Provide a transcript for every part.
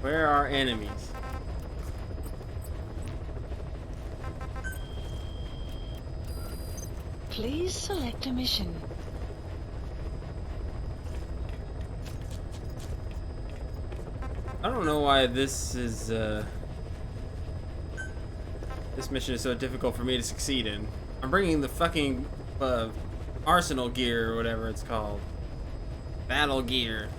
Where are enemies? Please select a mission. I don't know why this is this mission is so difficult for me to succeed in. I'm bringing the fucking arsenal gear or whatever it's called. Battle gear.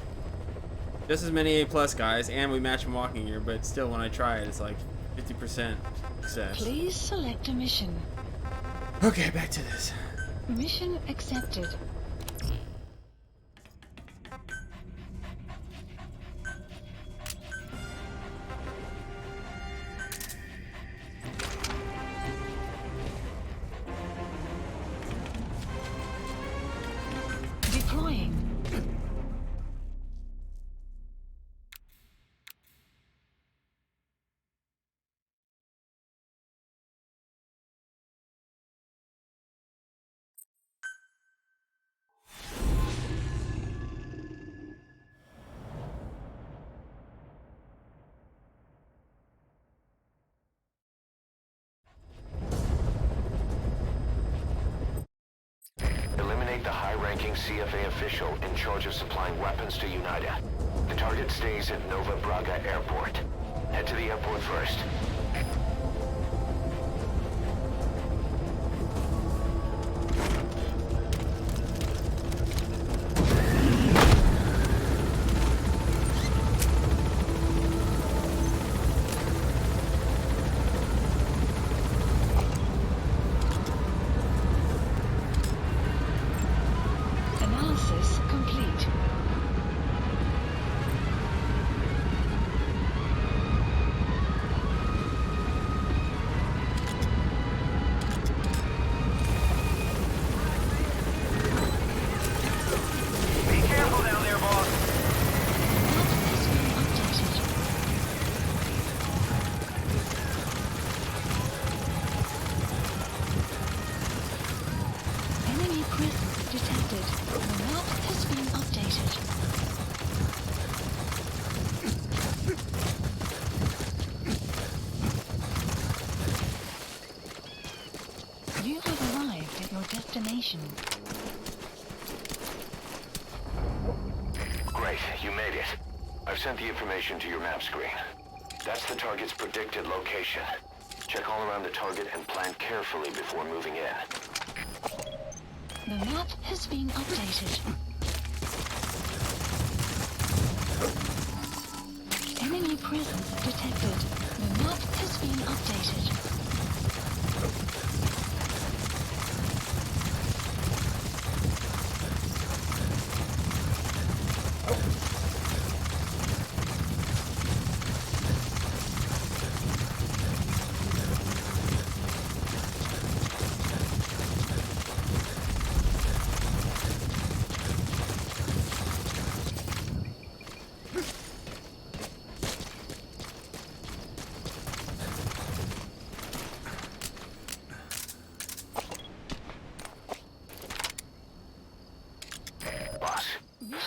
Just as many A+ guys, and we match in walking gear, but still when I try it, it's like 50% success. Please select a mission. Okay, back to this. Mission accepted. Deploying. Eliminate the high-ranking CFA official in charge of supplying weapons to UNITA. The target stays at Nova Braga Airport. Head to the airport first. Analysis complete. Be careful down there, boss. Enemy presence detected. The map has been updated. You have arrived at your destination. Great, you made it. I've sent the information to your map screen. That's the target's predicted location. Check all around the target and plan carefully before moving in. The map has been updated. Enemy presence detected. The map has been updated. Boss,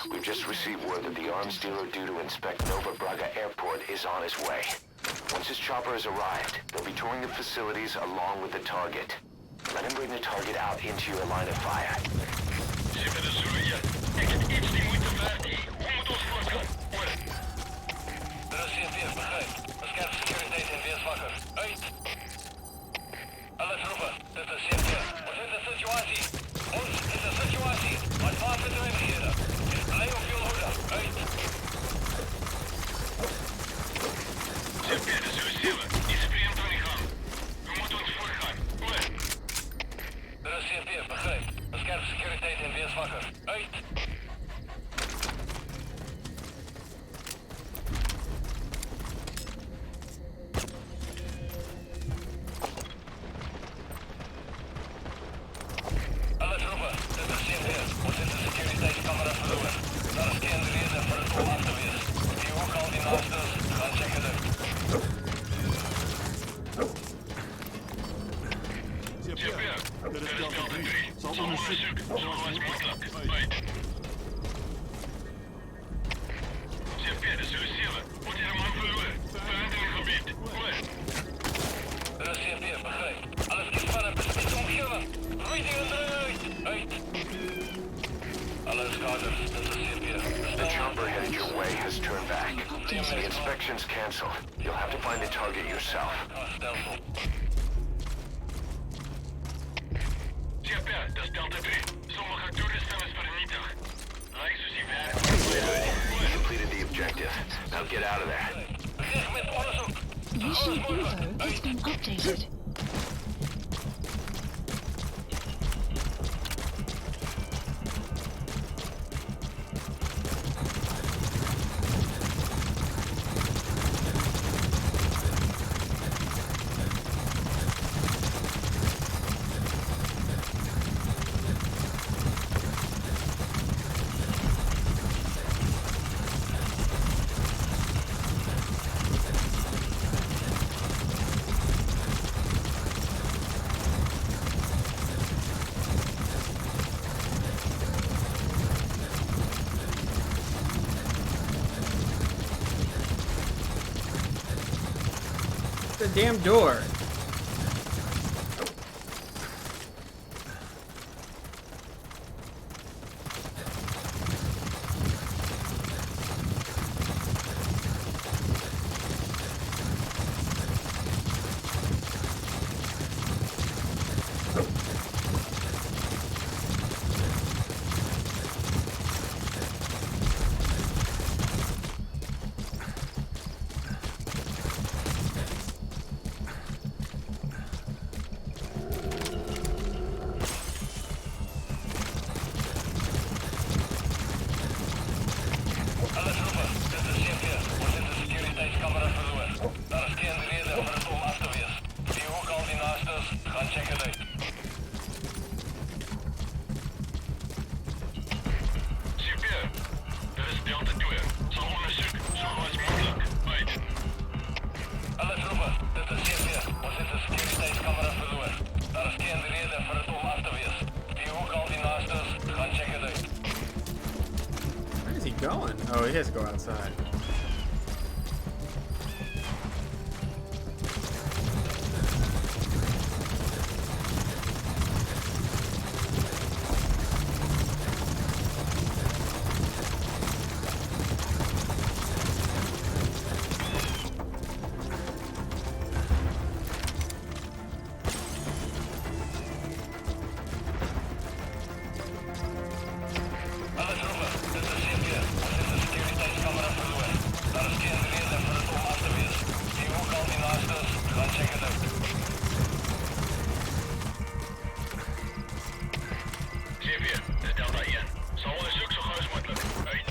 we've just received word that the arms dealer due to inspect Nova Braga Airport is on his way. Once his chopper has arrived, they'll be touring the facilities along with the target. Let him bring the target out into your line of fire. er zullen zeven. Moet je de man verloren. Verandering gebied. Goed. Er is CP, begrijp. Alles is verder. Niet omgeven. Reading eruit. Uit. Alles kaders. Dat is CP. The chopper headed your way has turned back. The inspection's canceled. You'll have to find the target yourself. Stelsel. CP, dat is Delta 3. Sommige toeristen is vernietigd. Lijkt zoals die werkt. Good. You completed the objective. Now get out of there. Zeg met onderzoek. Mission info has been updated. The damn door. Alles roepen. Dit is CP. Wordt in de securiteitscamera verloren. Daar is geen reden voor het om af te wezen. Die ook al die naast is, gaan checken uit. CP, er is Delta 2. Zal onderzoek zo gauw als mogelijk. Uit. Alles roepen. Dit is CP. Wordt in de securiteitscamera verloren. Daar is geen reden voor het om af te wezen. Die ook al die naast is, gaan checken uit. Where is he going? Oh, he has to go outside. Alles roepen. Dit is CP. Wordt in de securiteitscamera verloren. Daar is geen reden voor het om af te wezen. Die ook al die naast is, gaan checken uit. CP, dit is Delta 1. Zal onderzoek zo gauw als mogelijk. Uit.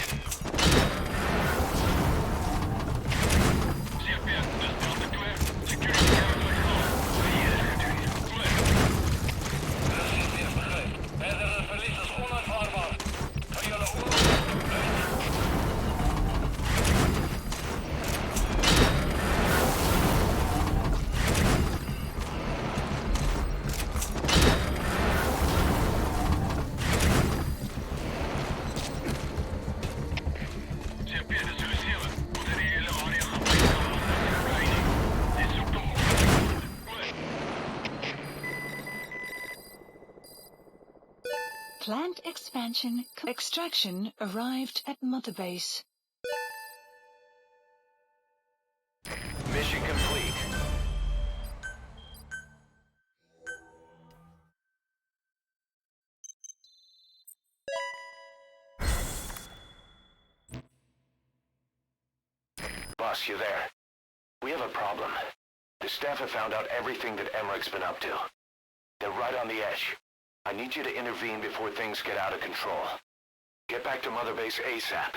CP, dit is Delta 2. Security camera legaal. Hier is geduurd. Goed. Er is CP, begrijp. Verdere verlies is onaanvaardbaar. Voor jullie oorlog. CP, dit zullen zeven. Moeten die hele area gaan bijkomen. Beveiliging. Dit zoekt om. Goed. Plant extraction arrived at Mother Base. Mission complete. Boss, you there? We have a problem. The staff have found out everything that Emmerich's been up to. They're right on the edge. I need you to intervene before things get out of control. Get back to Mother Base ASAP.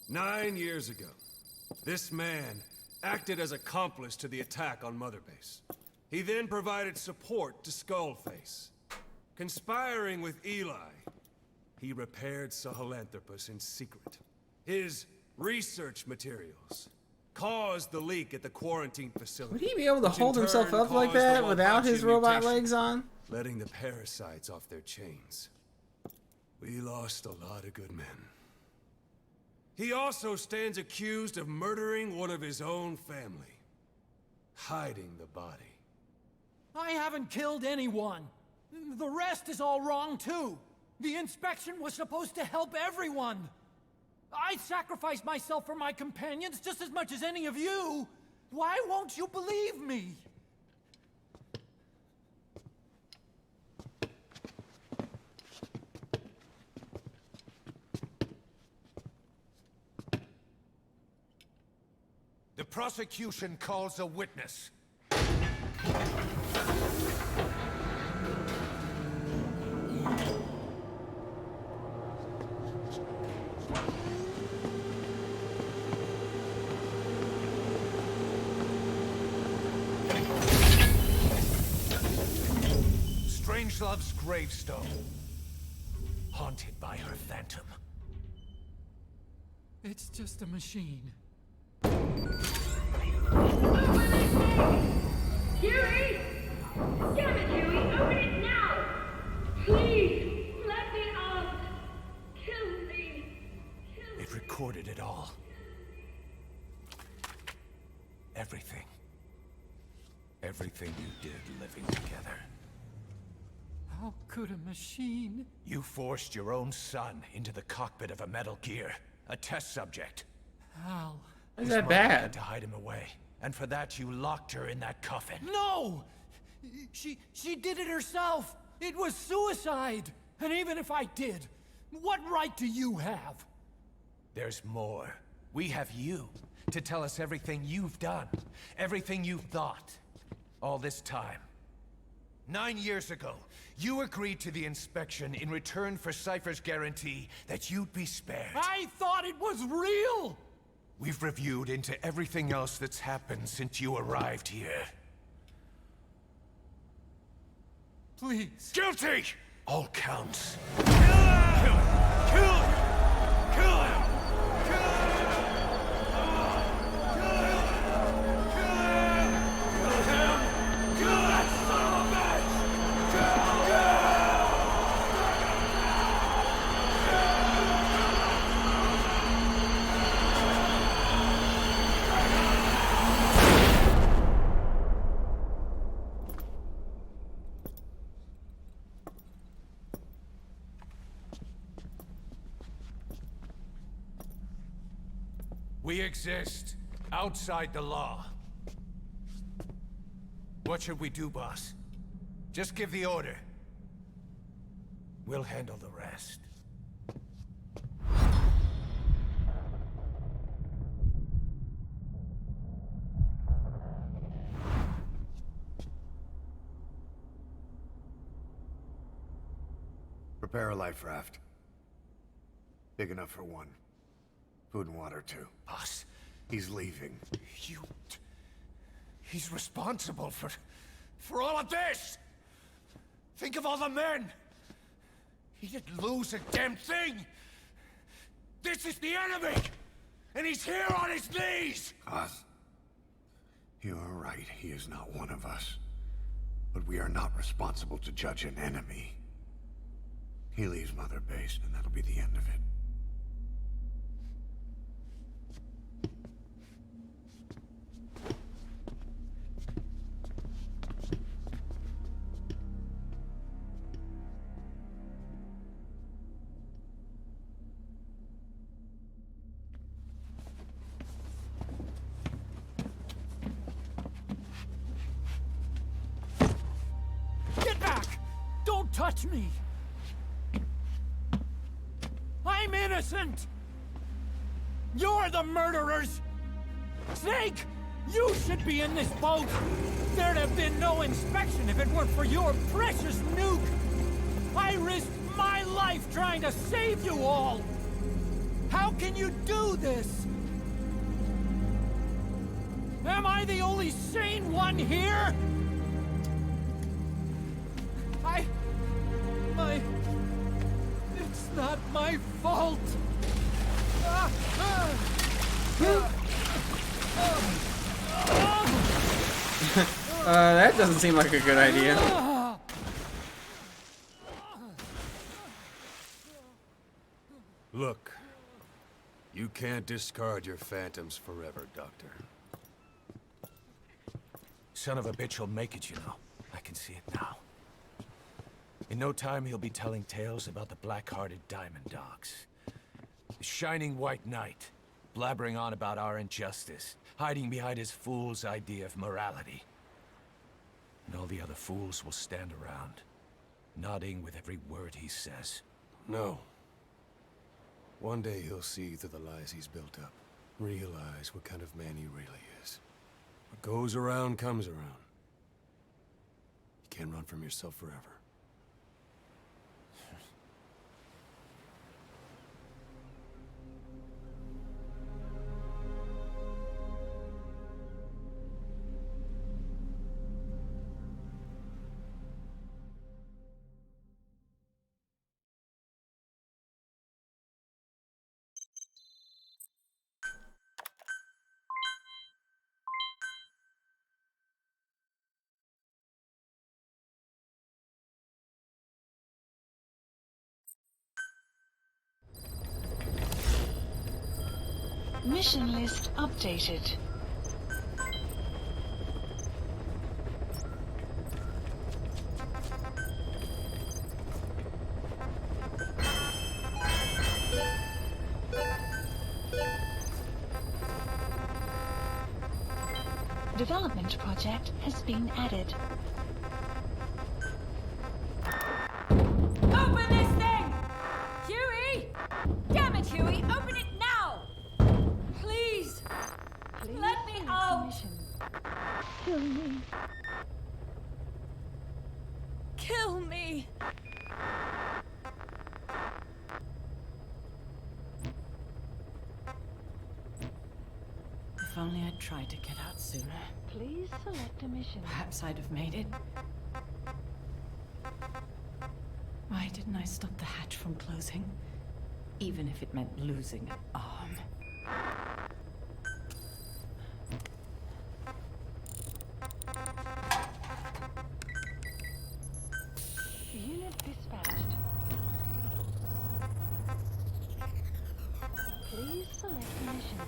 Nine years ago, this man acted as accomplice to the attack on Mother Base. He then provided support to Skullface. Conspiring with Eli, he repaired Sahelanthropus in secret. His research materials, caused the leak at the quarantine facility. Would he be able to which in hold himself turn up like caused the that without his Wabachian robot mutation, legs on? letting the parasites off their chains. We lost a lot of good men. He also stands accused of murdering one of his own family, hiding the body. I haven't killed anyone. The rest is all wrong, too. The inspection was supposed to help everyone. I sacrificed myself for my companions just as much as any of you. Why won't you believe me? The prosecution calls a witness. Strangelove's gravestone, haunted by her phantom. It's just a machine. Huey! Damn it, Huey! Open it now! Please! Let me out! Kill me! Kill me! It recorded it all. Everything. Everything you did living together. How could a machine? You forced your own son into the cockpit of a Metal Gear, a test subject. How? Is His that mother had bad? to hide him away, and for that you locked her in that coffin. No! She did it herself! It was suicide! And even if I did, what right do you have? There's more. We have you to tell us everything you've done, everything you've thought, all this time. 9 years ago, you agreed to the inspection in return for Cypher's guarantee that you'd be spared. I thought it was real! We've reviewed into everything else that's happened since you arrived here. Please. Guilty! All counts. Kill him! Kill him! Kill him! Kill him! We exist outside the law. What should we do, boss? Just give the order. We'll handle the rest. Prepare a life raft. Big enough for one. Food and water, too. Boss, He's leaving. he's responsible for all of this! Think of all the men! He didn't lose a damn thing! This is the enemy! And he's here on his knees! Us? You are right, he is not one of us. But we are not responsible to judge an enemy. He leaves Mother Base, and that'll be the end of it. Get back! Don't touch me! I'm innocent! You're the murderers! Snake! You should be in this boat! There'd have been no inspection if it weren't for your precious nuke! I risked my life trying to save you all! How can you do this? Am I the only sane one here? It's not my fault! Ah, ah. That doesn't seem like a good idea. Look, you can't discard your phantoms forever, Doctor. Son of a bitch will make it, you know. I can see it now. In no time, he'll be telling tales about the black-hearted Diamond Dogs. The Shining White Knight, blabbering on about our injustice, hiding behind his fool's idea of morality. And all the other fools will stand around, nodding with every word he says. No. One day he'll see through the lies he's built up, realize what kind of man he really is. What goes around comes around. You can't run from yourself forever. Mission list updated. Development project has been added. Open this thing! Huey! Damn it, Huey! Open it now! Please! Let me out! Kill me. Kill me! If only I'd tried to get out sooner. Please select a mission. Perhaps I'd have made it. Why didn't I stop the hatch from closing? Even if it meant losing an arm. Unit dispatched. Please select a mission.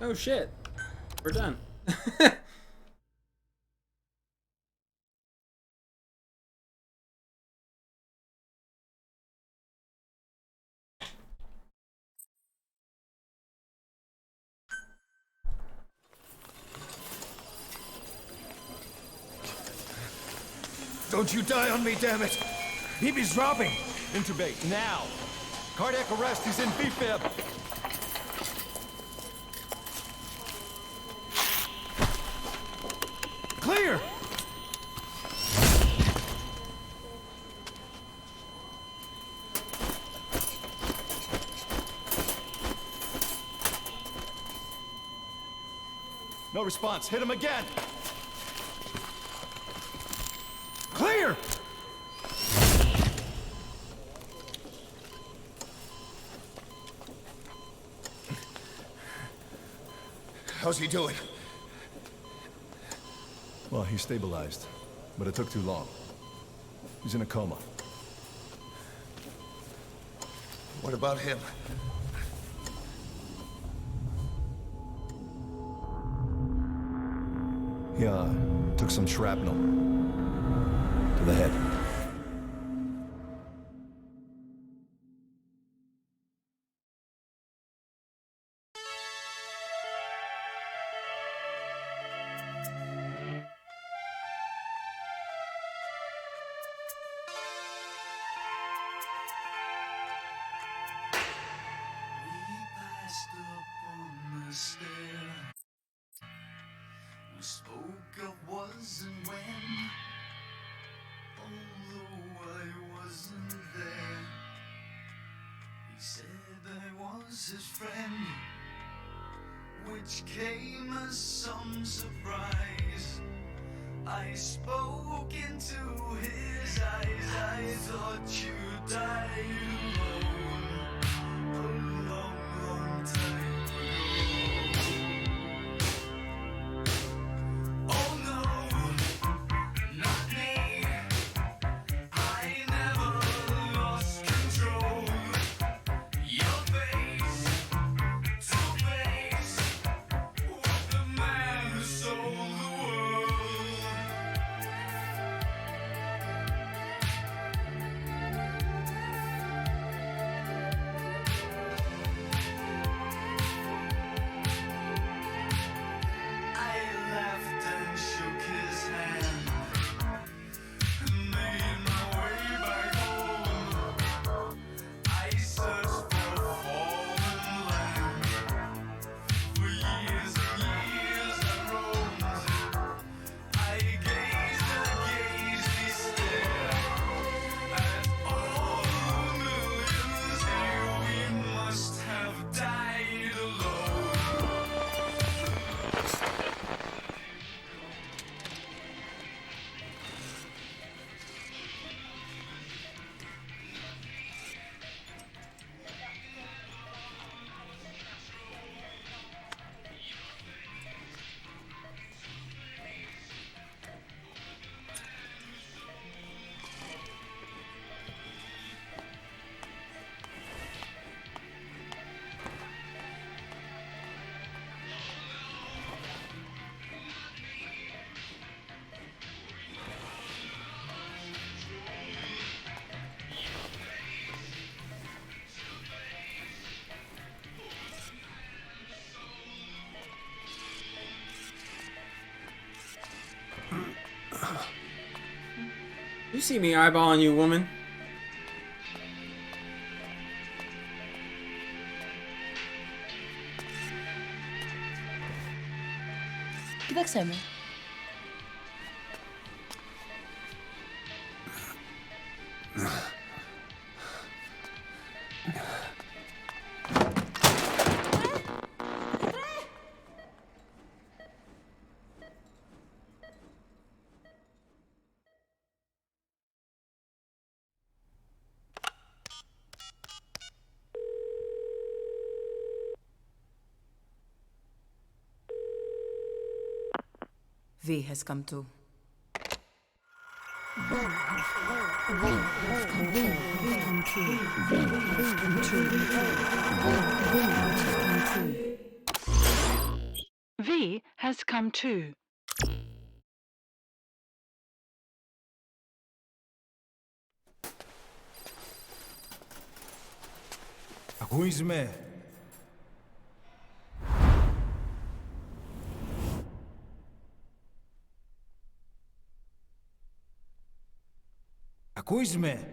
Oh shit. We're done. Don't you die on me, damn it! BB's dropping! Intubate, now! Cardiac arrest, he's in B-fib! Clear! No response, hit him again! Clear! How's he doing? Well, he stabilized, but it took too long. He's in a coma. What about him? He took some shrapnel to the head. We spoke of was and when, although I wasn't there. He said I was his friend, which came as some surprise. I spoke into his eyes. I thought you died alone a long, long time ago. Oh no, not me. I never lost control. Your face to face with the man who sold the world. I laughed and shook his hand and made my way back home. I searched for fallen land. For years and years I roamed. I gazed and gazed, he stared at all the millions here. We must have died alone. You see me eyeballing you, woman. Kibaksa mo. V has come to. V has come too. Ακούεις με. Ακούεις με.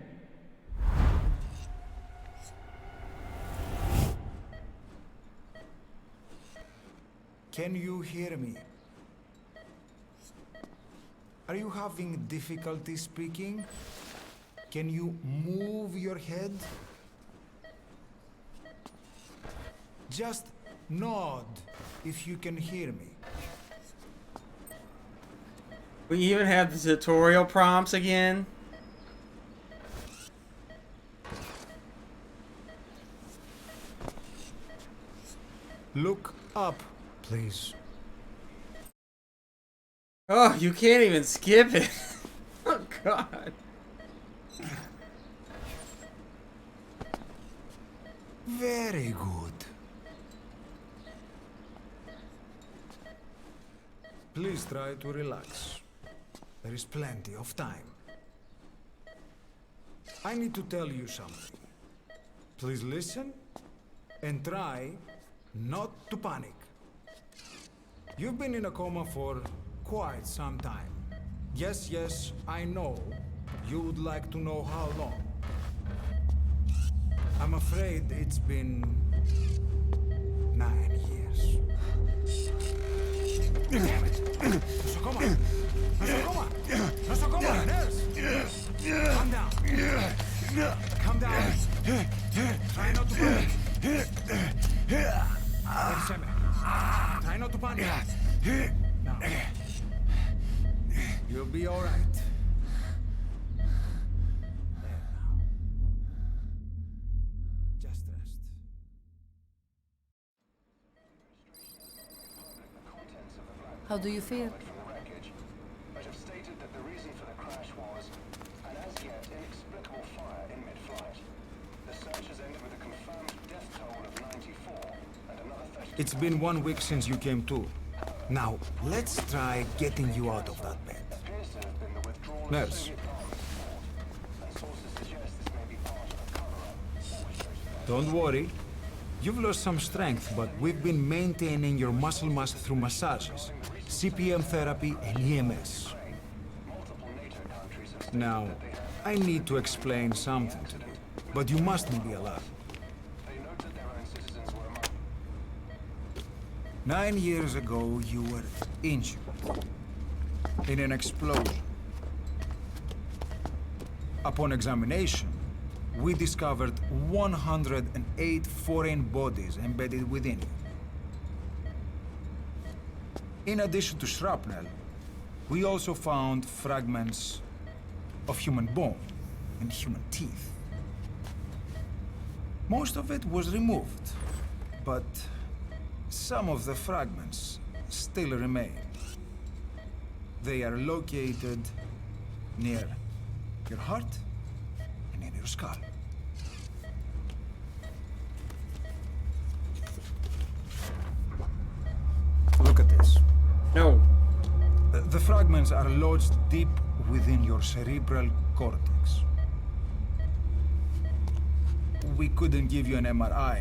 Can you hear me? Are you having difficulty speaking? Can you move your head? Just nod if you can hear me. We even have the tutorial prompts again. Look up, please. Oh, you can't even skip it. Oh, God. Very good. Please try to relax. There is plenty of time. I need to tell you something. Please listen and try not to panic. You've been in a coma for quite some time. Yes, I know. You would like to know how long. I'm afraid it's been 9 years. Damn it! Nosocoma! Nosocoma! Nosocoma! Nurse! Calm down. Calm down. Try not to panic. Wait a second. Try not to panic. Now. be all right. There now. Just rest. How do you feel? But have stated that the reason for the crash was an as yet inexplicable fire in mid-flight. The search has ended with a confirmed death toll of 94 and another 30. It's been 1 week since you came to. Now, let's try getting you out of that bed. Appears to have been the withdrawal Nurse. of Soviet army support, and sources suggest this may be part of a cover-up. Don't worry. You've lost some strength, but we've been maintaining your muscle mass through massages, CPM therapy, and EMS. Multiple NATO countries have stated Now, that they have. I need to explain something to you, but you mustn't be alarmed. They note that their own citizens were among. 9 years ago, you were injured in an explosion. Upon examination, we discovered 108 foreign bodies embedded within you. In addition to shrapnel, we also found fragments of human bone and human teeth. Most of it was removed, but some of the fragments still remain. They are located near your heart and in your skull. Look at this. No. The fragments are lodged deep within your cerebral cortex. We couldn't give you an MRI,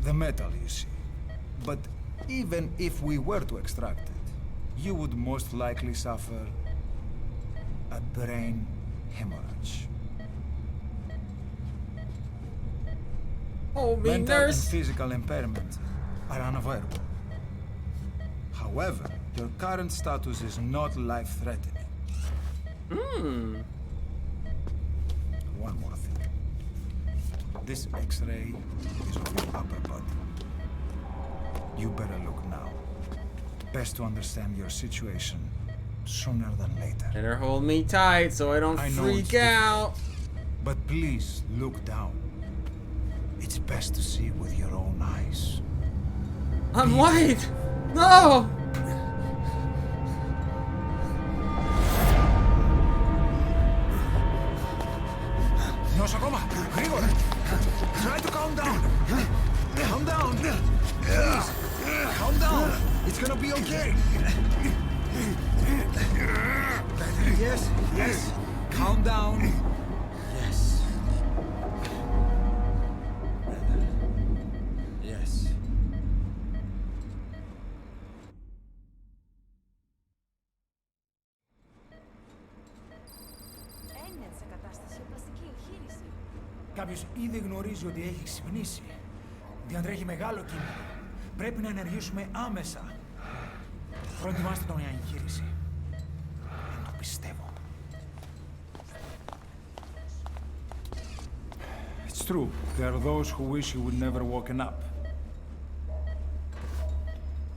the metal, you see. But even if we were to extract it, you would most likely suffer a brain hemorrhage. Oh, me Mental and nurse. physical impairment are unavoidable. However, your current status is not life-threatening. One more thing. This X-ray is of your upper body. You better look now. Best to understand your situation sooner than later. Better hold me tight so I don't I know freak it's out. But please look down. It's best to see with your own eyes. I'm white. No. Νοσοκόμα, γρήγορα! Try to calm down! Calm down! Please! Calm down! It's gonna be okay! Yes, yes! Calm down! Yes. Yes. Κάποιος ήδη γνωρίζει ότι έχει ξυπνήσει. Διατρέχει μεγάλο κίνδυνο. Πρέπει να ενεργήσουμε άμεσα. Προετοιμάστε τον για εγχείρηση. Δεν το πιστεύω. It's true. There are those who wish you would never woken up.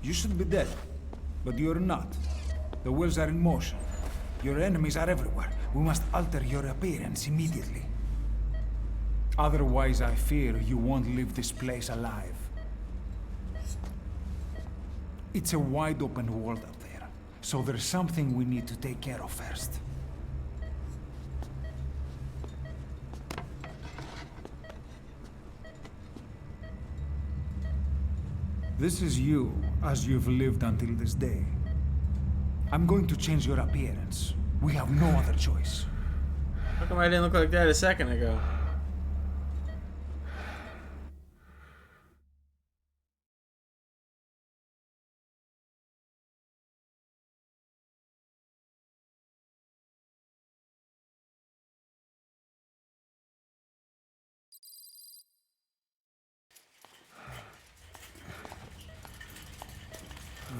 You should be dead, but you're not. The wheels are in motion. Your enemies are everywhere. We must alter your appearance immediately. Otherwise, I fear you won't leave this place alive. It's a wide open world out there, so there's something we need to take care of first. This is you, as you've lived until this day. I'm going to change your appearance. We have no other choice. How come I didn't look like that a second ago?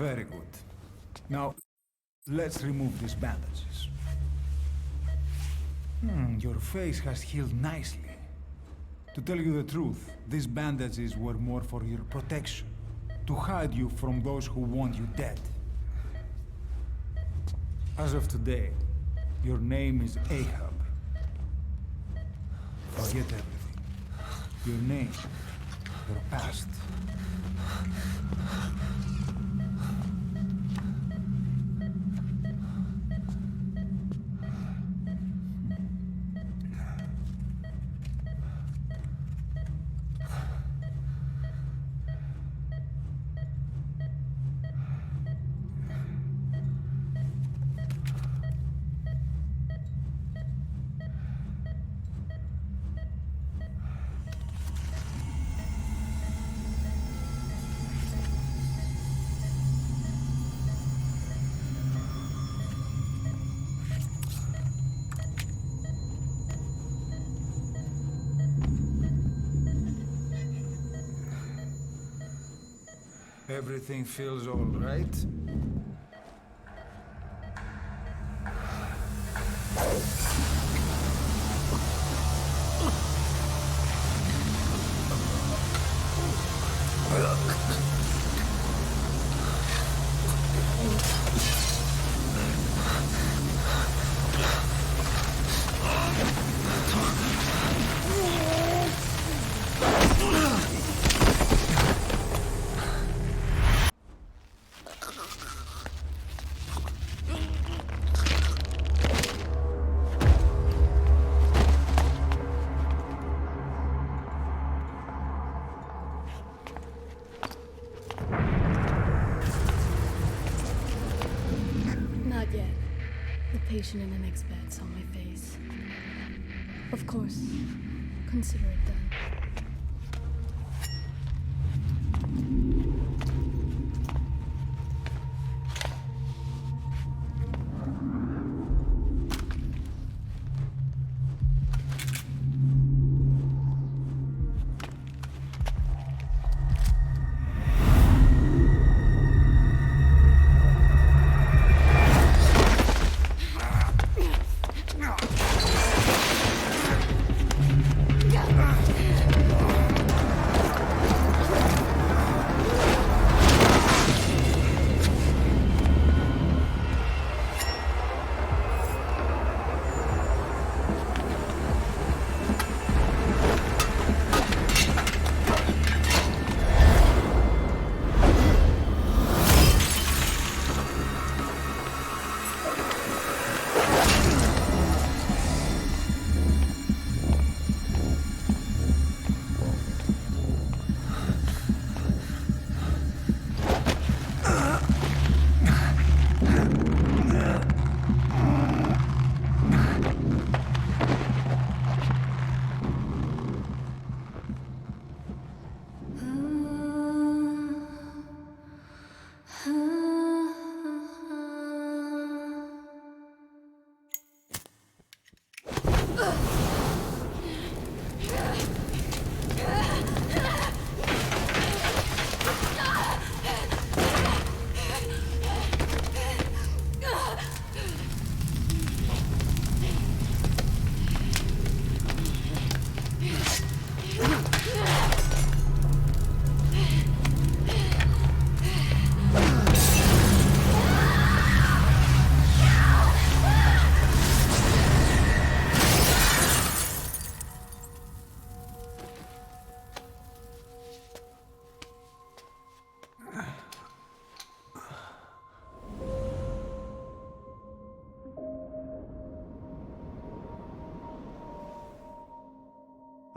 Very good. Now, let's remove these bandages. Your face has healed nicely. To tell you the truth, these bandages were more for your protection, to hide you from those who want you dead. As of today, Your name is Ahab. Forget everything. Your name, your past. Everything feels all right? Not yet. The patient in the next bed saw my face. Of course. Consider it done.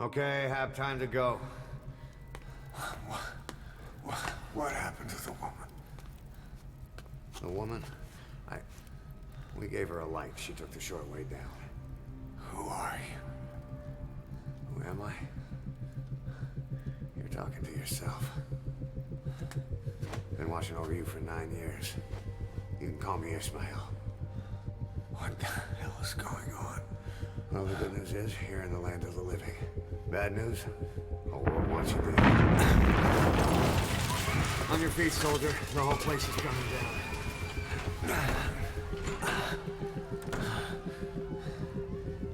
Okay, have time to go. What happened to the woman? The woman? We gave her a light. She took the short way down. Who are you? Who am I? You're talking to yourself. Been watching over you for 9 years. You can call me Ismail. What the hell is going on? Well, the good news is, you're in the land of the living. Bad news? The whole world wants you dead. On your feet, soldier. The whole place is coming down.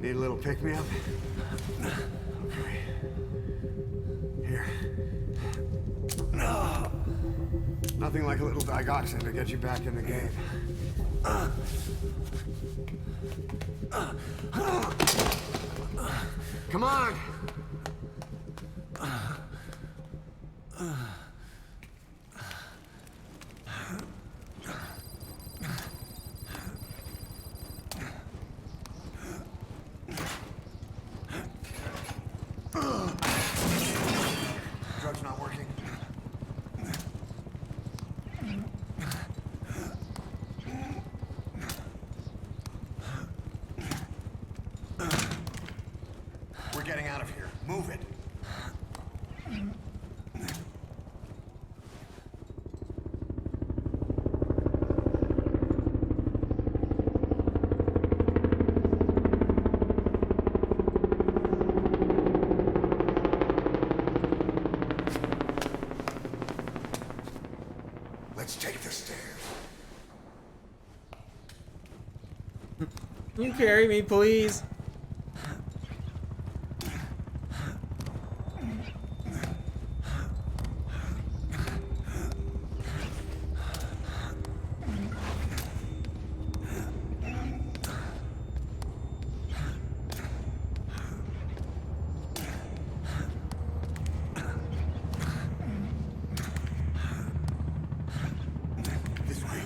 Need a little pick-me-up? Okay. Here. Nothing like a little digoxin to get you back in the game. Come on! Drug's not working. We're getting out of here. Move it. Let's take the stairs. Can you carry me, please? This way.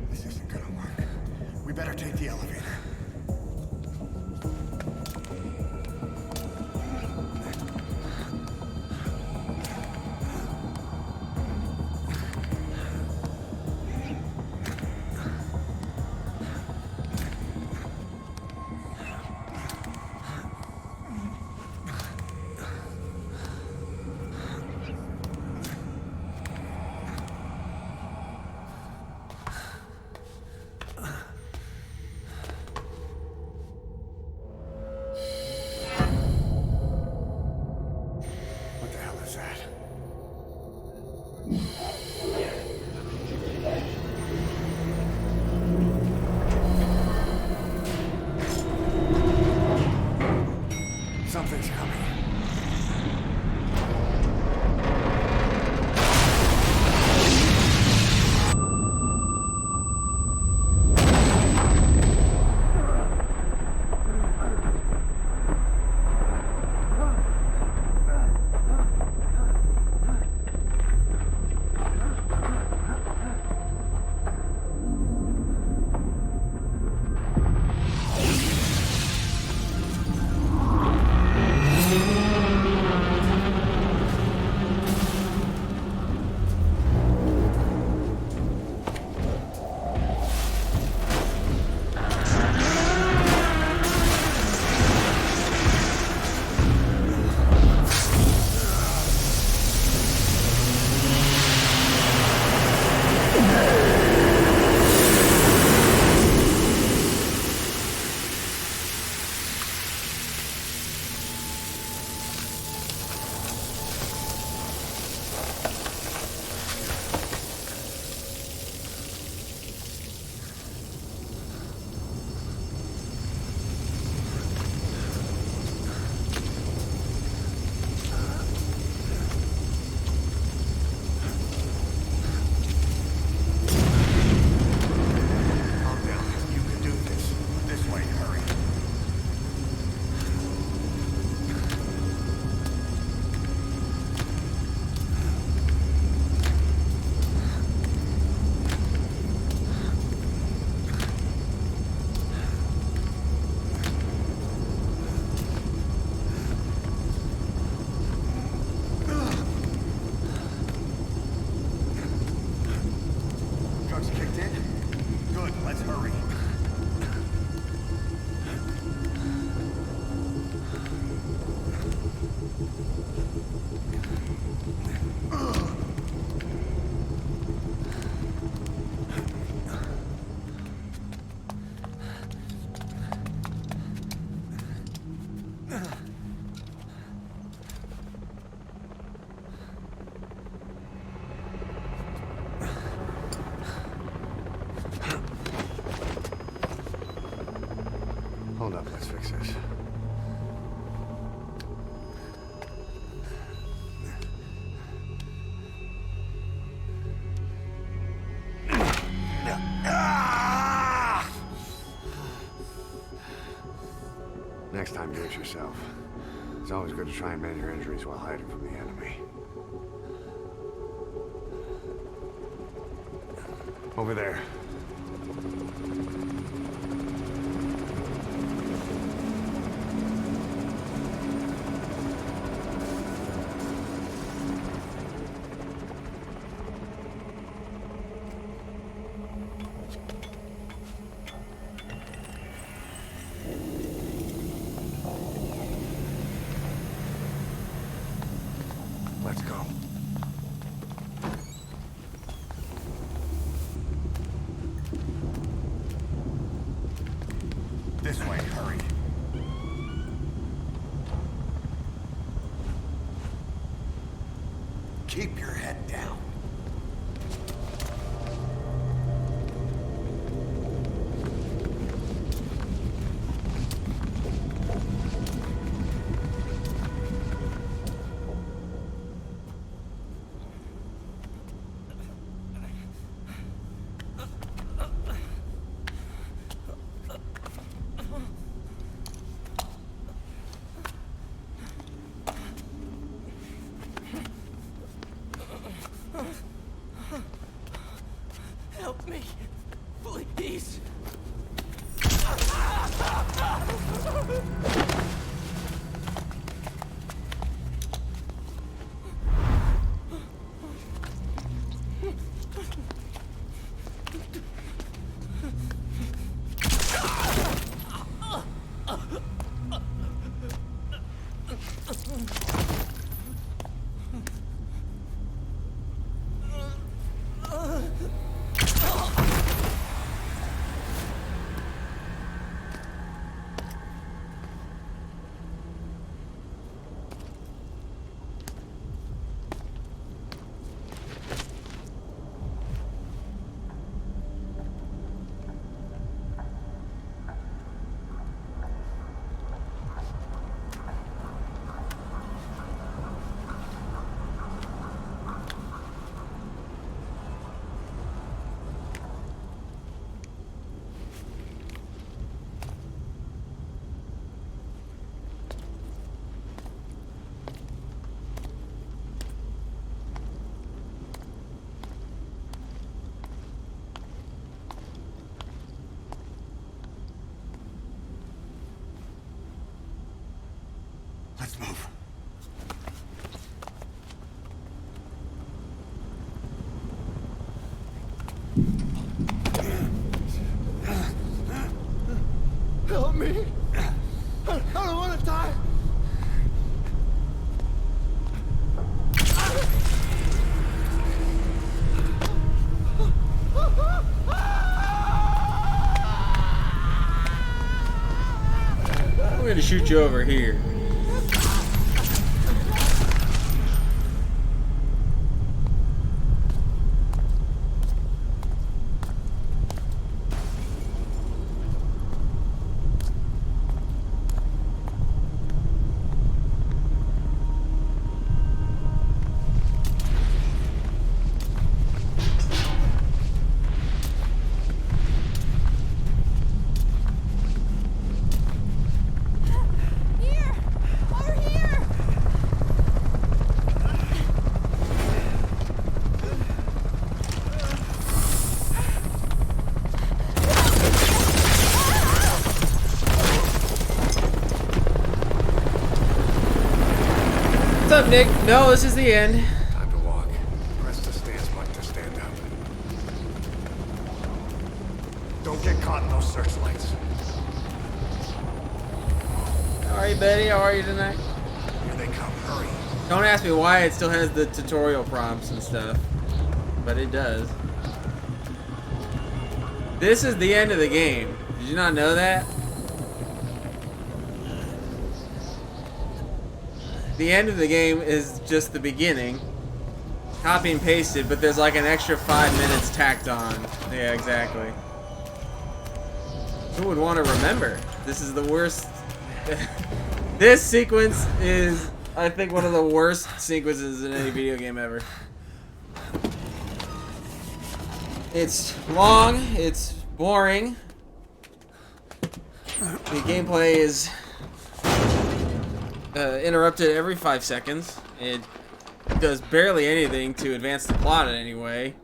This isn't gonna work. We better take the elevator. What the hell is that? Something's coming. Calm down. You can do this. This way, hurry. Drugs kicked in? Good, let's hurry. Hold up, let's fix this. Next time, do it yourself. It's always good to try and mend your injuries while hiding from the enemy. Over there. Let's go. This way, hurry. Keep your head down. Help me, please. Let's move. Help me. I don't want to die. I'm gonna shoot you over here. What's up, Nick? No, this is the end. Time to walk. Press the stance button to stand up. Don't get caught in those searchlights. How are you, Betty? How are you tonight? Here they come. Hurry. Don't ask me why it still has the tutorial prompts and stuff, but it does. This is the end of the game. Did you not know that? The end of the game is just the beginning. Copy and pasted, but there's like an extra 5 minutes tacked on. Yeah, exactly. Who would want to remember? This is the worst. This sequence is, I think, one of the worst sequences in any video game ever. It's long, it's boring. The gameplay is interrupted every 5 seconds. It does barely anything to advance the plot in any way.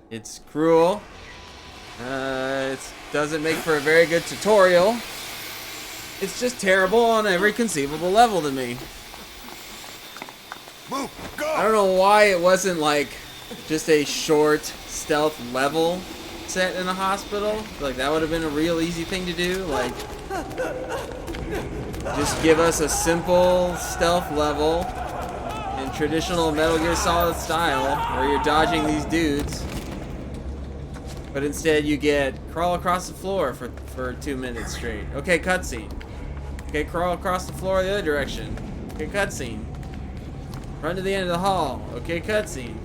It's cruel. It doesn't make for a very good tutorial. It's just terrible on every conceivable level to me. Move, go! I don't know why it wasn't like just a short stealth level set in a hospital. Like that would have been a real easy thing to do. Like just give us a simple stealth level in traditional Metal Gear Solid style where you're dodging these dudes. But instead you get crawl across the floor for 2 minutes straight. Okay, cutscene. Okay, crawl across the floor the other direction. Okay, cutscene. Run to the end of the hall. Okay, cutscene.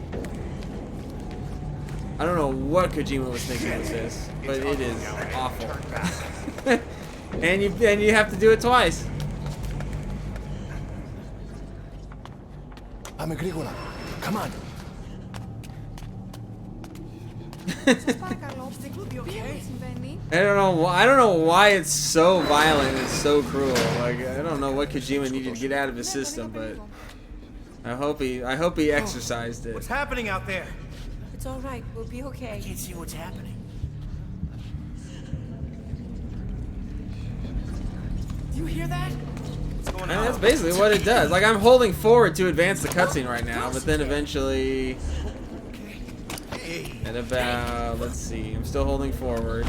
I don't know what Kojima was thinking with this, but it is awful. and you have to do it twice. I'm Agricola. Come on. I don't know why it's so violent and so cruel. Like I don't know what Kojima needed to get out of his system, but I hope he exercised it. What's happening out there? It's all right. We'll be okay. I can't see what's happening. Do you hear that? What's going on? And that's basically what it does. Like I'm holding forward to advance the cutscene right now, but then eventually at about, let's see, I'm still holding forward.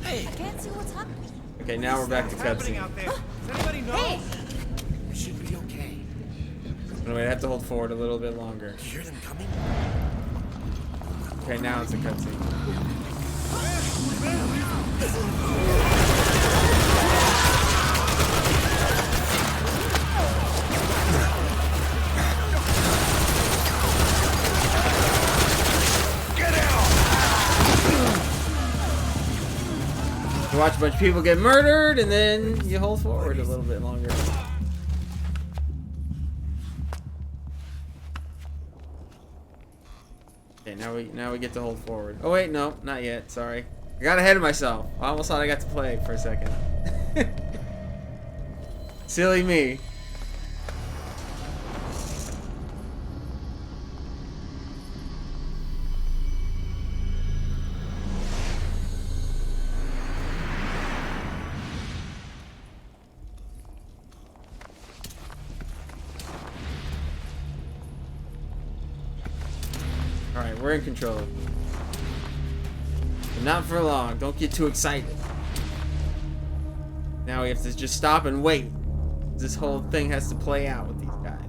I can't see what's happening. Okay, now we're back to cutscene. Does anybody know? Hey! We should be okay. Anyway, I have to hold forward a little bit longer. Do you hear them coming? Okay, now it's a cutscene. You watch a bunch of people get murdered, and then you hold forward a little bit longer. Okay, now we get to hold forward. Oh wait, no, not yet. Sorry, I got ahead of myself. I almost thought I got to play for a second. Silly me. Alright, we're in control. But not for long. Don't get too excited. Now we have to just stop and wait. This whole thing has to play out with these guys.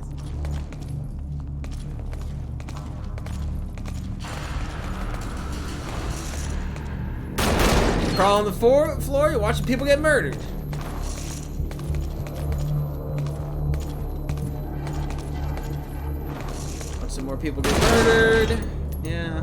You crawl on the floor, you're watching people get murdered. Some more people get murdered. Yeah.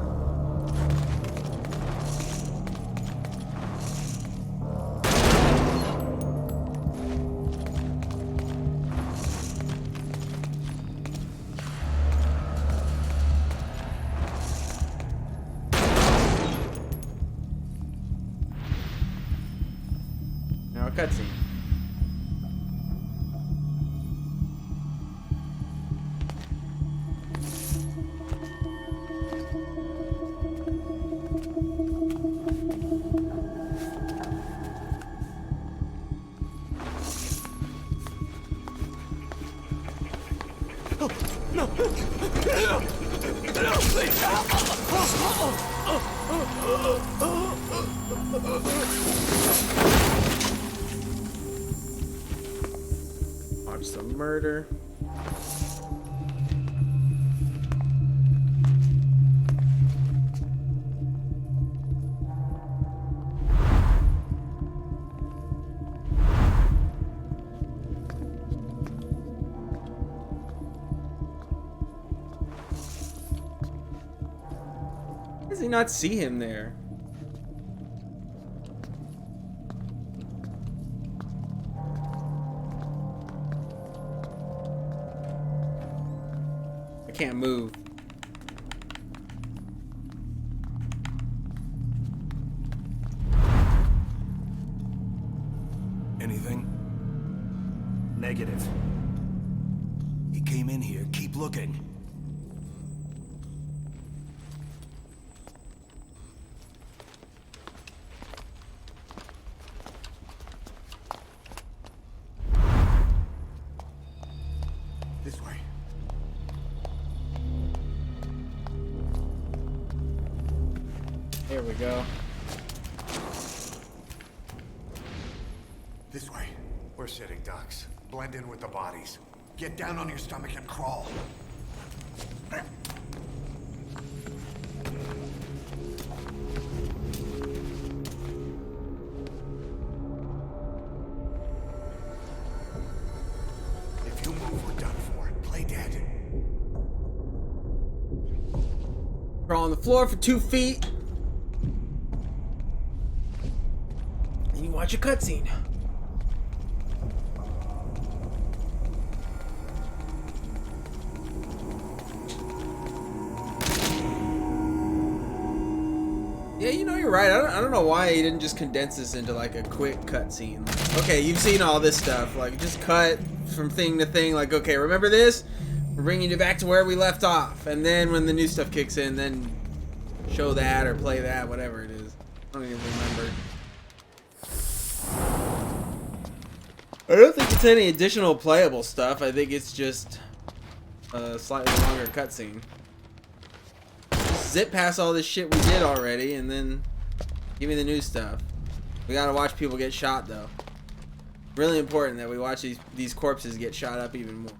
Now a cutscene. Watch some murder. How does he not see him there? can't move. Anything? Negative. He came in here. Keep looking. This way. There we go. This way. We're sitting ducks. Blend in with the bodies. Get down on your stomach and crawl. If you move, we're done for. Play dead. Crawl on the floor for 2 feet. And you watch a cutscene. Yeah, you know, you're right. I don't know why he didn't just condense this into like a quick cutscene. Like, okay, you've seen all this stuff. Like, just cut from thing to thing. Like, okay, remember this? We're bringing you back to where we left off. And then when the new stuff kicks in, then show that or play that, whatever it is. I don't even remember. I don't think it's any additional playable stuff. I think it's just a slightly longer cutscene. Zip past all this shit we did already, and then give me the new stuff. We gotta watch people get shot, though. Really important that we watch these corpses get shot up even more.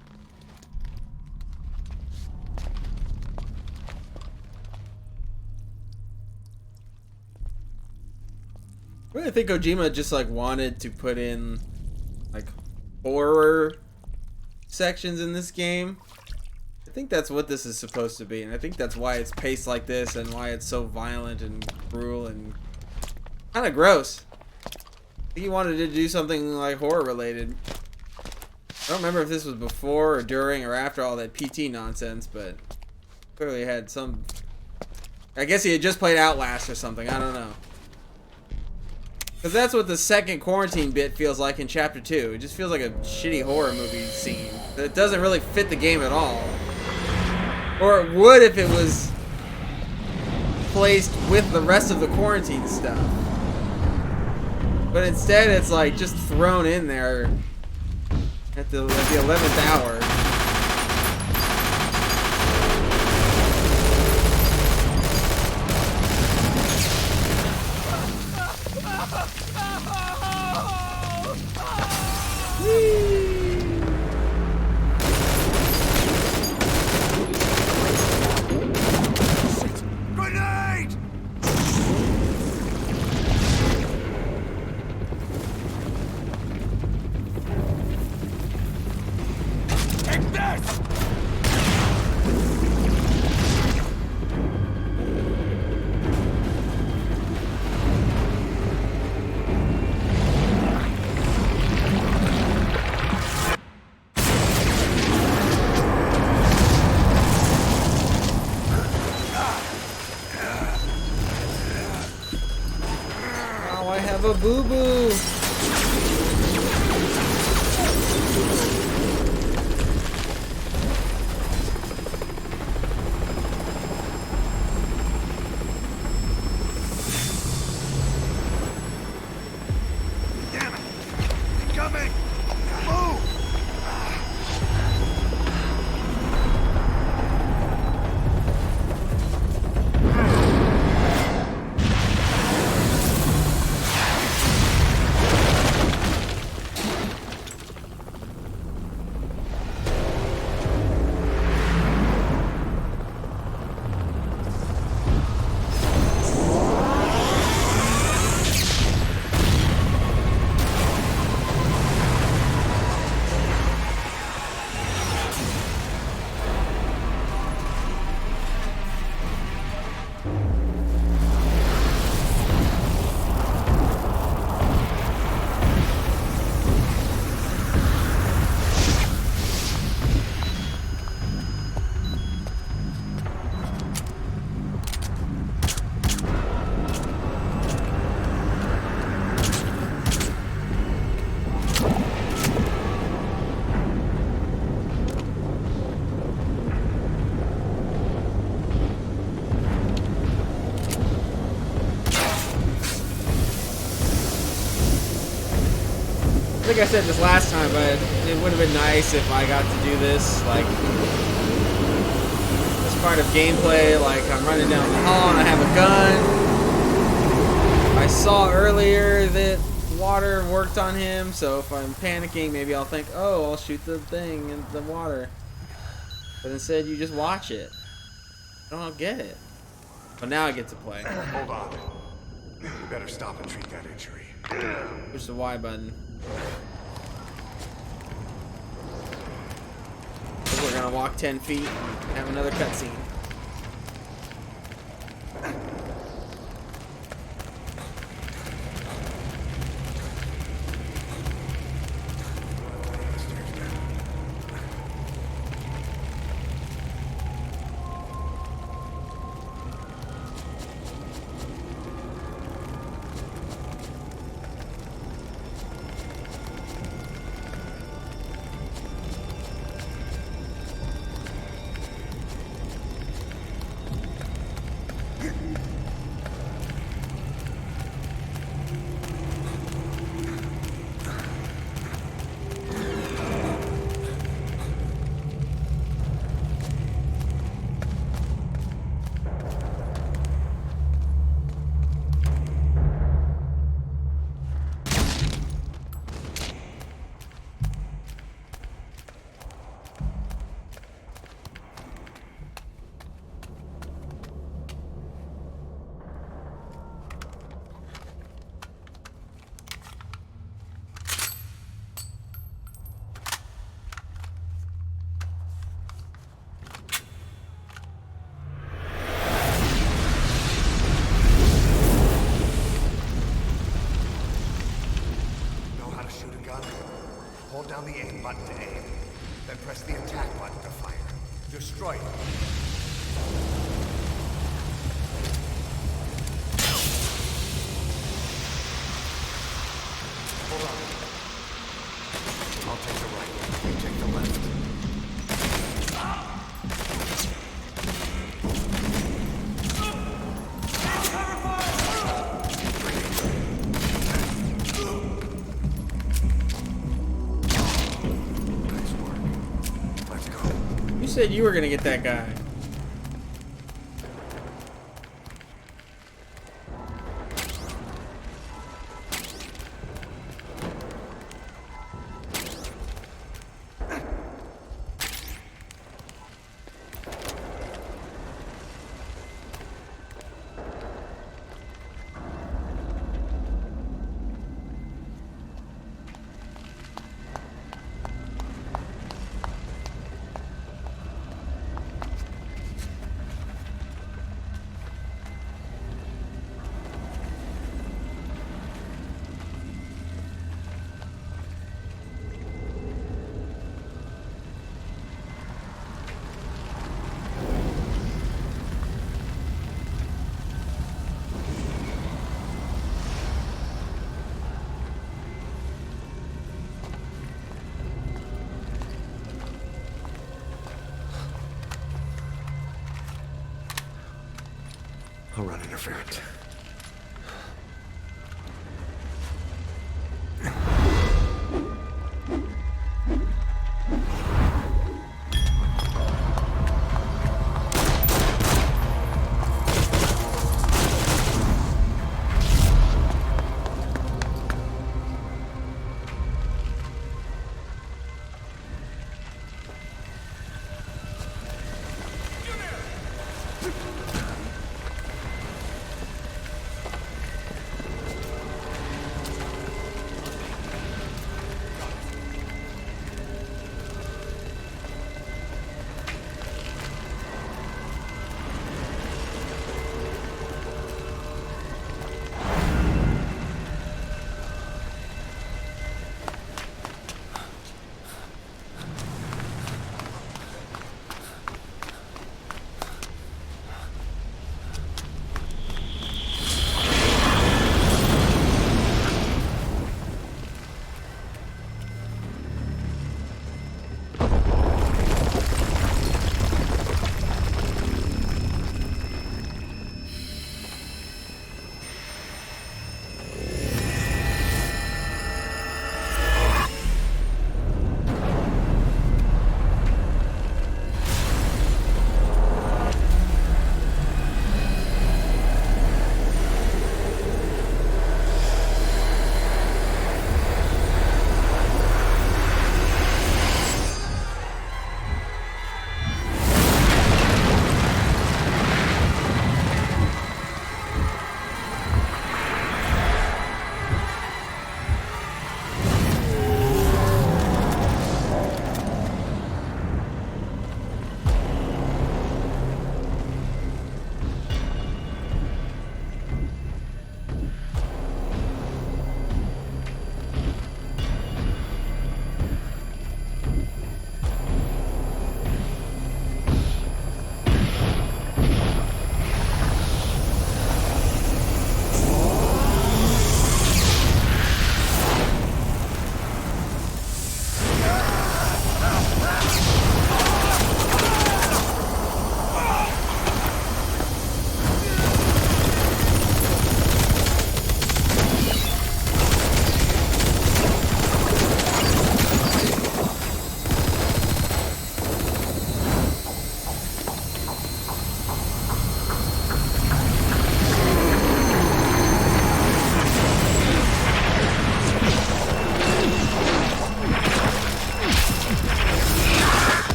I really think Kojima just like wanted to put in like horror sections in this game. I think that's what this is supposed to be, and I think that's why it's paced like this and why it's so violent and cruel and kind of gross. I think he wanted to do something like horror related. I don't remember if this was before or during or after all that PT nonsense, but clearly had some... I guess he had just played Outlast or something, I don't know. Because that's what the second quarantine bit feels like in Chapter 2. It just feels like a shitty horror movie scene that doesn't really fit the game at all. Or it would if it was placed with the rest of the quarantine stuff. But instead it's like just thrown in there at the 11th hour. Grenade! Take this! Oh, I have a boo-boo. Damn it! Coming! Move! I think I said this last time, but it would have been nice if I got to do this, like, as part of gameplay, like I'm running down the hall and I have a gun. I saw earlier that water worked on him, so if I'm panicking, maybe I'll think, oh, I'll shoot the thing in the water. But instead, you just watch it. I don't get it. But now I get to play. Hold on. You better stop and treat that injury. Push the Y button. So we're gonna walk 10 feet and have another cutscene. Hold down the aim button to aim, then press the attack button to fire. Destroy it. Hold on. I'll take the right, you take the left. You said you were gonna get that guy. I'll run interference.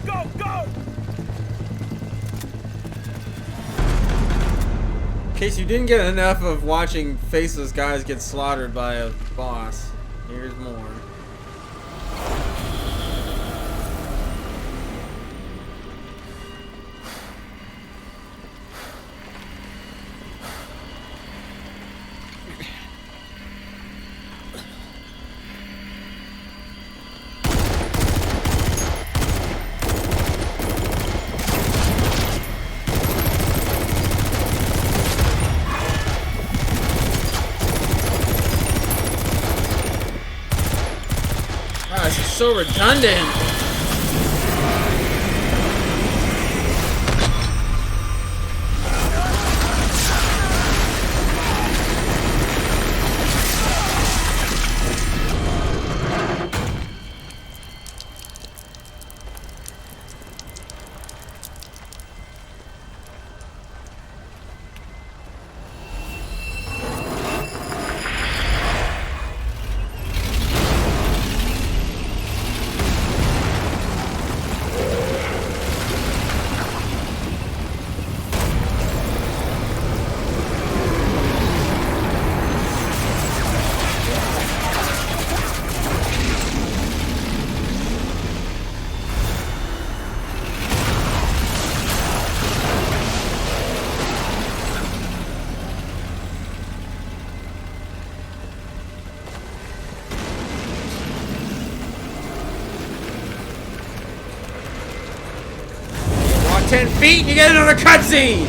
Go, go! In case you didn't get enough of watching faceless guys get slaughtered by a boss, here's more. Wow, this is so redundant. Walk 10 feet and you get another cutscene!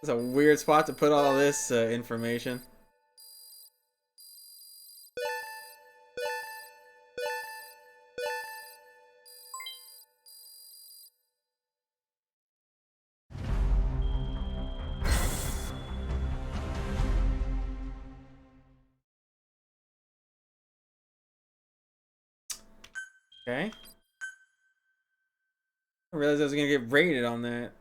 It's a weird spot to put all this information. Okay. I realized I was gonna get rated on that.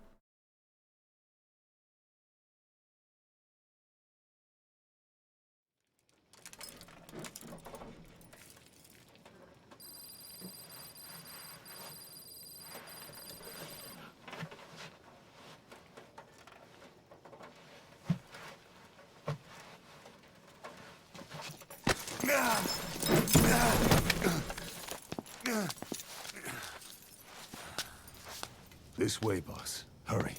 This way, boss. Hurry.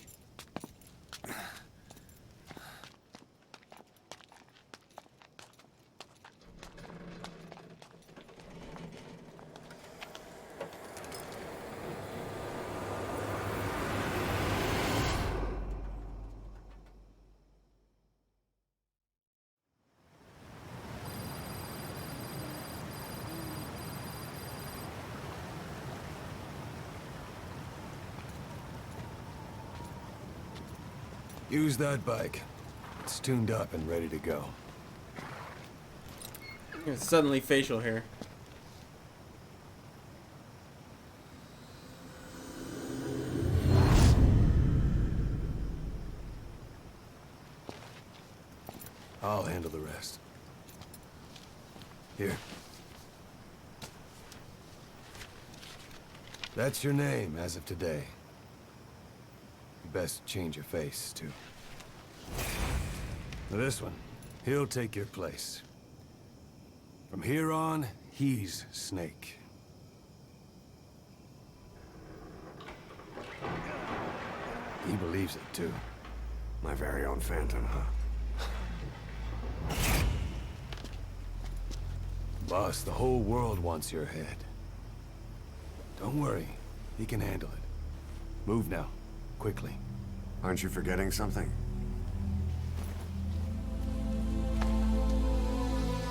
Use that bike. It's tuned up and ready to go. It's suddenly facial hair. I'll handle the rest. Here. That's your name as of today. You best change your face, too. Now this one, he'll take your place. From here on, he's Snake. He believes it, too. My very own Phantom, huh? Boss, the whole world wants your head. Don't worry, he can handle it. Move now, quickly. Aren't you forgetting something?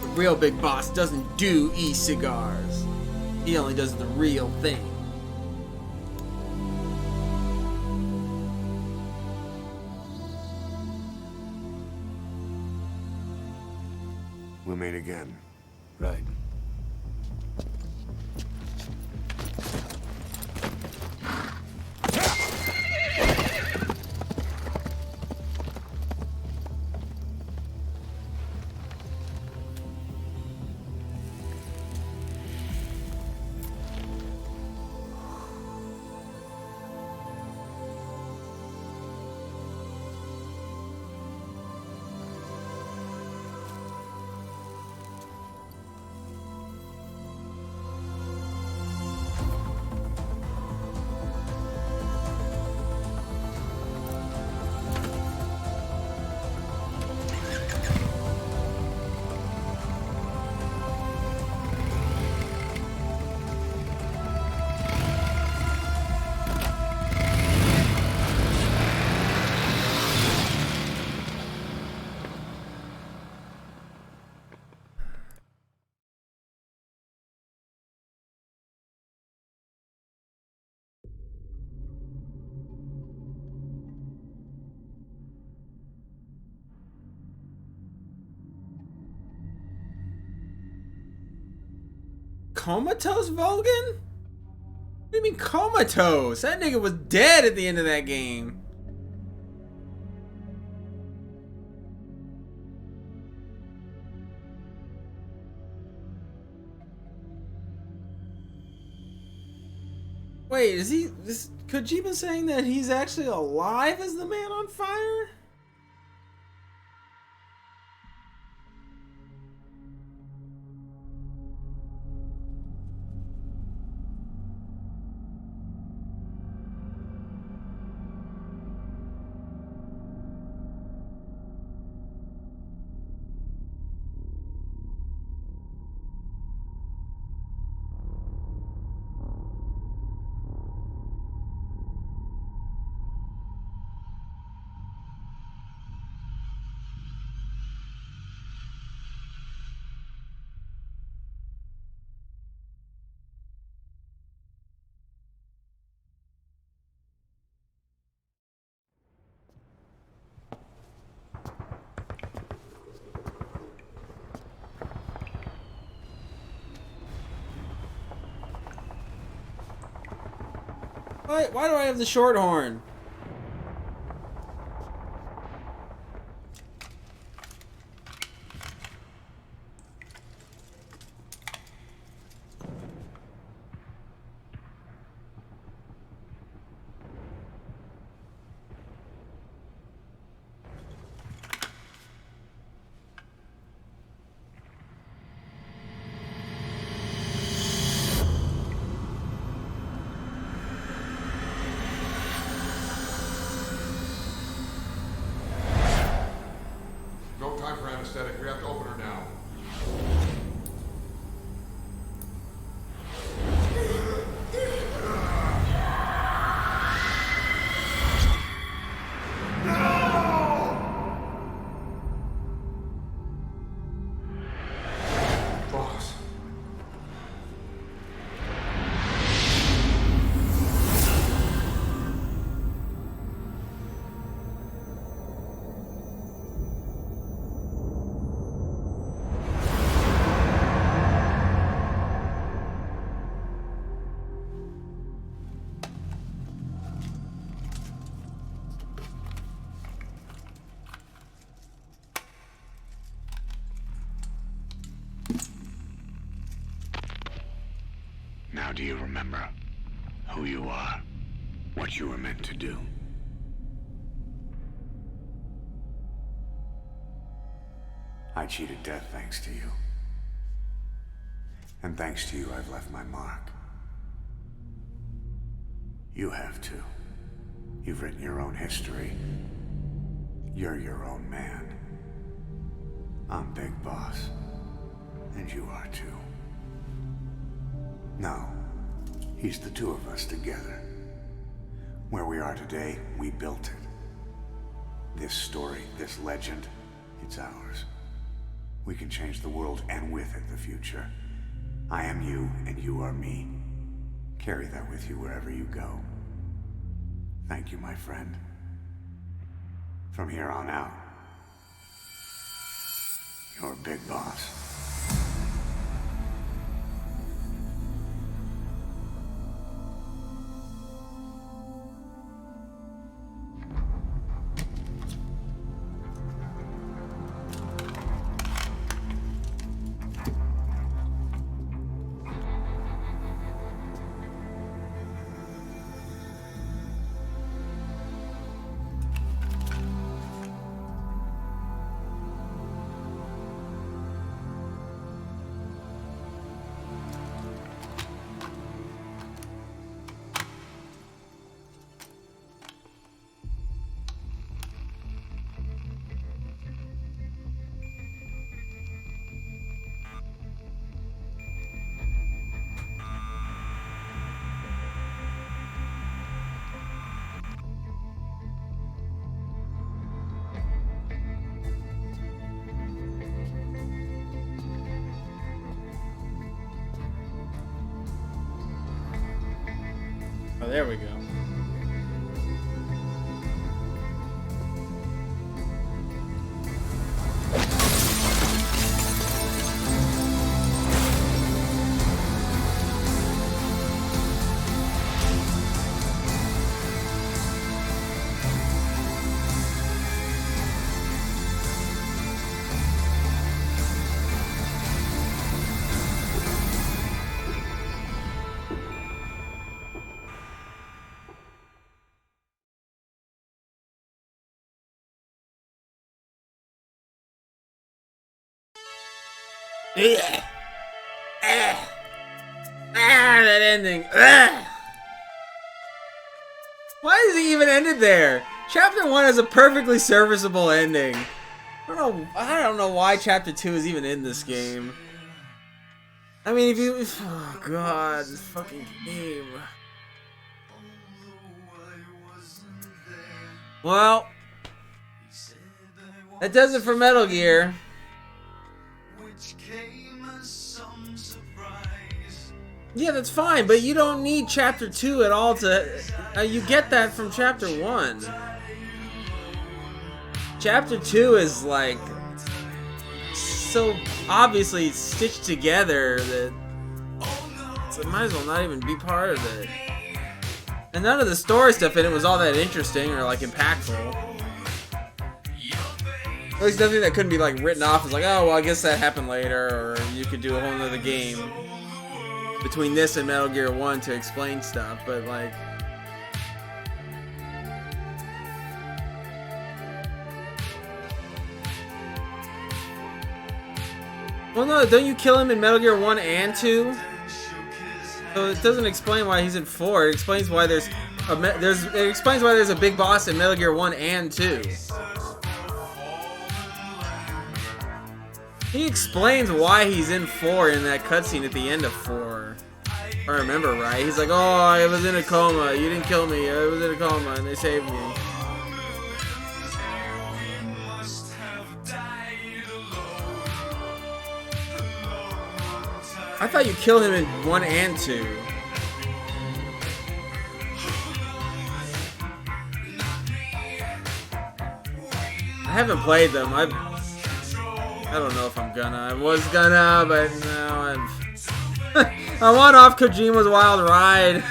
The real big boss doesn't do e-cigars. He only does the real thing. We'll meet again. Right. Comatose Vulcan? What do you mean comatose? That nigga was dead at the end of that game. Wait, is Kojima saying that he's actually alive as the man on fire? Why do I have the short horn? No time for anesthetic. We have to open her now. Boss. Now do you remember who you are? What you were meant to do? I cheated death thanks to you. And thanks to you, I've left my mark. You have too. You've written your own history. You're your own man. I'm Big Boss. And you are too. No. He's the two of us together. Where we are today, we built it. This story, this legend, it's ours. We can change the world and with it the future. I am you and you are me. Carry that with you wherever you go. Thank you, my friend. From here on out, you're Big Boss. Oh, there we go. That ending. Why is he even ended there? Chapter 1 is a perfectly serviceable ending. I don't know why Chapter 2 is even in this game. I mean, if you... Oh, God. This fucking game. Well... That does it for Metal Gear. Yeah, that's fine, but you don't need Chapter 2 at all to... you get that from Chapter 1. Chapter 2 is, like... so obviously stitched together that... so it might as well not even be part of it. And none of the story stuff in it was all that interesting or like impactful. At least nothing that couldn't be like written off as like, oh well, I guess that happened later, or you could do a whole nother game between this and Metal Gear 1 to explain stuff, but like. Well, no, don't you kill him in Metal Gear 1 and 2? So it doesn't explain why he's in 4. It explains why there's a big boss in Metal Gear 1 and 2. He explains why he's in 4 in that cutscene at the end of 4. If I remember right. He's like, oh, I was in a coma. You didn't kill me. I was in a coma and they saved me. I thought you killed him in 1 and 2. I haven't played them. I don't know if I'm gonna. I was gonna, but now I want off Kojima's wild ride.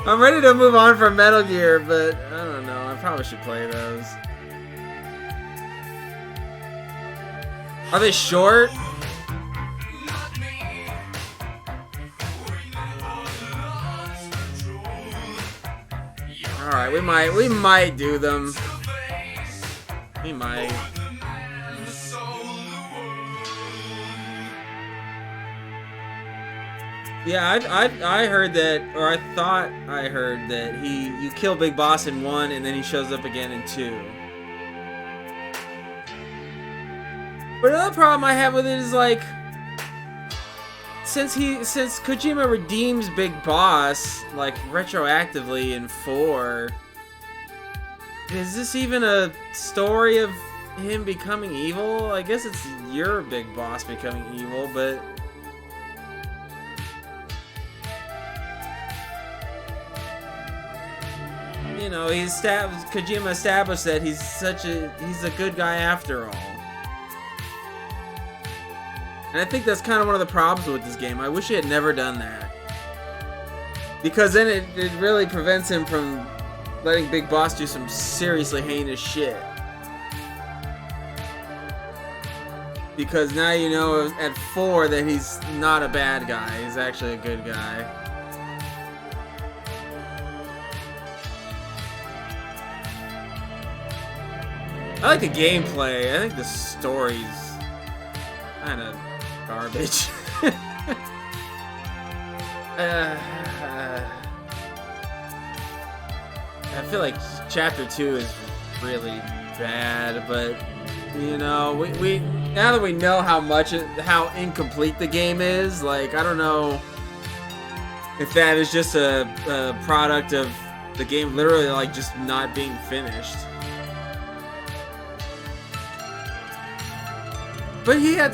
I'm ready to move on from Metal Gear, but I don't know. I probably should play those. Are they short? Alright, we might do them. We might. Yeah, I heard that, or I thought I heard that you kill Big Boss in 1 and then he shows up again in 2. But another problem I have with it is like, since Kojima redeems Big Boss like retroactively in 4, is this even a story of him becoming evil? I guess it's your Big Boss becoming evil, but you know, Kojima established that he's a good guy after all. And I think that's kind of one of the problems with this game. I wish he had never done that. Because then it really prevents him from letting Big Boss do some seriously heinous shit. Because now you know at 4 that he's not a bad guy. He's actually a good guy. I like the gameplay. I think the story's kind of garbage. I feel like Chapter 2 is really bad, but you know, we now that we know how incomplete the game is, like I don't know if that is just a product of the game literally like just not being finished. But he had,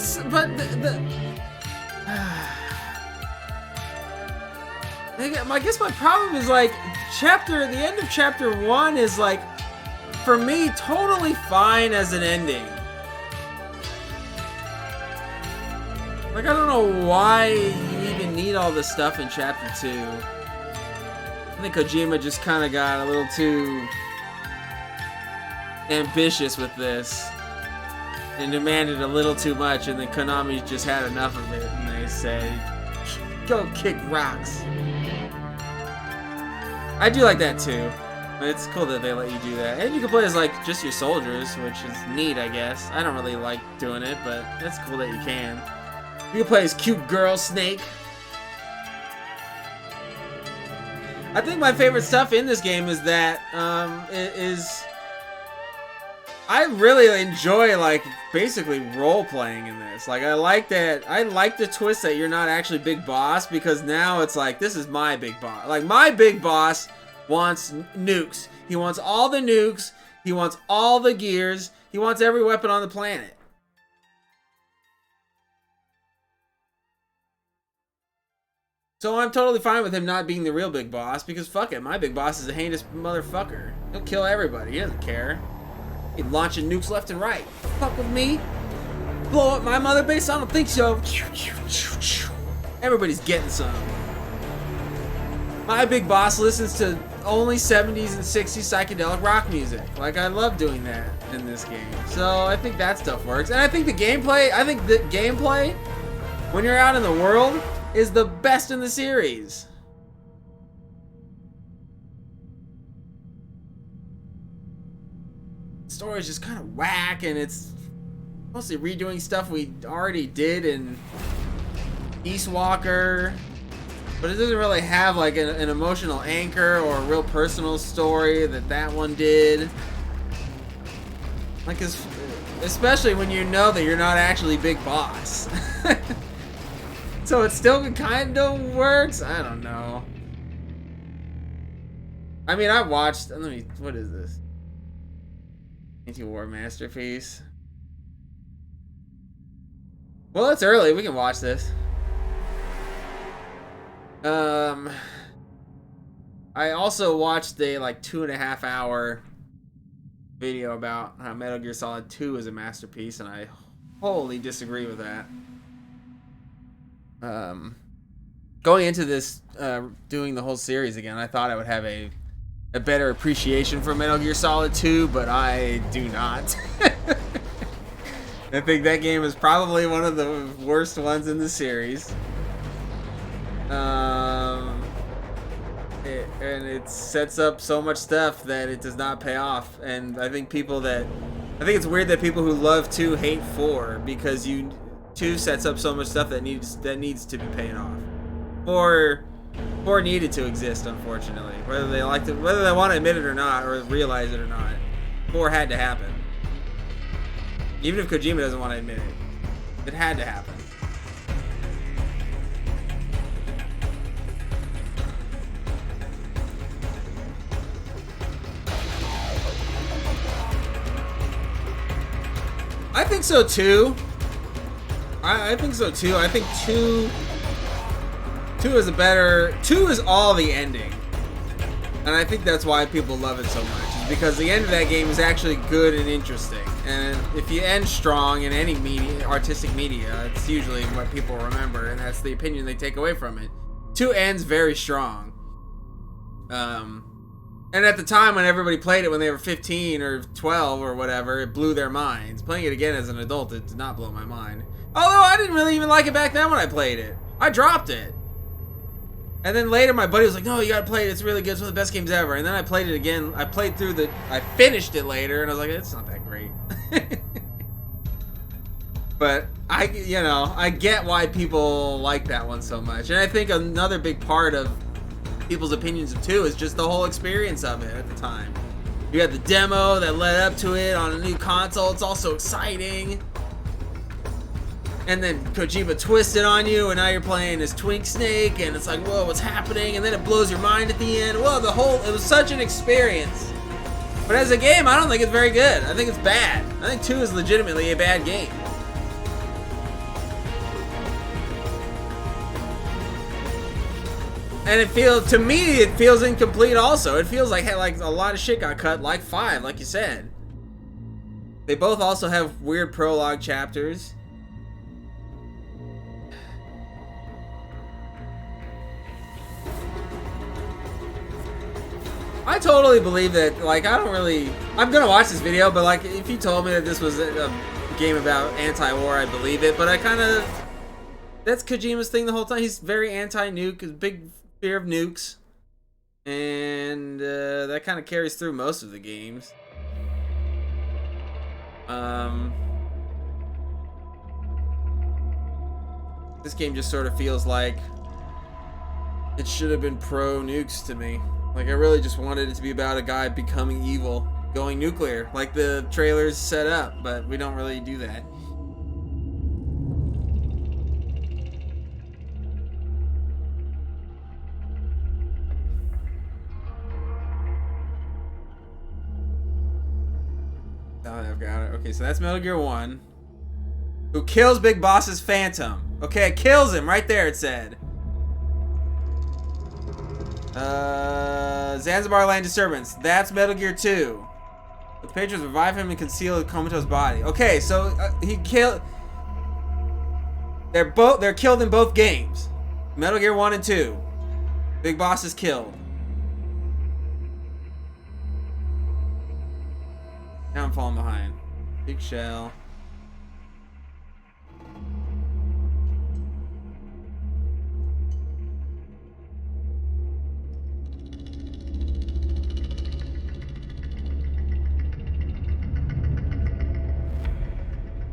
I guess my problem is like the end of Chapter 1 is like, for me, totally fine as an ending. Like I don't know why you even need all this stuff in Chapter 2. I think Kojima just kind of got a little too ambitious with this. And demanded a little too much, and then Konami just had enough of it, and they say, go kick rocks. I do like that too. It's cool that they let you do that. And you can play as like just your soldiers, which is neat, I guess. I don't really like doing it, but it's cool that you can. You can play as cute girl Snake. I think my favorite stuff in this game is that, I really enjoy, like, basically role-playing in this. Like, I like the twist that you're not actually Big Boss, because now it's like, this is my Big Boss. Like, my Big Boss wants nukes. He wants all the nukes. He wants all the gears. He wants every weapon on the planet. So I'm totally fine with him not being the real Big Boss, because fuck it, my Big Boss is a heinous motherfucker. He'll kill everybody. He doesn't care. He's launching nukes left and right. Fuck with me. Blow up my mother base? I don't think so. Everybody's getting some. My big boss listens to only 70s and 60s psychedelic rock music. Like, I love doing that in this game. So I think that stuff works. And I think the gameplay, when you're out in the world, is the best in the series. The story is just kind of whack, and it's mostly redoing stuff we already did in East Walker. But it doesn't really have like an emotional anchor or a real personal story that one did. Like, especially when you know that you're not actually Big Boss. So it still kind of works? I don't know. I mean, I watched... what is this? Anti-war masterpiece. Well, it's early. We can watch this. I also watched a like 2.5 hour video about how Metal Gear Solid 2 is a masterpiece, and I wholly disagree with that. Going into this, doing the whole series again, I thought I would have a better appreciation for Metal Gear Solid 2, but I do not. I think that game is probably one of the worst ones in the series. And it sets up so much stuff that it does not pay off. And I think it's weird that people who love 2 hate 4, because 2 sets up so much stuff that needs to be paying off. 4 needed to exist, unfortunately. Whether they want to admit it or not, or realize it or not, 4 had to happen. Even if Kojima doesn't want to admit it, it had to happen. I think so too. I think so too. I think 2 is a better... 2 is all the ending. And I think that's why people love it so much. Is because the end of that game is actually good and interesting. And if you end strong in any artistic media, it's usually what people remember, and that's the opinion they take away from it. 2 ends very strong. And at the time when everybody played it when they were 15 or 12 or whatever, it blew their minds. Playing it again as an adult, it did not blow my mind. Although I didn't really even like it back then when I played it. I dropped it. And then later my buddy was like, no, you gotta play it, it's really good, it's one of the best games ever. And then I played it again, I finished it later, and I was like, it's not that great. But I get why people like that one so much. And I think another big part of people's opinions of 2 is just the whole experience of it at the time. You had the demo that led up to it on a new console, it's all so exciting. And then Kojima twisted on you, and now you're playing as Twink Snake, and it's like, whoa, what's happening? And then it blows your mind at the end. Whoa, it was such an experience. But as a game, I don't think it's very good. I think it's bad. I think 2 is legitimately a bad game. And to me, it feels incomplete also. It feels like a lot of shit got cut, like 5, like you said. They both also have weird prologue chapters. I totally believe that, I'm gonna watch this video, but if you told me that this was a game about anti-war, I believe it, but that's Kojima's thing the whole time. He's very anti-nuke, big fear of nukes, and that kind of carries through most of the games. This game just sort of feels like it should have been pro-nukes to me. I really just wanted it to be about a guy becoming evil, going nuclear, like the trailers set up, but we don't really do that. Oh, I've got it. Okay, so that's Metal Gear 1. Who kills Big Boss's Phantom. Okay, it kills him right there, it said. Zanzibar Land Disturbance. That's Metal Gear 2. The patrons revive him and conceal a comatose body. Okay, so they're killed in both games. Metal Gear 1 and 2. Big boss is killed. Now I'm falling behind. Big shell.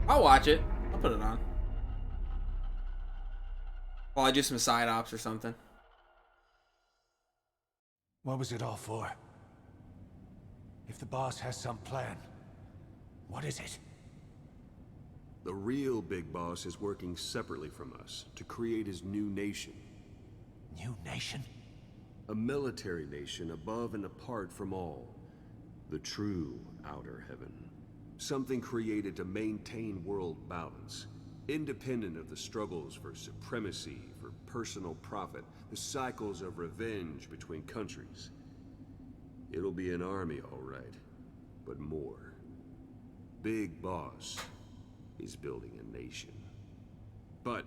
I'll watch it. I'll put it on. While I do some side ops or something. What was it all for? If the boss has some plan, what is it? The real big boss is working separately from us to create his new nation. New nation? A military nation above and apart from all. The true outer heaven. Something created to maintain world balance. Independent of the struggles for supremacy, for personal profit, the cycles of revenge between countries. It'll be an army, all right, but more. Big Boss is building a nation. But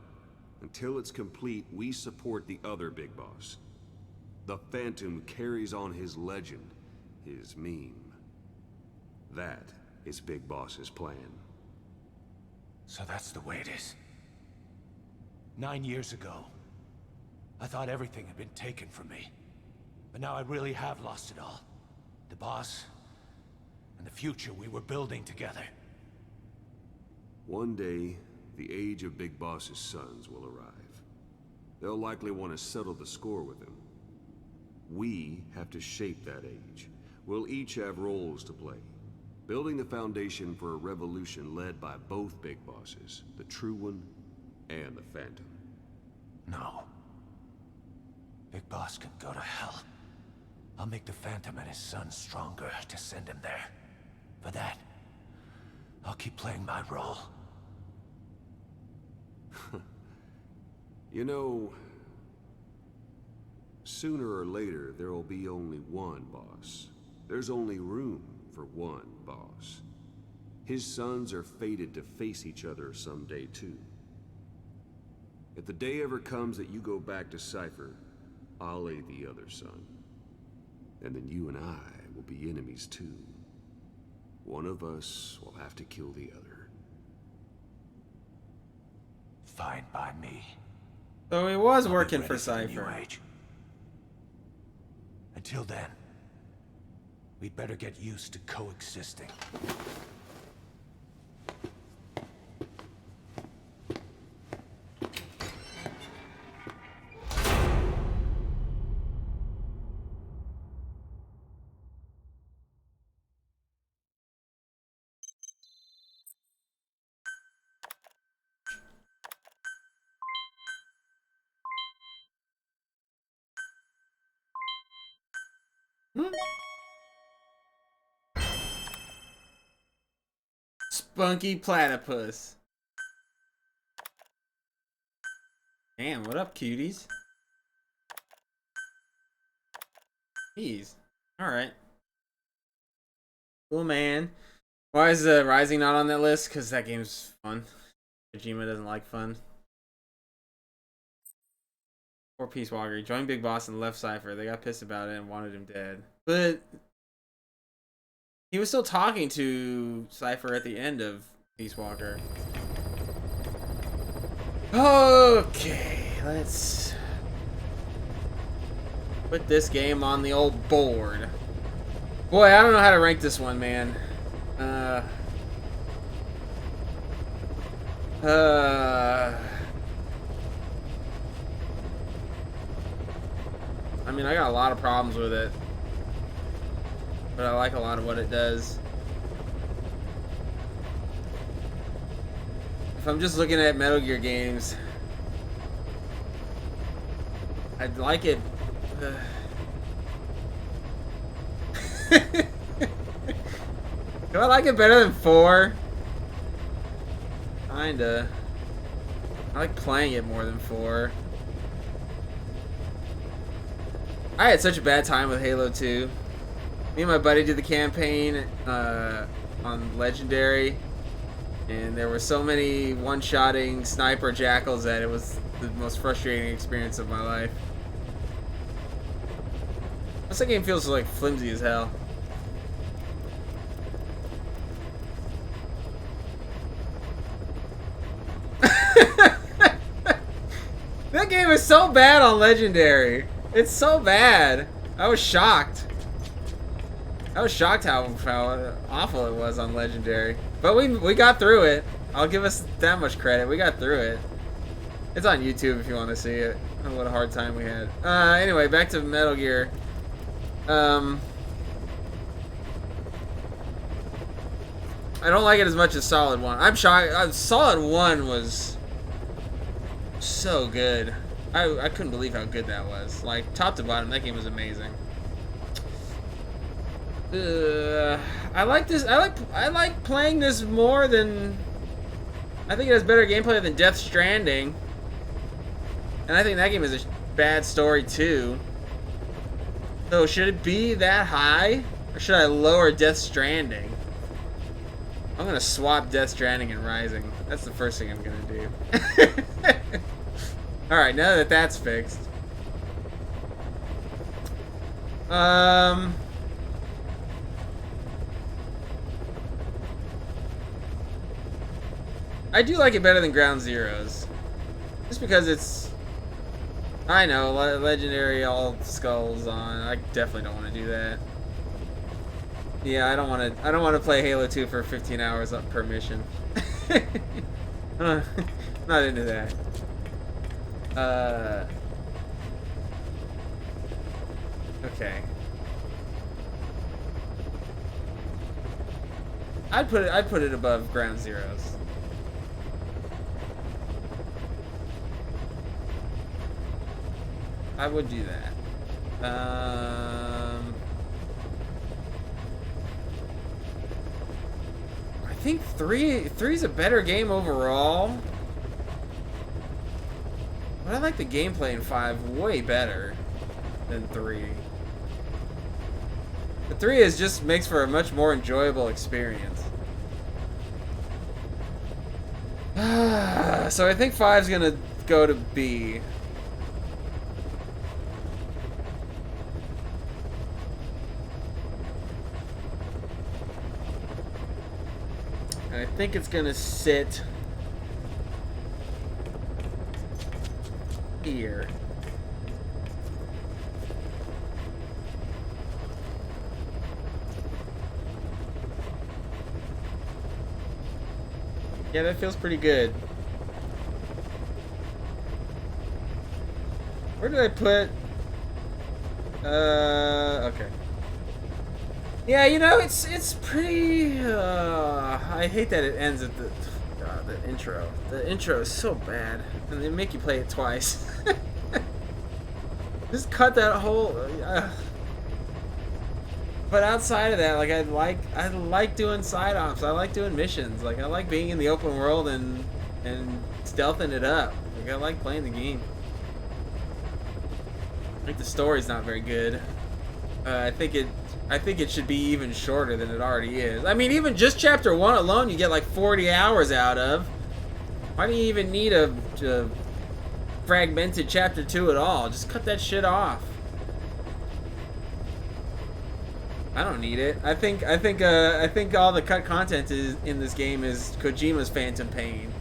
until it's complete, we support the other Big Boss. The Phantom carries on his legend, his meme. That is Big Boss's plan. So that's the way it is. 9 years ago, I thought everything had been taken from me. But now I really have lost it all. The boss, and the future we were building together. One day, the age of Big Boss's sons will arrive. They'll likely want to settle the score with him. We have to shape that age. We'll each have roles to play. Building the foundation for a revolution led by both Big Bosses, the True One and the Phantom. No. Big Boss can go to hell. I'll make the Phantom and his son stronger to send him there. For that, I'll keep playing my role. You know, sooner or later, there will be only one boss. There's only room for one boss. His sons are fated to face each other someday, too. If the day ever comes that you go back to Cypher, I'll aid the other son. And then you and I will be enemies, too. One of us will have to kill the other. Fine by me. So he was I'll be working ready for the Cypher. new age. Until then, we'd better get used to coexisting. Spunky platypus. Damn, what up, cuties? Jeez. Alright. Cool, man. Why is Rising not on that list? Because that game's fun. Kojima doesn't like fun. Poor Peace Walker. He joined Big Boss and left Cypher. They got pissed about it and wanted him dead. But he was still talking to Cypher at the end of Peace Walker. Okay, let's put this game on the old board. Boy, I don't know how to rank this one, man. I mean, I got a lot of problems with it, but I like a lot of what it does. If I'm just looking at Metal Gear games, I'd like it. Do I like it better than 4? Kinda. I like playing it more than 4. I had such a bad time with Halo 2. Me and my buddy did the campaign on Legendary, and there were so many one-shotting sniper jackals that it was the most frustrating experience of my life. This game feels like flimsy as hell. That game is so bad on Legendary. It's so bad. I was shocked. I was shocked how awful it was on Legendary. But we got through it. I'll give us that much credit. We got through it. It's on YouTube if you want to see it. Oh, what a hard time we had. Anyway, back to Metal Gear. I don't like it as much as Solid 1. I'm shocked. Solid 1 was so good. I couldn't believe how good that was. Like, top to bottom, that game was amazing. I like this. I like playing this more than. I think it has better gameplay than Death Stranding. And I think that game is a bad story too. So should it be that high? Or should I lower Death Stranding? I'm gonna swap Death Stranding and Rising. That's the first thing I'm gonna do. Alright, now that that's fixed. I do like it better than Ground Zeroes. Just because it's... I know, Legendary all skulls on. I definitely don't want to do that. Yeah, I don't want to play Halo 2 for 15 hours per mission. Not into that. Okay. I'd put it above Ground Zeroes. I would do that. I think three's a better game overall. But I like the gameplay in 5 way better than 3. But 3 just makes for a much more enjoyable experience. So I think 5's gonna go to B. I think it's gonna sit here. Yeah, that feels pretty good. Where did I put? Okay. Yeah, you know, it's pretty. I hate that it ends at the intro. The intro is so bad, and they make you play it twice. Just cut that whole. But outside of that, like I like doing side ops. I like doing missions. Like I like being in the open world and stealthing it up. Like I like playing the game. I think the story's not very good. I think it should be even shorter than it already is. I mean, even just chapter 1 alone, you get like 40 hours out of. Why do you even need a fragmented chapter 2 at all? Just cut that shit off. I don't need it. I think all the cut content in this game is Kojima's Phantom Pain.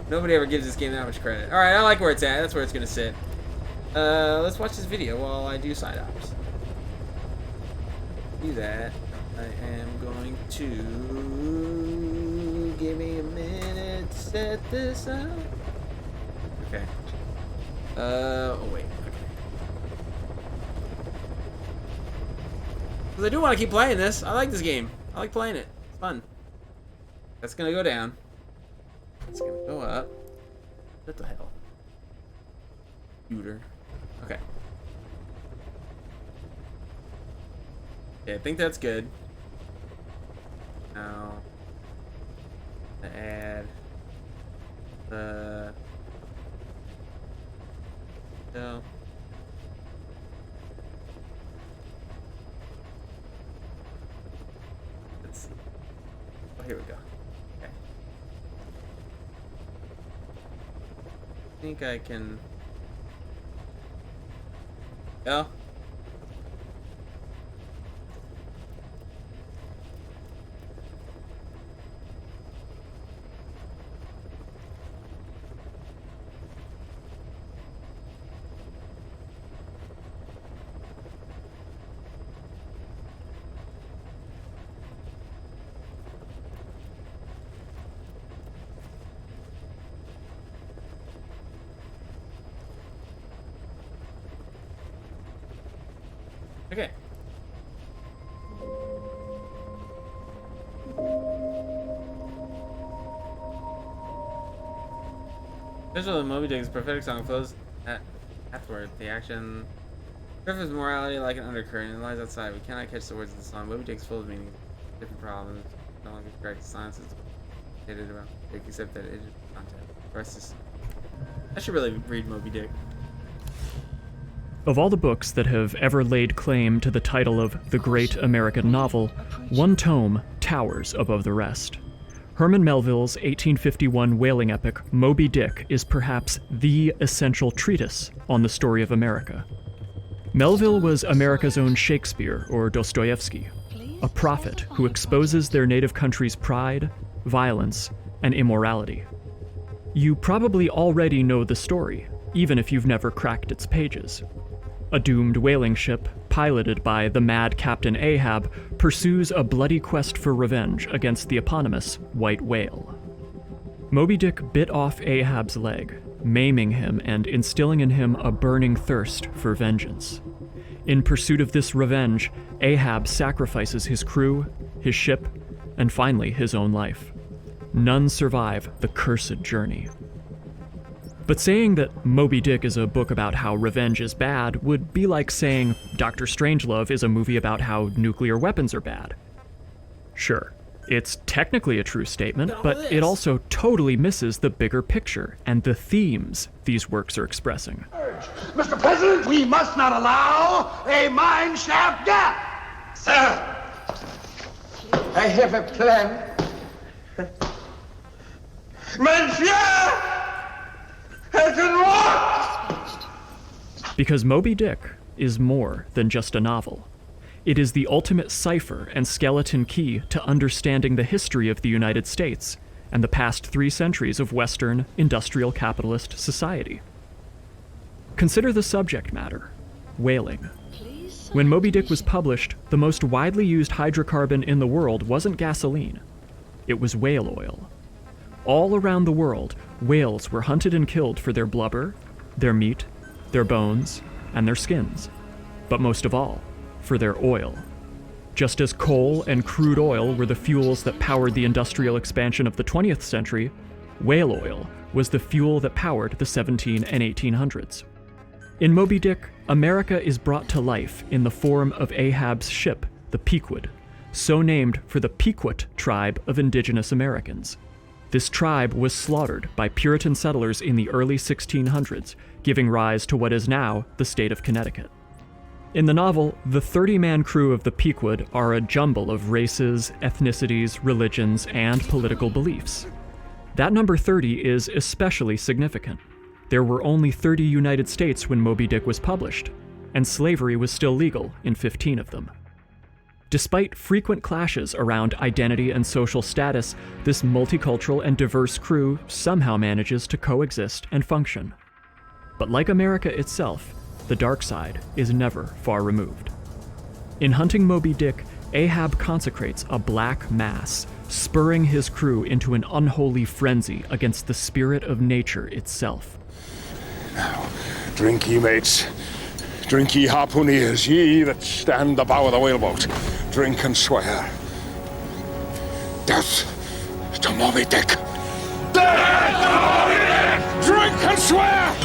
Nobody ever gives this game that much credit. All right, I like where it's at. That's where it's gonna sit. Let's watch this video while I do side ops. Do that. I am going to give me a minute to set this up. Okay. Oh wait. Because I do want to keep playing this. I like this game. I like playing it. It's fun. That's gonna go down. It's gonna go up. What the hell? Shooter. Okay. Yeah, I think that's good. Now, add the. No. Let's see. Oh, here we go. Okay. I think I can. Oh. Okay. Visual of Moby Dick's prophetic song flows afterward. The action surface morality like an undercurrent and lies outside. We cannot catch the words of the song. Moby Dick's full of meaning, different problems. No longer correct science is stated about Dick, except that it is content. The rest is. I should really read Moby Dick. Of all the books that have ever laid claim to the title of the Great American Novel, one tome towers above the rest. Herman Melville's 1851 whaling epic, Moby Dick, is perhaps the essential treatise on the story of America. Melville was America's own Shakespeare or Dostoevsky, a prophet who exposes their native country's pride, violence, and immorality. You probably already know the story, even if you've never cracked its pages. A doomed whaling ship, piloted by the mad Captain Ahab, pursues a bloody quest for revenge against the eponymous White Whale. Moby Dick bit off Ahab's leg, maiming him and instilling in him a burning thirst for vengeance. In pursuit of this revenge, Ahab sacrifices his crew, his ship, and finally his own life. None survive the cursed journey. But saying that Moby Dick is a book about how revenge is bad would be like saying Dr. Strangelove is a movie about how nuclear weapons are bad. Sure, it's technically a true statement, but it also totally misses the bigger picture and the themes these works are expressing. Mr. President, we must not allow a mine shaft gap! Sir! I have a plan. Monsieur! Because Moby Dick is more than just a novel. It is the ultimate cipher and skeleton key to understanding the history of the United States and the past 3 centuries of Western industrial capitalist society. Consider the subject matter: whaling. When Moby Dick was published, the most widely used hydrocarbon in the world wasn't gasoline. It was whale oil. All around the world, whales were hunted and killed for their blubber, their meat, their bones, and their skins. But most of all, for their oil. Just as coal and crude oil were the fuels that powered the industrial expansion of the 20th century, whale oil was the fuel that powered the 1700s and 1800s. In Moby Dick, America is brought to life in the form of Ahab's ship, the Pequod, so named for the Pequot tribe of indigenous Americans. This tribe was slaughtered by Puritan settlers in the early 1600s, giving rise to what is now the state of Connecticut. In the novel, the 30-man crew of the Pequod are a jumble of races, ethnicities, religions, and political beliefs. That number 30 is especially significant. There were only 30 United States when Moby Dick was published, and slavery was still legal in 15 of them. Despite frequent clashes around identity and social status, this multicultural and diverse crew somehow manages to coexist and function. But like America itself, the dark side is never far removed. In hunting Moby Dick, Ahab consecrates a black mass, spurring his crew into an unholy frenzy against the spirit of nature itself. Now, drink ye, mates. Drink ye, harpooneers, ye that stand the bow of the whaleboat. Drink and swear. Death to Moby Dick. Death to Moby Dick! Drink and swear!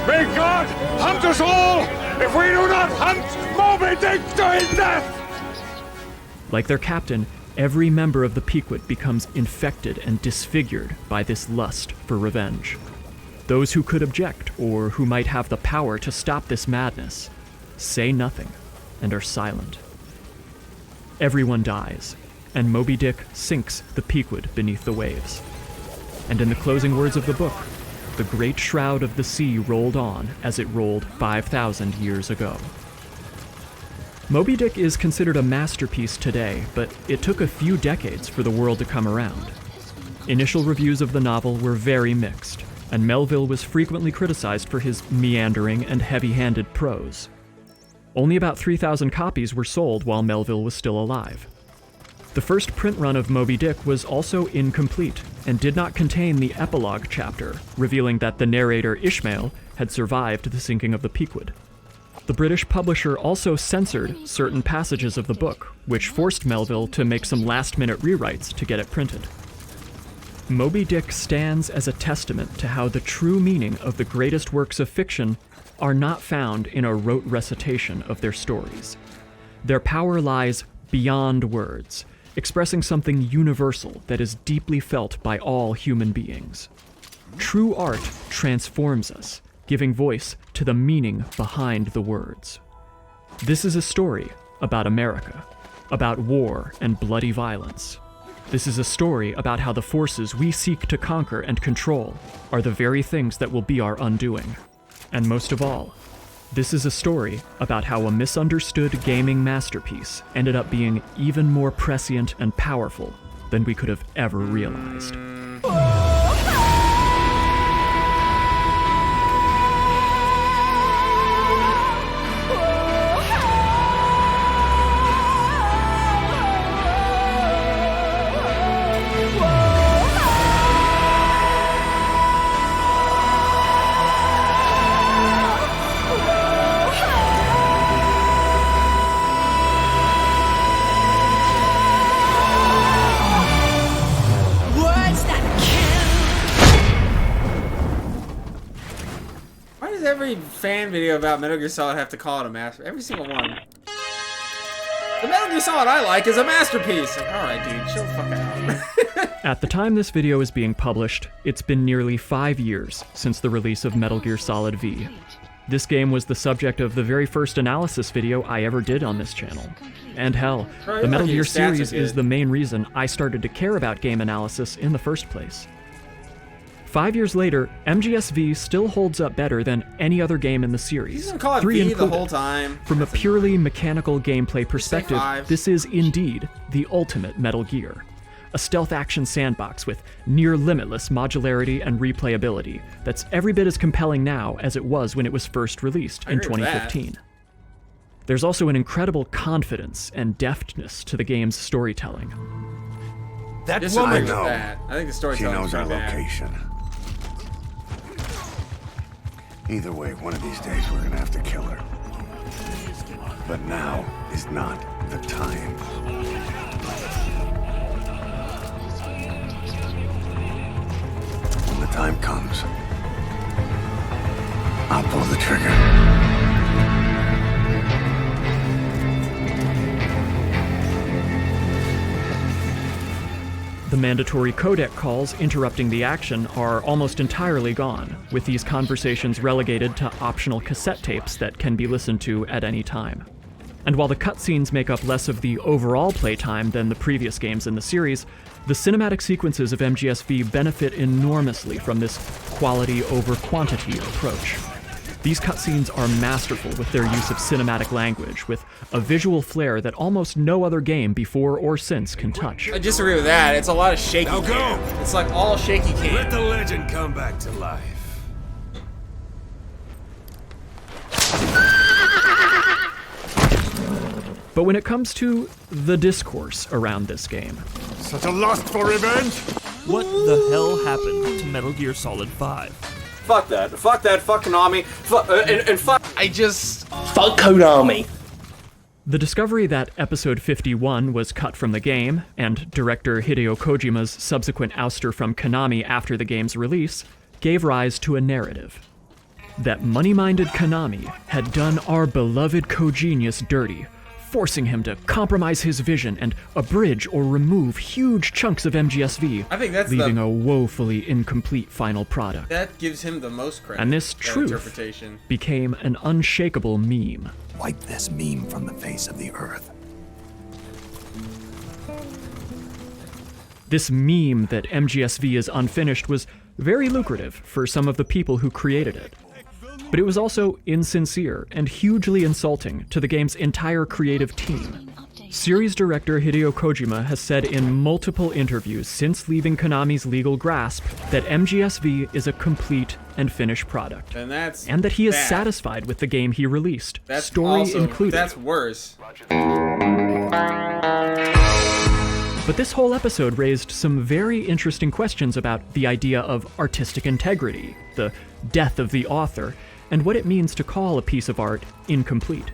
May God hunt us all if we do not hunt Moby Dick to his death! Like their captain, every member of the Pequot becomes infected and disfigured by this lust for revenge. Those who could object, or who might have the power to stop this madness, say nothing and are silent. Everyone dies, and Moby Dick sinks the Pequod beneath the waves. And in the closing words of the book, the great shroud of the sea rolled on as it rolled 5,000 years ago. Moby Dick is considered a masterpiece today, but it took a few decades for the world to come around. Initial reviews of the novel were very mixed, and Melville was frequently criticized for his meandering and heavy-handed prose. Only about 3,000 copies were sold while Melville was still alive. The first print run of Moby Dick was also incomplete and did not contain the epilogue chapter, revealing that the narrator Ishmael had survived the sinking of the Pequod. The British publisher also censored certain passages of the book, which forced Melville to make some last-minute rewrites to get it printed. Moby Dick stands as a testament to how the true meaning of the greatest works of fiction are not found in a rote recitation of their stories. Their power lies beyond words, expressing something universal that is deeply felt by all human beings. True art transforms us, giving voice to the meaning behind the words. This is a story about America, about war and bloody violence. This is a story about how the forces we seek to conquer and control are the very things that will be our undoing. And most of all, this is a story about how a misunderstood gaming masterpiece ended up being even more prescient and powerful than we could have ever realized. Every fan video about Metal Gear Solid have to call it a master. Every single one. The Metal Gear Solid I like is a masterpiece. Like, alright, dude, chill the fuck out. At the time this video is being published, it's been nearly 5 years since the release of Metal Gear Solid V. This game was the subject of the very first analysis video I ever did on this channel. And hell, the Metal Gear series is the main reason I started to care about game analysis in the first place. 5 years later, MGS-V still holds up better than any other game in the series. He's gonna call it V the whole time. From a purely mechanical gameplay perspective, this is indeed the ultimate Metal Gear. A stealth action sandbox with near limitless modularity and replayability that's every bit as compelling now as it was when it was first released in 2015. There's also an incredible confidence and deftness to the game's storytelling. That woman. I think the storytelling she knows our bad. location. Either way, one of these days we're gonna have to kill her. But now is not the time. When the time comes, I'll pull the trigger. The mandatory codec calls interrupting the action are almost entirely gone, with these conversations relegated to optional cassette tapes that can be listened to at any time. And while the cutscenes make up less of the overall playtime than the previous games in the series, the cinematic sequences of MGS-V benefit enormously from this quality over quantity approach. These cutscenes are masterful with their use of cinematic language, with a visual flair that almost no other game before or since can touch. I disagree with that. It's a lot of shaky Now go. cam. It's like all shaky cam. Let the legend come back to life. But when it comes to the discourse around this game, such a lust for revenge? What the hell happened to Metal Gear Solid 5? Fuck that. Fuck that. Fuck Konami. And fuck. Fuck Konami. the discovery that Episode 51 was cut from the game, and director Hideo Kojima's subsequent ouster from Konami after the game's release, gave rise to a narrative. That money-minded Konami had done our beloved Kojinius dirty, forcing him to compromise his vision and abridge or remove huge chunks of MGS-V, I think that's leaving a woefully incomplete final product. That gives him the most credit. And this that truth interpretation became an unshakable meme. Wipe this meme from the face of the earth. This meme that MGS-V is unfinished was very lucrative for some of the people who created it. But it was also insincere and hugely insulting to the game's entire creative team. Series director Hideo Kojima has said in multiple interviews since leaving Konami's legal grasp that MGS-V is a complete and finished product. And that he is satisfied with the game he released, that's story also, included. That's worse. But this whole episode raised some very interesting questions about the idea of artistic integrity, the death of the author, and what it means to call a piece of art incomplete.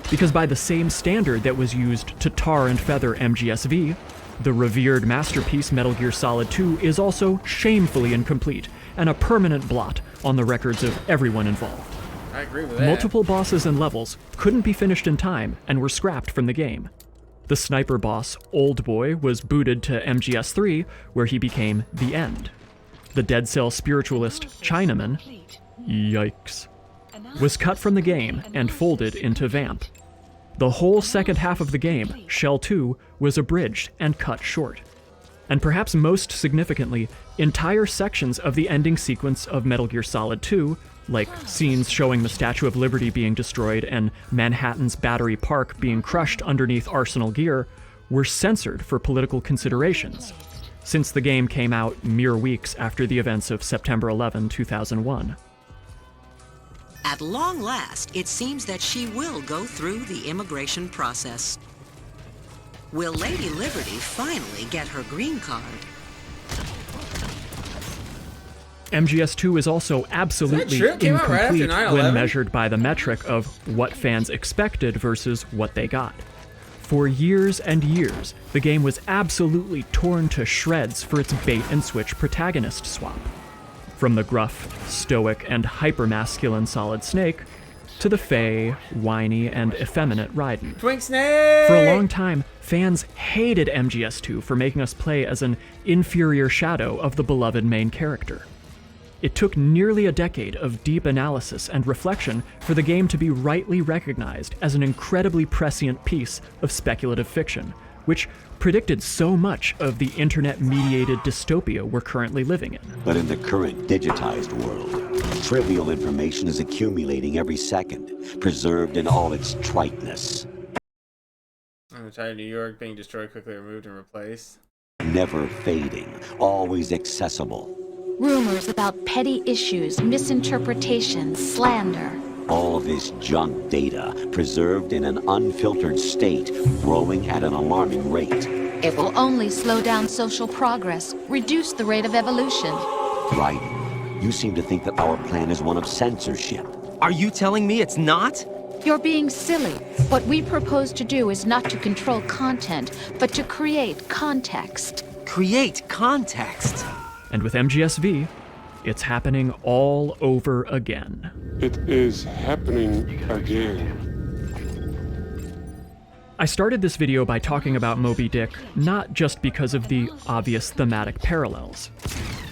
Because by the same standard that was used to tar and feather MGSV, the revered masterpiece Metal Gear Solid 2 is also shamefully incomplete and a permanent blot on the records of everyone involved. I agree with that. Multiple bosses and levels couldn't be finished in time and were scrapped from the game. The sniper boss, Old Boy, was booted to MGS3, where he became the End. The Dead Cell spiritualist, Chinaman, yikes, was cut from the game and folded into Vamp. The whole second half of the game, Shell 2, was abridged and cut short. And perhaps most significantly, entire sections of the ending sequence of Metal Gear Solid 2, like scenes showing the Statue of Liberty being destroyed and Manhattan's Battery Park being crushed underneath Arsenal gear, were censored for political considerations, since the game came out mere weeks after the events of September 11, 2001. At long last, it seems that she will go through the immigration process. Will Lady Liberty finally get her green card? MGS2 is also absolutely incomplete when measured by the metric of what fans expected versus what they got. For years and years, the game was absolutely torn to shreds for its bait-and-switch protagonist swap. From the gruff, stoic, and hyper-masculine Solid Snake, to the fey, whiny, and effeminate Raiden. Twink Snake! For a long time, fans hated MGS2 for making us play as an inferior shadow of the beloved main character. It took nearly a decade of deep analysis and reflection for the game to be rightly recognized as an incredibly prescient piece of speculative fiction, which predicted so much of the internet-mediated dystopia we're currently living in. But in the current digitized world, trivial information is accumulating every second, preserved in all its triteness. I'm tired of New York being destroyed, quickly removed, and replaced. Never fading, always accessible. Rumors about petty issues, misinterpretations, slander. All of this junk data, preserved in an unfiltered state, growing at an alarming rate. It will only slow down social progress, reduce the rate of evolution. Raiden, you seem to think that our plan is one of censorship. Are you telling me it's not? You're being silly. What we propose to do is not to control content, but to create context. Create context? And with MGSV, it's happening all over again. It is happening again. I started this video by talking about Moby Dick not just because of the obvious thematic parallels.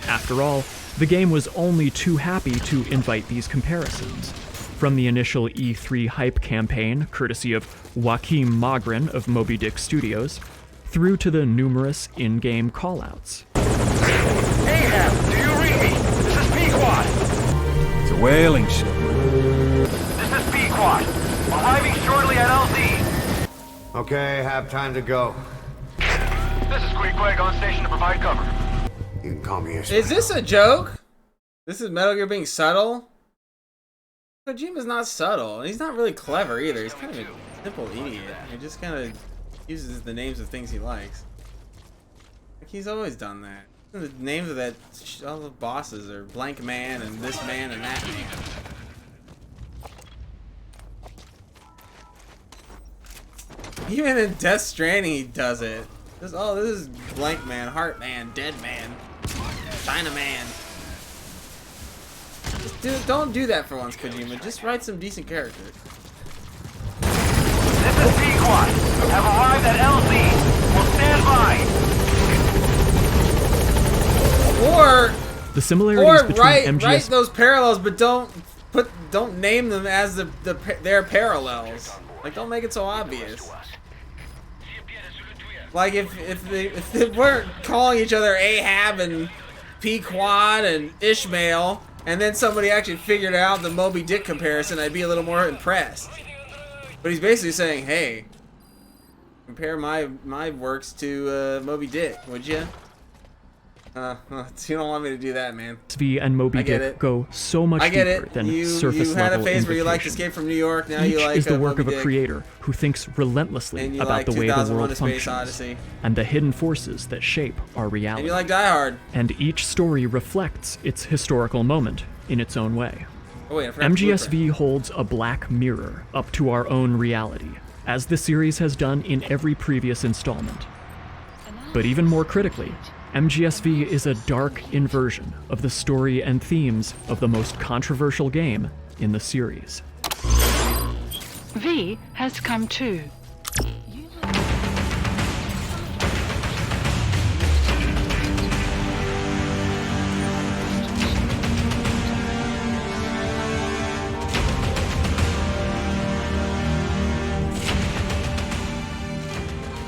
After all, the game was only too happy to invite these comparisons. From the initial E3 hype campaign, courtesy of Joachim Mogren of Moby Dick Studios, through to the numerous in-game callouts. Ahab, do you read me? This is Pequod. It's a whaling ship. This is Pequod. Arriving shortly at LZ. Okay, have time to go. This is Queequeg on station to provide cover. You can call me Ishmael. Is this a joke? This is Metal Gear being subtle? Kojima's not subtle. He's not really clever either. He's kind of a simple idiot. He just kind of uses the names of things he likes. Like he's always done that. The names of all the bosses are Blank Man and this man and that man. Even in Death Stranding he does it. This is Blank Man, Heart Man, Dead Man, China Man. Just don't do that for once, Kojima. Just write some decent characters. This is Pequod. Have arrived at LZ. Will stand by. Or the similarities between write those parallels, but don't name them as their parallels. Like don't make it so obvious. Like if they weren't calling each other Ahab and Pequod and Ishmael, and then somebody actually figured out the Moby Dick comparison, I'd be a little more impressed. But he's basically saying, hey, compare my works to Moby Dick, would you? You don't want me to do that, man. SV and Moby Dick go so much deeper than surface level. You had a phase where you liked Escape from New York. Now Each you like is the work Moby of a Dick. creator who thinks relentlessly about like the way the 2001: world A Space functions Odyssey. and the hidden forces that shape our reality. And you like Die Hard. And each story reflects its historical moment in its own way. Oh, wait, I forgot the MGSV holds a black mirror up to our own reality, as the series has done in every previous installment. But even more critically, MGSV is a dark inversion of the story and themes of the most controversial game in the series. V has come too.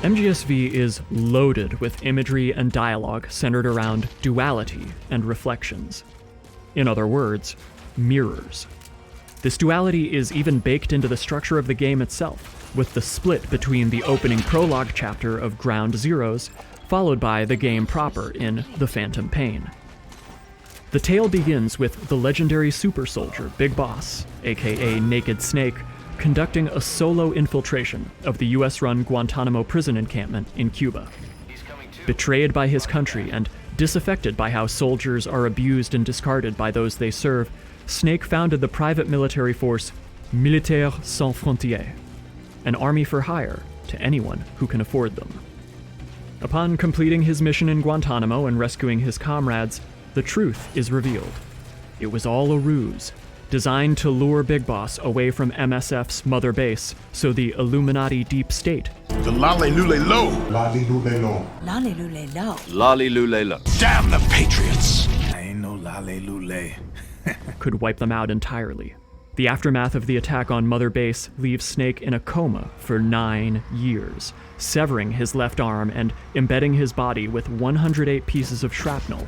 MGSV is loaded with imagery and dialogue centered around duality and reflections. In other words, mirrors. This duality is even baked into the structure of the game itself, with the split between the opening prologue chapter of Ground Zeroes, followed by the game proper in The Phantom Pain. The tale begins with the legendary super soldier Big Boss, aka Naked Snake, conducting a solo infiltration of the US-run Guantanamo prison encampment in Cuba. Betrayed by his country and disaffected by how soldiers are abused and discarded by those they serve, Snake founded the private military force Militaires Sans Frontières, an army for hire to anyone who can afford them. Upon completing his mission in Guantanamo and rescuing his comrades, the truth is revealed. It was all a ruse, designed to lure Big Boss away from MSF's mother base, so the Illuminati deep state The Lale-Lule-Lo. Lale-Lule-Lo. Lale-Lule-Lo. Lale-Lule-Lo. Damn the Patriots! I ain't no Lale-Lule. could wipe them out entirely. The aftermath of the attack on Mother Base leaves Snake in a coma for 9 years, severing his left arm and embedding his body with 108 pieces of shrapnel.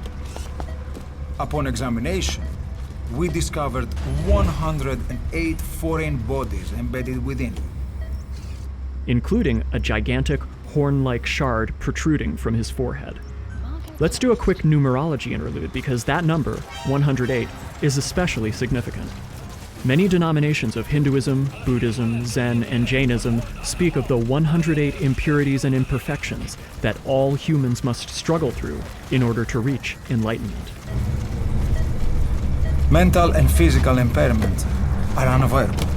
Upon examination, we discovered 108 foreign bodies embedded within, including a gigantic horn-like shard protruding from his forehead. Let's do a quick numerology interlude because that number, 108, is especially significant. Many denominations of Hinduism, Buddhism, Zen, and Jainism speak of the 108 impurities and imperfections that all humans must struggle through in order to reach enlightenment. mental and physical impairment are unavoidable.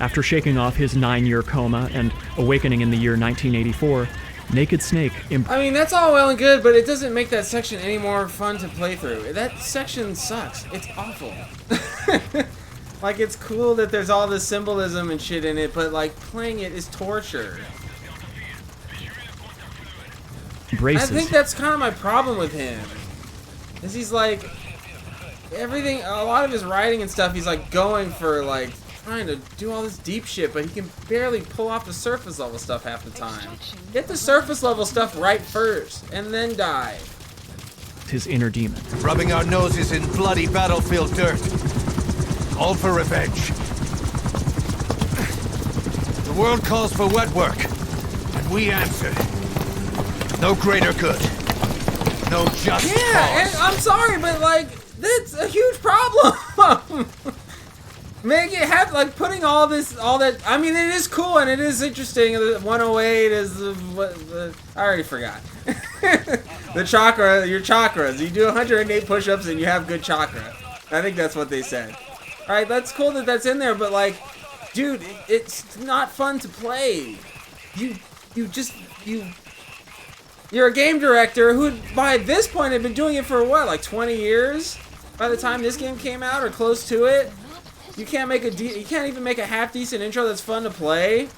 After shaking off his 9-year coma and awakening in the year 1984, Naked Snake... I mean, that's all well and good, but it doesn't make that section any more fun to play through. That section sucks. It's awful. Like, it's cool that there's all this symbolism and shit in it, but, like, playing it is torture. Braces. I think that's kind of my problem with him. Is he's, like... everything, a lot of his writing and stuff, he's, like, going for, like... trying to do all this deep shit, but he can barely pull off the surface level stuff half the time. Get the surface level stuff right first, and then die. His inner demon. Rubbing our noses in bloody battlefield dirt. All for revenge. The world calls for wet work, and we answer. No greater good. No just cause. Yeah, and I'm sorry, but, like, that's a huge problem. Make it have, like, putting all that, I mean, it is cool and it is interesting. The 108 is I already forgot. The chakra, your chakras. You do 108 push-ups and you have good chakra. I think that's what they said. Alright, that's cool that that's in there, but, like, dude, it's not fun to play. You're a game director who, by this point, had been doing it for, what, like 20 years? By the time this game came out, or close to it? You can't even make a half-decent intro that's fun to play?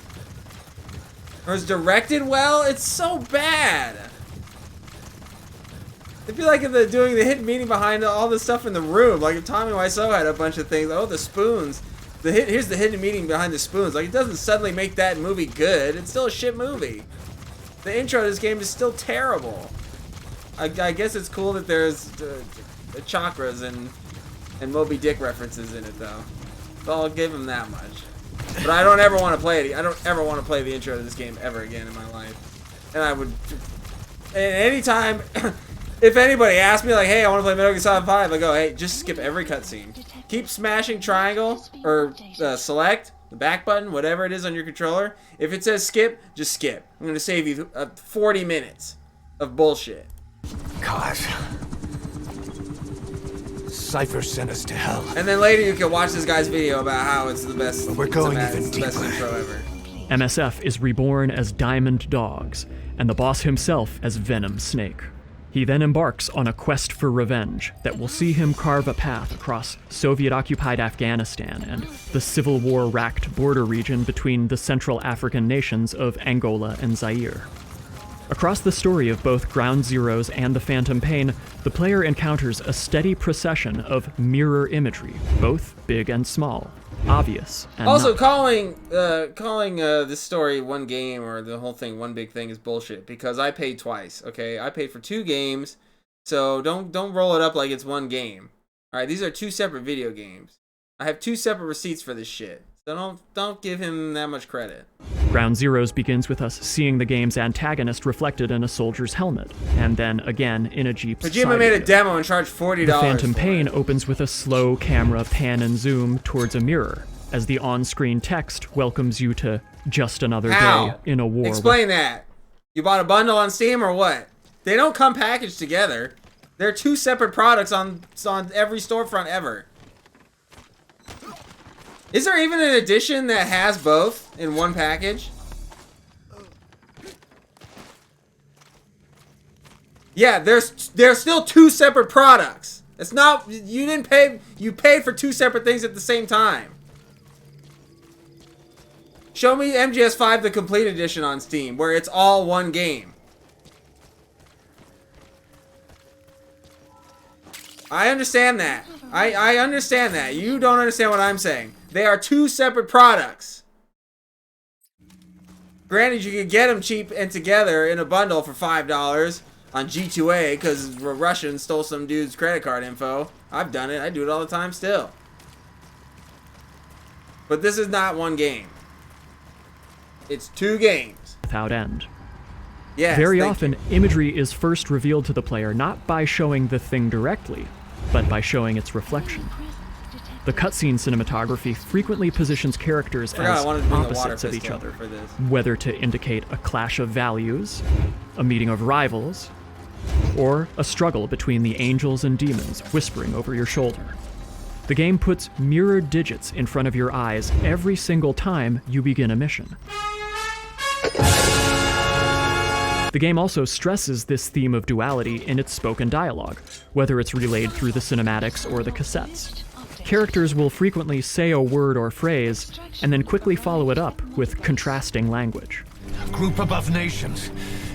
Or is directed well? It's so bad! I feel like if they're doing the hidden meaning behind all the stuff in the room, like if Tommy Wiseau had a bunch of things, oh, the spoons. Here's the hidden meaning behind the spoons. Like, it doesn't suddenly make that movie good. It's still a shit movie. The intro to this game is still terrible. I guess it's cool that there's the chakras and Moby Dick references in it, though. So I'll give him that much. But I don't ever want to play it. I don't ever want to play the intro to this game ever again in my life. And I would... And anytime... if anybody asks me, like, hey, I want to play Metal Gear Solid 5, I go, hey, just skip every cutscene. Keep smashing triangle, or select, the back button, whatever it is on your controller. If it says skip, just skip. I'm going to save you 40 minutes of bullshit. God. Cypher sent us to hell. And then later you can watch this guy's video about how it's the best. But we're going it's even the best deeper. intro ever. MSF is reborn as Diamond Dogs, and the boss himself as Venom Snake. He then embarks on a quest for revenge that will see him carve a path across Soviet-occupied Afghanistan and the Civil War-racked border region between the Central African nations of Angola and Zaire. Across the story of both Ground Zeroes and the Phantom Pain, the player encounters a steady procession of mirror imagery, both big and small, obvious and Also, not. calling this story one game or the whole thing one big thing is bullshit because I paid twice. Okay, I paid for 2 games, so don't roll it up like it's one game. All right, these are 2 separate video games. I have 2 separate receipts for this shit, so don't give him that much credit. Ground Zeroes begins with us seeing the game's antagonist reflected in a soldier's helmet, and then again in a Jeep's Kojima side made a view. demo and charged $40. The Phantom Pain opens with a slow camera pan and zoom towards a mirror, as the on-screen text welcomes you to just another day in a war. Explain that. You bought a bundle on Steam or what? They don't come packaged together. They're 2 separate products on every storefront ever. Is there even an edition that has both in one package? Yeah, there's still 2 separate products. It's not, you didn't pay, you paid for 2 separate things at the same time. Show me MGS5 the complete edition on Steam where it's all one game. I understand that. I understand that. You don't understand what I'm saying. They are 2 separate products. Granted, you could get them cheap and together in a bundle for $5 on G2A because a Russian stole some dude's credit card info. I've done it. I do it all the time still. But this is not one game. It's 2 games. Without end. Yes, Very thank often, imagery is first revealed to the player not by showing the thing directly, but by showing its reflection. The cutscene cinematography frequently positions characters as opposites of each other, whether to indicate a clash of values, a meeting of rivals, or a struggle between the angels and demons whispering over your shoulder. The game puts mirrored digits in front of your eyes every single time you begin a mission. The game also stresses this theme of duality in its spoken dialogue, whether it's relayed through the cinematics or the cassettes. Characters will frequently say a word or phrase, and then quickly follow it up with contrasting language. Group above nations,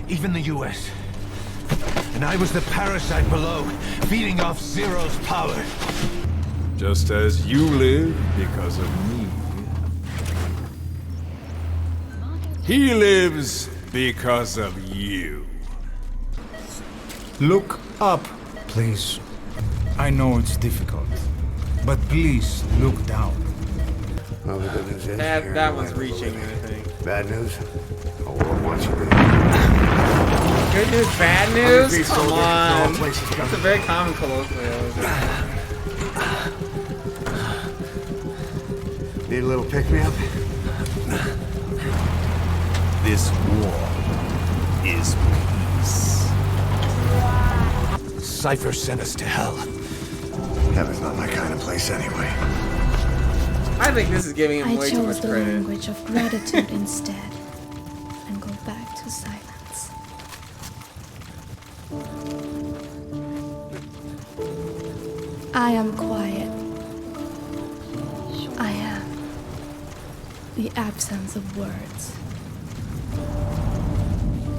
even the US. And I was the parasite below, feeding off Zero's power. Just as you live because of me. He lives because of you. Look up, please. I know it's difficult, but please look down. Well, the good news is that one's reaching, I think. Bad news? Oh, we'll watch it. Good news, bad news? Come on. That's a very common colloquial. Need a little pick-me-up? This war is peace. Cypher sent us to hell. Heaven's not my kind of place anyway. I think this is giving him way too much chose the credit. language of gratitude instead, and go back to silence. I am quiet. I am the absence of words.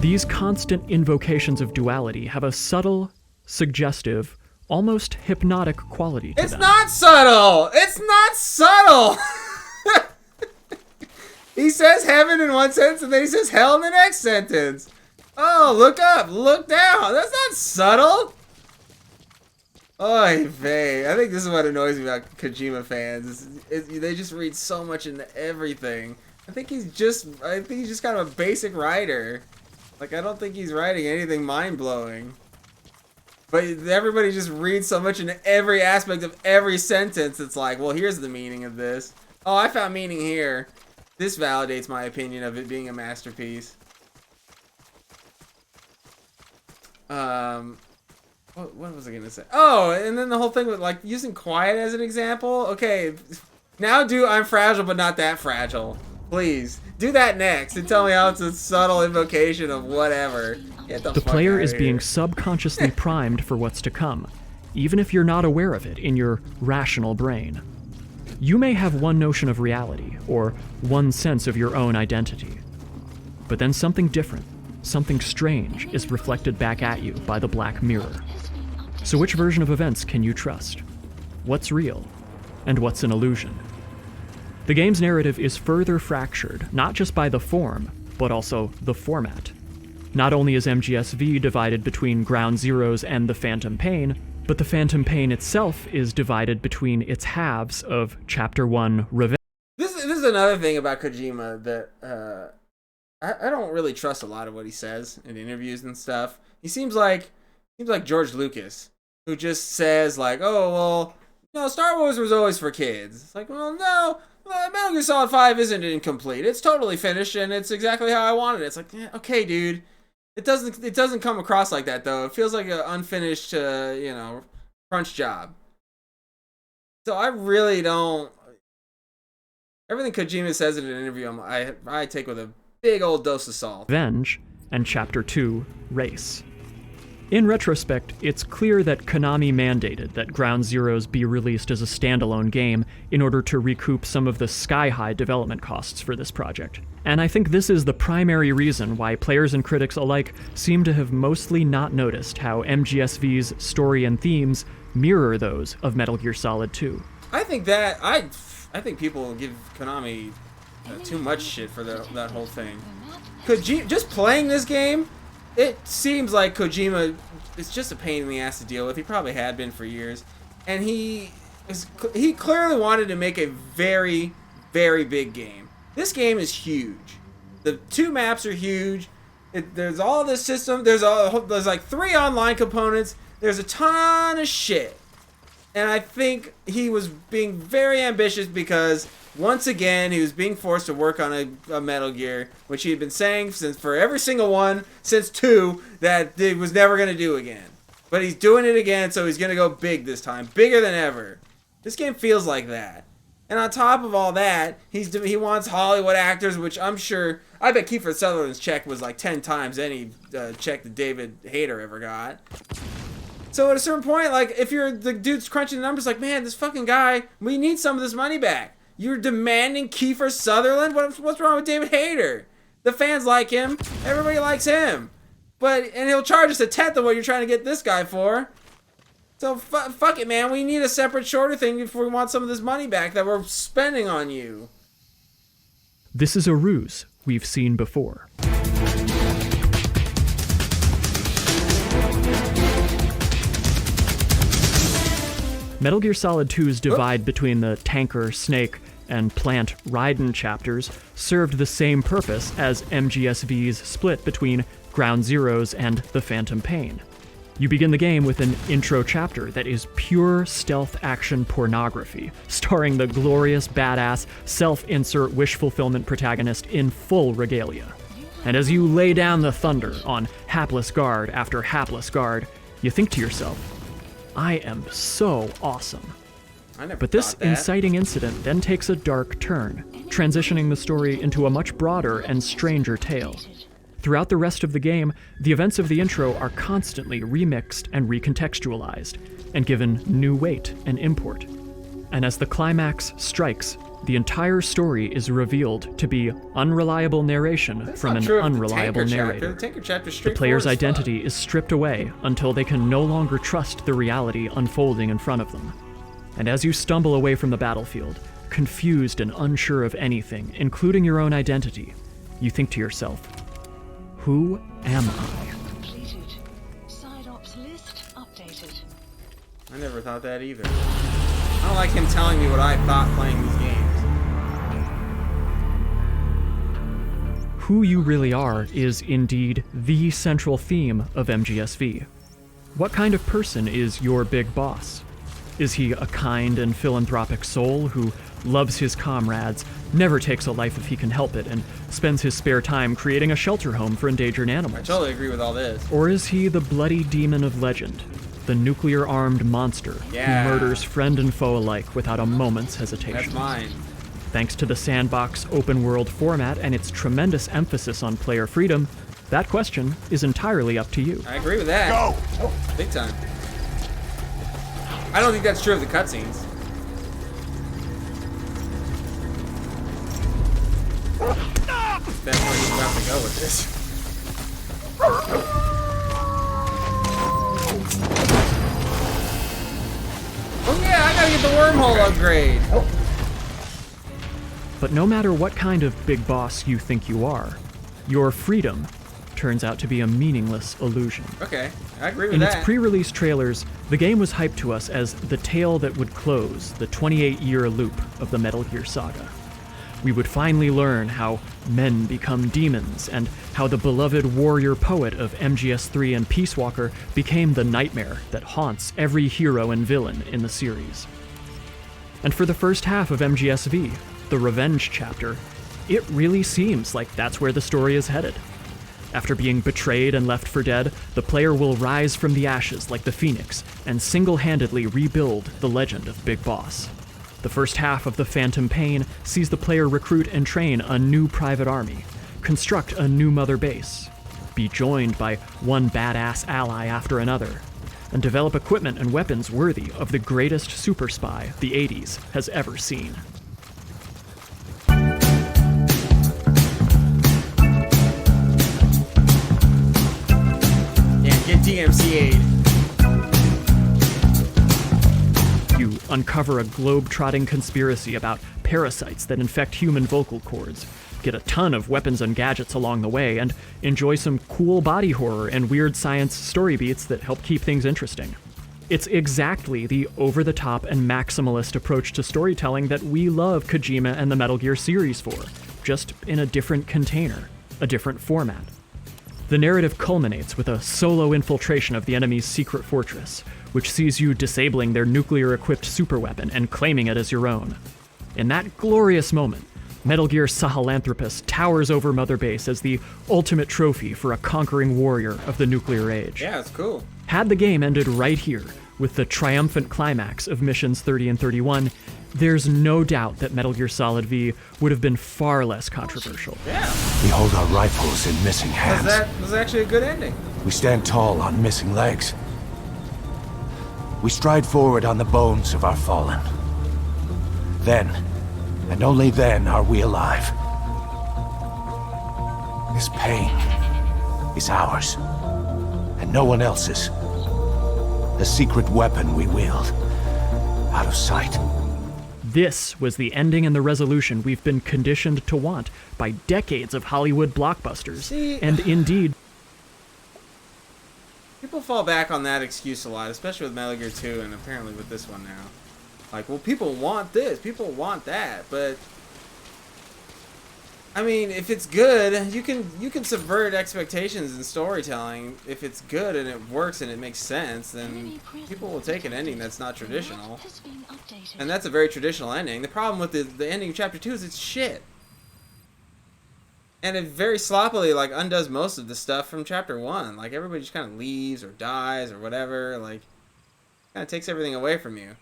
These constant invocations of duality have a subtle, suggestive, almost hypnotic quality to It's them. not subtle! It's not subtle! He says heaven in one sentence and then he says hell in the next sentence. Oh, look up, look down. That's not subtle. Oy vey. I think this is what annoys me about Kojima fans. They just read so much into everything. I think he's just kind of a basic writer. Like, I don't think he's writing anything mind-blowing. But everybody just reads so much into every aspect of every sentence. It's like, well, here's the meaning of this. Oh, I found meaning here. This validates my opinion of it being a masterpiece. What What was I gonna say? Oh, and then the whole thing with like using quiet as an example. Okay, now do I'm fragile but not that fragile. Please do that next and tell me how it's a subtle invocation of whatever. Get the fuck player outta is here. being subconsciously primed for what's to come, even if you're not aware of it in your rational brain. You may have one notion of reality, or one sense of your own identity. But then something different, something strange, is reflected back at you by the Black Mirror. So which version of events can you trust? What's real? And what's an illusion? The game's narrative is further fractured, not just by the form, but also the format. Not only is MGSV divided between Ground Zeroes and the Phantom Pain, but the Phantom Pain itself is divided between its halves of Chapter 1 Revenge. This is another thing about Kojima that I don't really trust a lot of what he says in interviews and stuff. He seems like George Lucas, who just says like, oh well, no, Star Wars was always for kids. It's like, well, no, Metal Gear Solid 5 isn't incomplete. It's totally finished and it's exactly how I wanted it. It's like, yeah, okay, dude. It doesn't come across like that though. It feels like an unfinished, crunch job. So I really don't. Everything Kojima says in an interview, I take with a big old dose of salt. Revenge and Chapter 2 Race. In retrospect, it's clear that Konami mandated that Ground Zeroes be released as a standalone game in order to recoup some of the sky-high development costs for this project. And I think this is the primary reason why players and critics alike seem to have mostly not noticed how MGSV's story and themes mirror those of Metal Gear Solid 2. I think people give Konami too much shit for that whole thing. Just playing this game, it seems like Kojima is just a pain in the ass to deal with. He probably had been for years. And he clearly wanted to make a very, very big game. This game is huge. The 2 maps are huge. There's all this system. There's like 3 online components. There's a ton of shit. And I think he was being very ambitious because, once again, he was being forced to work on a Metal Gear, which he had been saying for every single one since 2 that he was never going to do again. But he's doing it again, so he's going to go big this time. Bigger than ever. This game feels like that. And on top of all that, he wants Hollywood actors, which I bet Kiefer Sutherland's check was like 10 times any check that David Hayter ever got. So at a certain point, like, if you're the dude's crunching the numbers, like, man, this fucking guy, we need some of this money back. You're demanding Kiefer Sutherland? What's wrong with David Hayter? The fans like him. Everybody likes him. And he'll charge us 1/10 of what you're trying to get this guy for. So fuck it, man. We need a separate, shorter thing if we want some of this money back that we're spending on you. This is a ruse we've seen before. Metal Gear Solid 2's divide between the Tanker, Snake, and Plant Raiden chapters served the same purpose as MGSV's split between Ground Zeroes and the Phantom Pain. You begin the game with an intro chapter that is pure stealth action pornography, starring the glorious, badass, self-insert wish-fulfillment protagonist in full regalia. And as you lay down the thunder on hapless guard after hapless guard, you think to yourself, I am so awesome. But this inciting incident then takes a dark turn, transitioning the story into a much broader and stranger tale. Throughout the rest of the game, the events of the intro are constantly remixed and recontextualized, and given new weight and import. And as the climax strikes, the entire story is revealed to be unreliable narration from an unreliable narrator. The player's identity is stripped away until they can no longer trust the reality unfolding in front of them. And as you stumble away from the battlefield, confused and unsure of anything, including your own identity, you think to yourself, who am I? Completed. Side ops list updated. I never thought that either. I don't like him telling me what I thought playing these games. Who you really are is indeed the central theme of MGSV. What kind of person is your big boss? Is he a kind and philanthropic soul who loves his comrades, never takes a life if he can help it, and spends his spare time creating a shelter home for endangered animals? I totally agree with all this. Or is he the bloody demon of legend, the nuclear-armed monster Yeah. who murders friend and foe alike without a moment's hesitation. That's mine. Thanks to the sandbox open-world format and its tremendous emphasis on player freedom, that question is entirely up to you. I agree with that. Go! Oh, big time. I don't think that's true of the cutscenes. That's where he's about to go with this. Oh yeah, I gotta get the wormhole upgrade. But no matter what kind of big boss you think you are, your freedom turns out to be a meaningless illusion. Okay, I agree with In that. its pre-release trailers, the game was hyped to us as the tale that would close the 28-year loop of the Metal Gear saga. We would finally learn how men become demons, and how the beloved warrior poet of MGS3 and Peace Walker became the nightmare that haunts every hero and villain in the series. And for the first half of MGSV, the Revenge chapter, it really seems like that's where the story is headed. After being betrayed and left for dead, the player will rise from the ashes like the Phoenix and single-handedly rebuild the legend of Big Boss. The first half of the Phantom Pain sees the player recruit and train a new private army, construct a new mother base, be joined by one badass ally after another, and develop equipment and weapons worthy of the greatest super spy the 80s has ever seen. Yeah, get DMCA'd. You uncover a globe-trotting conspiracy about parasites that infect human vocal cords, get a ton of weapons and gadgets along the way, and enjoy some cool body horror and weird science story beats that help keep things interesting. It's exactly the over-the-top and maximalist approach to storytelling that we love Kojima and the Metal Gear series for, just in a different container, a different format. The narrative culminates with a solo infiltration of the enemy's secret fortress, which sees you disabling their nuclear-equipped superweapon and claiming it as your own. In that glorious moment, Metal Gear Sahelanthropus towers over Mother Base as the ultimate trophy for a conquering warrior of the nuclear age. Yeah, it's cool. Had the game ended right here, with the triumphant climax of missions 30 and 31, there's no doubt that Metal Gear Solid V would have been far less controversial. Yeah. We hold our rifles in missing hands. That was actually a good ending. We stand tall on missing legs. We stride forward on the bones of our fallen. Then, and only then, are we alive. This pain is ours, and no one else's. The secret weapon we wield, out of sight. This was the ending and the resolution we've been conditioned to want by decades of Hollywood blockbusters. See, and indeed, people fall back on that excuse a lot, especially with Metal Gear 2 and apparently with this one now. Like, well, people want this, people want that, but I mean, if it's good, you can subvert expectations in storytelling. If it's good and it works and it makes sense, then people will take an ending that's not traditional. And that's a very traditional ending. The problem with the ending of Chapter 2 is it's shit. And it very sloppily, like, undoes most of the stuff from Chapter 1. Like, everybody just kind of leaves or dies or whatever. Like, kind of takes everything away from you.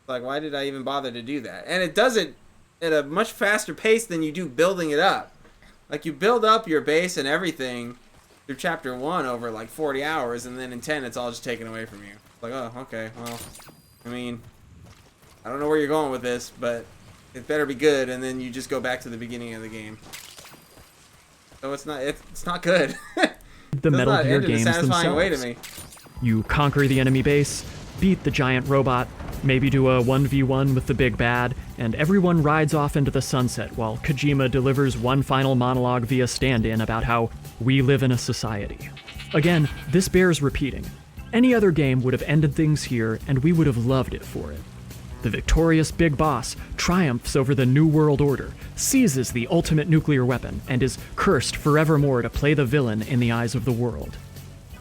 Like, why did I even bother to do that? And it does it at a much faster pace than you do building it up. Like, you build up your base and everything through Chapter 1 over, like, 40 hours, and then in 10, it's all just taken away from you. Like, oh, okay, well, I mean, I don't know where you're going with this, but it better be good, and then you just go back to the beginning of the game. So it's not good. the Metal Gear games satisfying way to themselves. me. You conquer the enemy base, beat the giant robot, maybe do a 1v1 with the big bad, and everyone rides off into the sunset while Kojima delivers one final monologue via stand-in about how we live in a society. Again, this bears repeating. Any other game would have ended things here, and we would have loved it for it. The victorious Big Boss triumphs over the New World Order, seizes the ultimate nuclear weapon, and is cursed forevermore to play the villain in the eyes of the world.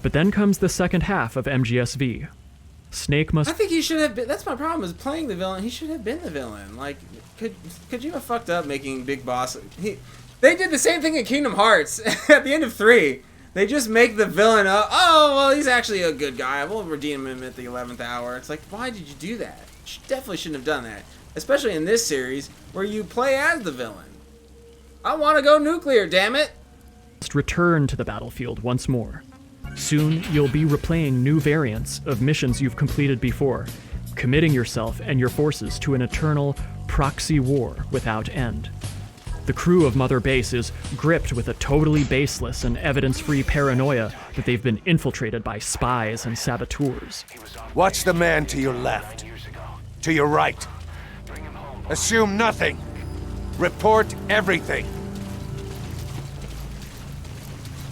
But then comes the second half of MGSV. Snake must... I think he should have been... That's my problem, is playing the villain. He should have been the villain. Like, Kojima fucked up making Big Boss... They did the same thing in Kingdom Hearts at the end of 3. They just make the villain up. Oh, well, he's actually a good guy. We'll redeem him at the 11th hour. It's like, why did you do that? You definitely shouldn't have done that. Especially in this series, where you play as the villain. I want to go nuclear, damn it! Must return to the battlefield once more. Soon, you'll be replaying new variants of missions you've completed before, committing yourself and your forces to an eternal proxy war without end. The crew of Mother Base is gripped with a totally baseless and evidence-free paranoia that they've been infiltrated by spies and saboteurs. Watch the man to your left. To your right. Assume nothing. Report everything.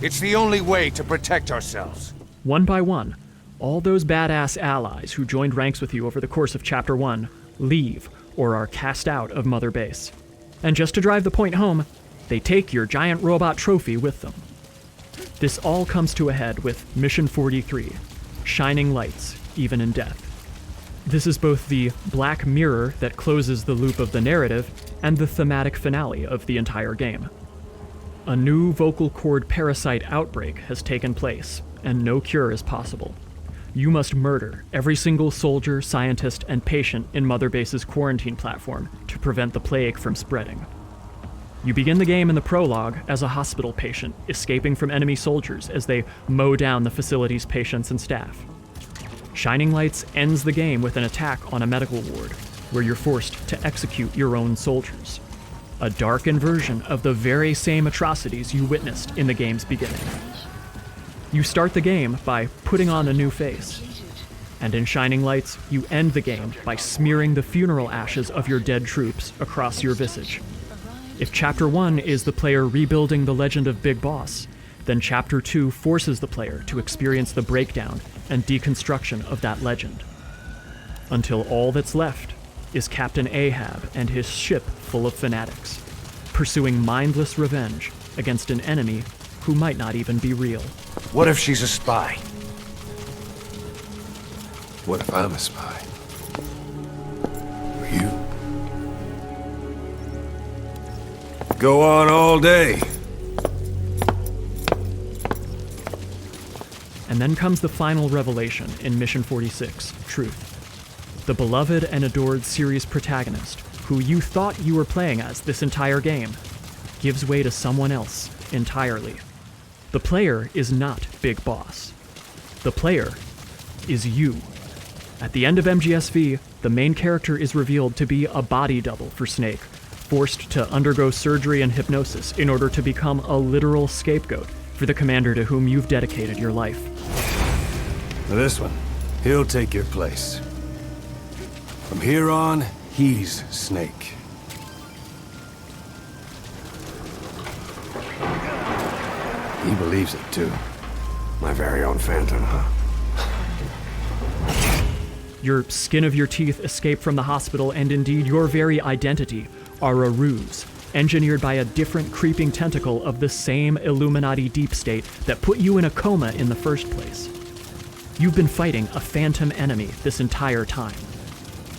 It's the only way to protect ourselves. One by one, all those badass allies who joined ranks with you over the course of Chapter 1 leave or are cast out of Mother Base. And just to drive the point home, they take your giant robot trophy with them. This all comes to a head with Mission 43, Shining Lights, Even in Death. This is both the black mirror that closes the loop of the narrative and the thematic finale of the entire game. A new vocal cord parasite outbreak has taken place, and no cure is possible. You must murder every single soldier, scientist, and patient in Mother Base's quarantine platform to prevent the plague from spreading. You begin the game in the prologue as a hospital patient, escaping from enemy soldiers as they mow down the facility's patients and staff. Shining Lights ends the game with an attack on a medical ward, where you're forced to execute your own soldiers. A darkened version of the very same atrocities you witnessed in the game's beginning. You start the game by putting on a new face, and in Shining Lights, you end the game by smearing the funeral ashes of your dead troops across your visage. If Chapter 1 is the player rebuilding the legend of Big Boss, then Chapter 2 forces the player to experience the breakdown and deconstruction of that legend. Until all that's left is Captain Ahab and his ship full of fanatics, pursuing mindless revenge against an enemy who might not even be real. What if she's a spy? What if I'm a spy? Or you? Go on all day. And then comes the final revelation in Mission 46, Truth. The beloved and adored series protagonist, who you thought you were playing as this entire game, gives way to someone else entirely. The player is not Big Boss. The player is you. At the end of MGSV, the main character is revealed to be a body double for Snake, forced to undergo surgery and hypnosis in order to become a literal scapegoat for the commander to whom you've dedicated your life. Now this one, he'll take your place. From here on, he's Snake. He believes it too. My very own Phantom, huh? Your skin of your teeth escape from the hospital, and indeed your very identity, are a ruse, engineered by a different creeping tentacle of the same Illuminati deep state that put you in a coma in the first place. You've been fighting a phantom enemy this entire time.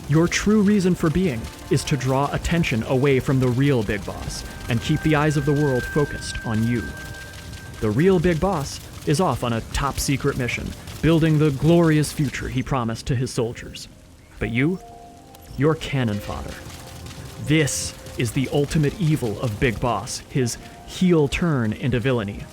Your true reason for being is to draw attention away from the real Big Boss and keep the eyes of the world focused on you. The real Big Boss is off on a top-secret mission, building the glorious future he promised to his soldiers. But you're cannon fodder. This is the ultimate evil of Big Boss, his heel turn into villainy.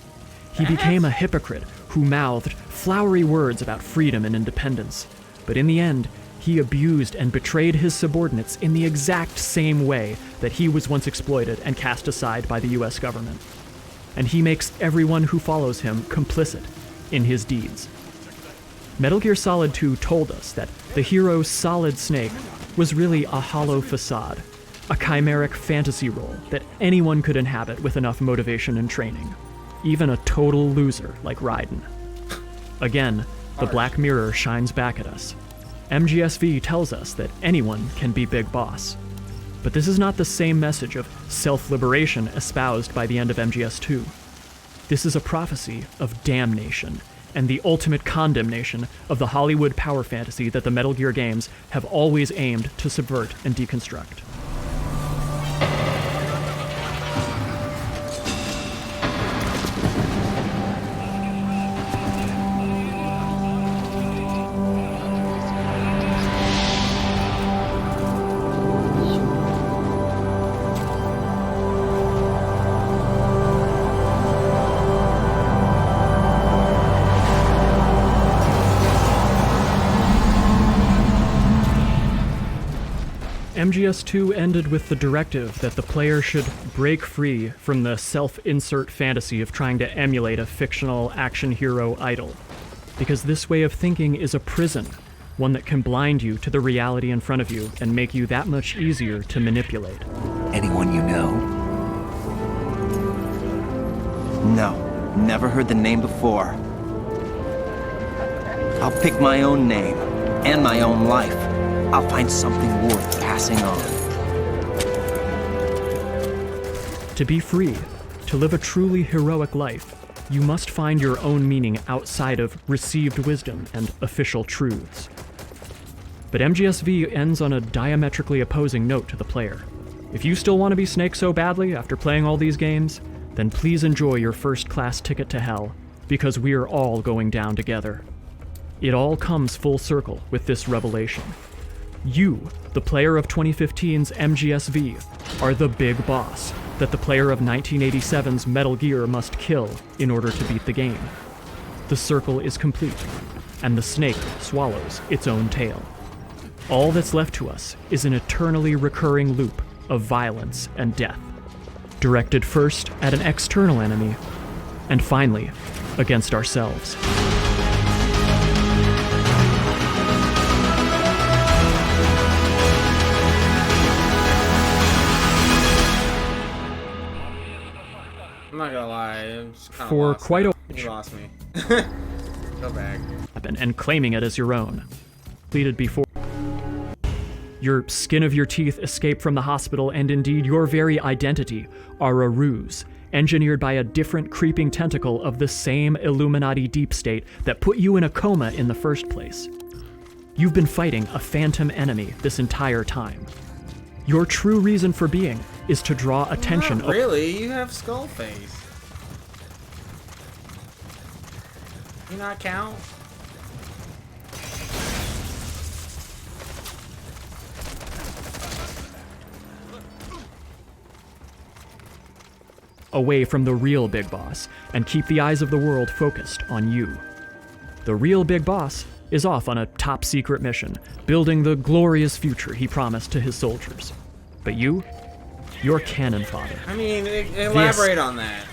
He became a hypocrite who mouthed flowery words about freedom and independence, but in the end, he abused and betrayed his subordinates in the exact same way that he was once exploited and cast aside by the US government. And he makes everyone who follows him complicit in his deeds. Metal Gear Solid 2 told us that the hero Solid Snake was really a hollow facade, a chimeric fantasy role that anyone could inhabit with enough motivation and training, even a total loser like Raiden. Again, the Black Mirror shines back at us. MGSV tells us that anyone can be Big Boss. But this is not the same message of self-liberation espoused by the end of MGS2. This is a prophecy of damnation and the ultimate condemnation of the Hollywood power fantasy that the Metal Gear games have always aimed to subvert and deconstruct. MGS2 ended with the directive that the player should break free from the self-insert fantasy of trying to emulate a fictional action hero idol. Because this way of thinking is a prison, one that can blind you to the reality in front of you and make you that much easier to manipulate. Anyone you know? No, never heard the name before. I'll pick my own name, and my own life. I'll find something worth passing on. To be free, to live a truly heroic life, you must find your own meaning outside of received wisdom and official truths. But MGSV ends on a diametrically opposing note to the player. If you still want to be Snake so badly after playing all these games, then please enjoy your first-class ticket to hell, because we are all going down together. It all comes full circle with this revelation. You, the player of 2015's MGSV, are the big boss that the player of 1987's Metal Gear must kill in order to beat the game. The circle is complete, and the snake swallows its own tail. All that's left to us is an eternally recurring loop of violence and death, directed first at an external enemy, and finally, against ourselves. I'm not gonna lie, I'm just kind of For lost quite now. a You lost me. Go back. And claiming it as your own. Completed before. Your skin of your teeth escape from the hospital, and indeed your very identity are a ruse, engineered by a different creeping tentacle of the same Illuminati deep state that put you in a coma in the first place. You've been fighting a phantom enemy this entire time. Your true reason for being is to draw attention. Not really, you have skull face. You not count? Away from the real big boss and keep the eyes of the world focused on you. The real big boss is off on a top secret mission, building the glorious future he promised to his soldiers. But you're cannon fodder. I mean, elaborate on that.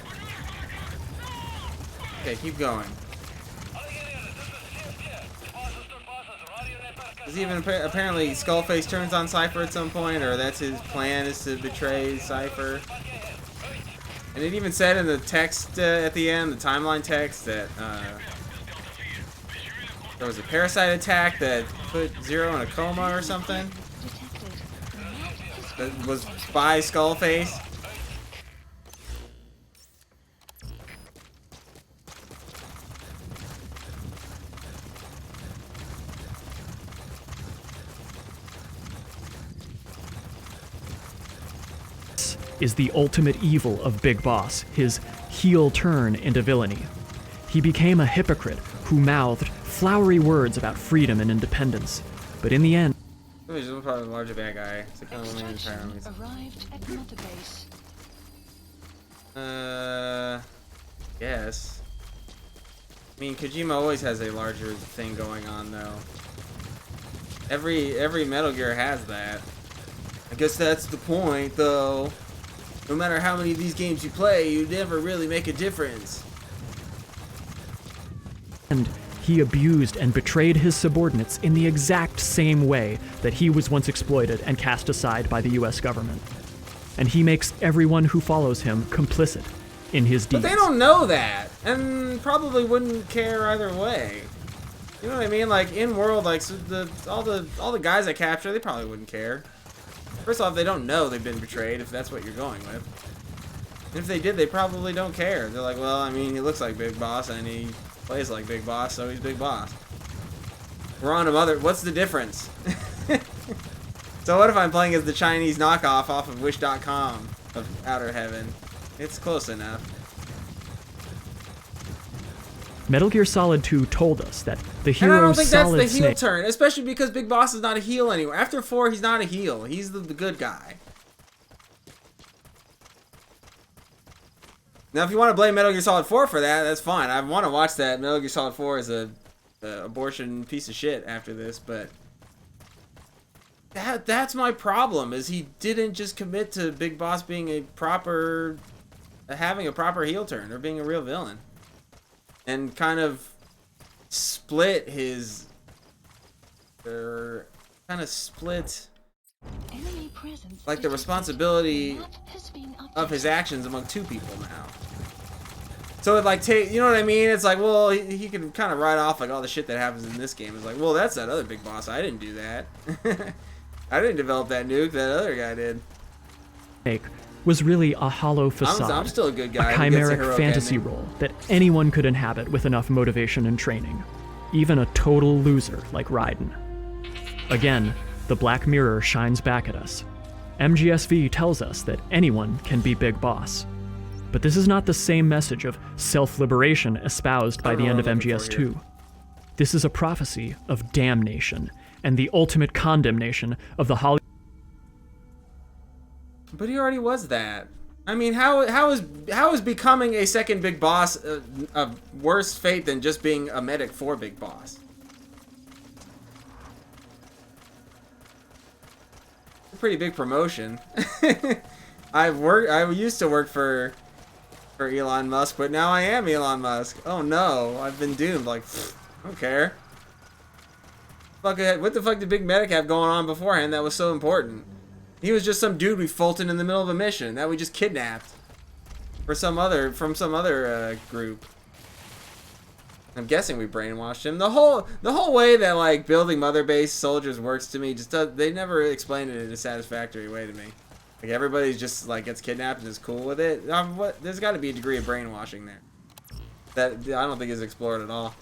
Okay, keep going. Is even apparently Skullface turns on Cypher at some point, or that's his plan, is to betray Cypher. And it even said in the text at the end, the timeline text, that there was a parasite attack that put Zero in a coma or something. That was by Skullface. Is the ultimate evil of Big Boss, his heel turn into villainy. He became a hypocrite who mouthed flowery words about freedom and independence, but in the end, He's probably the larger bad guy. It's like Arrived at Mother Base. Yes. I mean, Kojima always has a larger thing going on, though. Every Metal Gear has that. I guess that's the point, though. No matter how many of these games you play, you never really make a difference. and he abused and betrayed his subordinates in the exact same way that he was once exploited and cast aside by the US government. And he makes everyone who follows him complicit in his deeds. But they don't know that, and probably wouldn't care either way. You know what I mean? Like in world, like so all the guys I capture, they probably wouldn't care. First off, they don't know they've been betrayed, if that's what you're going with. And if they did, they probably don't care. They're like, well, I mean, he looks like Big Boss and he plays like Big Boss, so he's Big Boss. We're on to what's the difference? So what if I'm playing as the Chinese knockoff off of Wish.com of Outer Heaven? It's close enough. Metal Gear Solid 2 told us that the And hero I don't think that's Solid the heel Snake turn, especially because Big Boss is not a heel anymore. After 4, he's not a heel. He's the good guy. Now, if you want to blame Metal Gear Solid 4 for that, that's fine. I want to watch that. Metal Gear Solid 4 is a abortion piece of shit after this, but That's my problem, is he didn't just commit to Big Boss being having a proper heel turn or being a real villain, and kind of split his like the responsibility of his actions among two people now. So it like you know what I mean? It's like, well, he can kind of write off like all the shit that happens in this game. It's like, well, that's that other Big Boss. I didn't do that. I didn't develop that nuke. That other guy did. Was really a hollow facade. I'm still a good guy. A chimeric fantasy role that anyone could inhabit with enough motivation and training. Even a total loser like Raiden. Again, the Black Mirror shines back at us. MGSV tells us that anyone can be Big Boss. But this is not the same message of self-liberation espoused by the end of MGS2. This is a prophecy of damnation and the ultimate condemnation of the Hollywood. But he already was that. I mean, how is becoming a second Big Boss a worse fate than just being a medic for Big Boss? A pretty big promotion. I used to work for Elon Musk, but now I am Elon Musk. Oh no, I've been doomed. Like, I don't care. What the fuck did Big Medic have going on beforehand that was so important? He was just some dude we Fulton in the middle of a mission that we just kidnapped from some other group. I'm guessing we brainwashed him. The whole way that like building mother base soldiers works to me they never explained it in a satisfactory way to me. Like everybody's just like gets kidnapped and is cool with it. There's got to be a degree of brainwashing there that I don't think is explored at all.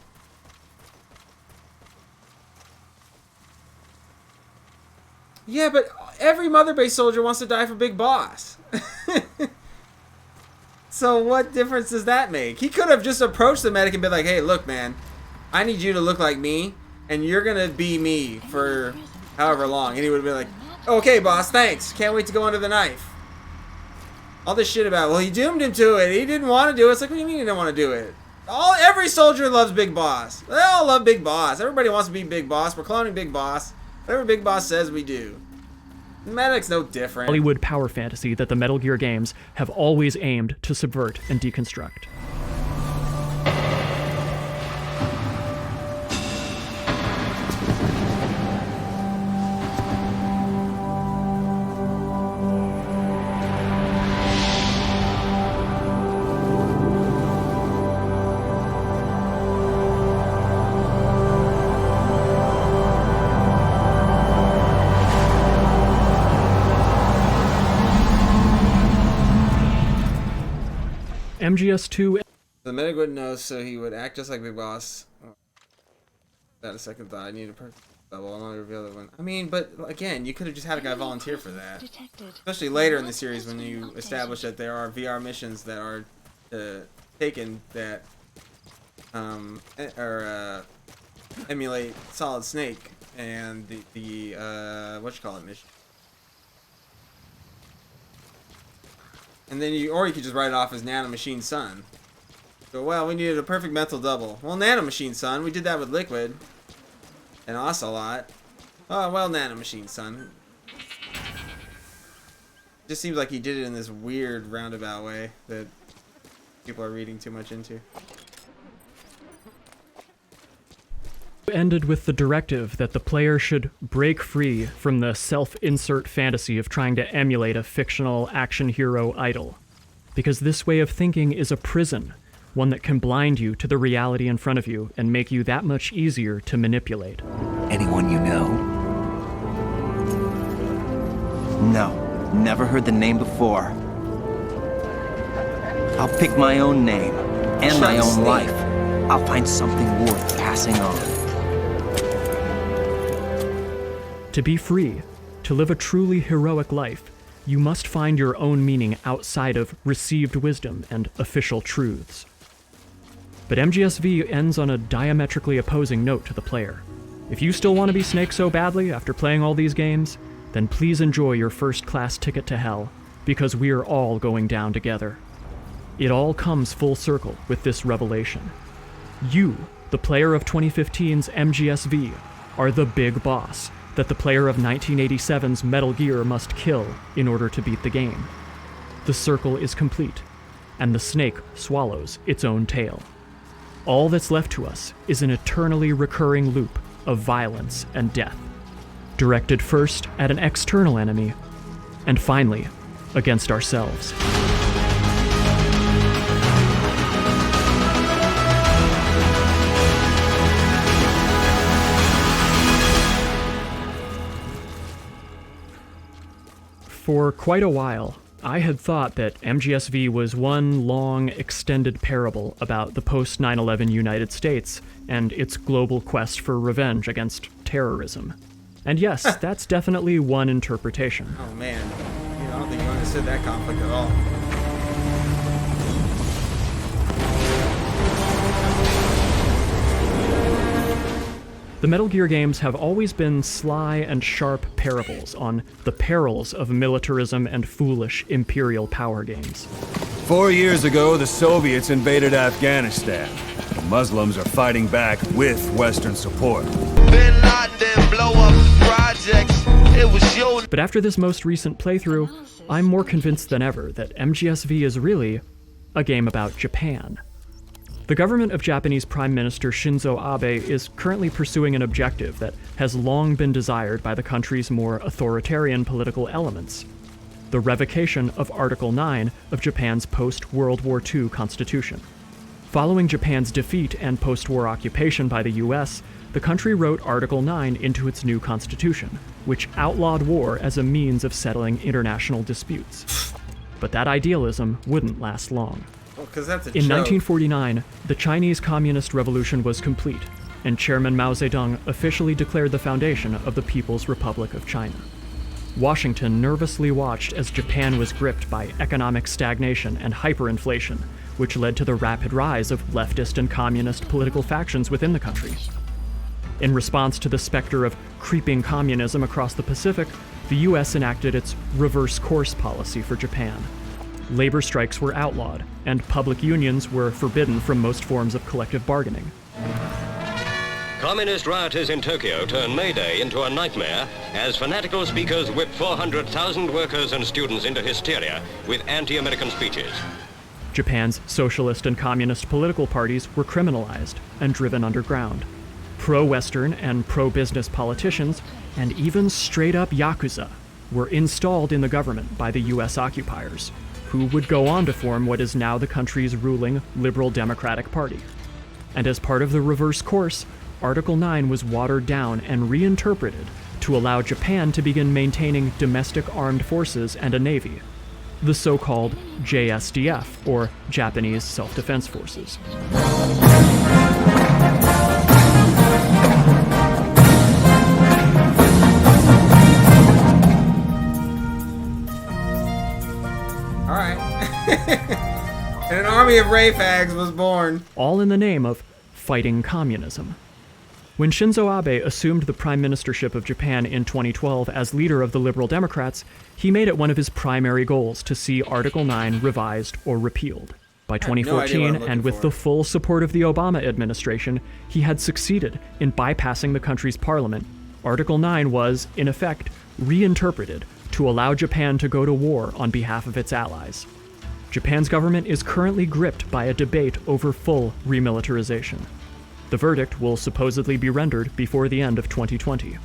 Yeah, but every mother base soldier wants to die for Big Boss. So what difference does that make? He could have just approached the medic and been like, hey, look, man, I need you to look like me, and you're going to be me for however long. And he would have been like, okay, boss, thanks. Can't wait to go under the knife. All this shit about, well, he doomed him to it. He didn't want to do it. It's like, what do you mean he didn't want to do it? Every soldier loves Big Boss. They all love Big Boss. Everybody wants to be Big Boss. We're cloning Big Boss. Whatever Big Boss says, we do. The medic's no different. Hollywood power fantasy that the Metal Gear games have always aimed to subvert and deconstruct. MGS2. The medic wouldn't know, so he would act just like Big Boss. That a second thought. I need a person double. I'm not gonna reveal that one. I mean, but again, you could have just had a guy volunteer for that. Especially later in the series when you establish that there are VR missions that are taken that emulate Solid Snake and the whatchamacallit mission. And then you could just write it off as Nanomachine Son. So, well, we needed a perfect mental double. Well, Nanomachine Son, we did that with Liquid. And Ocelot. Oh, well, Nanomachine Son. Just seems like he did it in this weird roundabout way that people are reading too much into. Ended with the directive that the player should break free from the self-insert fantasy of trying to emulate a fictional action hero idol. Because this way of thinking is a prison, one that can blind you to the reality in front of you and make you that much easier to manipulate. Anyone you know? No, never heard the name before. I'll pick my own name and my own life. I'll find something worth passing on. To be free, to live a truly heroic life, you must find your own meaning outside of received wisdom and official truths. But MGSV ends on a diametrically opposing note to the player. If you still want to be Snake so badly after playing all these games, then please enjoy your first-class ticket to hell, because we're all going down together. It all comes full circle with this revelation. You, the player of 2015's MGSV, are the Big Boss, that the player of 1987's Metal Gear must kill in order to beat the game. The circle is complete, and the snake swallows its own tail. All that's left to us is an eternally recurring loop of violence and death, directed first at an external enemy, and finally against ourselves. For quite a while, I had thought that MGSV was one long, extended parable about the post-9/11 United States and its global quest for revenge against terrorism. And yes, that's definitely one interpretation. Oh man, I don't think you understood that conflict at all. The Metal Gear games have always been sly and sharp parables on the perils of militarism and foolish imperial power games. 4 years ago, the Soviets invaded Afghanistan. The Muslims are fighting back with Western support. But after this most recent playthrough, I'm more convinced than ever that MGSV is really a game about Japan. The government of Japanese Prime Minister Shinzo Abe is currently pursuing an objective that has long been desired by the country's more authoritarian political elements: the revocation of Article 9 of Japan's post-World War II constitution. Following Japan's defeat and post-war occupation by the US, the country wrote Article 9 into its new constitution, which outlawed war as a means of settling international disputes. But that idealism wouldn't last long. Well, 'cause that's a In joke. 1949, the Chinese Communist Revolution was complete, and Chairman Mao Zedong officially declared the foundation of the People's Republic of China. Washington nervously watched as Japan was gripped by economic stagnation and hyperinflation, which led to the rapid rise of leftist and communist political factions within the country. In response to the specter of creeping communism across the Pacific, the US enacted its reverse course policy for Japan. Labor strikes were outlawed, and public unions were forbidden from most forms of collective bargaining. Communist rioters in Tokyo turned May Day into a nightmare as fanatical speakers whipped 400,000 workers and students into hysteria with anti-American speeches. Japan's socialist and communist political parties were criminalized and driven underground. Pro-Western and pro-business politicians, and even straight-up Yakuza, were installed in the government by the US occupiers, who would go on to form what is now the country's ruling Liberal Democratic Party. And as part of the reverse course, Article 9 was watered down and reinterpreted to allow Japan to begin maintaining domestic armed forces and a navy, the so-called JSDF, or Japanese Self-Defense Forces. And an army of Rayfags was born. All in the name of fighting communism. When Shinzo Abe assumed the prime ministership of Japan in 2012 as leader of the Liberal Democrats, he made it one of his primary goals to see Article 9 revised or repealed. By 2014, and with the full support of the Obama administration, he had succeeded in bypassing the country's parliament. Article 9 was, in effect, reinterpreted to allow Japan to go to war on behalf of its allies. Japan's government is currently gripped by a debate over full remilitarization. The verdict will supposedly be rendered before the end of 2020.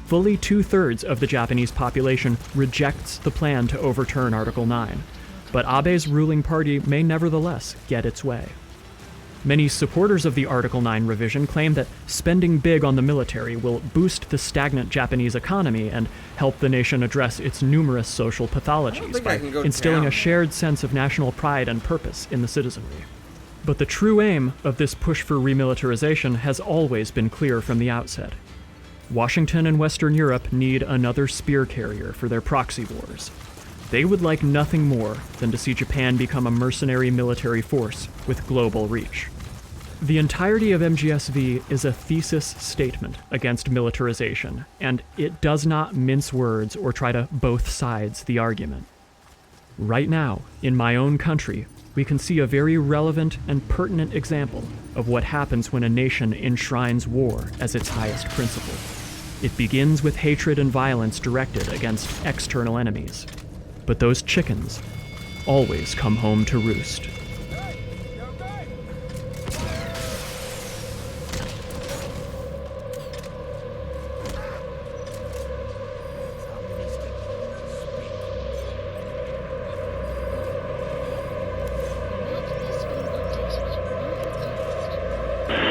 Fully 2/3 of the Japanese population rejects the plan to overturn Article 9, but Abe's ruling party may nevertheless get its way. Many supporters of the Article 9 revision claim that spending big on the military will boost the stagnant Japanese economy and help the nation address its numerous social pathologies by instilling a shared sense of national pride and purpose in the citizenry. But the true aim of this push for remilitarization has always been clear from the outset. Washington and Western Europe need another spear carrier for their proxy wars. They would like nothing more than to see Japan become a mercenary military force with global reach. The entirety of MGSV is a thesis statement against militarization, and it does not mince words or try to both sides the argument. Right now, in my own country, we can see a very relevant and pertinent example of what happens when a nation enshrines war as its highest principle. It begins with hatred and violence directed against external enemies. But those chickens always come home to roost.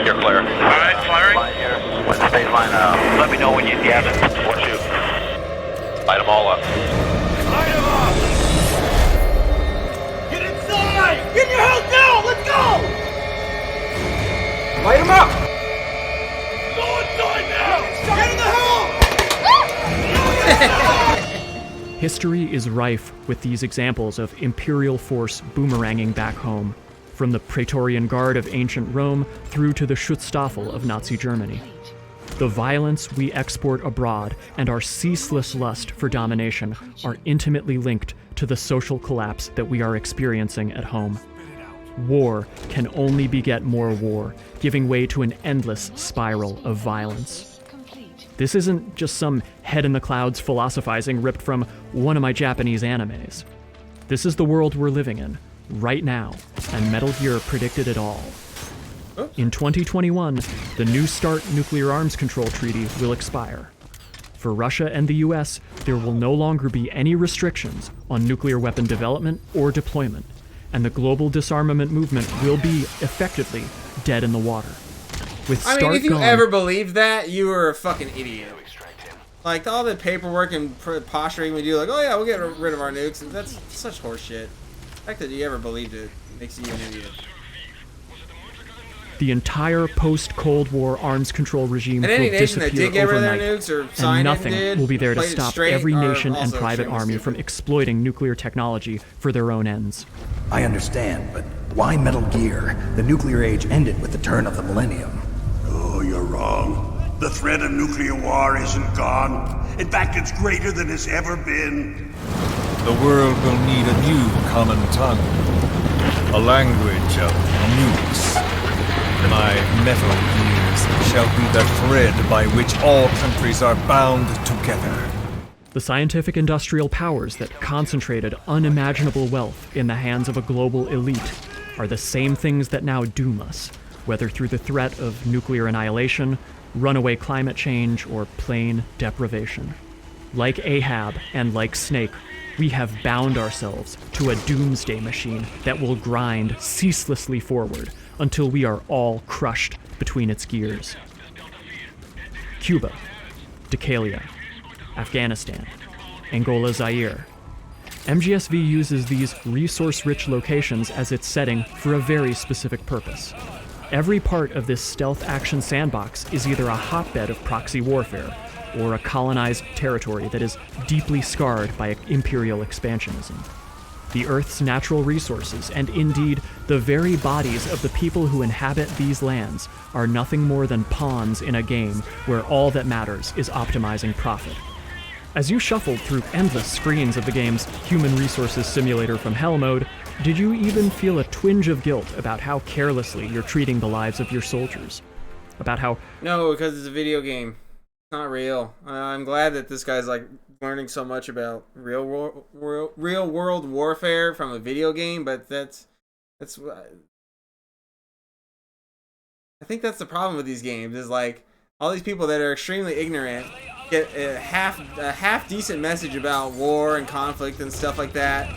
You're clear. All right, firing. Line here. What's the stage line now? Let me know when you get it. What's you? Light them all up. Light them up! Get inside! Get your house down! Let's go! Light them up! Go inside now! Get in the house! History is rife with these examples of imperial force boomeranging back home, from the Praetorian Guard of ancient Rome through to the Schutzstaffel of Nazi Germany. The violence we export abroad and our ceaseless lust for domination are intimately linked to the social collapse that we are experiencing at home. War can only beget more war, giving way to an endless spiral of violence. This isn't just some head-in-the-clouds philosophizing ripped from one of my Japanese animes. This is the world we're living in, right now, and Metal Gear predicted it all. In 2021, the New START nuclear arms control treaty will expire. For Russia and the US, there will no longer be any restrictions on nuclear weapon development or deployment, and the global disarmament movement will be, effectively, dead in the water. With I START mean, if you gone, ever believed that, you were a fucking idiot. Like, all the paperwork and posturing we do, like, oh yeah, we'll get rid of our nukes, that's such horseshit. The fact that you ever believed it makes you an idiot. the entire post-Cold War arms control regime And will any nation that disappear did get rid of their overnight, nukes or signed and it nothing did, will be there to played it stop straight, every are nation and also private extremely army from exploiting nuclear technology for their own ends. I understand, but why Metal Gear? The nuclear age ended with the turn of the millennium. Oh, you're wrong. The threat of nuclear war isn't gone. In fact, it's greater than it's ever been. The world will need a new common tongue. A language of nukes. My Metal Gears shall be the thread by which all countries are bound together. The scientific industrial powers that concentrated unimaginable wealth in the hands of a global elite are the same things that now doom us, whether through the threat of nuclear annihilation, runaway climate change, or plain deprivation. Like Ahab and like Snake, we have bound ourselves to a doomsday machine that will grind ceaselessly forward until we are all crushed between its gears. Cuba, Decalia, Afghanistan, Angola, Zaire. MGSV uses these resource-rich locations as its setting for a very specific purpose. Every part of this stealth action sandbox is either a hotbed of proxy warfare or a colonized territory that is deeply scarred by imperial expansionism. The Earth's natural resources, and indeed the very bodies of the people who inhabit these lands, are nothing more than pawns in a game where all that matters is optimizing profit. As you shuffled through endless screens of the game's Human Resources Simulator from Hell mode, did you even feel a twinge of guilt about how carelessly you're treating the lives of your soldiers? About how... No, because it's a video game. It's not real. I'm glad that this guy's like learning so much about real world warfare from a video game, but that's I think that's the problem with these games, is like all these people that are extremely ignorant get a half decent message about war and conflict and stuff like that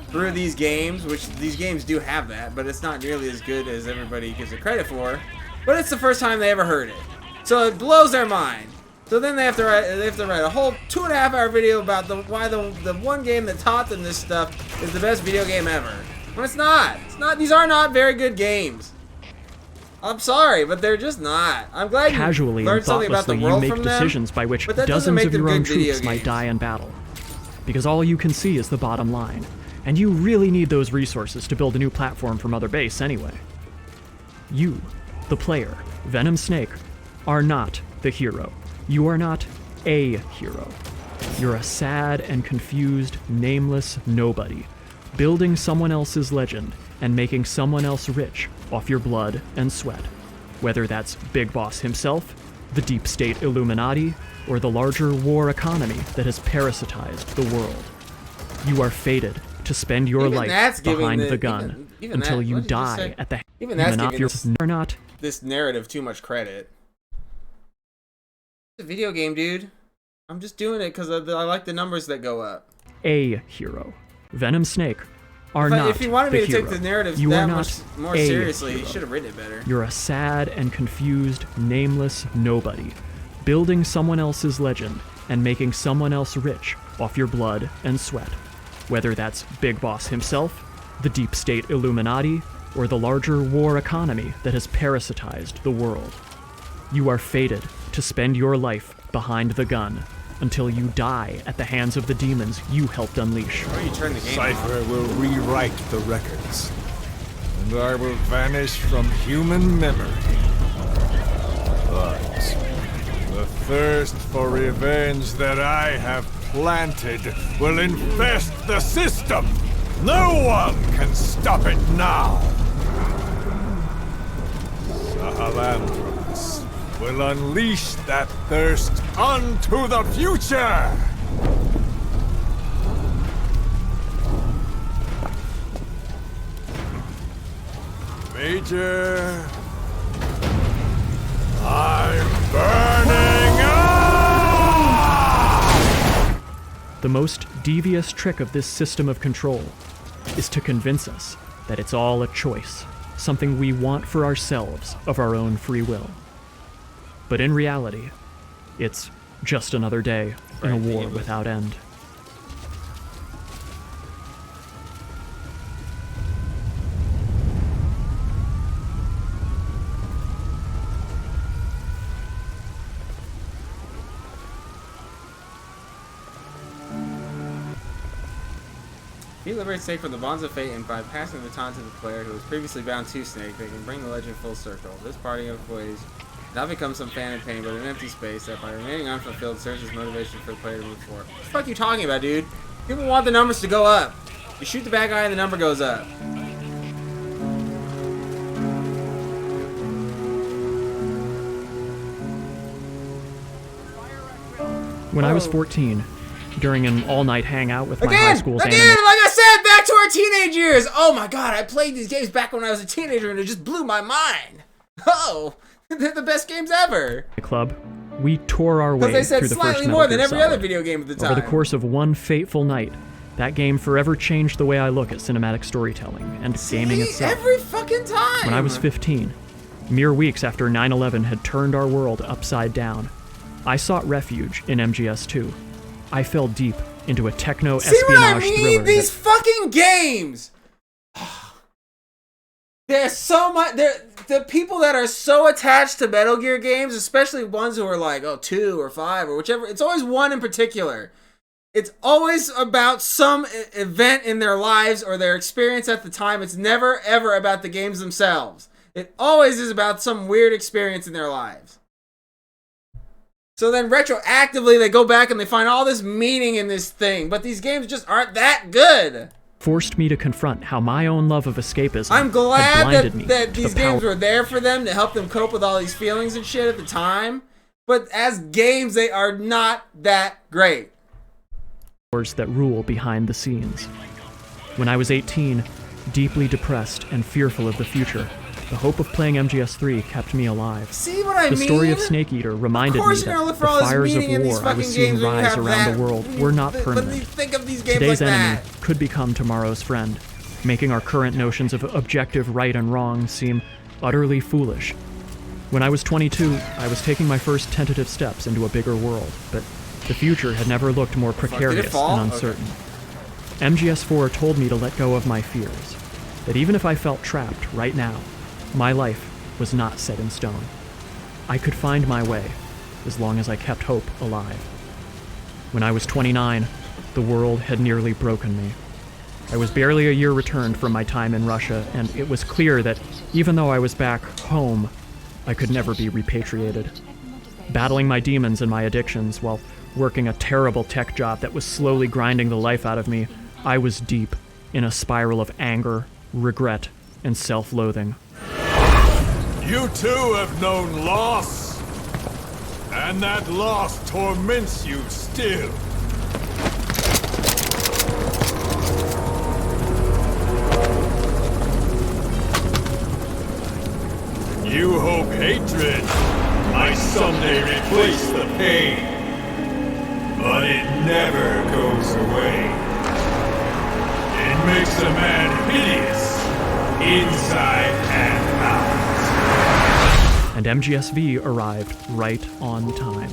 through these games, which these games do have that, but it's not nearly as good as everybody gives it credit for. But it's the first time they ever heard it, so it blows their mind. So then they have to write a whole 2.5-hour video about why the one game that taught them this stuff is the best video game ever. When it's not. It's not. These are not very good games. I'm sorry, but they're just not. I'm glad casually you learned and something about the thoughtlessly world you make from them, decisions by which but that doesn't dozens make of them your own good video troops might games. die in battle. Because all you can see is the bottom line, and you really need those resources to build a new platform for Mother Base anyway. You, the player, Venom Snake, are not the hero. You are not a hero. You're a sad and confused, nameless nobody, building someone else's legend and making someone else rich off your blood and sweat. Whether that's Big Boss himself, the deep state Illuminati, or the larger war economy that has parasitized the world. You are fated to spend your Even life that's giving behind the- the gun even until that- you what did you die say? at the Even that's hands giving of this- or not. This narrative too much credit. It's a video game, dude. I'm just doing it because I like the numbers that go up. A hero. Venom Snake are If I- not if he wanted the me to take hero. the narrative You that are much not more a seriously, he hero. should have written it better. You're a sad and confused, nameless nobody, building someone else's legend and making someone else rich off your blood and sweat. Whether that's Big Boss himself, the deep state Illuminati, or the larger war economy that has parasitized the world. You are fated to spend your life behind the gun until you die at the hands of the demons you helped unleash. Why don't you turn the game Cypher off? will rewrite the records, and I will vanish from human memory. But the thirst for revenge that I have planted will infest the system. No one can stop it now. Sahelanthropus will unleash that thirst onto the future! Major, I'm burning up! The most devious trick of this system of control is to convince us that it's all a choice, something we want for ourselves of our own free will. But in reality, it's just another day in a war without end. If you liberate Snake from the bonds of fate and by passing the baton to the player who was previously bound to Snake, they can bring the legend full circle. This party of ways now becomes some fan in pain, but an empty space that by remaining unfulfilled serves as motivation for the player to move forward. What the fuck are you talking about, dude? People want the numbers to go up. You shoot the bad guy and the number goes up. When I was 14, during an all-night hangout with my high Again, school's like anime I said, back to our teenage years. Oh my god, I played these games back when I was a teenager and it just blew my mind. Oh, they're the best games ever. club, we tore our way Because they said through the first slightly Metal more than Gear every Solid. other video game at the time. Over the course of one fateful night, that game forever changed the way I look at cinematic storytelling and gaming itself. Every fucking time. When I was 15, mere weeks after 9/11 had turned our world upside down, I sought refuge in MGS2. I fell deep into a See techno-espionage what I mean? thriller These that fucking games. There's so much. The people that are so attached to Metal Gear games, especially ones who are like, 2 or 5 or whichever. It's always one in particular. It's always about some event in their lives or their experience at the time. It's never ever about the games themselves. It always is about some weird experience in their lives. So then retroactively they go back and they find all this meaning in this thing, but these games just aren't that good. forced me to confront how my own love of escapism I'm had glad blinded me that to these the power games were there for them to help them cope with all these feelings and shit at the time, but as games they are not that great. that rule behind the scenes. When I was 18, deeply depressed and fearful of the future, the hope of playing MGS3 kept me alive. See what I the mean? story of Snake Eater reminded Of me course you're gonna that look the for all this fires of meaning in these war I was fucking seeing games when you rise have around that. the world were not But permanent. you think of these games Today's like enemy that. could become tomorrow's friend, making our current notions of objective right and wrong seem utterly foolish. When I was 22, I was taking my first tentative steps into a bigger world, but the future had never looked more precarious fall? and uncertain. MGS4 told me to let go of my fears, that even if I felt trapped right now, my life was not set in stone. I could find my way, as long as I kept hope alive. When I was 29, the world had nearly broken me. I was barely a year returned from my time in Russia, and it was clear that even though I was back home, I could never be repatriated. Battling my demons and my addictions while working a terrible tech job that was slowly grinding the life out of me, I was deep in a spiral of anger, regret, and self-loathing. You too have known loss. And that loss torments you still. You hope hatred might someday replace the pain. But it never goes away. It makes a man hideous, inside and out. And MGSV arrived right on time.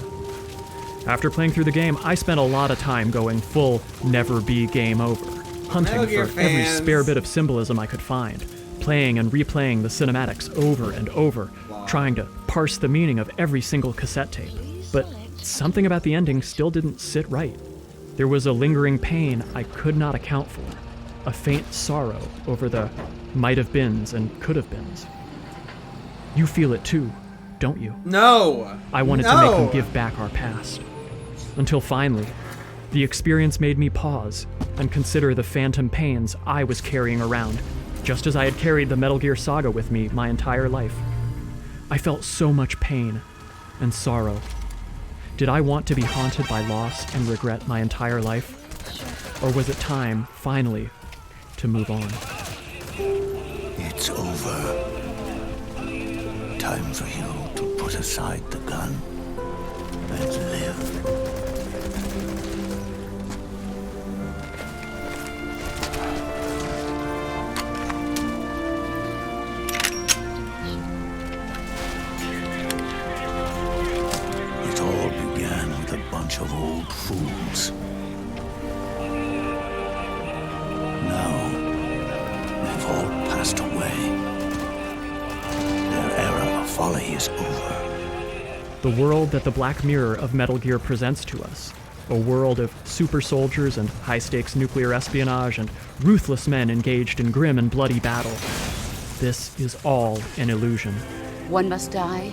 After playing through the game, I spent a lot of time going full never be game over, hunting for every spare bit of symbolism I could find, playing and replaying the cinematics over and over, trying to parse the meaning of every single cassette tape. But something about the ending still didn't sit right. There was a lingering pain I could not account for, a faint sorrow over the might-have-beens and could-have-beens. You feel it too, don't you? No! I wanted to make them give back our past. Until finally, the experience made me pause and consider the phantom pains I was carrying around, just as I had carried the Metal Gear Saga with me my entire life. I felt so much pain and sorrow. Did I want to be haunted by loss and regret my entire life? Or was it time, finally, to move on? It's over. Time for you to put aside the gun and live. It all began with a bunch of old fools. Now, they've all passed away. Their era of folly is over. The world that the Black Mirror of Metal Gear presents to us, a world of super soldiers and high-stakes nuclear espionage and ruthless men engaged in grim and bloody battle. This is all an illusion. One must die,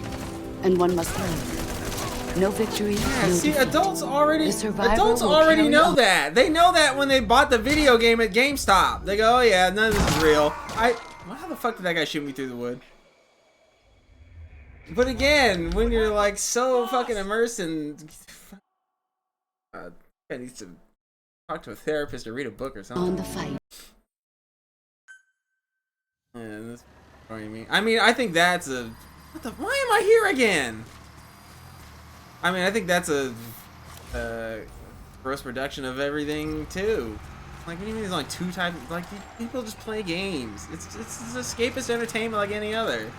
and one must live. No victory, Yeah, no see, defeat. adults already Adults know that. They know that when they bought the video game at GameStop. They go, oh yeah, none of this is real. How the fuck did that guy shoot me through the wood? But again, when you're like so fucking immersed in, I need to talk to a therapist or read a book or something. On the fight. Yeah, that's what you mean. I mean, I think that's a. Why am I here again? I mean, I think that's a gross reduction of everything too. Like, what do you mean there's only two types? Like, people just play games. It's escapist entertainment like any other.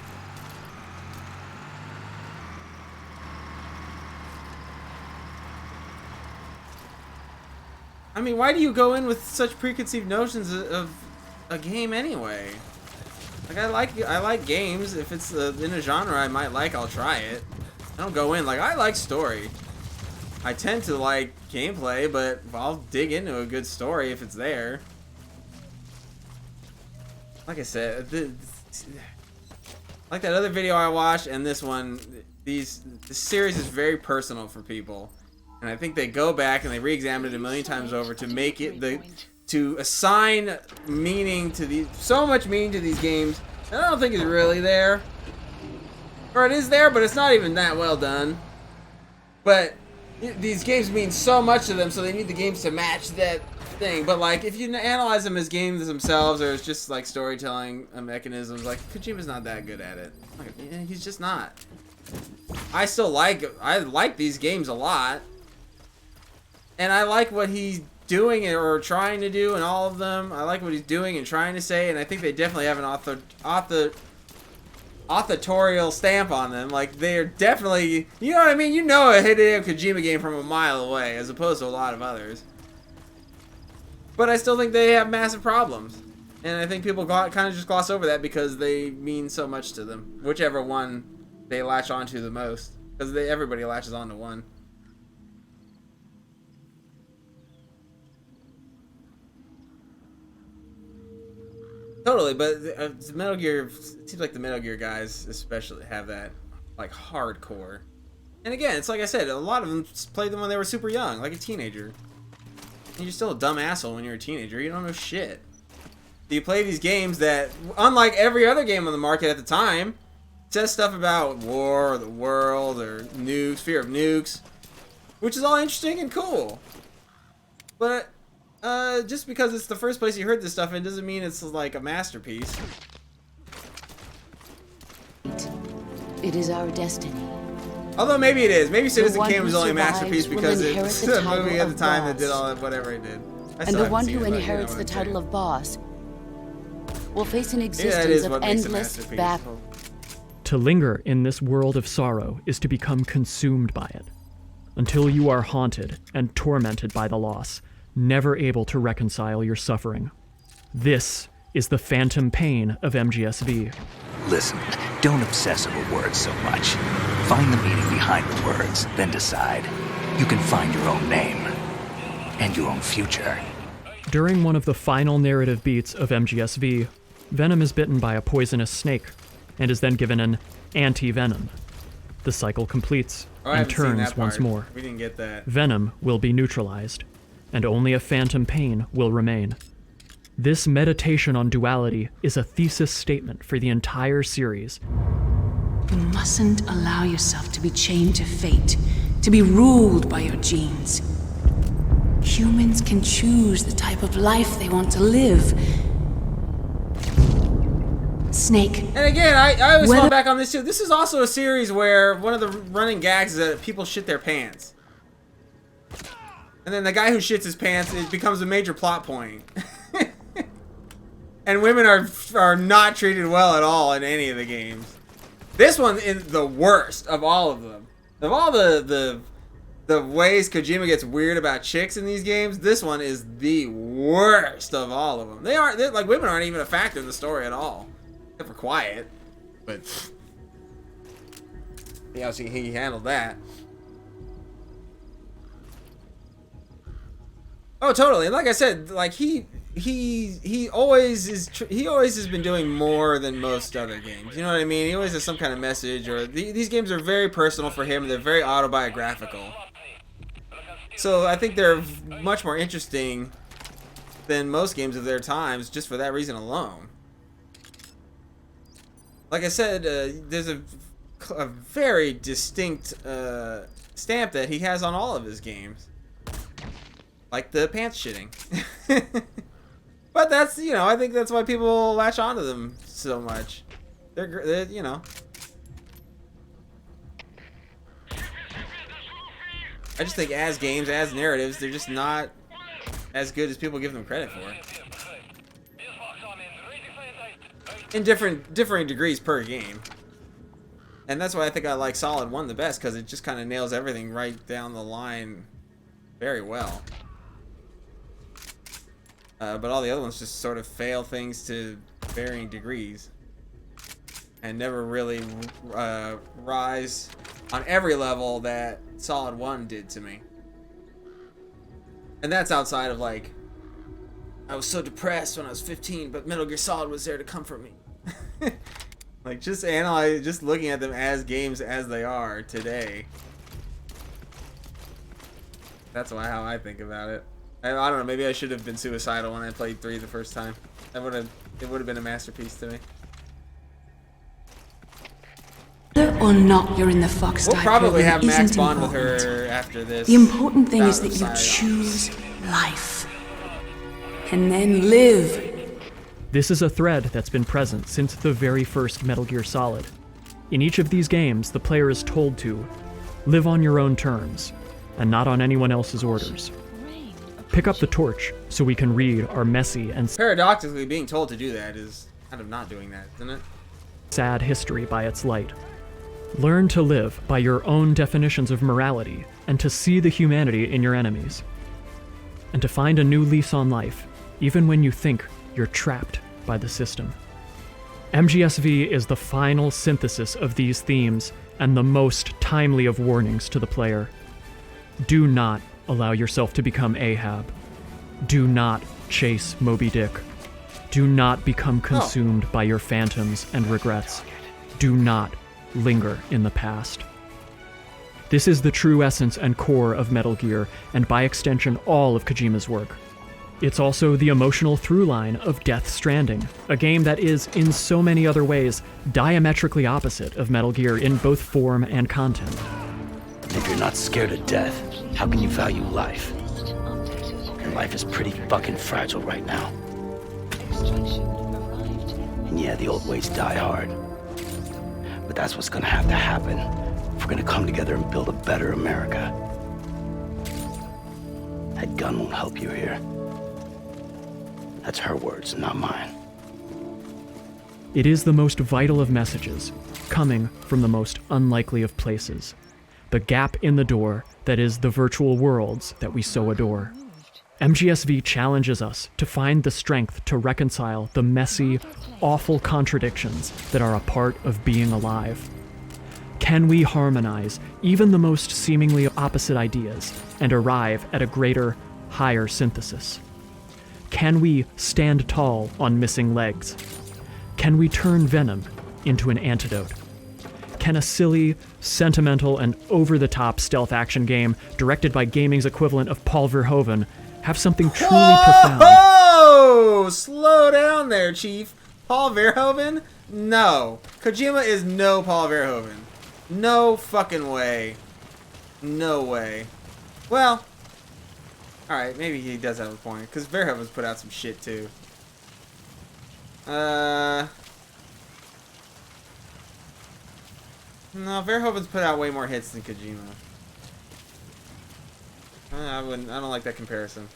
I mean, why do you go in with such preconceived notions of a game anyway? Like, I like games. If it's in a genre I might like, I'll try it. I don't go in like, I like story. I tend to like gameplay, but I'll dig into a good story if it's there. Like I said, like that other video I watched and this one, this series is very personal for people. And I think they go back and they re-examine it a million times over to make it to assign meaning to these, so much meaning to these games that I don't think is really there. Or it is there, but it's not even that well done. But these games mean so much to them, so they need the games to match that thing. But like, if you analyze them as games themselves, or as just like storytelling mechanisms, like Kojima's not that good at it. Like, he's just not. I like these games a lot, and I like what he's doing or trying to do in all of them. I like what he's doing and trying to say, and I think they definitely have an authorial stamp on them. Like, they're definitely, you know what I mean? You know a Hideo Kojima game from a mile away, as opposed to a lot of others. But I still think they have massive problems. And I think people kind of just gloss over that because they mean so much to them. Whichever one they latch onto the most. Because everybody latches onto one. Totally, but Metal Gear, it seems like the Metal Gear guys especially have that, like, hardcore. And again, it's like I said, a lot of them played them when they were super young, like a teenager. And you're still a dumb asshole when you're a teenager, you don't know shit. You play these games that, unlike every other game on the market at the time, says stuff about war or the world or nukes, fear of nukes, which is all interesting and cool. But just because it's the first place you heard this stuff, it doesn't mean it's like a masterpiece. It is our destiny. Although maybe it is. Maybe Citizen one Kane who was only a survives masterpiece will because inherit it's the a movie at title the time that of did boss. all whatever it did. And the one who inherits the title of boss will face an existence of endless battle. To linger in this world of sorrow is to become consumed by it, until you are haunted and tormented by the loss, never able to reconcile your suffering. This is the phantom pain of MGSV. Listen, don't obsess over words so much. Find the meaning behind the words, then decide. You can find your own name and your own future. During one of the final narrative beats of MGSV, Venom is bitten by a poisonous snake, and is then given an anti-venom. The cycle completes and turns once more. We didn't get that. Venom will be neutralized, and only a phantom pain will remain. This meditation on duality is a thesis statement for the entire series. You mustn't allow yourself to be chained to fate, to be ruled by your genes. Humans can choose the type of life they want to live. Snake. And again, I always fall back on this too. This is also a series where one of the running gags is that people shit their pants. And then the guy who shits his pants, it becomes a major plot point. And women are not treated well at all in any of the games. This one is the worst of all of them. Of all the ways Kojima gets weird about chicks in these games, this one is the worst of all of them. They're like, women aren't even a factor in the story at all. Except for Quiet. But yeah, he handled that. Oh, totally. And like I said, like he always has been doing more than most other games. You know what I mean? He always has some kind of message, or these games are very personal for him. They're very autobiographical. So I think they're much more interesting than most games of their times, just for that reason alone. Like I said, there's a very distinct stamp that he has on all of his games. Like the pants shitting. But that's, you know, I think that's why people latch onto them so much. They're you know. I just think as games, as narratives, they're just not as good as people give them credit for. In differing degrees per game. And that's why I think I like Solid 1 the best, because it just kind of nails everything right down the line very well. But all the other ones just sort of fail things to varying degrees. And never really rise on every level that Solid 1 did to me. And that's outside of, like, I was so depressed when I was 15, but Metal Gear Solid was there to comfort me. Like, just looking at them as games as they are today. That's how I think about it. I don't know, maybe I should have been suicidal when I played 3 the first time. It would have been a masterpiece to me. Whether or not you're in the Fox We'll probably have Max isn't bond with important. her after this. The important thing is bout that of you Psyops. choose life. And then live. This is a thread that's been present since the very first Metal Gear Solid. In each of these games, the player is told to live on your own terms, and not on anyone else's orders. Pick up the torch so we can read our messy and Paradoxically, being told to do that is kind of not doing that, isn't it? sad history by its light. Learn to live by your own definitions of morality, and to see the humanity in your enemies. And to find a new lease on life, even when you think you're trapped by the system. MGSV is the final synthesis of these themes and the most timely of warnings to the player. Do not allow yourself to become Ahab. Do not chase Moby Dick. Do not become consumed by your phantoms and regrets. Do not linger in the past. This is the true essence and core of Metal Gear, and by extension all of Kojima's work. It's also the emotional through line of Death Stranding, a game that is, in so many other ways, diametrically opposite of Metal Gear in both form and content. If you're not scared of death, how can you value life? Your life is pretty fucking fragile right now. And yeah, the old ways die hard. But that's what's gonna have to happen if we're gonna come together and build a better America. That gun won't help you here. That's her words, not mine. It is the most vital of messages, coming from the most unlikely of places. The gap in the door that is the virtual worlds that we so adore. MGSV challenges us to find the strength to reconcile the messy, awful contradictions that are a part of being alive. Can we harmonize even the most seemingly opposite ideas and arrive at a greater, higher synthesis? Can we stand tall on missing legs? Can we turn venom into an antidote? Can a silly, sentimental, and over-the-top stealth action game directed by gaming's equivalent of Paul Verhoeven have something truly profound? Oh, slow down there, Chief. Paul Verhoeven? No. Kojima is no Paul Verhoeven. No fucking way. No way. Well, alright, maybe he does have a point, because Verhoeven's put out some shit too. No, Verhoeven's put out way more hits than Kojima. I don't like that comparison.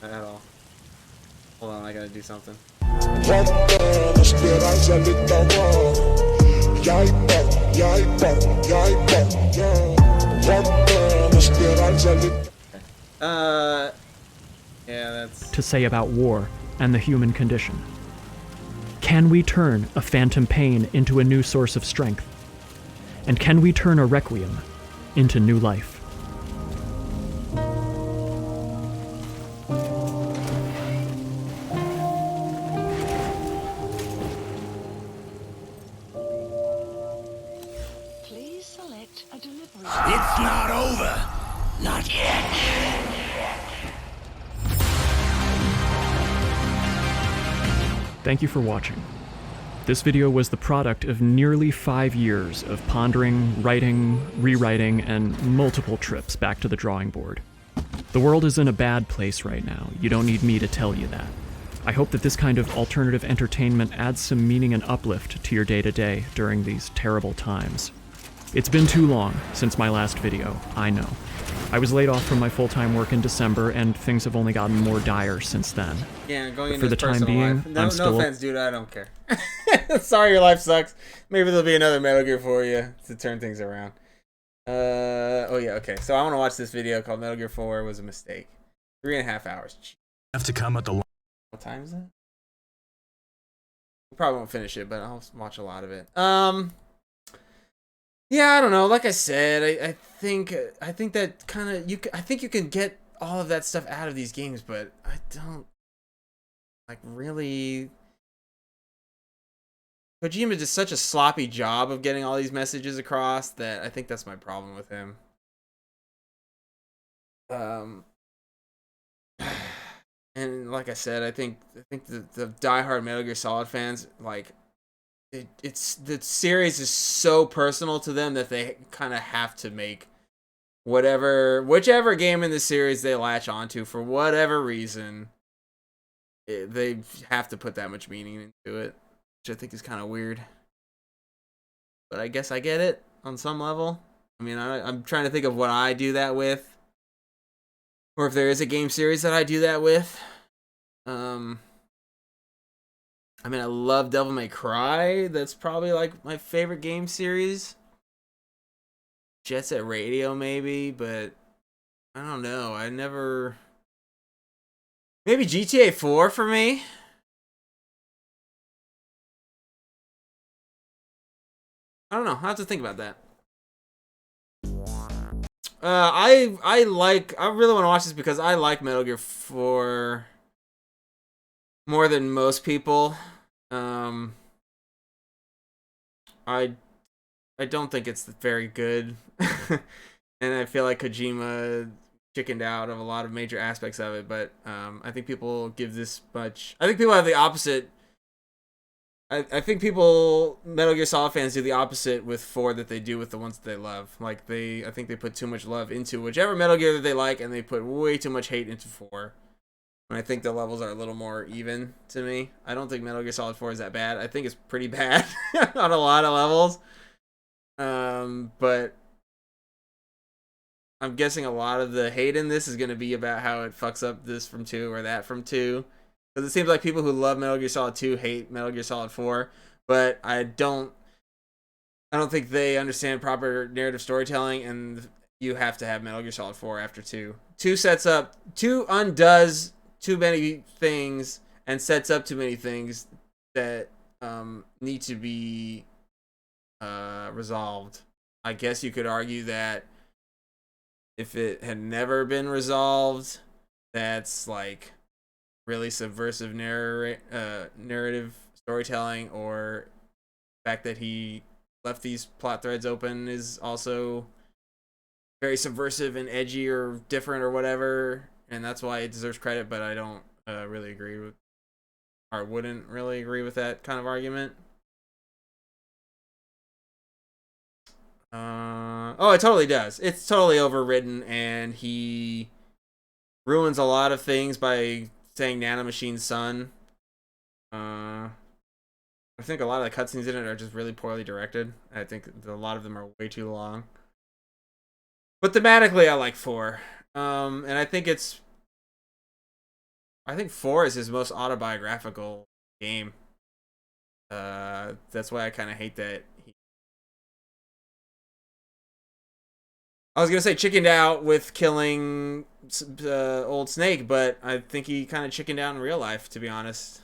At all. Hold on, I gotta do something. Yeah, that's... To say about war and the human condition. Can we turn a phantom pain into a new source of strength? And can we turn a requiem into new life? Please select a delivery. It's not over. Not yet. Thank you for watching. This video was the product of nearly 5 years of pondering, writing, rewriting, and multiple trips back to the drawing board. The world is in a bad place right now. You don't need me to tell you that. I hope that this kind of alternative entertainment adds some meaning and uplift to your day-to-day during these terrible times. It's been too long since my last video, I know. I was laid off from my full-time work in December, and things have only gotten more dire since then. Yeah, going into for the time being, life. No, I'm still... no offense, dude, I don't care. Sorry your life sucks. Maybe there'll be another Metal Gear for you to turn things around. Oh yeah, okay. So I want to watch this video called Metal Gear 4 Was a Mistake. 3.5 hours. Have to come at the... What time is it? We probably won't finish it, but I'll watch a lot of it. Yeah, I don't know. Like I said, I think that kind of I think you can get all of that stuff out of these games, but I don't like really. Kojima does such a sloppy job of getting all these messages across that I think that's my problem with him. And like I said, I think the diehard Metal Gear Solid fans, like, it's the series is so personal to them that they kind of have to make whichever game in the series they latch onto for whatever reason. They have to put that much meaning into it, which I think is kind of weird. But I guess I get it on some level. I mean, I'm trying to think of what I do that with. Or if there is a game series that I do that with. I mean, I love Devil May Cry. That's probably like my favorite game series. Jet Set Radio maybe, but I don't know. I never... Maybe GTA 4 for me. I don't know. I have to think about that. I really want to watch this because I like Metal Gear 4 more than most people. I don't think it's very good. And I feel like Kojima chickened out of a lot of major aspects of it, but I think people give this much. I think people have the opposite. I think Metal Gear Solid fans do the opposite with 4 that they do with the ones that they love. Like I think they put too much love into whichever Metal Gear that they like, and they put way too much hate into 4. And I think the levels are a little more even to me. I don't think Metal Gear Solid 4 is that bad. I think it's pretty bad on a lot of levels. But I'm guessing a lot of the hate in this is going to be about how it fucks up this from 2 or that from 2. Because it seems like people who love Metal Gear Solid 2 hate Metal Gear Solid 4. But I don't think they understand proper narrative storytelling, and you have to have Metal Gear Solid 4 after 2. 2 undoes too many things and sets up too many things that need to be resolved. I guess you could argue that if it had never been resolved, that's like really subversive narrative storytelling, or the fact that he left these plot threads open is also very subversive and edgy or different or whatever, and that's why it deserves credit. But I don't really agree with, or wouldn't really agree with that kind of argument. Oh, it totally does. It's totally overwritten, and he ruins a lot of things by saying Nanomachine's son. I think a lot of the cutscenes in it are just really poorly directed. I think a lot of them are way too long. But thematically, I like 4. And I think 4 is his most autobiographical game. That's why I kind of hate that. I was going to say chickened out with killing old Snake, but I think he kind of chickened out in real life, to be honest.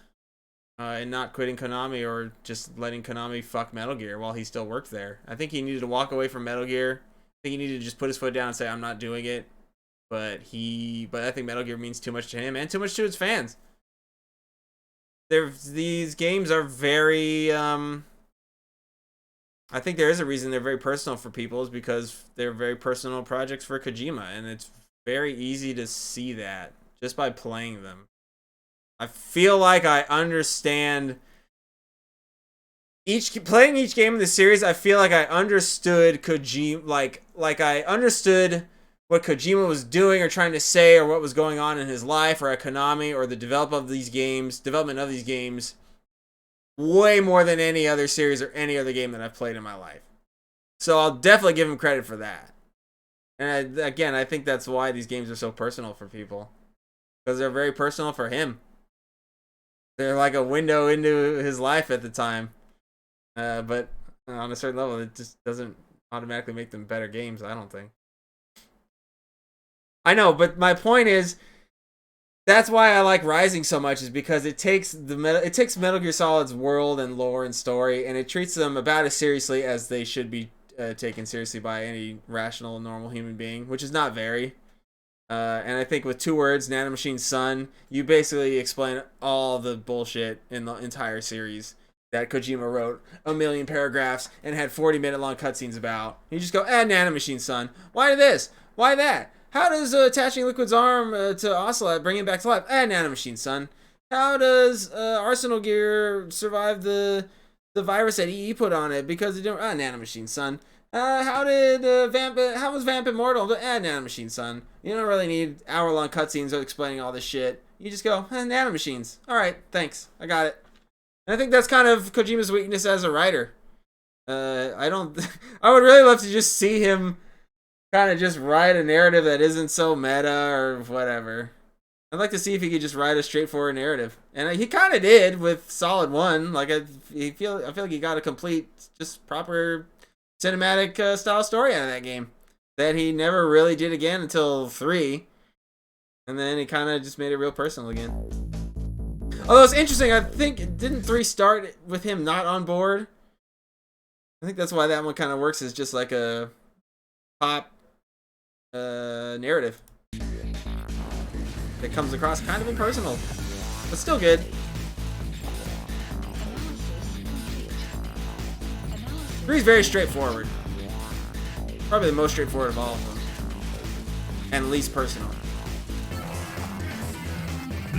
And not quitting Konami or just letting Konami fuck Metal Gear while he still worked there. I think he needed to walk away from Metal Gear. I think he needed to just put his foot down and say, I'm not doing it. But I think Metal Gear means too much to him and too much to his fans. These games are very... I think there is a reason they're very personal for people, is because they're very personal projects for Kojima, and it's very easy to see that just by playing them. I feel like I understand playing each game in the series. I feel like I understood Kojima, like I understood what Kojima was doing or trying to say, or what was going on in his life or at Konami or the development of these games. Way more than any other series or any other game that I've played in my life. So I'll definitely give him credit for that. And I think that's why these games are so personal for people. Because they're very personal for him. They're like a window into his life at the time. But on a certain level, it just doesn't automatically make them better games, I don't think. I know, but my point is, that's why I like Rising so much, is because it takes Metal Gear Solid's world and lore and story, and it treats them about as seriously as they should be taken seriously by any rational, normal human being, which is not very. And I think with 2 words, Nanomachine's son, you basically explain all the bullshit in the entire series that Kojima wrote a million paragraphs and had 40-minute long cutscenes about. You just go, Nanomachine's son. Why this? Why that? How does attaching Liquid's arm to Ocelot bring him back to life? Nanomachine's son. How does Arsenal Gear survive the virus that EE put on it because it didn't? Nanomachine's son. How was Vamp immortal? Nanomachine's son. You don't really need hour-long cutscenes explaining all this shit. You just go, Nanomachines. All right, thanks. I got it. And I think that's kind of Kojima's weakness as a writer. I would really love to just see him kind of just write a narrative that isn't so meta or whatever. I'd like to see if he could just write a straightforward narrative, and he kind of did with Solid 1. Like I feel like he got a complete, just proper cinematic style story out of that game that he never really did again until 3, and then he kind of just made it real personal again. Although it's interesting, I think didn't 3 start with him not on board? I think that's why that one kind of works as just like a pop narrative that comes across kind of impersonal, but still good. 3 is very straightforward. Probably the most straightforward of all of them. and least personal.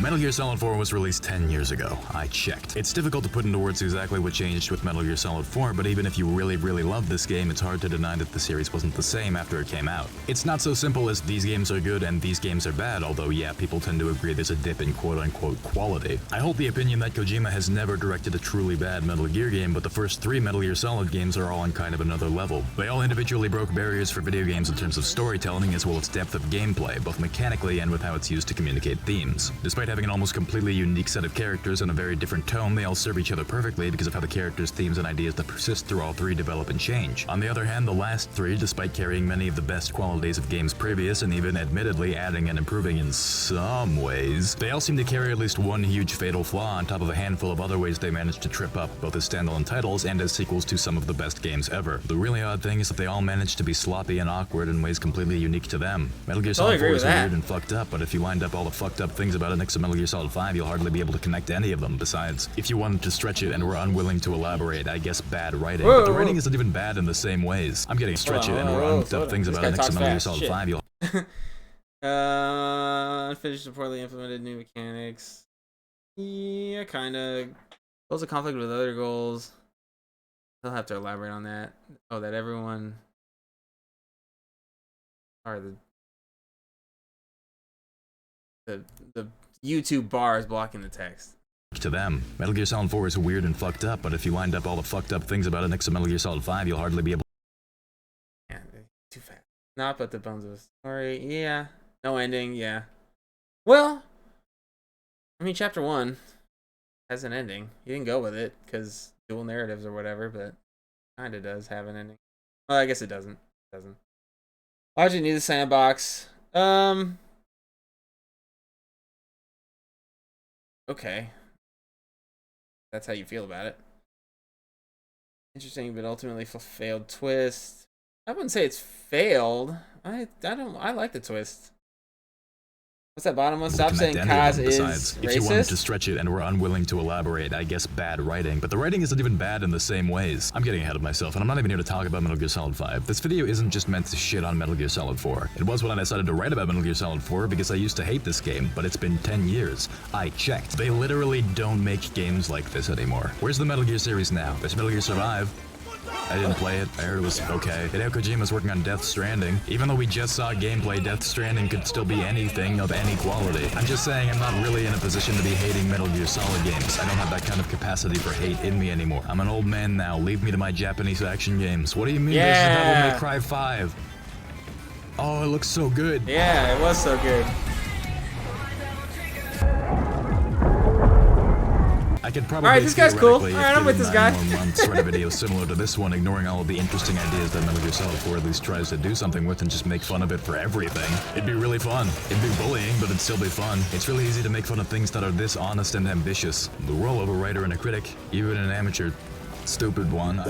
Metal Gear Solid 4 was released 10 years ago. I checked. It's difficult to put into words exactly what changed with Metal Gear Solid 4, but even if you really, really love this game, it's hard to deny that the series wasn't the same after it came out. It's not so simple as these games are good and these games are bad, although yeah, people tend to agree there's a dip in quote-unquote quality. I hold the opinion that Kojima has never directed a truly bad Metal Gear game, but the first 3 Metal Gear Solid games are all on kind of another level. They all individually broke barriers for video games in terms of storytelling as well as depth of gameplay, both mechanically and with how it's used to communicate themes. Despite having an almost completely unique set of characters and a very different tone, they all serve each other perfectly because of how the characters, themes, and ideas that persist through all 3 develop and change. On the other hand, the last 3, despite carrying many of the best qualities of games previous and even admittedly adding and improving in some ways, they all seem to carry at least one huge fatal flaw on top of a handful of other ways they managed to trip up, both as standalone titles and as sequels to some of the best games ever. The really odd thing is that they all managed to be sloppy and awkward in ways completely unique to them. Metal Gear Solid 4 is weird and fucked up, but if you lined up all the fucked up things about it next to Metal Gear Solid 5, you'll hardly be able to connect any of them. Besides, if you wanted to stretch it and were unwilling to elaborate, I guess bad writing. But the writing isn't even bad in the same ways. I'm getting stretch it and were unlooked up things about it next to Metal Gear Solid 5, you'll Unfinished or poorly implemented new mechanics. Yeah, kinda. Goals of conflict with other goals. I'll have to elaborate on that. Oh, that everyone are the YouTube bar is blocking the text. To them. Metal Gear Solid 4 is weird and fucked up, but if you lined up all the fucked up things about it next to Metal Gear Solid 5, you'll hardly be able. Yeah, too fast. Not but the bones of a story. Yeah. No ending. Yeah. Well, I mean, chapter 1 has an ending. You didn't go with it because dual narratives or whatever, but kinda does have an ending. Well, I guess it doesn't. It doesn't. Why'd you need the sandbox? Okay. That's how you feel about it. Interesting, but ultimately failed twist. I wouldn't say it's failed. I like the twist. What's that bottom one? Stop saying Kaz is racist. If you wanted to stretch it and were unwilling to elaborate, I guess bad writing. But the writing isn't even bad in the same ways. I'm getting ahead of myself, and I'm not even here to talk about Metal Gear Solid 5. This video isn't just meant to shit on Metal Gear Solid 4. It was when I decided to write about Metal Gear Solid 4 because I used to hate this game, but it's been 10 years. I checked. They literally don't make games like this anymore. Where's the Metal Gear series now? There's Metal Gear Survive. I didn't play it. I heard it was okay. Hideo Kojima's working on Death Stranding. Even though we just saw gameplay, Death Stranding could still be anything of any quality. I'm just saying I'm not really in a position to be hating Metal Gear Solid games. I don't have that kind of capacity for hate in me anymore. I'm an old man now. Leave me to my Japanese action games. What do you mean this is Devil May Cry 5? Oh, it looks so good. Yeah, it was so good. I could probably Alright, this guy's cool. Alright, I'm with this guy. months write a video similar to this one, ignoring all of the interesting ideas that Metal Gear Solid 4 at least tries to do something with and just make fun of it for everything. It'd be really fun. It'd be bullying, but it'd still be fun. It's really easy to make fun of things that are this honest and ambitious. The role of a writer and a critic, even an amateur stupid one, I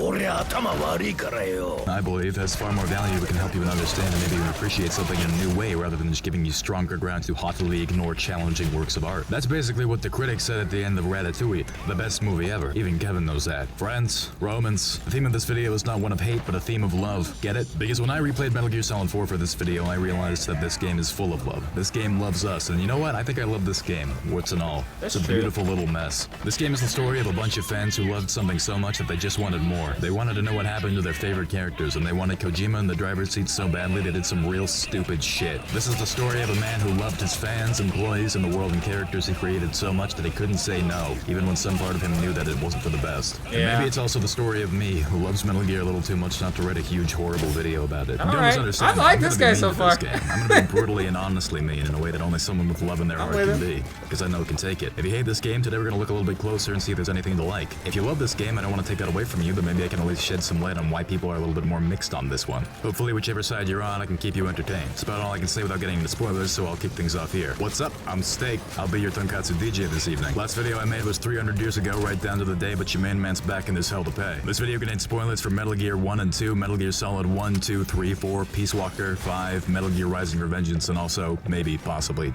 believe has far more value that can help you understand and maybe even appreciate something in a new way rather than just giving you stronger grounds to haughtily ignore challenging works of art. That's basically what the critics said at the end of Ratatouille, the best movie ever. Even Kevin knows that. Friends, romance. The theme of this video is not one of hate, but a theme of love. Get it? Because when I replayed Metal Gear Solid 4 for this video, I realized that this game is full of love. This game loves us, and you know what? I think I love this game, warts and all. It's a beautiful little mess. This game is the story of a bunch of fans who loved something so much that they just wanted more. They wanted to know what happened to their favorite characters, and they wanted Kojima in the driver's seat so badly they did some real stupid shit. This is the story of a man who loved his fans, employees, and the world and characters he created so much that he couldn't say no, even when some part of him knew that it wasn't for the best. Yeah. And maybe it's also the story of me, who loves Metal Gear a little too much not to write a huge, horrible video about it. Alright, I like this guy so far. I'm gonna be brutally and honestly mean in a way that only someone with love in their heart can be, because I know it can take it. If you hate this game, today we're gonna look a little bit closer and see if there's anything to like. If you love this game, I don't want to take that away from you, but maybe I can at least shed some light on why people are a little bit more mixed on this one. Hopefully, whichever side you're on, I can keep you entertained. That's about all I can say without getting into spoilers, so I'll kick things off here. What's up? I'm Steak. I'll be your Tonkatsu DJ this evening. Last video I made was 300 years ago, right down to the day, but your main man's back in this hell to pay. This video contains spoilers for Metal Gear 1 and 2, Metal Gear Solid 1, 2, 3, 4, Peace Walker, 5, Metal Gear Rising Revengeance, and also, maybe, possibly,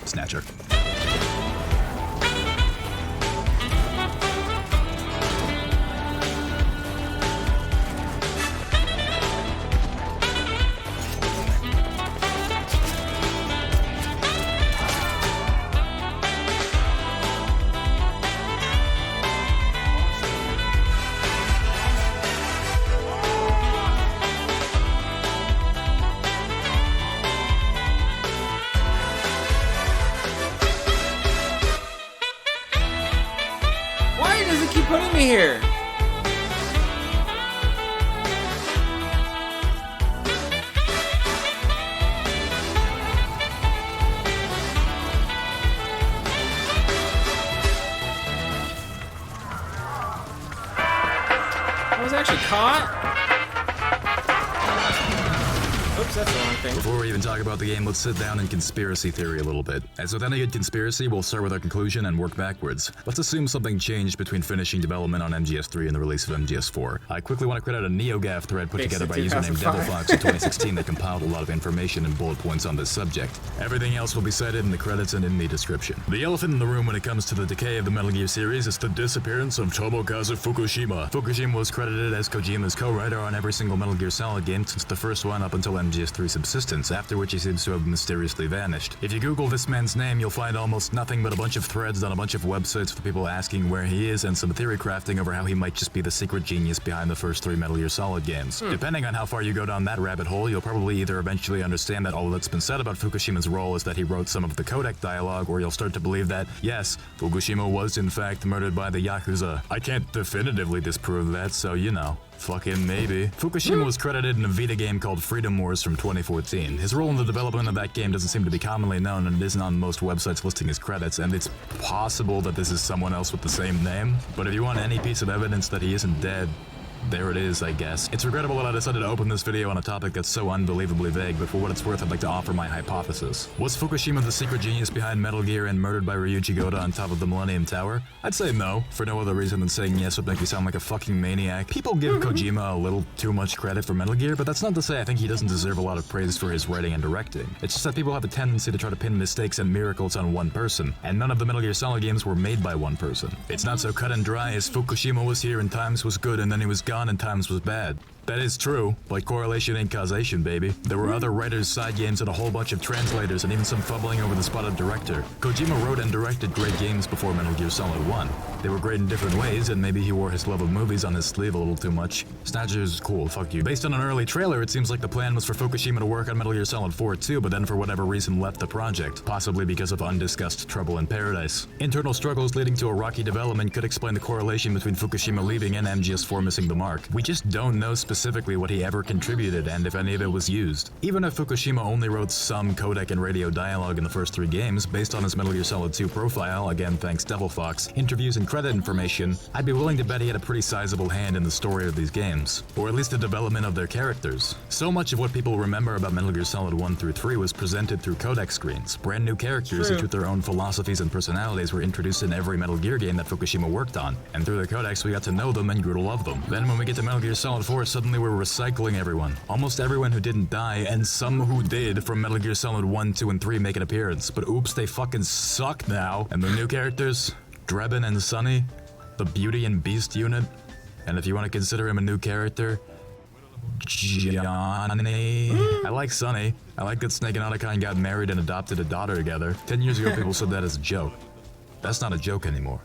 Snatcher. me here. I was actually caught. Oops, that's the wrong thing. Before we even talk about the game, let's sit down and conspiracy theory a little bit. As with any good conspiracy, we'll start with our conclusion and work backwards. Let's assume something changed between finishing development on MGS3 and the release of MGS4. I quickly want to credit a NeoGAF thread put together by a user named DevilFox in 2016 that compiled a lot of information and bullet points on this subject. Everything else will be cited in the credits and in the description. The elephant in the room when it comes to the decay of the Metal Gear series is the disappearance of Tomokazu Fukushima. Fukushima was credited as Kojima's co-writer on every single Metal Gear Solid game since the first one up until MGS3 subsistence, after which he seems to have mysteriously vanished. If you Google this man's name, you'll find almost nothing but a bunch of threads on a bunch of websites with people asking where he is and some theory crafting over how he might just be the secret genius behind the first 3 Metal Gear Solid games. Depending on how far you go down that rabbit hole, you'll probably either eventually understand that all that's been said about Fukushima's role is that he wrote some of the codec dialogue, or you'll start to believe that, yes, Fukushima was in fact murdered by the Yakuza. I can't definitively disprove that, so you know. Fucking maybe. Fukushima was credited in a Vita game called Freedom Wars from 2014. His role in the development of that game doesn't seem to be commonly known, and it isn't on most websites listing his credits, and it's possible that this is someone else with the same name. But if you want any piece of evidence that he isn't dead, there it is, I guess. It's regrettable that I decided to open this video on a topic that's so unbelievably vague, but for what it's worth, I'd like to offer my hypothesis. Was Fukushima the secret genius behind Metal Gear and murdered by Ryuichi Goda on top of the Millennium Tower? I'd say no, for no other reason than saying yes would make me sound like a fucking maniac. People give Kojima a little too much credit for Metal Gear, but that's not to say I think he doesn't deserve a lot of praise for his writing and directing. It's just that people have a tendency to try to pin mistakes and miracles on one person, and none of the Metal Gear Solid games were made by one person. It's not so cut and dry as Fukushima was here and times was good and then he was gone and times was bad. That is true, but correlation ain't causation, baby. There were other writers, side games, and a whole bunch of translators, and even some fumbling over the spot of director. Kojima wrote and directed great games before Metal Gear Solid 1. They were great in different ways, and maybe he wore his love of movies on his sleeve a little too much. Snatchers is cool, fuck you. Based on an early trailer, it seems like the plan was for Fukushima to work on Metal Gear Solid 4 too, but then for whatever reason left the project, possibly because of undiscussed trouble in paradise. Internal struggles leading to a rocky development could explain the correlation between Fukushima leaving and MGS4 missing the mark. We just don't know specifically what he ever contributed and if any of it was used. Even if Fukushima only wrote some codec and radio dialogue in the first 3 games, based on his Metal Gear Solid 2 profile, again thanks DevilFox, interviews and credit information, I'd be willing to bet he had a pretty sizable hand in the story of these games, or at least the development of their characters. So much of what people remember about Metal Gear Solid 1 through 3 was presented through codec screens. Brand new characters, each with their own philosophies and personalities, were introduced in every Metal Gear game that Fukushima worked on, and through the codecs we got to know them and grew to love them. Then when we get to Metal Gear Solid 4, suddenly we're recycling everyone. Almost everyone who didn't die, and some who did from Metal Gear Solid 1, 2, and 3 make an appearance. But oops, they fucking suck now. And the new characters, Drebin and Sonny, the Beauty and Beast unit, and if you want to consider him a new character, Johnny. I like Sonny. I like that Snake and Otacon got married and adopted a daughter together. 10 years ago people said that as a joke. That's not a joke anymore.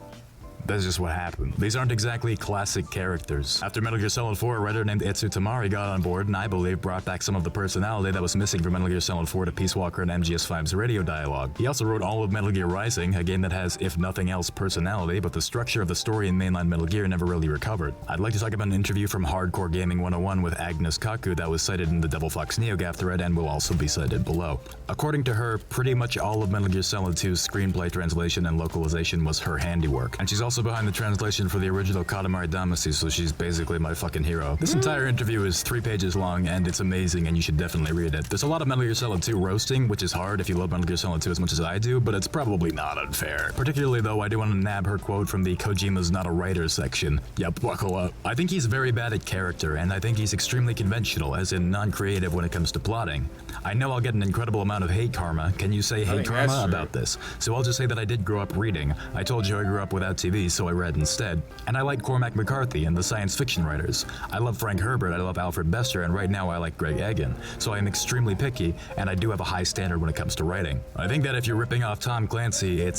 That's just what happened. These aren't exactly classic characters. After Metal Gear Solid 4, a writer named Etsu Tamari got on board and I believe brought back some of the personality that was missing from Metal Gear Solid 4 to Peace Walker and MGS5's radio dialogue. He also wrote all of Metal Gear Rising, a game that has, if nothing else, personality, but the structure of the story in mainline Metal Gear never really recovered. I'd like to talk about an interview from Hardcore Gaming 101 with Agnes Kaku that was cited in the DevilFox NeoGAF thread and will also be cited below. According to her, pretty much all of Metal Gear Solid 2's screenplay translation and localization was her handiwork, and she's also behind the translation for the original Katamari Damacy, so she's basically my fucking hero. This entire interview is 3 pages long, and it's amazing, and you should definitely read it. There's a lot of Metal Gear Solid 2 roasting, which is hard if you love Metal Gear Solid 2 as much as I do, but it's probably not unfair. Particularly though, I do want to nab her quote from the Kojima's not a writer section. Yep, buckle up. I think he's very bad at character, and I think he's extremely conventional, as in non-creative when it comes to plotting. I know I'll get an incredible amount of hate karma. Can you say hate karma about this? So I'll just say that I did grow up reading. I told you I grew up without TV, so I read instead. And I like Cormac McCarthy and the science fiction writers. I love Frank Herbert, I love Alfred Bester, and right now I like Greg Egan. So I am extremely picky, and I do have a high standard when it comes to writing. I think that if you're ripping off Tom Clancy,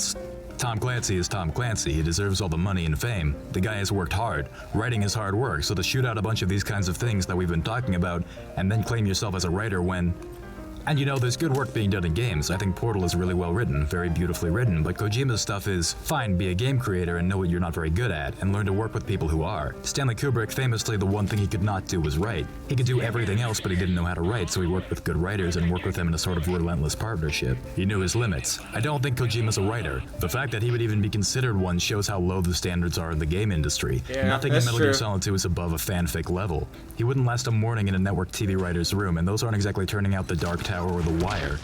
Tom Clancy is Tom Clancy. He deserves all the money and fame. The guy has worked hard. Writing is hard work, so to shoot out a bunch of these kinds of things that we've been talking about and then claim yourself as a writer when And you know, there's good work being done in games. I think Portal is really well written, very beautifully written, but Kojima's stuff is, fine, be a game creator and know what you're not very good at, and learn to work with people who are. Stanley Kubrick, famously, the one thing he could not do was write. He could do everything else, but he didn't know how to write, so he worked with good writers and worked with them in a sort of relentless partnership. He knew his limits. I don't think Kojima's a writer. The fact that he would even be considered one shows how low the standards are in the game industry. Yeah, nothing in Metal Gear true. Solid 2 is above a fanfic level. He wouldn't last a morning in a network TV writer's room, and those aren't exactly turning out The Dark Tower or The Wire.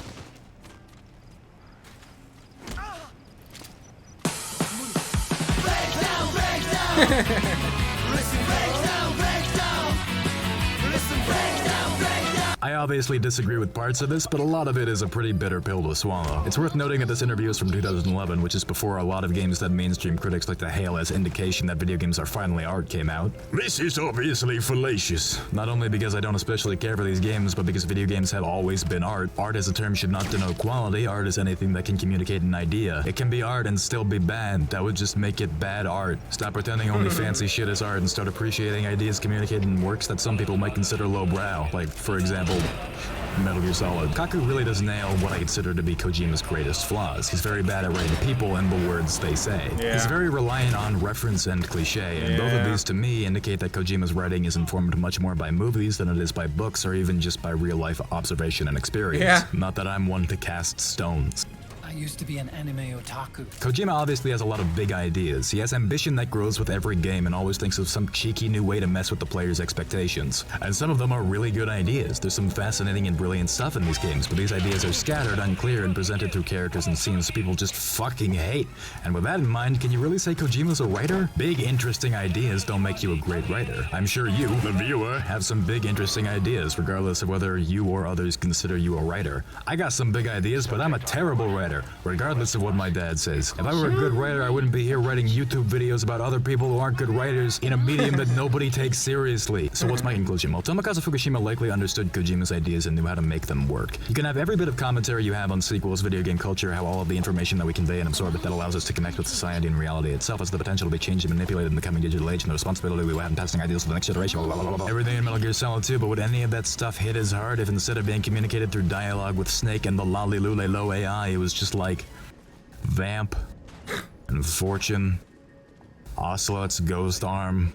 I obviously disagree with parts of this, but a lot of it is a pretty bitter pill to swallow. It's worth noting that this interview is from 2011, which is before a lot of games that mainstream critics like to hail as indication that video games are finally art came out. This is obviously fallacious. Not only because I don't especially care for these games, but because video games have always been art. Art as a term should not denote quality. Art is anything that can communicate an idea. It can be art and still be bad. That would just make it bad art. Stop pretending only fancy shit is art and start appreciating ideas communicated in works that some people might consider lowbrow. Like, for example, Metal Gear Solid. Kaku really does nail what I consider to be Kojima's greatest flaws. He's very bad at writing people and the words they say. Yeah. He's very reliant on reference and cliche, and both of these to me indicate that Kojima's writing is informed much more by movies than it is by books or even just by real-life observation and experience. Yeah. Not that I'm one to cast stones. I used to be an anime otaku. Kojima obviously has a lot of big ideas. He has ambition that grows with every game and always thinks of some cheeky new way to mess with the player's expectations. And some of them are really good ideas. There's some fascinating and brilliant stuff in these games, but these ideas are scattered, unclear, and presented through characters and scenes people just fucking hate. And with that in mind, can you really say Kojima's a writer? Big, interesting ideas don't make you a great writer. I'm sure you, the viewer, have some big, interesting ideas, regardless of whether you or others consider you a writer. I got some big ideas, but I'm a terrible writer. Regardless of what my dad says. If I were a good writer, I wouldn't be here writing YouTube videos about other people who aren't good writers in a medium that nobody takes seriously. So what's my conclusion? Well, Tomokazu Fukushima likely understood Kojima's ideas and knew how to make them work. You can have every bit of commentary you have on sequels, video game culture, how all of the information that we convey and absorb it that allows us to connect with society and reality itself has the potential to be changed and manipulated in the coming digital age, and the responsibility we have in passing ideas to the next generation. Blah, blah, blah, blah. Everything in Metal Gear Solid 2, but would any of that stuff hit as hard if instead of being communicated through dialogue with Snake and the Lolly-Lule-Lo AI, it was just like Vamp and Fortune, Ocelot's Ghost Arm,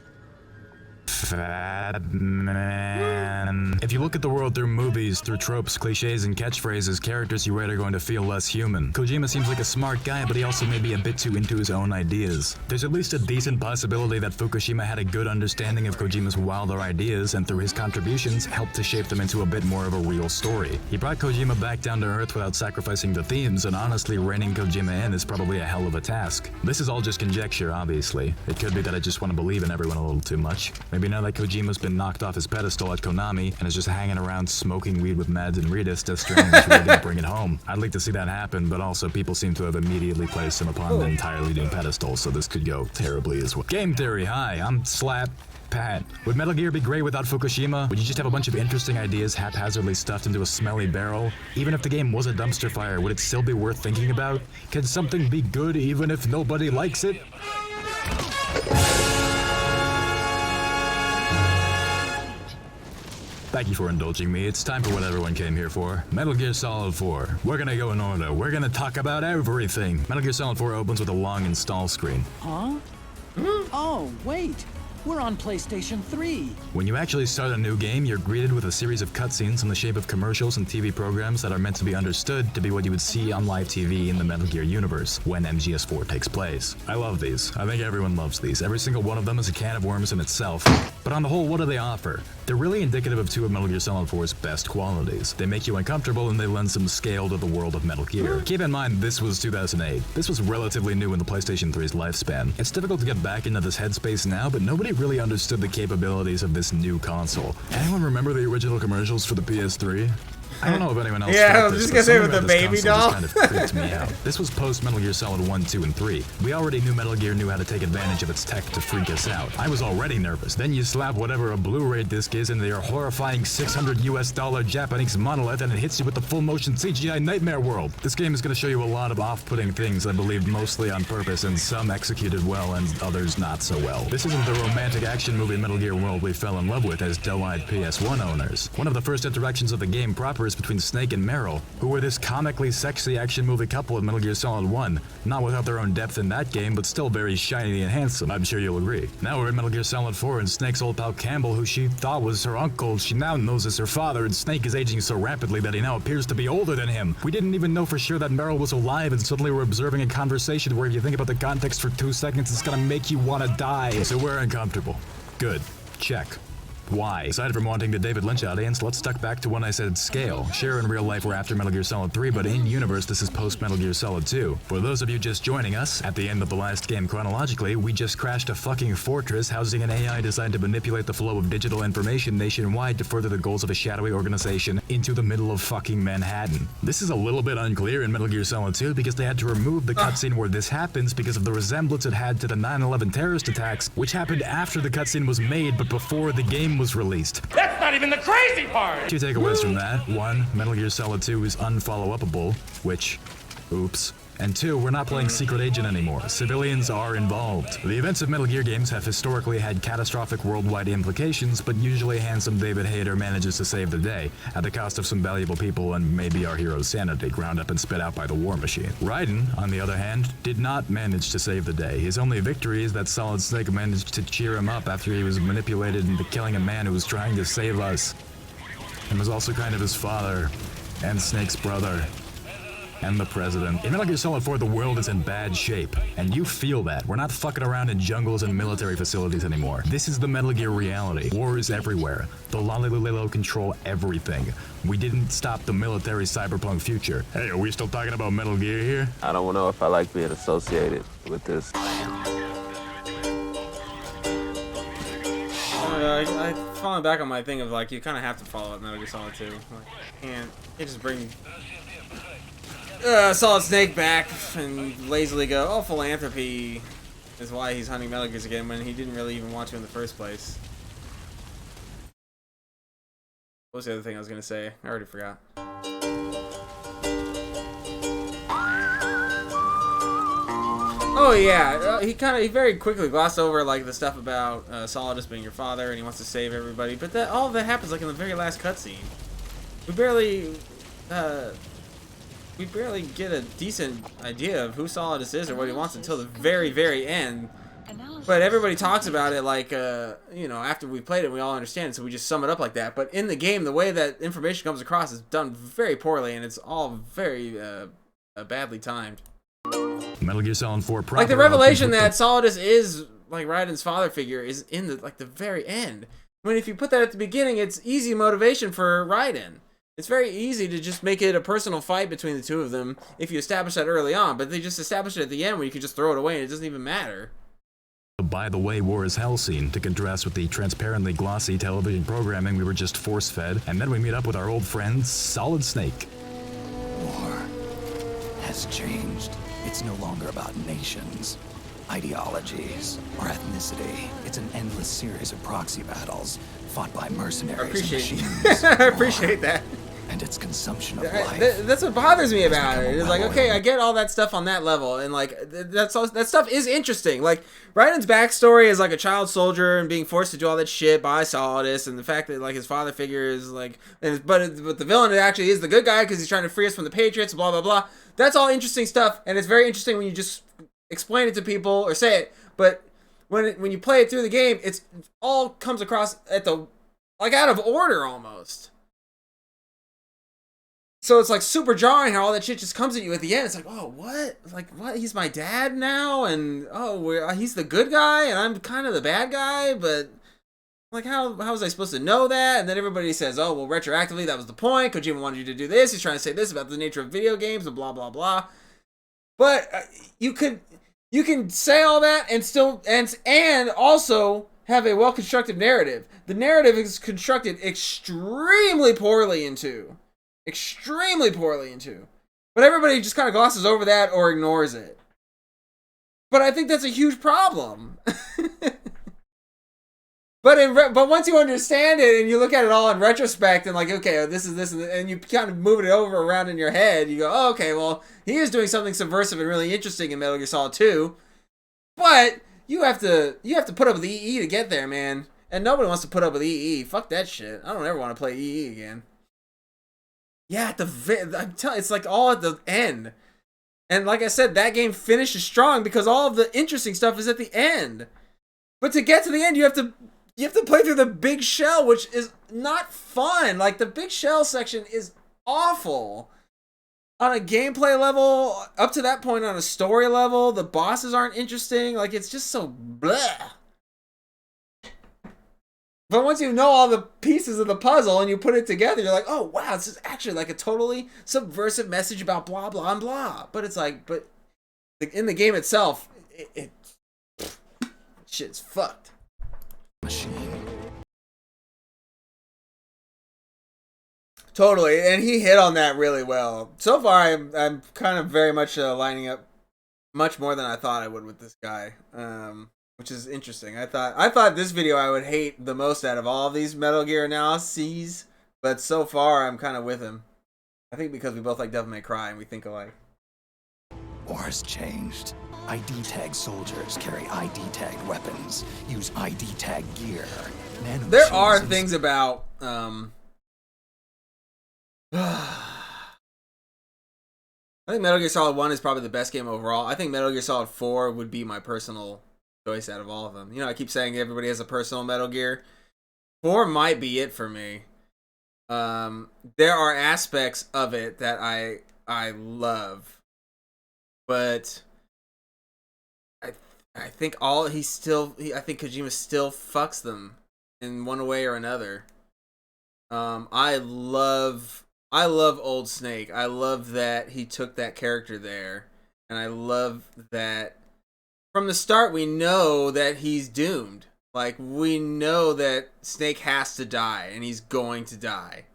Fat Man. If you look at the world through movies, through tropes, cliches, and catchphrases, characters you write are going to feel less human. Kojima seems like a smart guy, but he also may be a bit too into his own ideas. There's at least a decent possibility that Fukushima had a good understanding of Kojima's wilder ideas, and through his contributions, helped to shape them into a bit more of a real story. He brought Kojima back down to earth without sacrificing the themes, and honestly, reining Kojima in is probably a hell of a task. This is all just conjecture, obviously. It could be that I just want to believe in everyone a little too much. Maybe now that Kojima's been knocked off his pedestal at Konami and is just hanging around smoking weed with Mads and Ritas, Death Stranding is really gonna bring it home. I'd like to see that happen, but also people seem to have immediately placed him upon an entirely new pedestal, so this could go terribly as well. Game Theory, hi, I'm Slap Pat. Would Metal Gear be great without Fukushima? Would you just have a bunch of interesting ideas haphazardly stuffed into a smelly barrel? Even if the game was a dumpster fire, would it still be worth thinking about? Can something be good even if nobody likes it? Thank you for indulging me. It's time for what everyone came here for. Metal Gear Solid 4. We're gonna go in order. We're gonna talk about everything. Metal Gear Solid 4 opens with a long install screen. Huh? Oh, wait. We're on PlayStation 3. When you actually start a new game, you're greeted with a series of cutscenes in the shape of commercials and TV programs that are meant to be understood to be what you would see on live TV in the Metal Gear universe when MGS4 takes place. I love these. I think everyone loves these. Every single one of them is a can of worms in itself. But on the whole, what do they offer? They're really indicative of two of Metal Gear Solid 4's best qualities. They make you uncomfortable and they lend some scale to the world of Metal Gear. Keep in mind, this was 2008. This was relatively new in the PlayStation 3's lifespan. It's difficult to get back into this headspace now, but nobody really understood the capabilities of this new console. Anyone remember the original commercials for the PS3? I don't know if anyone else Yeah, I felt was this, just gonna say with but the something about baby this console doll. just kind of creeped me out. This was post Metal Gear Solid 1, 2, and 3. We already knew Metal Gear knew how to take advantage of its tech to freak us out. I was already nervous. Then you slap whatever a Blu-ray disc is into your horrifying $600 Japanese monolith and it hits you with the full motion CGI nightmare world. This game is gonna show you a lot of off-putting things, I believe mostly on purpose, and some executed well and others not so well. This isn't the romantic action movie Metal Gear world we fell in love with as doe-eyed PS1 owners. One of the first interactions of the game proper is between Snake and Meryl, who were this comically sexy action movie couple in Metal Gear Solid 1. Not without their own depth in that game, but still very shiny and handsome. I'm sure you'll agree. Now we're in Metal Gear Solid 4, and Snake's old pal Campbell, who she thought was her uncle, she now knows is her father, and Snake is aging so rapidly that he now appears to be older than him. We didn't even know for sure that Meryl was alive, and suddenly we're observing a conversation where if you think about the context for 2 seconds, it's gonna make you want to die. So we're uncomfortable. Good. Check. Why? Aside from wanting the David Lynch audience, let's duck back to when I said scale. Sure, in real life we're after Metal Gear Solid 3, but in universe this is post Metal Gear Solid 2. For those of you just joining us, at the end of the last game chronologically, we just crashed a fucking fortress housing an AI designed to manipulate the flow of digital information nationwide to further the goals of a shadowy organization into the middle of fucking Manhattan. This is a little bit unclear in Metal Gear Solid 2 because they had to remove the cutscene where this happens because of the resemblance it had to the 9/11 terrorist attacks, which happened after the cutscene was made but before the game was released. That's not even the crazy part! 2 takeaways from that. 1, Metal Gear Solid 2 is unfollow-upable, which, oops. And 2, we're not playing Secret Agent anymore. Civilians are involved. The events of Metal Gear games have historically had catastrophic worldwide implications, but usually handsome David Hayter manages to save the day, at the cost of some valuable people and maybe our hero's sanity, ground up and spit out by the war machine. Raiden, on the other hand, did not manage to save the day. His only victory is that Solid Snake managed to cheer him up after he was manipulated into killing a man who was trying to save us, and was also kind of his father, and Snake's brother, and the president. In Metal Gear Solid 4, the world is in bad shape, and you feel that. We're not fucking around in jungles and military facilities anymore. This is the Metal Gear reality. War is everywhere. The Lolililo control everything. We didn't stop the military cyberpunk future. Hey, are we still talking about Metal Gear here? I don't know if I like being associated with this. I falling back on my thing of like you kind of have to follow up Metal Gear Solid 2. Like, you can't just bring Solid Snake back and lazily go, oh, philanthropy is why he's hunting Metal Gears again when he didn't really even want to in the first place. What was the other thing I was gonna say? I already forgot. Oh yeah, he very quickly glossed over like the stuff about Solid just being your father and he wants to save everybody, but all of that happens like in the very last cutscene. We barely get a decent idea of who Solidus is or what he wants until the very, very end. But everybody talks about it like, you know, after we played it, we all understand it, so we just sum it up like that. But in the game, the way that information comes across is done very poorly, and it's all very badly timed. Metal Gear Solid 4 proper, like the revelation that Solidus is like Raiden's father figure is in the very end. I mean, if you put that at the beginning, it's easy motivation for Raiden. It's very easy to just make it a personal fight between the two of them if you establish that early on, but they just establish it at the end where you can just throw it away and it doesn't even matter. By the way, war is hell scene, to contrast with the transparently glossy television programming we were just force-fed, and then we meet up with our old friend, Solid Snake. War has changed. It's no longer about nations, ideologies, or ethnicity. It's an endless series of proxy battles fought by mercenaries and machines. I appreciate that. And its consumption of life. That's what bothers me about it. It's like, okay, I get all that stuff on that level, and like that stuff is interesting. Like Raiden's backstory is like a child soldier and being forced to do all that shit by Solidus, and the fact that like his father figure is like, but the villain actually is the good guy because he's trying to free us from the Patriots. Blah blah blah. That's all interesting stuff, and it's very interesting when you just explain it to people or say it. But when you play it through the game, it's all comes across at the like out of order almost. So it's like super jarring how all that shit just comes at you at the end. It's like, oh, what? Like, what? He's my dad now? And, oh, he's the good guy and I'm kind of the bad guy? But, like, how was I supposed to know that? And then everybody says, oh, well, retroactively, that was the point. Kojima wanted you to do this. He's trying to say this about the nature of video games and blah, blah, blah. But you can say all that and still, and also have a well-constructed narrative. The narrative is constructed extremely poorly into. But everybody just kind of glosses over that or ignores it. But I think that's a huge problem. But once you understand it and you look at it all in retrospect and like, okay, this is this, and you kind of move it over around in your head, you go, oh, okay, well, he is doing something subversive and really interesting in Metal Gear Solid 2. But you have to put up with EE to get there, man. And nobody wants to put up with EE. Fuck that shit. I don't ever want to play EE again. Yeah, I'm telling, it's like all at the end. And like I said, that game finishes strong because all of the interesting stuff is at the end. But to get to the end, you have to play through the big shell, which is not fun. Like, the big shell section is awful. On a gameplay level, up to that point on a story level, the bosses aren't interesting. Like, it's just so bleh. But once you know all the pieces of the puzzle and you put it together, you're like, oh, wow, this is actually like a totally subversive message about blah, blah, and blah. But it's like, but in the game itself, shit's fucked. Machine. Totally, and he hit on that really well. So far, I'm kind of very much lining up much more than I thought I would with this guy. Which is interesting. I thought this video I would hate the most out of all of these Metal Gear analyses, but so far I'm kind of with him. I think because we both like Devil May Cry and we think alike. War's changed. ID tag soldiers carry ID tagged weapons, use ID tag gear. There are things about I think Metal Gear Solid 1 is probably the best game overall. I think Metal Gear Solid 4 would be my personal choice out of all of them. You know, I keep saying everybody has a personal Metal Gear. 4 might be it for me. There are aspects of it that I love, but I think I think Kojima still fucks them in one way or another. I love Old Snake. I love that he took that character there, and I love that from the start we know that he's doomed. Like, we know that Snake has to die, and he's going to die.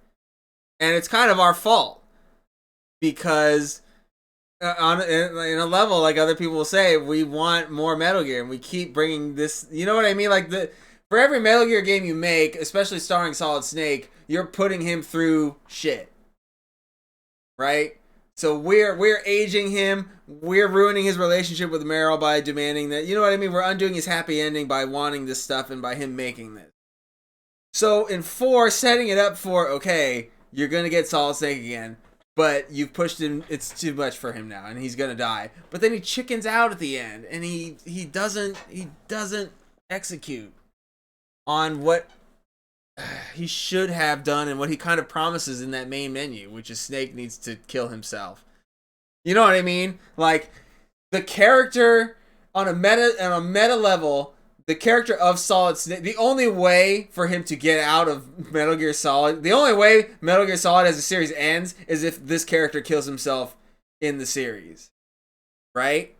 And it's kind of our fault. Because in a level, like other people will say, we want more Metal Gear, and we keep bringing this... You know what I mean? Like, for every Metal Gear game you make, especially starring Solid Snake, you're putting him through shit. Right? So we're aging him. We're ruining his relationship with Meryl by demanding that. You know what I mean? We're undoing his happy ending by wanting this stuff and by him making this. So in 4, setting it up for, okay, you're gonna get Solid Snake again, but you've pushed him. It's too much for him now, and he's gonna die. But then he chickens out at the end, and he doesn't execute on what he should have done and what he kind of promises in that main menu, which is Snake needs to kill himself. You know what I mean? Like, the character on a meta level, the character of Solid Snake, the only way for him to get out of Metal Gear Solid, the only way Metal Gear Solid as a series ends is if this character kills himself in the series. Right?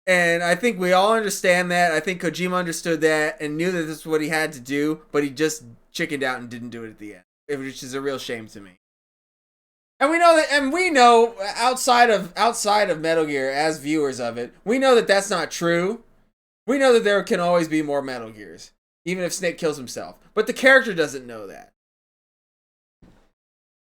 And I think we all understand that. I think Kojima understood that and knew that this is what he had to do, but he just chickened out and didn't do it at the end, which is a real shame to me. And we know that, and we know outside of Metal Gear, as viewers of it, we know that that's not true. We know that there can always be more Metal Gears, even if Snake kills himself. But the character doesn't know that.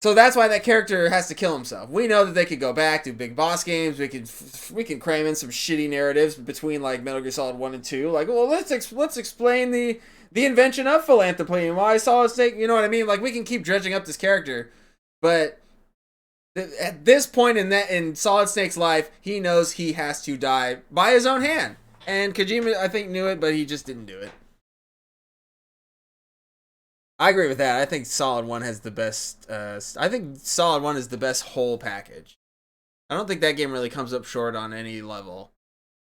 So that's why that character has to kill himself. We know that they could go back, do big boss games. We can cram in some shitty narratives between like Metal Gear Solid 1 and 2. Like, well, let's explain the invention of philanthropy and why Solid Snake. You know what I mean? Like, we can keep dredging up this character, but at this point in Solid Snake's life, he knows he has to die by his own hand. And Kojima, I think, knew it, but he just didn't do it. I agree with that. I think Solid 1 has the best... I think Solid 1 is the best whole package. I don't think that game really comes up short on any level.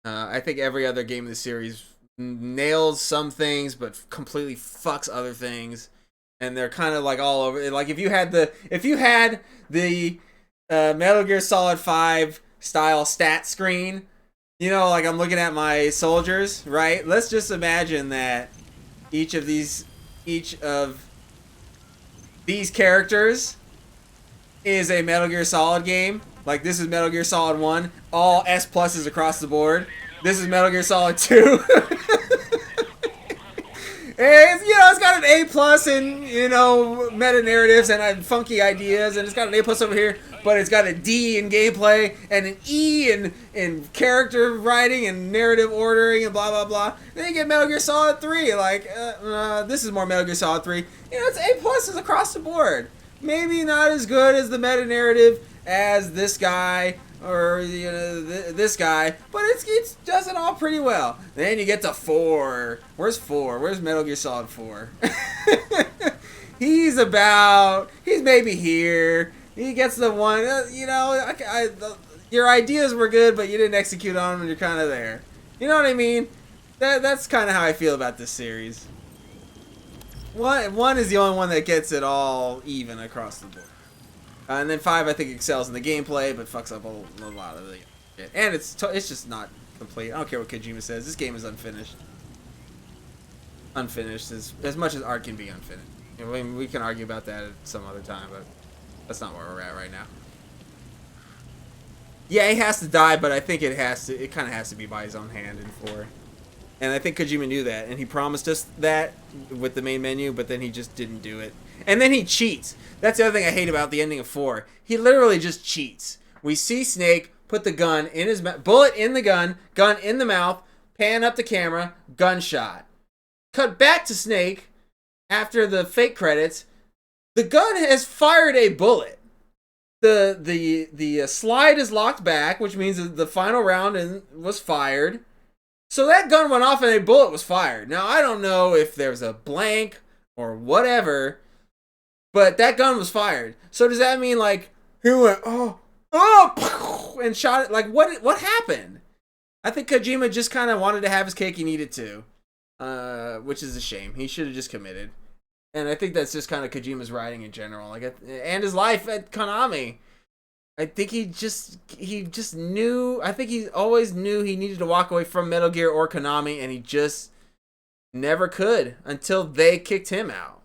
I think every other game in the series nails some things, but completely fucks other things. And they're kind of like all over. Like, if you had the Metal Gear Solid 5 style stat screen, you know, like I'm looking at my soldiers, right? Let's just imagine that each of these characters is a Metal Gear Solid game. Like, this is Metal Gear Solid 1, all S pluses across the board. This is Metal Gear Solid 2. And it's got an A plus in, meta narratives and funky ideas, and it's got an A plus over here, but it's got a D in gameplay and an E in character writing and narrative ordering and blah blah blah. Then you get Metal Gear Solid 3, like this is more Metal Gear Solid 3. It's A pluses across the board. maybe not as good as the meta narrative as this guy or this guy, but it does it all pretty well. Then you get to 4. Where's 4? Where's Metal Gear Solid 4? He's maybe here. He gets the one. Your ideas were good, but you didn't execute on them, and you're kind of there. You know what I mean? That's kind of how I feel about this series. One is the only one that gets it all even across the board. And then 5, I think, excels in the gameplay, but fucks up a lot of the shit. And it's just not complete. I don't care what Kojima says. This game is unfinished. Unfinished as much as art can be unfinished. I mean, we can argue about that at some other time, but that's not where we're at right now. Yeah, he has to die, but I think it kind of has to be by his own hand in 4. And I think Kojima knew that, and he promised us that with the main menu, but then he just didn't do it. And then he cheats. That's the other thing I hate about the ending of 4. He literally just cheats. We see Snake put the gun in his mouth, bullet in the gun in the mouth, pan up the camera, gunshot. Cut back to Snake after the fake credits. The gun has fired a bullet. The slide is locked back, which means that the final round was fired. So that gun went off and a bullet was fired. Now, I don't know if there's a blank or whatever, but that gun was fired. So does that mean, like, he went, and shot it? Like, what happened? I think Kojima just kind of wanted to have his cake and eat it too, which is a shame. He should have just committed. And I think that's just kind of Kojima's writing in general, and his life at Konami. I think he just knew. I think he always knew he needed to walk away from Metal Gear or Konami, and he just never could until they kicked him out.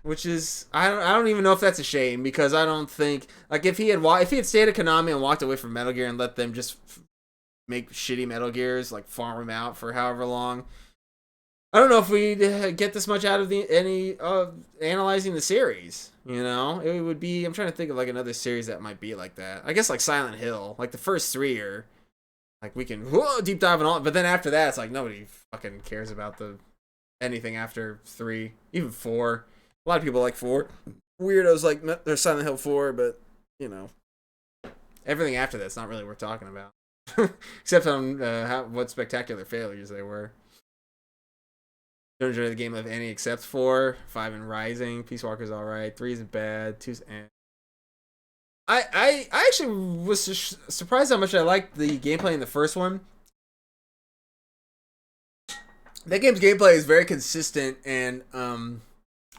Which is I don't even know if that's a shame, because I don't think, like, if he had stayed at Konami and walked away from Metal Gear and let them just make shitty Metal Gears, like farm them out for however long, I don't know if we'd get this much out of analyzing the series. You know, it would be. I'm trying to think of like another series that might be like that. I guess like Silent Hill. Like the first 3 are like we can deep dive and all, but then after that, it's like nobody fucking cares about anything after 3, even 4. A lot of people like 4. Weirdos like there's Silent Hill 4, but you know, everything after that's not really worth talking about, except on what spectacular failures they were. Don't enjoy the game of any except 4, 5 and Rising. Peace Walker's alright. 3 is bad. 2's I actually was surprised how much I liked the gameplay in the first one. That game's gameplay is very consistent, and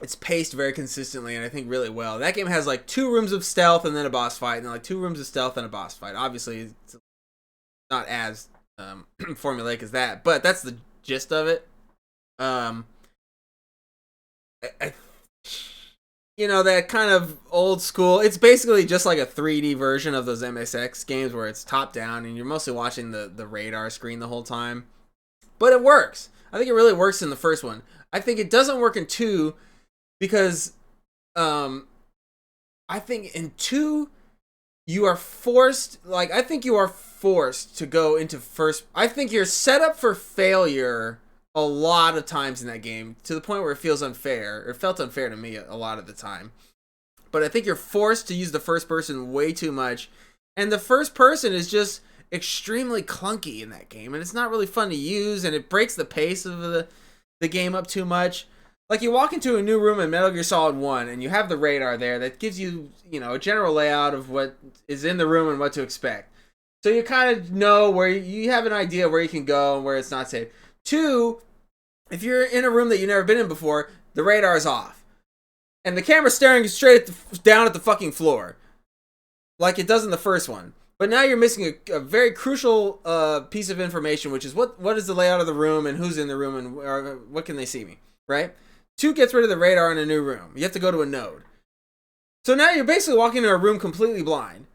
it's paced very consistently, and I think really well. That game has like 2 rooms of stealth and then a boss fight, and then like 2 rooms of stealth and a boss fight. Obviously, it's not as formulaic as that, but that's the gist of it. You know, that kind of old school, it's basically just like a 3D version of those MSX games where it's top down and you're mostly watching the radar screen the whole time, but it works. I think it really works in the first one. I think it doesn't work in 2 because I think in 2 you are forced, I think you are forced to go into first. I think you're set up for failure a lot of times in that game, to the point where it feels unfair. It felt unfair to me a lot of the time. But I think you're forced to use the first person way too much. And the first person is just extremely clunky in that game. And it's not really fun to use, and it breaks the pace of the game up too much. Like, you walk into a new room in Metal Gear Solid 1, and you have the radar there that gives you, a general layout of what is in the room and what to expect. So you kind of know where you have an idea where you can go and where it's not safe. 2, if you're in a room that you've never been in before, the radar is off. And the camera's staring straight down at the fucking floor. Like it does in the first one. But now you're missing a very crucial piece of information, which is what is the layout of the room and who's in the room and what can they see me, right? 2 gets rid of the radar in a new room. You have to go to a node. So now you're basically walking into a room completely blind.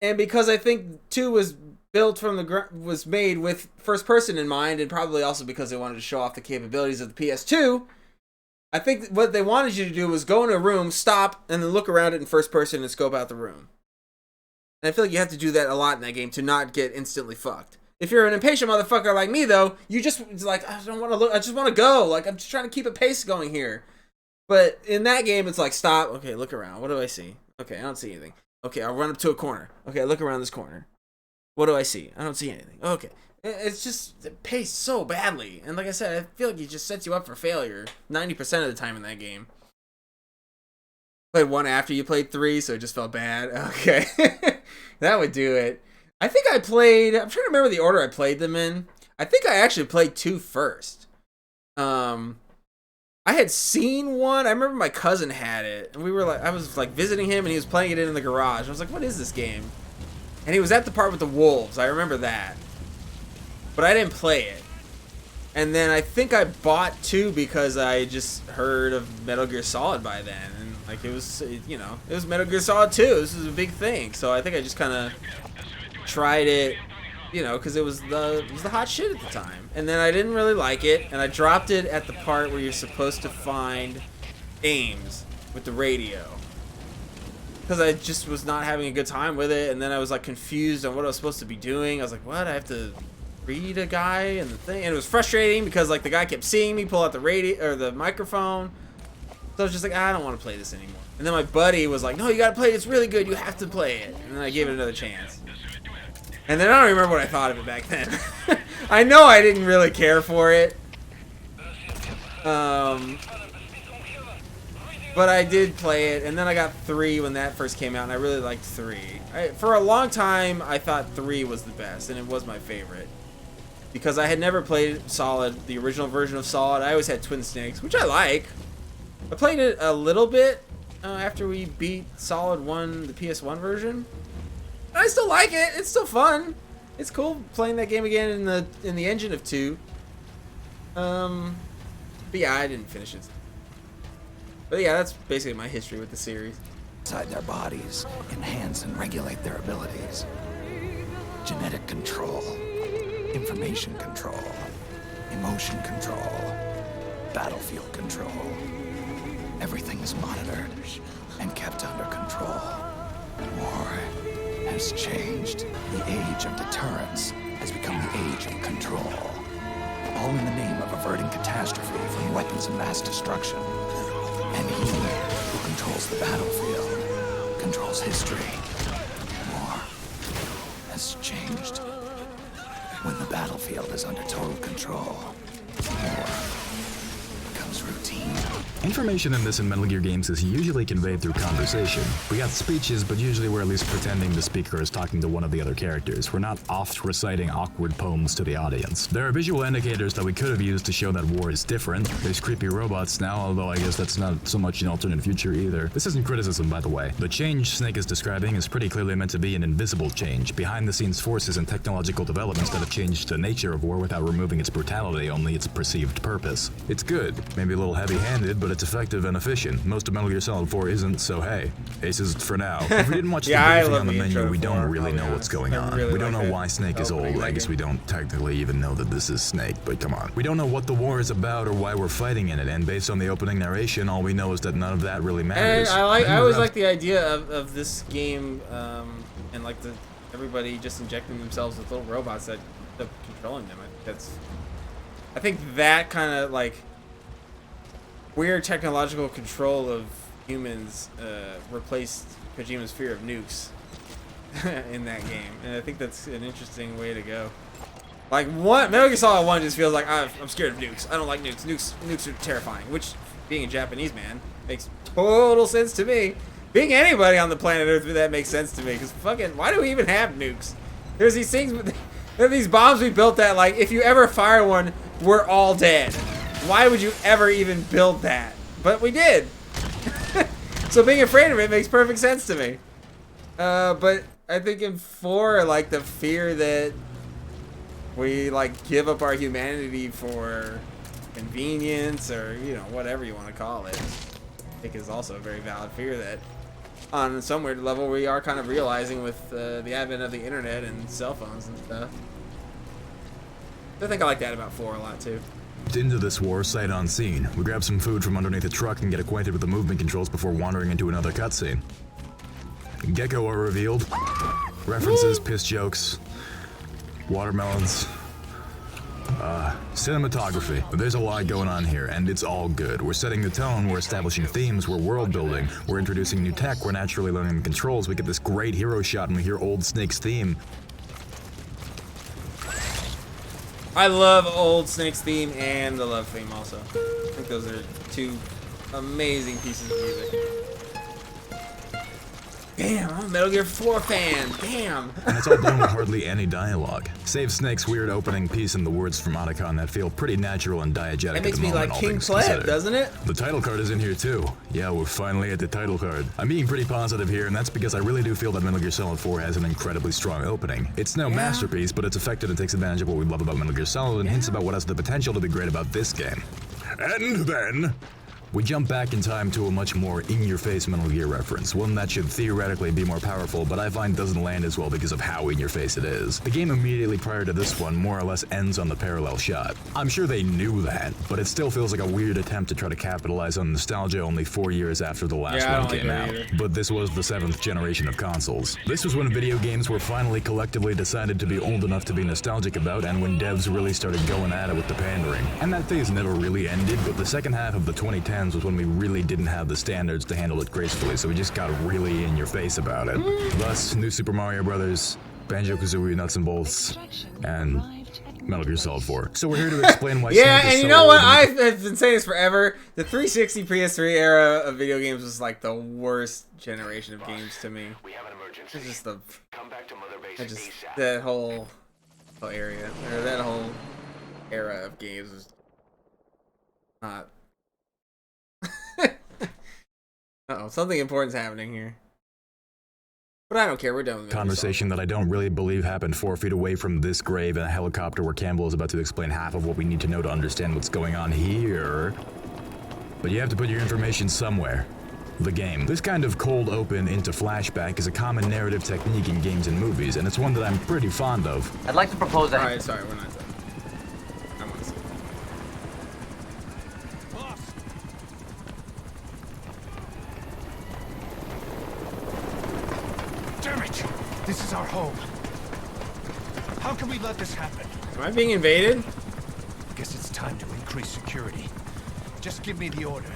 And because I think 2 was built was made with first person in mind, and probably also because they wanted to show off the capabilities of the PS2, I think what they wanted you to do was go in a room, stop, and then look around it in first person and scope out the room. And I feel like you have to do that a lot in that game to not get instantly fucked. If you're an impatient motherfucker like me, though, you just like, I don't want to look. I just want to go. Like, I'm just trying to keep a pace going here. But in that game, it's like, stop. Okay, look around. What do I see? Okay, I don't see anything. Okay, I'll run up to a corner. Okay, I look around this corner. What do I see? I don't see anything. Okay. It's just paced so badly. And like I said, I feel like it just sets you up for failure 90% of the time in that game. Played 1 after you played 3, so it just felt bad. Okay. That would do it. I think I played... I'm trying to remember the order I played them in. I think I actually played 2 first. I had seen 1. I remember my cousin had it. And we were like... I was like visiting him and he was playing it in the garage. I was like, what is this game? And he was at the part with the wolves. I remember that. But I didn't play it. And then I think I bought 2 because I just heard of Metal Gear Solid by then. And like it was, you know, it was Metal Gear Solid 2. This was a big thing. So I think I just kind of tried it, you know, because it was the hot shit at the time. And then I didn't really like it. And I dropped it at the part where you're supposed to find aims with the radio. Because I just was not having a good time with it. And then I was like confused on what I was supposed to be doing. I was like, what? I have to read a guy and the thing, and it was frustrating because like the guy kept seeing me pull out the radio or the microphone, so I was just like, I don't want to play this anymore. And then my buddy was like, no, you gotta play it, it's really good, you have to play it. And then I gave it another chance, and then I don't remember what I thought of it back then. I know I didn't really care for it, but I did play it. And then I got 3 when that first came out, and I really liked 3. For a long time I thought 3 was the best, and it was my favorite. Because I had never played Solid, the original version of Solid. I always had Twin Snakes, which I like. I played it a little bit after we beat Solid 1, the PS1 version. I still like it. It's still fun. It's cool playing that game again in the engine of 2. But yeah, I didn't finish it. But yeah, that's basically my history with the series. Inside their bodies, enhance and regulate their abilities. Genetic control. Information control, emotion control, battlefield control. Everything is monitored and kept under control. War has changed. The age of deterrence has become the age of control. All in the name of averting catastrophe from weapons of mass destruction. And he who controls the battlefield controls history. War has changed. When the battlefield is under total control, war becomes routine. Information in this and Metal Gear games is usually conveyed through conversation. We got speeches, but usually we're at least pretending the speaker is talking to one of the other characters. We're not oft reciting awkward poems to the audience. There are visual indicators that we could have used to show that war is different. There's creepy robots now, although I guess that's not so much an alternate future either. This isn't criticism, by the way. The change Snake is describing is pretty clearly meant to be an invisible change, behind-the-scenes forces and technological developments that have changed the nature of war without removing its brutality, only its perceived purpose. It's good, maybe a little heavy-handed, but it's effective and efficient. Most of Metal Gear Solid 4 isn't, so hey, aces for now. If we didn't watch the briefing on the menu, we don't really know what's going on. We don't know why Snake is old. I guess we don't technically even know that this is Snake, but come on. We don't know what the war is about or why we're fighting in it, and based on the opening narration, all we know is that none of that really matters. And I always like the idea of this game, and like everybody just injecting themselves with little robots that end up controlling them. I think that kind of like weird technological control of humans replaced Kojima's fear of nukes in that game, and I think that's an interesting way to go. Like Metal Gear Solid 1 just feels like I'm scared of nukes. I don't like nukes. Nukes are terrifying. Which, being a Japanese man, makes total sense to me. Being anybody on the planet Earth, that makes sense to me. Because fucking, why do we even have nukes? There's these things, there are these bombs we built that, like, if you ever fire one, we're all dead. Why would you ever even build that? But we did. So being afraid of it makes perfect sense to me. But I think in 4, like, the fear that we, like, give up our humanity for convenience or, you know, whatever you want to call it, I think is also a very valid fear that on some weird level we are kind of realizing with the advent of the internet and cell phones and stuff. I think I like that about 4 a lot too. Into this war, sight unseen. We grab some food from underneath the truck and get acquainted with the movement controls before wandering into another cutscene. Gecko are revealed. References, piss jokes. watermelons. Cinematography. There's a lot going on here, and it's all good. We're setting the tone, we're establishing themes, we're world building, we're introducing new tech, we're naturally learning the controls, we get this great hero shot and we hear old Snake's theme. I love old Snake's theme and the Love theme also. I think those are two amazing pieces of music. Damn, I'm a Metal Gear 4 fan. Damn. And it's all done with hardly any dialogue. Save Snake's weird opening piece and the words from Otacon that feel pretty natural and diegetic. That makes at the me moment, like all King things Pleb, considered. doesn't it? The title card is in here too. Yeah, we're finally at the title card. I'm being pretty positive here, and that's because I really do feel that Metal Gear Solid 4 has an incredibly strong opening. It's no masterpiece, but it's effective and takes advantage of what we love about Metal Gear Solid and hints about what has the potential to be great about this game. And then we jump back in time to a much more in-your-face Metal Gear reference, one that should theoretically be more powerful, but I find doesn't land as well because of how in-your-face it is. The game immediately prior to this one more or less ends on the parallel shot. I'm sure they knew that, but it still feels like a weird attempt to try to capitalize on nostalgia only 4 years after the last one came out. But this was the 7th generation of consoles. This was when video games were finally collectively decided to be old enough to be nostalgic about, and when devs really started going at it with the pandering. And that phase never really ended, but the second half of the 2010s was when we really didn't have the standards to handle it gracefully, so we just got really in your face about it. Thus, New Super Mario Bros., Banjo-Kazooie Nuts and Bolts, and Metal Gear Solid 4. So we're here to explain why yeah, Snake is and you so know old what? and- I've been saying this forever. The 360 PS3 era of video games was like the worst generation of games to me. It's just the... that whole area, or that whole era of games was not... Uh-oh, something important's happening here. But I don't care, we're done with it. Conversation that I don't really believe happened 4 feet away from this grave in a helicopter where Campbell is about to explain half of what we need to know to understand what's going on here. But you have to put your information somewhere. The game. This kind of cold open into flashback is a common narrative technique in games and movies, and it's one that I'm pretty fond of. I'd like to propose a... Alright, sorry, we're not done. I want to see. Damn it! This is our home. How can we let this happen? Am I being invaded? Guess it's time to increase security. Just give me the order.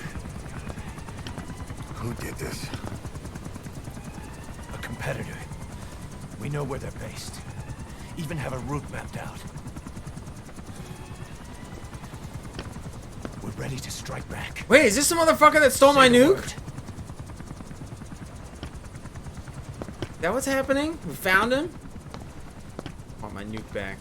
Who did this? A competitor. We know where they're based. Even have a route mapped out. We're ready to strike back. Wait, is this the motherfucker that stole my nuke? Is that what's happening? We found him? I want my nuke back.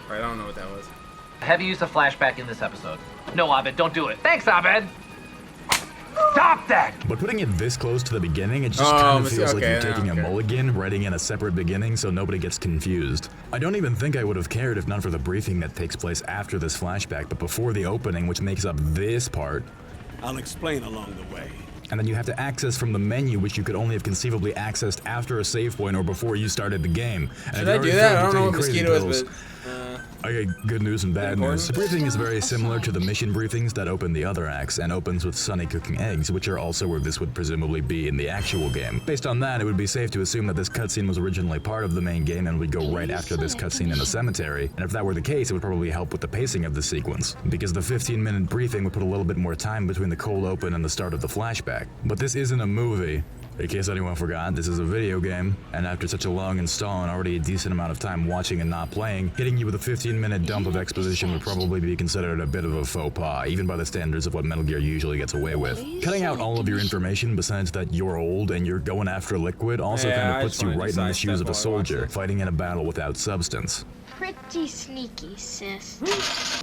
Alright, I don't know what that was. Have you used a flashback in this episode? No, Abed, don't do it. Thanks, Abed! Stop that! But putting it this close to the beginning, it just kind of feels like you're taking a mulligan, writing in a separate beginning so nobody gets confused. I don't even think I would have cared if not for the briefing that takes place after this flashback, but before the opening, which makes up this part. I'll explain along the way. And then you have to access from the menu, which you could only have conceivably accessed after a save point or before you started the game. And should I do that? I don't know what mosquito is, but... I got good news and bad news. The briefing is very similar to the mission briefings that open the other acts, and opens with Sonny cooking eggs, which are also where this would presumably be in the actual game. Based on that, it would be safe to assume that this cutscene was originally part of the main game and would go right after this cutscene in the cemetery, and if that were the case, it would probably help with the pacing of the sequence, because the 15-minute briefing would put a little bit more time between the cold open and the start of the flashback. But this isn't a movie. In case anyone forgot, this is a video game, and after such a long install and already a decent amount of time watching and not playing, hitting you with a 15-minute dump of exposition would probably be considered a bit of a faux pas, even by the standards of what Metal Gear usually gets away with. Cutting out all of your information besides that you're old and you're going after Liquid also kind of puts you right in the shoes of a soldier, fighting in a battle without substance. Pretty sneaky, sis.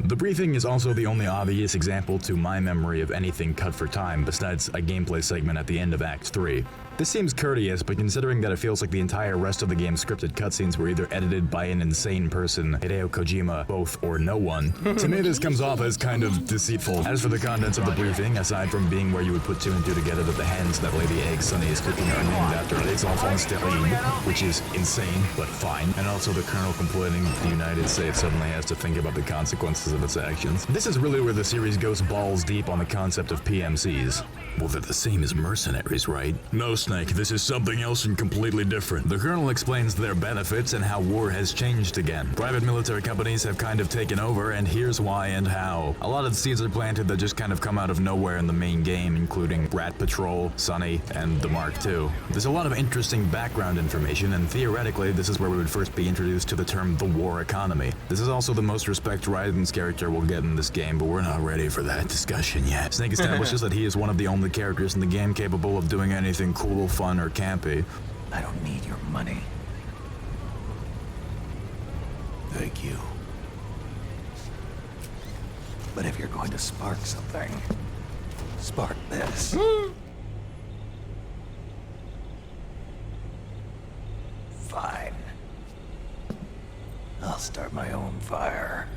The briefing is also the only obvious example to my memory of anything cut for time besides a gameplay segment at the end of Act 3. This seems courteous, but considering that it feels like the entire rest of the game's scripted cutscenes were either edited by an insane person, Hideo Kojima, both, or no one, to me this comes off as kind of deceitful. As for the contents of the briefing, aside from being where you would put two and two together that the hens that Lady Egg Sunny is cooking are named after Les Enfants Terribles, which is insane, but fine, and also the Colonel complaining that the United States suddenly has to think about the consequences of its actions. This is really where the series goes balls deep on the concept of PMCs. Well, they're the same as mercenaries, right? No, Snake, this is something else and completely different. The Colonel explains their benefits and how war has changed again. Private military companies have kind of taken over, and here's why and how. A lot of the seeds are planted that just kind of come out of nowhere in the main game, including Rat Patrol, Sunny, and the Mark II. There's a lot of interesting background information, and theoretically, this is where we would first be introduced to the term the war economy. This is also the most respect Raiden's character will get in this game, but we're not ready for that discussion yet. Snake establishes that he is one of the only characters in the game capable of doing anything cool, fun, or campy. I don't need your money. Thank you. But if you're going to spark something, spark this. Fine. I'll start my own fire.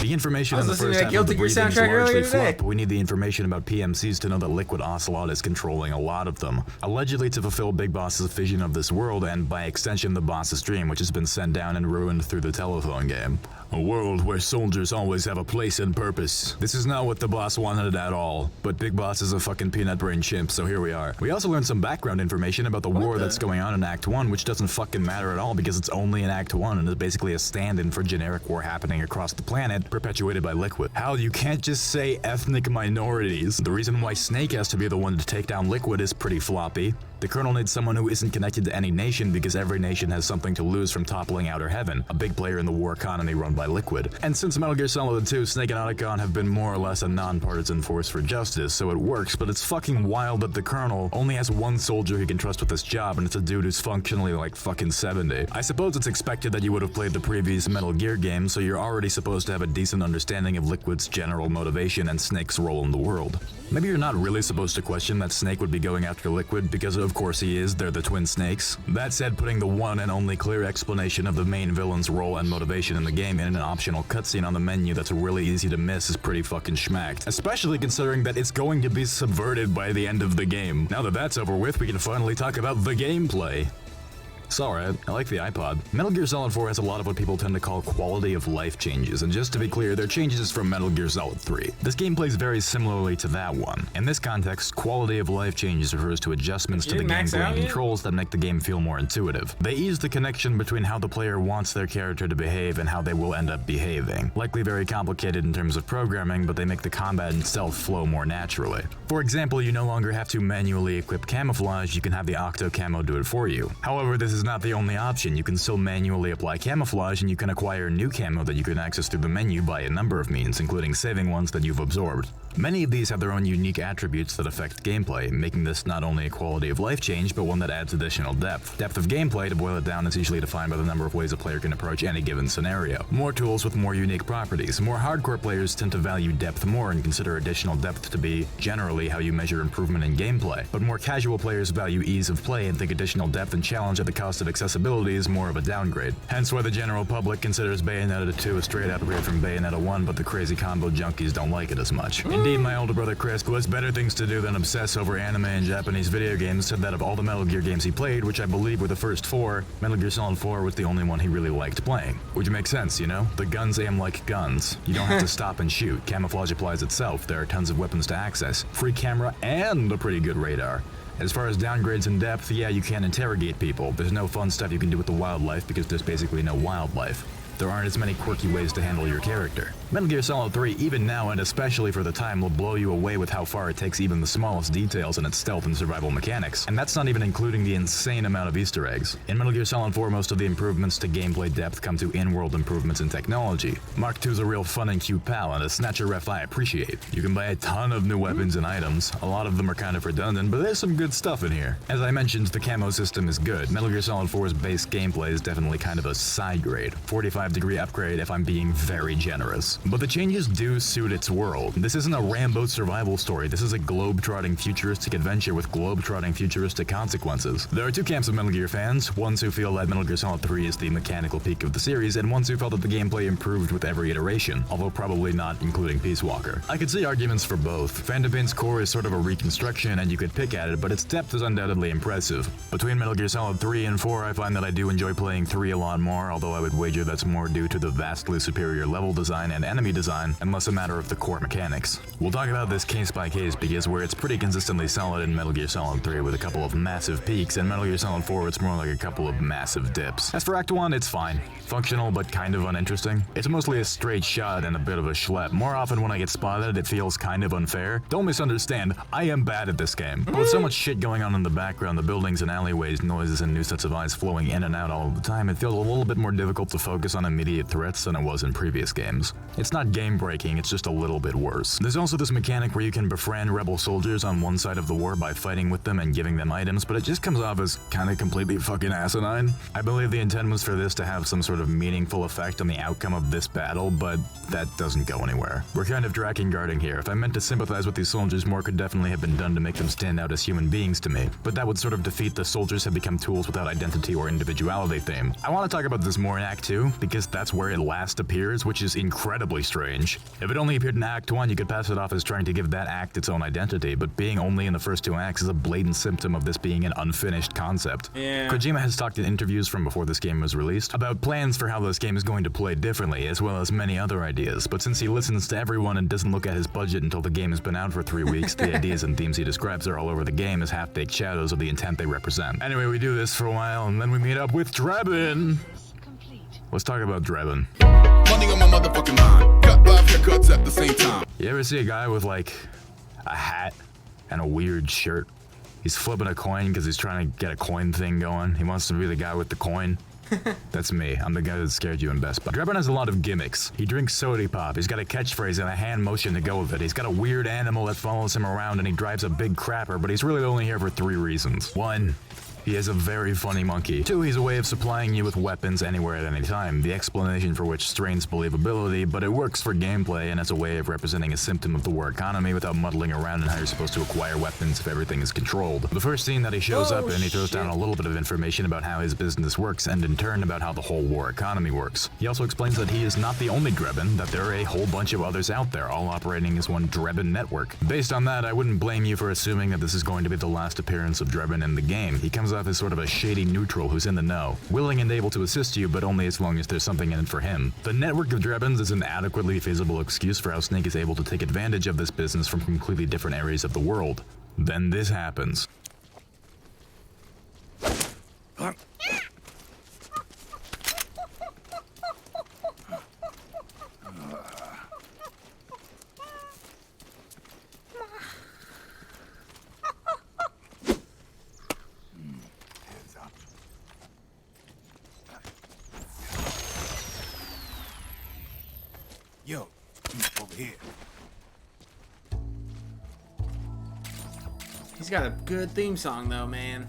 The information in the first half of the briefing is largely fluff, but we need the information about PMCs to know that Liquid Ocelot is controlling a lot of them, allegedly to fulfill Big Boss's vision of this world and, by extension, the boss's dream, which has been sent down and ruined through the telephone game. A world where soldiers always have a place and purpose. This is not what the boss wanted at all, but Big Boss is a fucking peanut brain chimp, so here we are. We also learned some background information about the war that's going on in Act 1, which doesn't fucking matter at all because it's only in Act 1 and is basically a stand-in for generic war happening across the planet, perpetuated by Liquid. Hal, you can't just say ethnic minorities. The reason why Snake has to be the one to take down Liquid is pretty floppy. The Colonel needs someone who isn't connected to any nation because every nation has something to lose from toppling Outer Heaven, a big player in the war economy run by Liquid. And since Metal Gear Solid 2, Snake and Otacon have been more or less a non-partisan force for justice, so it works, but it's fucking wild that the Colonel only has one soldier he can trust with this job, and it's a dude who's functionally like fucking 70. I suppose it's expected that you would have played the previous Metal Gear games, so you're already supposed to have a decent understanding of Liquid's general motivation and Snake's role in the world. Maybe you're not really supposed to question that Snake would be going after Liquid, because of course he is, they're the twin Snakes. That said, putting the one and only clear explanation of the main villain's role and motivation in the game in an optional cutscene on the menu that's really easy to miss is pretty fucking schmacked. Especially considering that it's going to be subverted by the end of the game. Now that that's over with, we can finally talk about the gameplay. It's alright, I like the iPod. Metal Gear Solid 4 has a lot of what people tend to call quality of life changes, and just to be clear, they're changes from Metal Gear Solid 3. This game plays very similarly to that one. In this context, quality of life changes refers to adjustments to the gameplay and controls that make the game feel more intuitive. They ease the connection between how the player wants their character to behave and how they will end up behaving. Likely very complicated in terms of programming, but they make the combat itself flow more naturally. For example, you no longer have to manually equip camouflage, you can have the Octo Camo do it for you. However, this is not the only option. You can still manually apply camouflage, and you can acquire new camo that you can access through the menu by a number of means, including saving ones that you've absorbed. Many of these have their own unique attributes that affect gameplay, making this not only a quality of life change, but one that adds additional depth. Depth of gameplay, to boil it down, is usually defined by the number of ways a player can approach any given scenario. More tools with more unique properties. More hardcore players tend to value depth more and consider additional depth to be generally how you measure improvement in gameplay, but more casual players value ease of play and think additional depth and challenge at the cost of accessibility is more of a downgrade. Hence why the general public considers Bayonetta 2 a straight upgrade from Bayonetta 1, but the crazy combo junkies don't like it as much. Indeed, my older brother Chris, who has better things to do than obsess over anime and Japanese video games, said that of all the Metal Gear games he played, which I believe were the first 4, Metal Gear Solid 4 was the only one he really liked playing. Which makes sense, you know? The guns aim like guns. You don't have to stop and shoot. Camouflage applies itself. There are tons of weapons to access. Free camera and a pretty good radar. As far as downgrades in depth, yeah, you can't interrogate people. There's no fun stuff you can do with the wildlife because there's basically no wildlife. There aren't as many quirky ways to handle your character. Metal Gear Solid 3, even now and especially for the time, will blow you away with how far it takes even the smallest details in its stealth and survival mechanics, and that's not even including the insane amount of Easter eggs. In Metal Gear Solid 4, most of the improvements to gameplay depth come to in-world improvements in technology. Mark II's a real fun and cute pal, and a snatcher ref I appreciate. You can buy a ton of new weapons and items. A lot of them are kind of redundant, but there's some good stuff in here. As I mentioned, the camo system is good. Metal Gear Solid 4's base gameplay is definitely kind of a side grade. 45 25-degree upgrade if I'm being very generous. But the changes do suit its world. This isn't a Rambo survival story, this is a globe-trotting futuristic adventure with globe-trotting futuristic consequences. There are two camps of Metal Gear fans, ones who feel that Metal Gear Solid 3 is the mechanical peak of the series, and ones who felt that the gameplay improved with every iteration, although probably not including Peace Walker. I could see arguments for both. Phantom Pain's core is sort of a reconstruction and you could pick at it, but its depth is undoubtedly impressive. Between Metal Gear Solid 3 and 4, I find that I do enjoy playing 3 a lot more, although I would wager that's more due to the vastly superior level design and enemy design, and less a matter of the core mechanics. We'll talk about this case by case because where it's pretty consistently solid in Metal Gear Solid 3 with a couple of massive peaks, and Metal Gear Solid 4 it's more like a couple of massive dips. As for Act 1, it's fine. Functional but kind of uninteresting. It's mostly a straight shot and a bit of a schlep. More often when I get spotted, it feels kind of unfair. Don't misunderstand, I am bad at this game. But with so much shit going on in the background, the buildings and alleyways, noises and new sets of eyes flowing in and out all of the time, it feels a little bit more difficult to focus on immediate threats than it was in previous games. It's not game-breaking, it's just a little bit worse. There's also this mechanic where you can befriend rebel soldiers on one side of the war by fighting with them and giving them items, but it just comes off as kinda completely fucking asinine. I believe the intent was for this to have some sort of meaningful effect on the outcome of this battle, but that doesn't go anywhere. We're kind of Drakengarding here. If I meant to sympathize with these soldiers, more could definitely have been done to make them stand out as human beings to me, but that would sort of defeat the soldiers have become tools without identity or individuality theme. I want to talk about this more in Act 2, because that's where it last appears, which is incredibly strange. If it only appeared in Act 1, you could pass it off as trying to give that act its own identity, but being only in the first 2 acts is a blatant symptom of this being an unfinished concept. Yeah. Kojima has talked in interviews from before this game was released about plans for how this game is going to play differently, as well as many other ideas, but since he listens to everyone and doesn't look at his budget until the game has been out for 3 weeks, the ideas and themes he describes are all over the game as half-baked shadows of the intent they represent. Anyway, we do this for a while, and then we meet up with Drebin. Let's talk about Drebin. Money on my motherfucking mind. Cut 5 haircuts at the same time. You ever see a guy with like a hat and a weird shirt? He's flipping a coin because he's trying to get a coin thing going. He wants to be the guy with the coin. That's me. I'm the guy that scared you in Best Buy. Drebin has a lot of gimmicks. He drinks soda pop. He's got a catchphrase and a hand motion to go with it. He's got a weird animal that follows him around and he drives a big crapper, but he's really only here for 3 reasons. 1, he is a very funny monkey. 2, he's a way of supplying you with weapons anywhere at any time, the explanation for which strains believability, but it works for gameplay and as a way of representing a symptom of the war economy without muddling around in how you're supposed to acquire weapons if everything is controlled. The first scene that he shows up in, he throws down a little bit of information about how his business works and in turn about how the whole war economy works. He also explains that he is not the only Drebin, that there are a whole bunch of others out there, all operating as one Drebin network. Based on that, I wouldn't blame you for assuming that this is going to be the last appearance of Drebin in the game. He comes off as sort of a shady neutral who's in the know, willing and able to assist you, but only as long as there's something in it for him. The network of Drebins is an adequately feasible excuse for how Snake is able to take advantage of this business from completely different areas of the world. Then this happens. Yo, over here. He's got a good theme song though, man.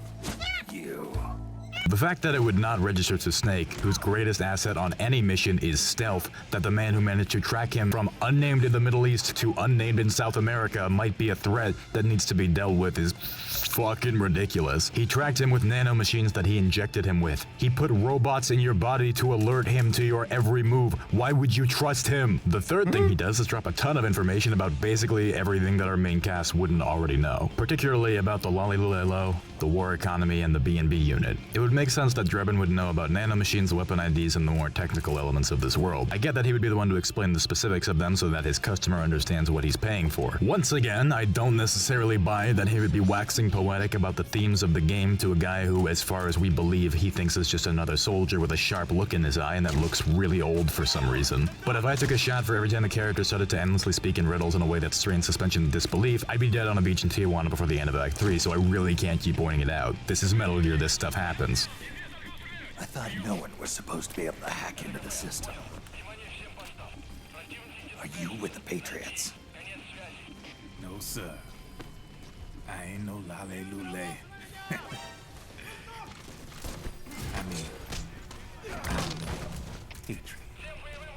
The fact that it would not register to Snake, whose greatest asset on any mission is stealth, that the man who managed to track him from unnamed in the Middle East to unnamed in South America might be a threat that needs to be dealt with is fucking ridiculous. He tracked him with nanomachines that he injected him with. He put robots in your body to alert him to your every move. Why would you trust him? The third thing he does is drop a ton of information about basically everything that our main cast wouldn't already know, particularly about the Lolly-Lulelo, the war economy, and the B&B unit. It would make sense that Drebin would know about nanomachines, weapon IDs, and the more technical elements of this world. I get that he would be the one to explain the specifics of them so that his customer understands what he's paying for. Once again, I don't necessarily buy that he would be waxing poetic about the themes of the game to a guy who, as far as we believe, he thinks is just another soldier with a sharp look in his eye and that looks really old for some reason. But if I took a shot for every time the character started to endlessly speak in riddles in a way that strained suspension of disbelief, I'd be dead on a beach in Tijuana before the end of Act 3, so I really can't keep pointing it out. This is Metal Gear, this stuff happens. I thought no one was supposed to be able to hack into the system. Are you with the Patriots? No, sir. I ain't no lale-lule. I mean, I'm no Patriot.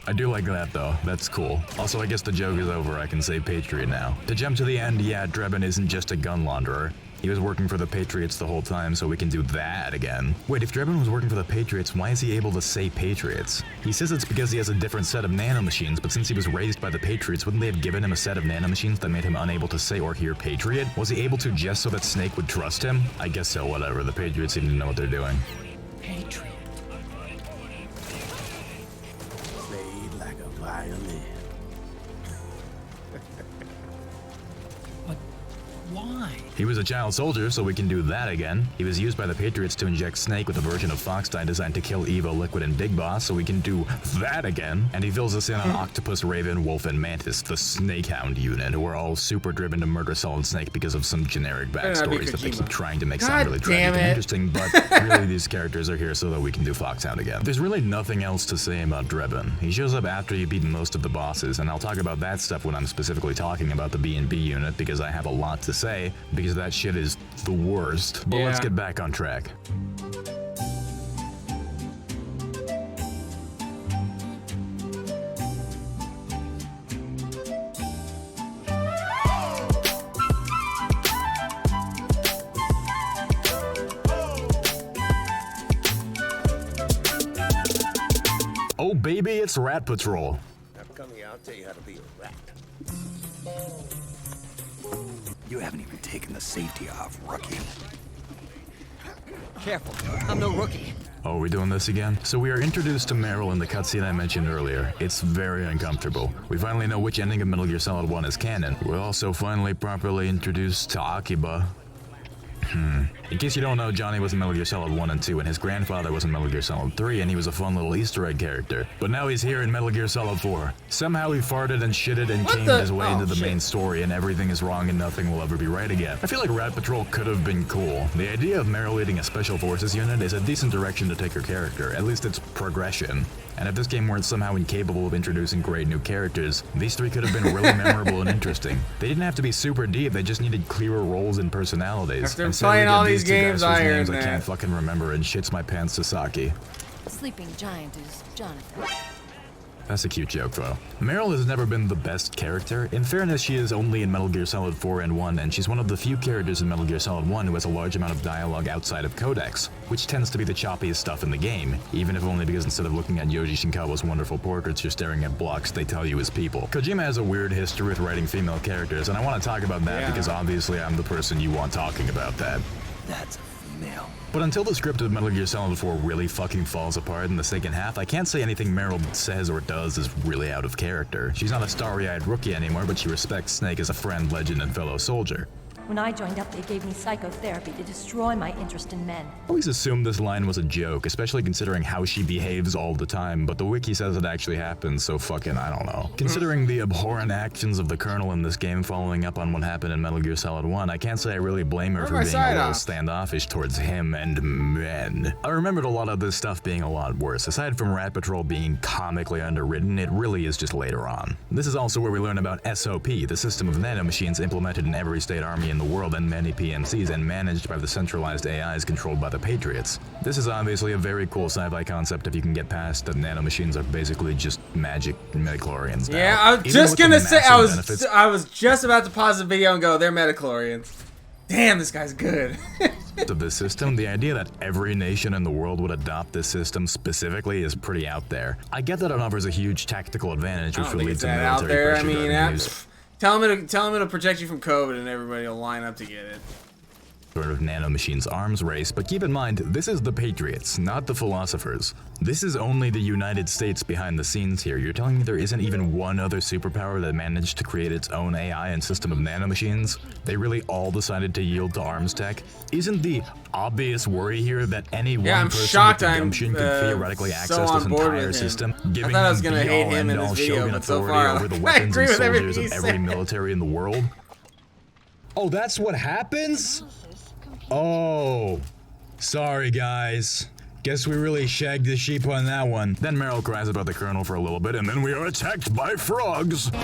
I do like that though, that's cool. Also, I guess the joke is over, I can say Patriot now. To jump to the end, yeah, Drebin isn't just a gun launderer. He was working for the Patriots the whole time, so we can do that again. Wait, if Drebin was working for the Patriots, why is he able to say Patriots? He says it's because he has a different set of nanomachines, but since he was raised by the Patriots, wouldn't they have given him a set of nanomachines that made him unable to say or hear Patriot? Was he able to just so that Snake would trust him? I guess so, whatever. The Patriots seem to know what they're doing. Patriot. Played like a violin. Why? He was a child soldier, so we can do that again. He was used by the Patriots to inject Snake with a version of Fox dye designed to kill Evo, Liquid, and Big Boss, so we can do that again. And he fills us in on Octopus, Raven, Wolf, and Mantis, the Snakehound unit, who are all super driven to murder Solid Snake because of some generic backstories that they keep trying to make sound really tragic and interesting, but really these characters are here so that we can do Foxhound again. There's really nothing else to say about Drebin. He shows up after you've beaten most of the bosses, and I'll talk about that stuff when I'm specifically talking about the B&B unit, because I have a lot to say, because that shit is the worst. But let's get back on track. Oh baby, it's Rat Patrol. I'm coming out, tell you how to be a rat. You haven't even taken the safety off, rookie. Careful, I'm no rookie. Oh, are we doing this again? So we are introduced to Meryl in the cutscene I mentioned earlier. It's very uncomfortable. We finally know which ending of Metal Gear Solid 1 is canon. We're also finally properly introduced to Akiba. In case you don't know, Johnny was in Metal Gear Solid 1 and 2, and his grandfather was in Metal Gear Solid 3, and he was a fun little Easter egg character. But now he's here in Metal Gear Solid 4. Somehow he farted and shitted and came his way into the main story, and everything is wrong and nothing will ever be right again. I feel like Rat Patrol could have been cool. The idea of Meryl leading a special forces unit is a decent direction to take her character, at least it's progression. And if this game weren't somehow incapable of introducing great new characters, these three could have been really memorable and interesting. They didn't have to be super deep, they just needed clearer roles and personalities. After playing all these games, I names I can't fucking remember, and shits my pants Sasaki. Sleeping giant is Jonathan. That's a cute joke, though. Meryl has never been the best character. In fairness, she is only in Metal Gear Solid 4 and 1, and she's one of the few characters in Metal Gear Solid 1 who has a large amount of dialogue outside of codex, which tends to be the choppiest stuff in the game, even if only because instead of looking at Yoji Shinkawa's wonderful portraits, you're staring at blocks they tell you is people. Kojima has a weird history with writing female characters, and I want to talk about that because obviously I'm the person you want talking about that. That's a female. But until the script of Metal Gear Solid 4 really fucking falls apart in the second half, I can't say anything Meryl says or does is really out of character. She's not a starry-eyed rookie anymore, but she respects Snake as a friend, legend, and fellow soldier. When I joined up, they gave me psychotherapy to destroy my interest in men. I always assumed this line was a joke, especially considering how she behaves all the time, but the wiki says it actually happens, so fucking I don't know. Considering the abhorrent actions of the Colonel in this game following up on what happened in Metal Gear Solid 1, I can't say I really blame her for being a little standoffish towards him and men. I remembered a lot of this stuff being a lot worse. Aside from Rat Patrol being comically underwritten, it really is just later on. This is also where we learn about SOP, the system of nanomachines implemented in every state army in the world and many PMCs and managed by the centralized AIs controlled by the Patriots. This is obviously a very cool sci-fi concept if you can get past that nanomachines are basically just magic midichlorians now. Yeah, I was just gonna say, I was just about to pause the video and go, they're midichlorians. Damn, this guy's good. Of this system, the idea that every nation in the world would adopt this system specifically is pretty out there. I get that it offers a huge tactical advantage, which would lead to military pressure driving use. Tell him it'll protect you from COVID and everybody will line up to get it. Sort of nanomachines arms race, but keep in mind, this is the Patriots, not the philosophers. This is only the United States behind the scenes here. You're telling me there isn't even one other superpower that managed to create its own AI and system of nanomachines? They really all decided to yield to arms tech? Isn't the obvious worry here that any one person with the gumption could theoretically access this entire system, giving them the all-end-all Shogun authority over the weapons and soldiers of every military in the world? Oh, that's what happens? Oh, sorry guys. Guess we really shagged the sheep on that one. Then Meryl cries about the Colonel for a little bit, and then we are attacked by frogs. Oh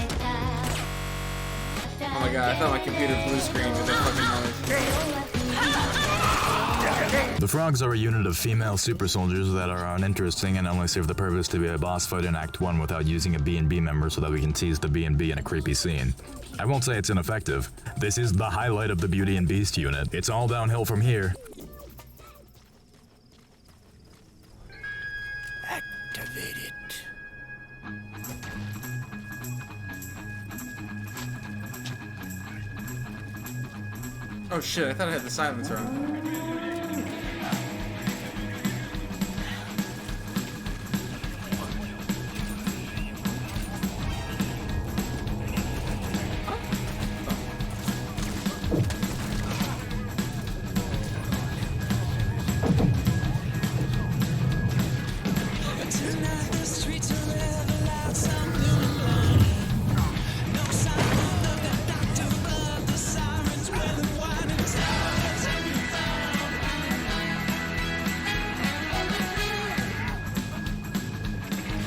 my god, I thought my computer blue screened with that fucking noise. The frogs are a unit of female super soldiers that are uninteresting and only serve the purpose to be a boss fight in Act 1 without using a B&B member so that we can tease the B&B in a creepy scene. I won't say it's ineffective. This is the highlight of the Beauty and Beast unit. It's all downhill from here. Activate it. Oh shit, I thought I had the silencer on.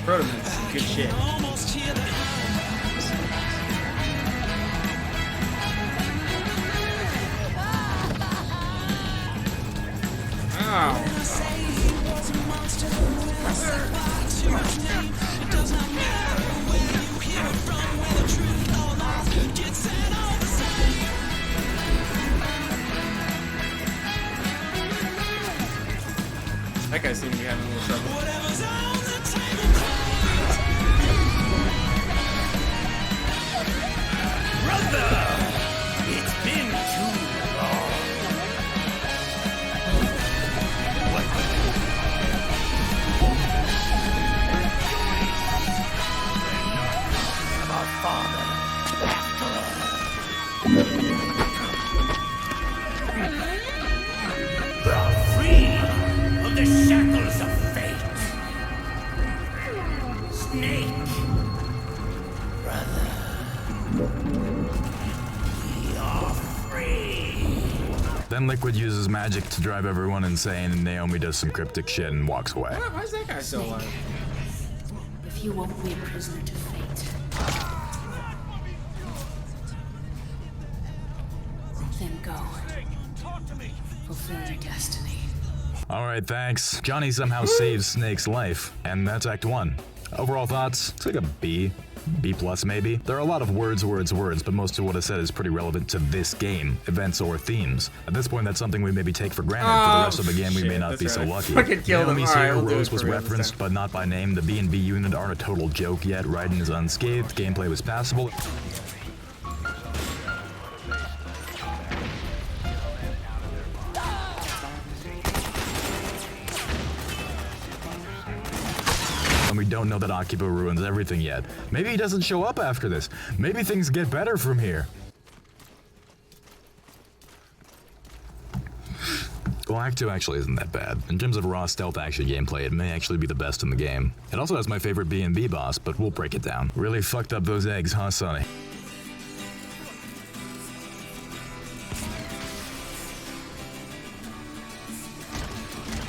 Protoman's some good shit. That guy seems to be having a little trouble. It's been too long. Of our father, after all. We are free of the shackles of fate. Snake, brother. Then Liquid uses magic to drive everyone insane, and Naomi does some cryptic shit and walks away. Why is that guy still alive? If you won't be a prisoner to fate, then go. Fulfill your destiny. Alright, thanks. Johnny somehow saves Snake's life, and that's Act 1. Overall thoughts? It's like a B. B+ maybe? There are a lot of words, but most of what is said is pretty relevant to this game, events or themes. At this point, that's something we maybe take for granted. For the rest of the game, we may not be so lucky. Naomi's here, Rose was referenced, but not by name. The B&B unit aren't a total joke yet. Raiden is unscathed, gameplay was passable. And we don't know that Akiba ruins everything yet. Maybe he doesn't show up after this. Maybe things get better from here. Well, Act 2 actually isn't that bad. In terms of raw stealth action gameplay, it may actually be the best in the game. It also has my favorite B&B boss, but we'll break it down. Really fucked up those eggs, huh, Sonny?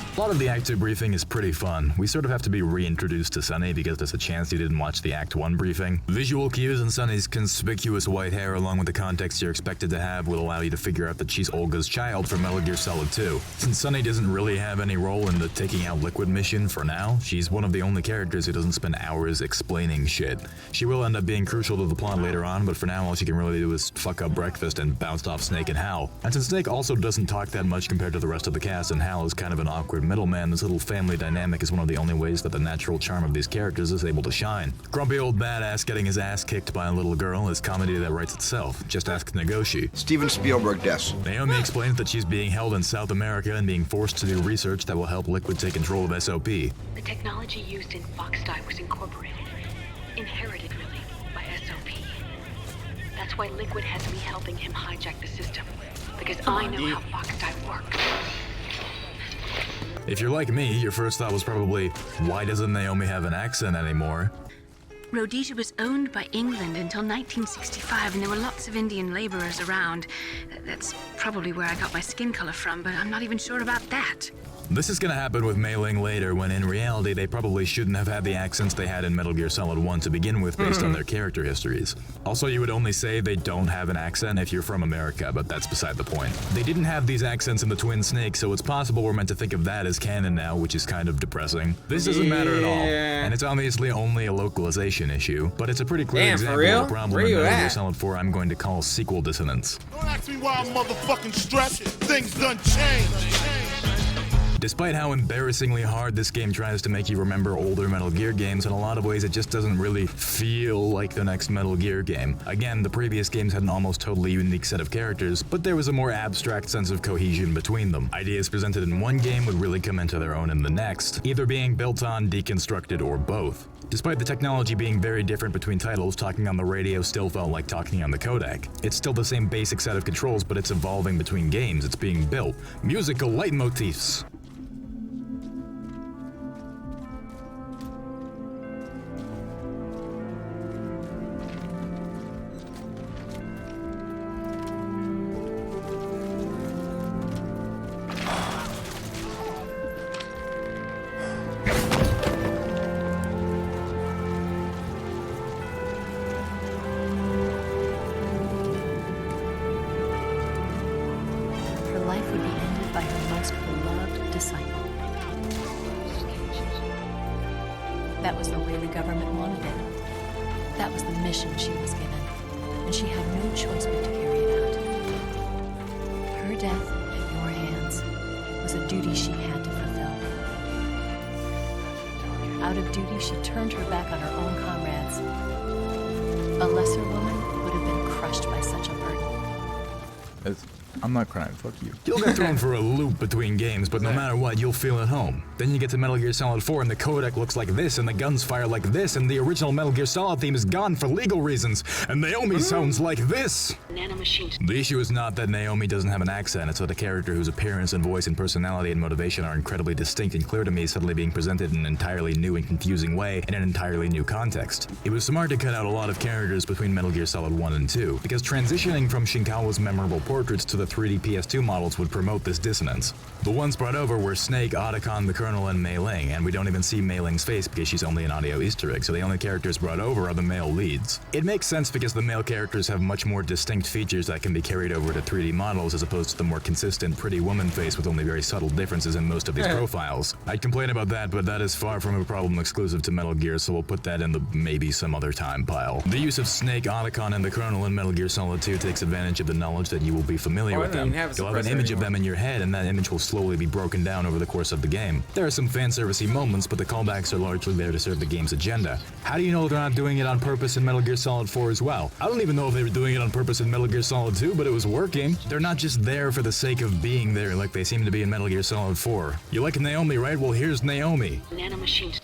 A lot of the Act 2 briefing is pretty fun. We sort of have to be reintroduced to Sonny because there's a chance you didn't watch the Act 1 briefing. Visual cues and Sonny's conspicuous white hair along with the context you're expected to have will allow you to figure out that she's Olga's child from Metal Gear Solid 2. Since Sonny doesn't really have any role in the taking out Liquid mission for now, she's one of the only characters who doesn't spend hours explaining shit. She will end up being crucial to the plot later on, but for now all she can really do is fuck up breakfast and bounce off Snake and Hal. And since Snake also doesn't talk that much compared to the rest of the cast and Hal is kind of an awkward middleman, this little family dynamic is one of the only ways that the natural charm of these characters is able to shine. Grumpy old badass getting his ass kicked by a little girl is comedy that writes itself. Just ask Nagoshi. Steven Spielberg des. Naomi explains that she's being held in South America and being forced to do research that will help Liquid take control of SOP. The technology used in Foxdie was incorporated, inherited really, by SOP. That's why Liquid has me helping him hijack the system, because I know how Foxdie works. If you're like me, your first thought was probably, why doesn't Naomi have an accent anymore? Rhodesia was owned by England until 1965, and there were lots of Indian laborers around. That's probably where I got my skin color from, but I'm not even sure about that. This is gonna happen with Mei Ling later, when in reality they probably shouldn't have had the accents they had in Metal Gear Solid 1 to begin with based on their character histories. Also, you would only say they don't have an accent if you're from America, but that's beside the point. They didn't have these accents in the Twin Snakes, so it's possible we're meant to think of that as canon now, which is kind of depressing. This doesn't matter at all, and it's obviously only a localization issue, but it's a pretty clear example of a problem in Metal Gear Solid 4 I'm going to call sequel dissonance. Don't ask me why I'm motherfucking stressed. Things done changed. Despite how embarrassingly hard this game tries to make you remember older Metal Gear games, in a lot of ways it just doesn't really feel like the next Metal Gear game. Again, the previous games had an almost totally unique set of characters, but there was a more abstract sense of cohesion between them. Ideas presented in one game would really come into their own in the next, either being built on, deconstructed, or both. Despite the technology being very different between titles, talking on the radio still felt like talking on the codec. It's still the same basic set of controls, but it's evolving between games, it's being built. Musical leitmotifs. That was the way the government wanted it. That was the mission she was given, and she had no choice but to carry it out. Her death at your hands was a duty she had to fulfill. Out of duty, she turned her back on her own comrades. A lesser woman would have been crushed by such a burden. I'm not crying, fuck you. You'll get thrown for a loop between games, but no matter what, you'll feel at home. Then you get to Metal Gear Solid 4 and the codec looks like this, and the guns fire like this, and the original Metal Gear Solid theme is gone for legal reasons, and Naomi sounds like this! Nanomachines. The issue is not that Naomi doesn't have an accent, it's that a character whose appearance and voice and personality and motivation are incredibly distinct and clear to me suddenly being presented in an entirely new and confusing way in an entirely new context. It was smart to cut out a lot of characters between Metal Gear Solid 1 and 2, because transitioning from Shinkawa's memorable portraits to the 3D PS2 models would promote this dissonance. The ones brought over were Snake, Otacon, the Colonel, and Mei Ling, and we don't even see Mei Ling's face because she's only an audio Easter egg, so the only characters brought over are the male leads. It makes sense because the male characters have much more distinct features that can be carried over to 3D models as opposed to the more consistent pretty woman face with only very subtle differences in most of these profiles. I'd complain about that, but that is far from a problem exclusive to Metal Gear, so we'll put that in the maybe some other time pile. The use of Snake, Otacon, and the Colonel in Metal Gear Solid 2 takes advantage of the knowledge that you will be familiar with them. You'll have an image of them in your head, and that image will slowly be broken down over the course of the game. There are some fan-servicey moments, but the callbacks are largely there to serve the game's agenda. How do you know they're not doing it on purpose in Metal Gear Solid 4 as well? I don't even know if they were doing it on purpose in Metal Gear Solid 2, but it was working. They're not just there for the sake of being there like they seem to be in Metal Gear Solid 4. You like Naomi, right? Well, here's Naomi. Nanomachines.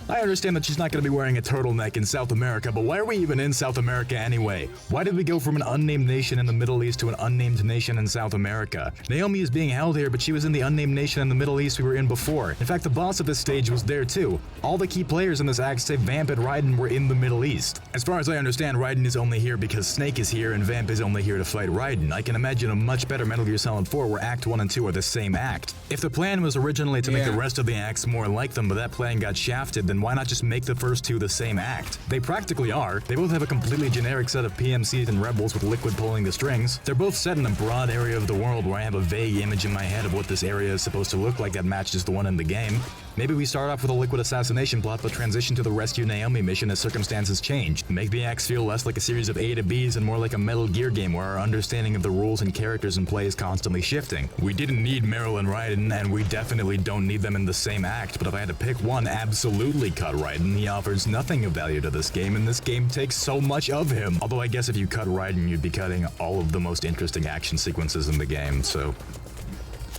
I understand that she's not going to be wearing a turtleneck in South America, but why are we even in South America anyway? Why did we go from an unnamed nation in the Middle East to an unnamed nation in South America? Naomi is being held here, but she was in the unnamed nation in the Middle East we were in before. In fact, the boss of this stage was there too. All the key players in this act, save Vamp and Raiden, were in the Middle East. As far as I understand, Raiden is only here because Snake is here and Vamp is only here to fight Raiden. I can imagine a much better Metal Gear Solid 4 where Act 1 and 2 are the same act. If the plan was originally to make the rest of the acts more like them, but that plan got shafted, then why not just make the first two the same act? They practically are. They both have a completely generic set of PMCs and rebels with Liquid pulling the strings. They're both set in a broad area of the world where I have a vague image in my head of what this area is supposed to look like that matches the one in the game. Maybe we start off with a Liquid assassination plot but transition to the Rescue Naomi mission as circumstances change. Make the acts feel less like a series of A to Bs and more like a Metal Gear game where our understanding of the rules and characters in play is constantly shifting. We didn't need Meryl and Raiden, and we definitely don't need them in the same act, but if I had to pick one, absolutely cut Raiden. He offers nothing of value to this game, and this game takes so much of him. Although I guess if you cut Raiden, you'd be cutting all of the most interesting action sequences in the game, so...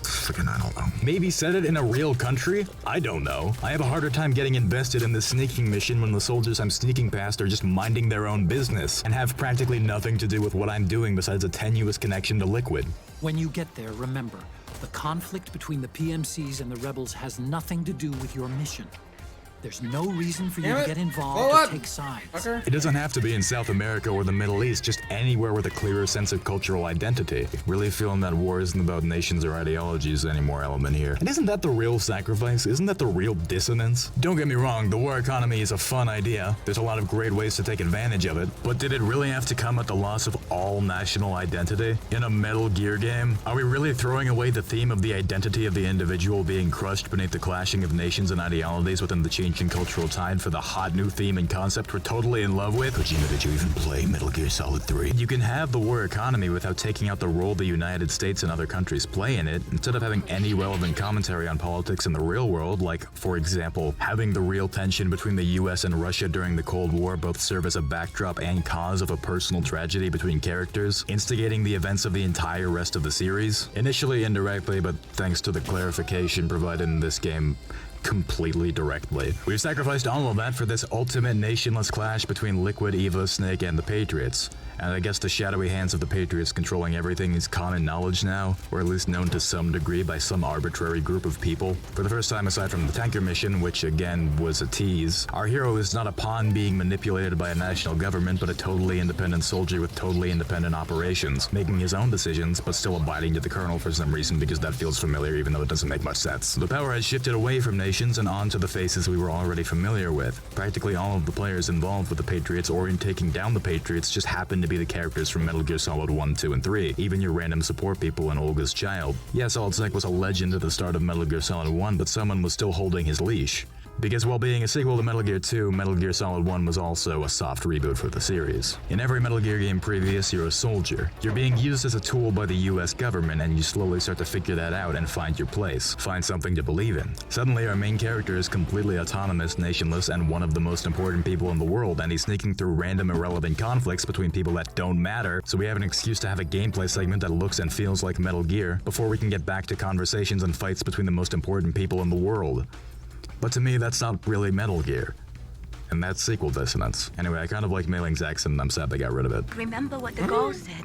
Freaking, I don't know. Maybe set it in a real country? I don't know. I have a harder time getting invested in this sneaking mission when the soldiers I'm sneaking past are just minding their own business and have practically nothing to do with what I'm doing besides a tenuous connection to Liquid. When you get there, remember, the conflict between the PMCs and the rebels has nothing to do with your mission. There's no reason for you Damn to it. get involved Blow or up. take sides. Fucker. It doesn't have to be in South America or the Middle East, just anywhere with a clearer sense of cultural identity. Really feeling that war isn't about nations or ideologies anymore element here. And isn't that the real sacrifice? Isn't that the real dissonance? Don't get me wrong, the war economy is a fun idea. There's a lot of great ways to take advantage of it. But did it really have to come at the loss of all national identity? In a Metal Gear game? Are we really throwing away the theme of the identity of the individual being crushed beneath the clashing of nations and ideologies within the changing cultural tide for the hot new theme and concept we're totally in love with? Kojima, did you even play Metal Gear Solid 3? You can have the war economy without taking out the role the United States and other countries play in it, instead of having any relevant commentary on politics in the real world, like, for example, having the real tension between the US and Russia during the Cold War both serve as a backdrop and cause of a personal tragedy between characters, instigating the events of the entire rest of the series. Initially indirectly, but thanks to the clarification provided in this game, completely directly. We've sacrificed all of that for this ultimate nationless clash between Liquid, Eva, Snake, and the Patriots. And I guess the shadowy hands of the Patriots controlling everything is common knowledge now, or at least known to some degree by some arbitrary group of people. For the first time aside from the tanker mission, which again was a tease, our hero is not a pawn being manipulated by a national government, but a totally independent soldier with totally independent operations, making his own decisions, but still abiding to the colonel for some reason because that feels familiar even though it doesn't make much sense. The power has shifted away from nations and onto the faces we were already familiar with. Practically all of the players involved with the Patriots or in taking down the Patriots just happen to be the characters from Metal Gear Solid 1, 2, and 3, even your random support people and Olga's child. Yeah, Solid Snake was a legend at the start of Metal Gear Solid 1, but someone was still holding his leash. Because while being a sequel to Metal Gear 2, Metal Gear Solid 1 was also a soft reboot for the series. In every Metal Gear game previous, you're a soldier. You're being used as a tool by the US government, and you slowly start to figure that out and find your place. Find something to believe in. Suddenly, our main character is completely autonomous, nationless, and one of the most important people in the world, and he's sneaking through random irrelevant conflicts between people that don't matter, so we have an excuse to have a gameplay segment that looks and feels like Metal Gear, before we can get back to conversations and fights between the most important people in the world. But to me, that's not really Metal Gear. And that's sequel dissonance. Anyway, I kind of like Mei Ling's accent and I'm sad they got rid of it. Remember what the goal said.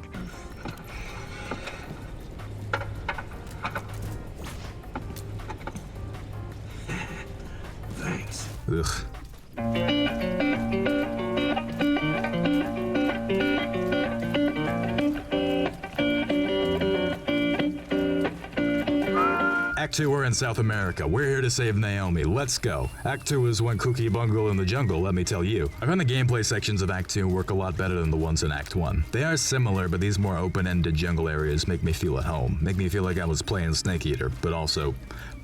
Thanks. Ugh. Act 2, we're in South America. We're here to save Naomi. Let's go. Act 2 is one kooky bungle in the jungle, let me tell you. I found the gameplay sections of Act 2 work a lot better than the ones in Act 1. They are similar, but these more open-ended jungle areas make me feel at home. Make me feel like I was playing Snake Eater, but also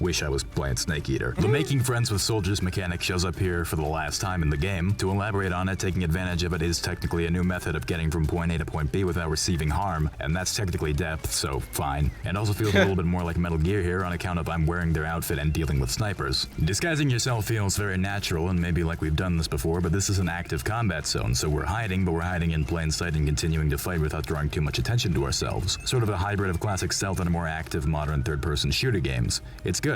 wish I was playing Snake Eater. The making friends with soldiers mechanic shows up here for the last time in the game. To elaborate on it, taking advantage of it is technically a new method of getting from point A to point B without receiving harm, and that's technically depth, so fine. And also feels a little bit more like Metal Gear here on account of I'm wearing their outfit and dealing with snipers. Disguising yourself feels very natural and maybe like we've done this before, but this is an active combat zone, so we're hiding, but we're hiding in plain sight and continuing to fight without drawing too much attention to ourselves. Sort of a hybrid of classic stealth and a more active modern third-person shooter games. It's good.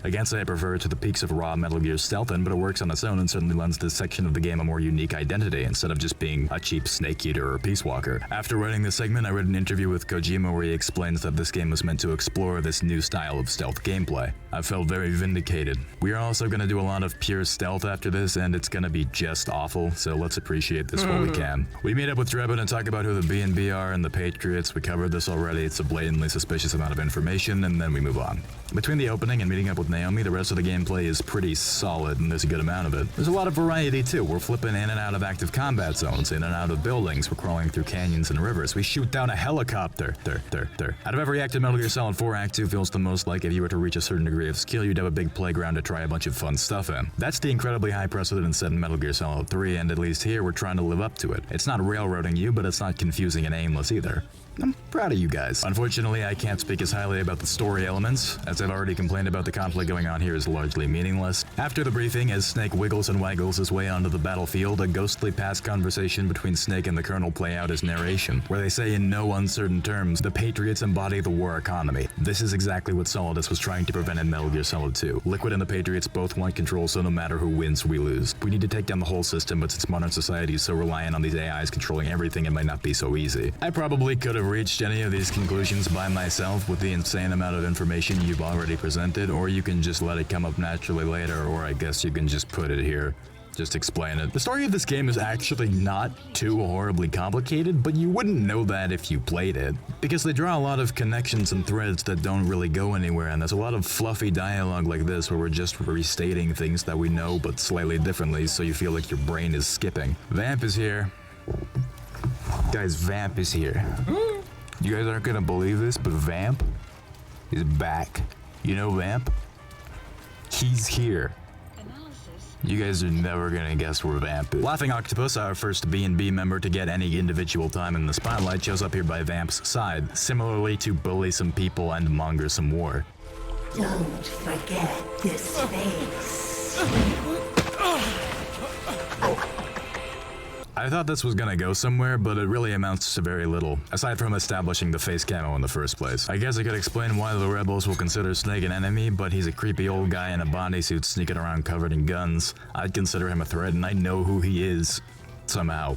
I can't say I prefer it to the peaks of raw Metal Gear stealthin', but it works on its own and certainly lends this section of the game a more unique identity instead of just being a cheap Snake Eater or Peace Walker. After writing this segment, I read an interview with Kojima where he explains that this game was meant to explore this new style of stealth gameplay. I felt very vindicated. We are also going to do a lot of pure stealth after this, and it's going to be just awful, so let's appreciate this while we can. We meet up with Drebin and talk about who the B&B are and the Patriots. We covered this already. It's a blatantly suspicious amount of information, and then we move on. Between the opening and meeting up with Naomi, the rest of the gameplay is pretty solid, and there's a good amount of it. There's a lot of variety, too. We're flipping in and out of active combat zones, in and out of buildings. We're crawling through canyons and rivers. We shoot down a helicopter. Out of every act in Metal Gear Solid 4, Act 2 feels the most like if you were to reach a certain degree of skill, you'd have a big playground to try a bunch of fun stuff in. That's the incredibly high precedent set in Metal Gear Solid 3, and at least here, we're trying to live up to it. It's not railroading you, but it's not confusing and aimless either. I'm proud of you guys. Unfortunately, I can't speak as highly about the story elements, as I've already complained about the conflict going on here is largely meaningless. After the briefing, as Snake wiggles and waggles his way onto the battlefield, a ghostly past conversation between Snake and the Colonel play out as narration, where they say in no uncertain terms, the Patriots embody the war economy. This is exactly what Solidus was trying to prevent in Metal Gear Solid 2. Liquid and the Patriots both want control, so no matter who wins, we lose. We need to take down the whole system, but since modern society is so reliant on these AIs controlling everything, it might not be so easy. I probably could have have reached any of these conclusions by myself with the insane amount of information you've already presented, or you can just let it come up naturally later, or I guess you can just put it here. Just explain it. The story of this game is actually not too horribly complicated, but you wouldn't know that if you played it, because they draw a lot of connections and threads that don't really go anywhere, and there's a lot of fluffy dialogue like this where we're just restating things that we know but slightly differently, so you feel like your brain is skipping. Vamp is here. Guys, Vamp is here. You guys aren't gonna believe this, but Vamp is back. You know Vamp? He's here. You guys are never gonna guess where Vamp is. Laughing Octopus, our first B&B member to get any individual time in the spotlight, shows up here by Vamp's side, similarly to bully some people and monger some war. Don't forget this face. I thought this was gonna go somewhere, but it really amounts to very little, aside from establishing the face camo in the first place. I guess I could explain why the rebels will consider Snake an enemy, but he's a creepy old guy in a bodysuit sneaking around covered in guns. I'd consider him a threat, and I know who he is, somehow,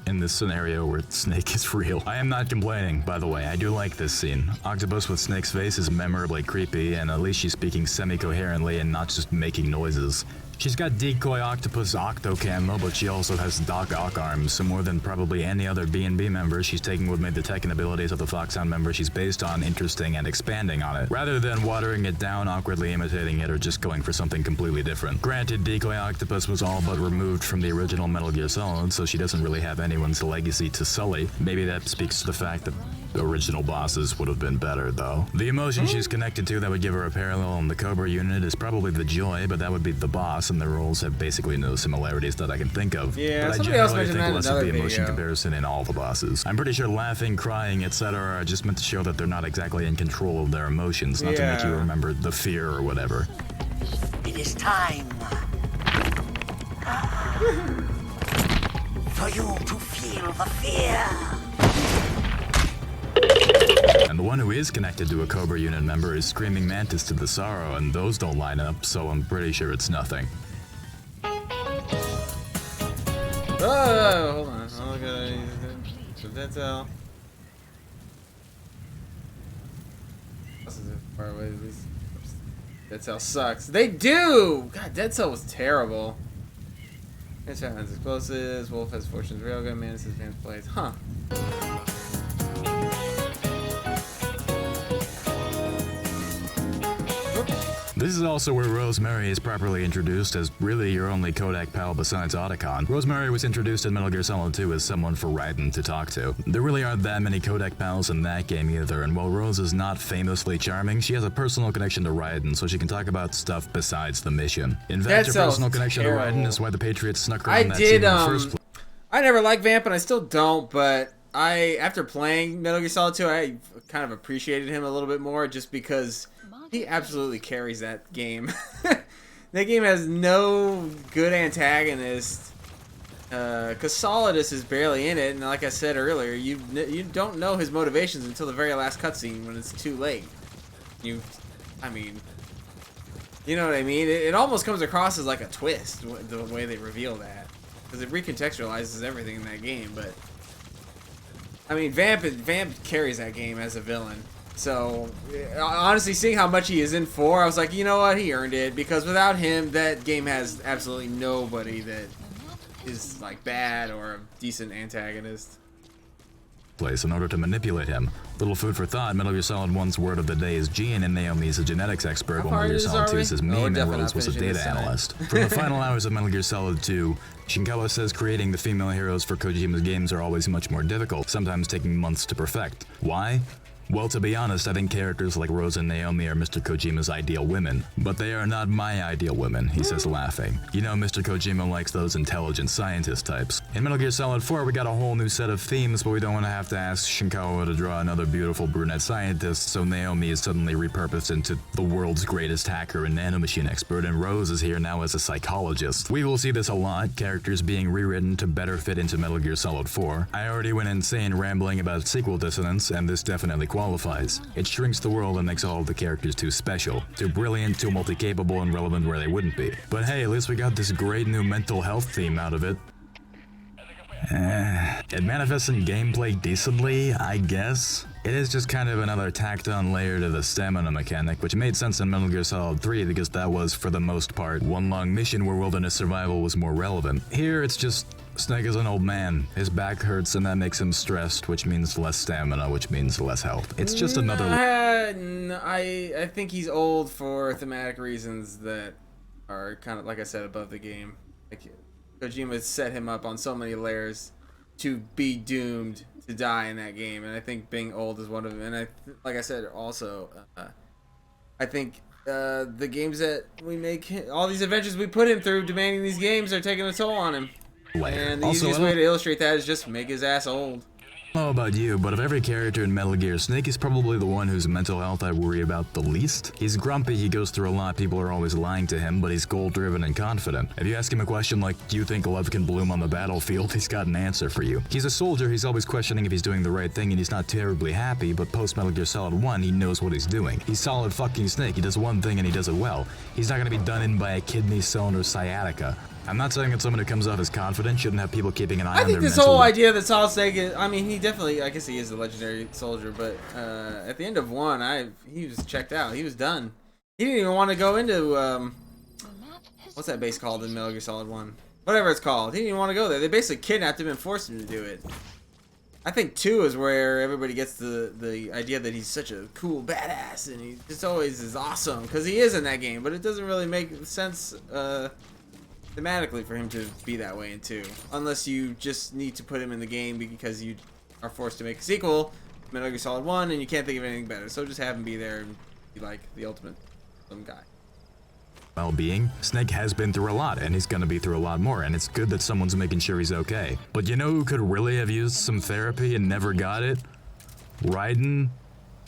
in this scenario where Snake is real. I am not complaining, by the way. I do like this scene. Octopus with Snake's face is memorably creepy, and at least she's speaking semi-coherently and not just making noises. She's got decoy octopus octo camo, but she also has Doc Ock arms, so more than probably any other B&B member, she's taking what made the tech and abilities of the Foxhound member she's based on interesting and expanding on it, rather than watering it down, awkwardly imitating it, or just going for something completely different. Granted, decoy octopus was all but removed from the original Metal Gear Solid, so she doesn't really have anyone's legacy to sully. Maybe that speaks to the fact that the original bosses would have been better, though. The emotion she's connected to that would give her a parallel in the Cobra unit is probably the Joy, but that would be the boss, and their roles have basically no similarities that I can think of. Yeah, but I somebody else generally mentioned think that in less of another the emotion video. comparison in all the bosses. I'm pretty sure laughing, crying, etc. are just meant to show that they're not exactly in control of their emotions, not to make you remember the fear or whatever. It is time for you to feel the fear. And the one who is connected to a Cobra unit member is Screaming Mantis to the Sorrow, and those don't line up, so I'm pretty sure it's nothing. Oh, hold on. Oh, God. So that's all. This is far away. At least Dead Cell sucks. They do. God, Dead Cell was terrible. Headshot has explosives. Wolf has Fortune's railgun. Mantis has advanced blades. Huh. This is also where Rosemary is properly introduced as really your only Kodak pal besides Otacon. Rosemary was introduced in Metal Gear Solid 2 as someone for Raiden to talk to. There really aren't that many Kodak pals in that game either, and while Rose is not famously charming, she has a personal connection to Raiden, so she can talk about stuff besides the mission. In fact, her personal connection to Raiden is why the Patriots snuck her in that scene in the first place. I never liked Vamp, and I still don't, but after playing Metal Gear Solid 2, I kind of appreciated him a little bit more just because he absolutely carries that game. That game has no good antagonist. Because Solidus is barely in it, and like I said earlier, you don't know his motivations until the very last cutscene when it's too late. You know what I mean? It almost comes across as like a twist, the way they reveal that. Because it recontextualizes everything in that game, but I mean, Vamp carries that game as a villain. So, honestly, seeing how much he is in 4, I was like, you know what, he earned it. Because without him, that game has absolutely nobody that is, like, bad or a decent antagonist. In order to manipulate him. Little food for thought, Metal Gear Solid 1's word of the day is Gene, and Naomi is a genetics expert, while Metal Gear Solid 2 says Meme, and Rose was a data analyst. From the final hours of Metal Gear Solid 2, Shinkawa says creating the female heroes for Kojima's games are always much more difficult, sometimes taking months to perfect. Why? Well, to be honest, I think characters like Rose and Naomi are Mr. Kojima's ideal women. But they are not my ideal women, he says, laughing. You know, Mr. Kojima likes those intelligent scientist types. In Metal Gear Solid 4, we got a whole new set of themes, but we don't want to have to ask Shinkawa to draw another beautiful brunette scientist, so Naomi is suddenly repurposed into the world's greatest hacker and nanomachine expert, and Rose is here now as a psychologist. We will see this a lot, characters being rewritten to better fit into Metal Gear Solid 4. I already went insane rambling about sequel dissonance, and this definitely qualifies. It shrinks the world and makes all of the characters too special, too brilliant, too multi-capable, and relevant where they wouldn't be. But hey, at least we got this great new mental health theme out of it. It manifests in gameplay decently, I guess. It is just kind of another tacked-on layer to the stamina mechanic, which made sense in Metal Gear Solid 3 because that was, for the most part, one long mission where wilderness survival was more relevant. Here, it's just Snake is an old man. His back hurts and that makes him stressed, which means less stamina, which means less health. It's just another... I think he's old for thematic reasons that are kind of, like I said, above the game. Like, Kojima set him up on so many layers to be doomed to die in that game, and I think being old is one of them. And like I said, also, I think the games that we make, all these adventures we put him through, demanding these games, are taking a toll on him. And the easiest way to illustrate that is just make his ass old. I don't know about you, but of every character in Metal Gear, Snake is probably the one whose mental health I worry about the least. He's grumpy, he goes through a lot, people are always lying to him, but he's goal-driven and confident. If you ask him a question like, do you think love can bloom on the battlefield, he's got an answer for you. He's a soldier, he's always questioning if he's doing the right thing, and he's not terribly happy, but post Metal Gear Solid 1, he knows what he's doing. He's solid fucking Snake, he does one thing and he does it well. He's not gonna be done in by a kidney stone or sciatica. I'm not saying that someone who comes off as confident shouldn't have people keeping an eye on their mental... I think this whole idea that Solid Snake is... I mean, he definitely... I guess he is a legendary soldier, but at the end of 1, he was checked out. He was done. He didn't even want to go into... what's that base called in Metal Gear Solid 1? Whatever it's called. He didn't even want to go there. They basically kidnapped him and forced him to do it. I think 2 is where everybody gets the idea that he's such a cool badass, and he just always is awesome, because he is in that game, but it doesn't really make sense... thematically for him to be that way in 2, unless you just need to put him in the game because you are forced to make a sequel, Metal Gear Solid 1, and you can't think of anything better. So just have him be there and be like the ultimate guy. Well-being. Snake has been through a lot, and he's gonna be through a lot more, and it's good that someone's making sure he's okay. But you know who could really have used some therapy and never got it? Raiden.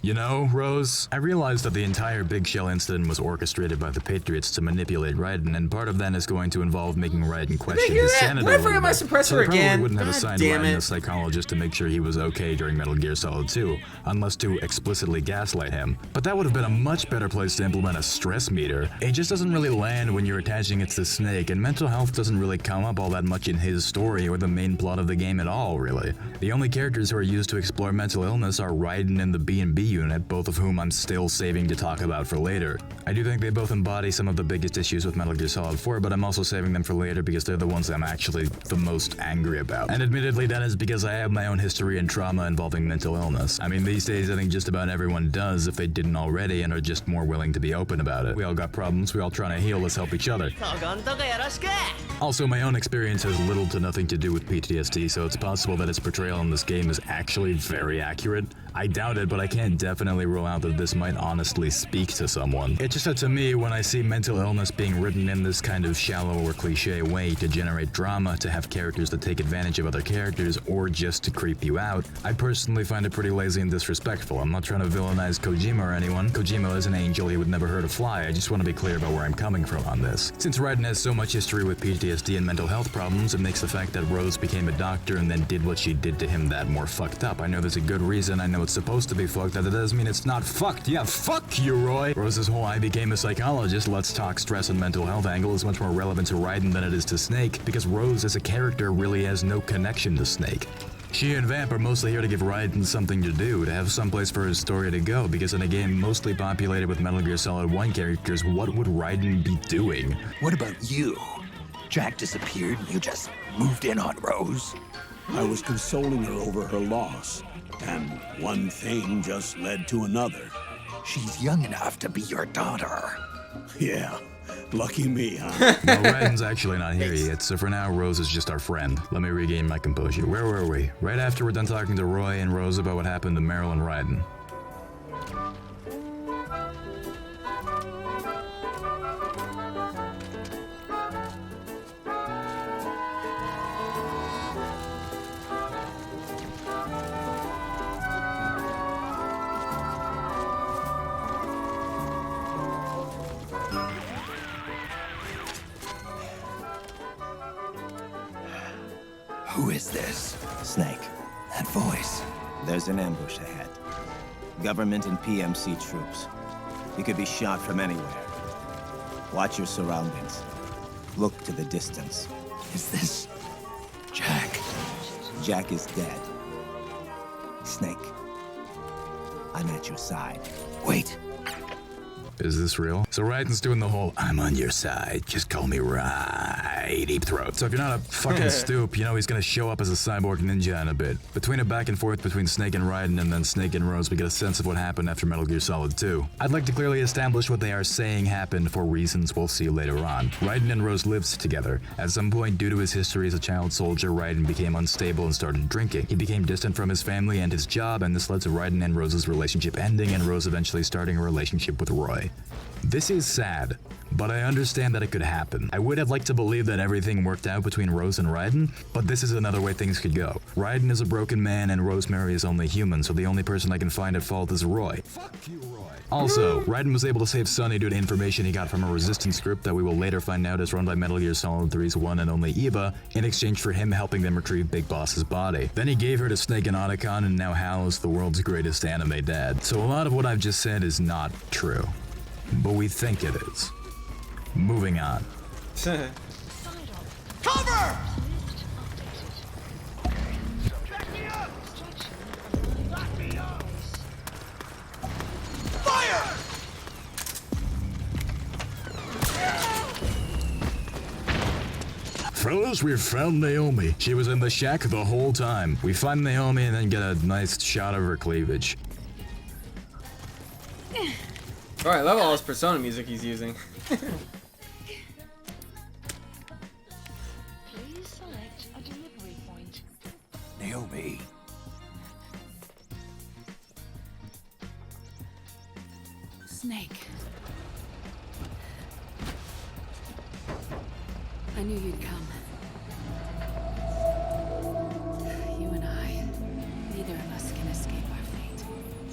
You know, Rose, I realized that the entire Big Shell incident was orchestrated by the Patriots to manipulate Raiden, and part of that is going to involve making Raiden question his sanity. Did I forget my suppressor so they probably again? wouldn't have God assigned damn Raiden it. a psychologist to make sure he was okay during Metal Gear Solid 2, unless to explicitly gaslight him. But that would have been a much better place to implement a stress meter. It just doesn't really land when you're attaching it to Snake, and mental health doesn't really come up all that much in his story or the main plot of the game at all, really. The only characters who are used to explore mental illness are Raiden and the B&B unit, both of whom I'm still saving to talk about for later. I do think they both embody some of the biggest issues with Metal Gear Solid 4, but I'm also saving them for later because they're the ones I'm actually the most angry about. And admittedly, that is because I have my own history and trauma involving mental illness. I mean, these days I think just about everyone does if they didn't already and are just more willing to be open about it. We all got problems, we all trying to heal, let's help each other. Also, my own experience has little to nothing to do with PTSD, so it's possible that its portrayal in this game is actually very accurate. I doubt it, but I can't definitely rule out that this might honestly speak to someone. It's just that to me, when I see mental illness being written in this kind of shallow or cliche way to generate drama, to have characters that take advantage of other characters, or just to creep you out, I personally find it pretty lazy and disrespectful. I'm not trying to villainize Kojima or anyone. Kojima is an angel, he would never hurt a fly. I just want to be clear about where I'm coming from on this. Since Raiden has so much history with PTSD and mental health problems, it makes the fact that Rose became a doctor and then did what she did to him that more fucked up. I know there's a good reason, I know it's supposed to be fucked up, that doesn't mean it's not fucked. Yeah, fuck you, Roy! Rose's whole I became a psychologist, let's talk stress and mental health angle is much more relevant to Raiden than it is to Snake, because Rose as a character really has no connection to Snake. She and Vamp are mostly here to give Raiden something to do, to have someplace for his story to go, because in a game mostly populated with Metal Gear Solid 1 characters, what would Raiden be doing? What about you? Jack disappeared and you just moved in on Rose. I was consoling her over her loss, and one thing just led to another. She's young enough to be your daughter. Yeah, lucky me, huh? No, Raiden's actually not here yet, so for now, Rose is just our friend. Let me regain my composure. Where were we? Right after we're done talking to Roy and Rose about what happened to Meryl and Raiden. Who is this? Snake. That voice. There's an ambush ahead. Government and PMC troops. You could be shot from anywhere. Watch your surroundings. Look to the distance. Is this Jack? Jack is dead. Snake, I'm at your side. Wait. Is this real? So Raiden's doing the whole, I'm on your side, just call me Raid, deep throat. So if you're not a fucking stoop, you know he's gonna show up as a cyborg ninja in a bit. Between a back and forth between Snake and Raiden and then Snake and Rose, we get a sense of what happened after Metal Gear Solid 2. I'd like to clearly establish what they are saying happened for reasons we'll see later on. Raiden and Rose lived together. At some point, due to his history as a child soldier, Raiden became unstable and started drinking. He became distant from his family and his job, and this led to Raiden and Rose's relationship ending and Rose eventually starting a relationship with Roy. This is sad, but I understand that it could happen. I would have liked to believe that everything worked out between Rose and Raiden, but this is another way things could go. Raiden is a broken man and Rosemary is only human, so the only person I can find at fault is Roy. Fuck you, Roy. Also, Raiden was able to save Sonny due to information he got from a resistance group that we will later find out is run by Metal Gear Solid 3's one and only Eva, in exchange for him helping them retrieve Big Boss's body. Then he gave her to Snake and Otacon, and now Hal is the world's greatest anime dad. So a lot of what I've just said is not true. But we think it is. Moving on. Cover! Fire! Fellas, we've found Naomi. She was in the shack the whole time. We find Naomi and then get a nice shot of her cleavage. Oh, I love all this Persona music he's using. Please select a delivery point. Naomi. Snake. I knew you'd come. You and I, neither of us can escape our fate.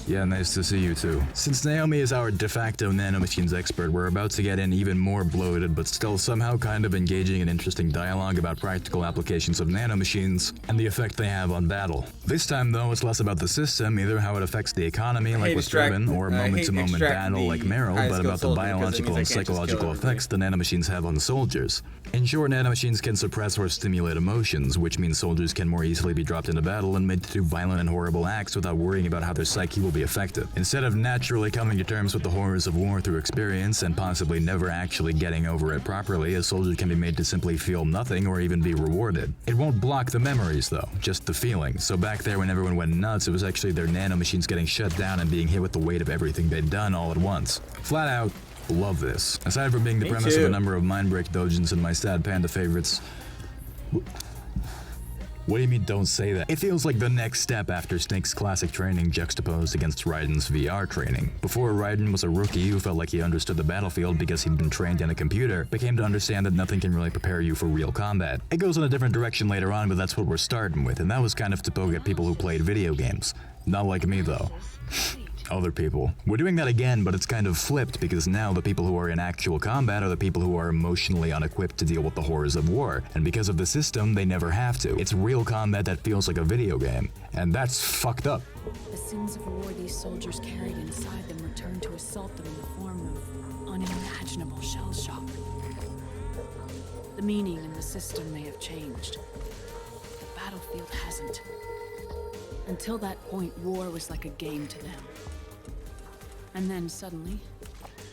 Yeah, nice to see you too. Since Naomi is our de facto nanomachines expert, we're about to get in even more bloated but still somehow kind of engaging and interesting dialogue about practical applications of nanomachines and the effect they have on battle. This time though, it's less about the system, either how it affects the economy like with Driven, or moment-to-moment battle like Meryl, but about the biological and psychological effects the nanomachines have on soldiers. In short, nanomachines can suppress or stimulate emotions, which means soldiers can more easily be dropped into battle and made to do violent and horrible acts without worrying about how their psyche will be affected. Instead of naturally coming to terms with the horrors of war through experience and possibly never actually getting over it properly, a soldier can be made to simply feel nothing or even be rewarded. It won't block the memories though, just the feeling. So back there when everyone went nuts, it was actually their nanomachines getting shut down and being hit with the weight of everything they'd done all at once. Flat out, love this. Aside from being the premise of a number of Mindbreak Dojins and my Sad Panda favorites. What do you mean don't say that? It feels like the next step after Snake's classic training juxtaposed against Raiden's VR training. Before, Raiden was a rookie who felt like he understood the battlefield because he'd been trained in a computer, but came to understand that nothing can really prepare you for real combat. It goes in a different direction later on, but that's what we're starting with, and that was kind of to poke at people who played video games. Not like me though. Other people. We're doing that again, but it's kind of flipped because now the people who are in actual combat are the people who are emotionally unequipped to deal with the horrors of war, and because of the system, they never have to. It's real combat that feels like a video game, and that's fucked up. The sins of war these soldiers carried inside them returned to assault them in the form of unimaginable shell shock. The meaning and the system may have changed. The battlefield hasn't. Until that point, war was like a game to them. And then suddenly,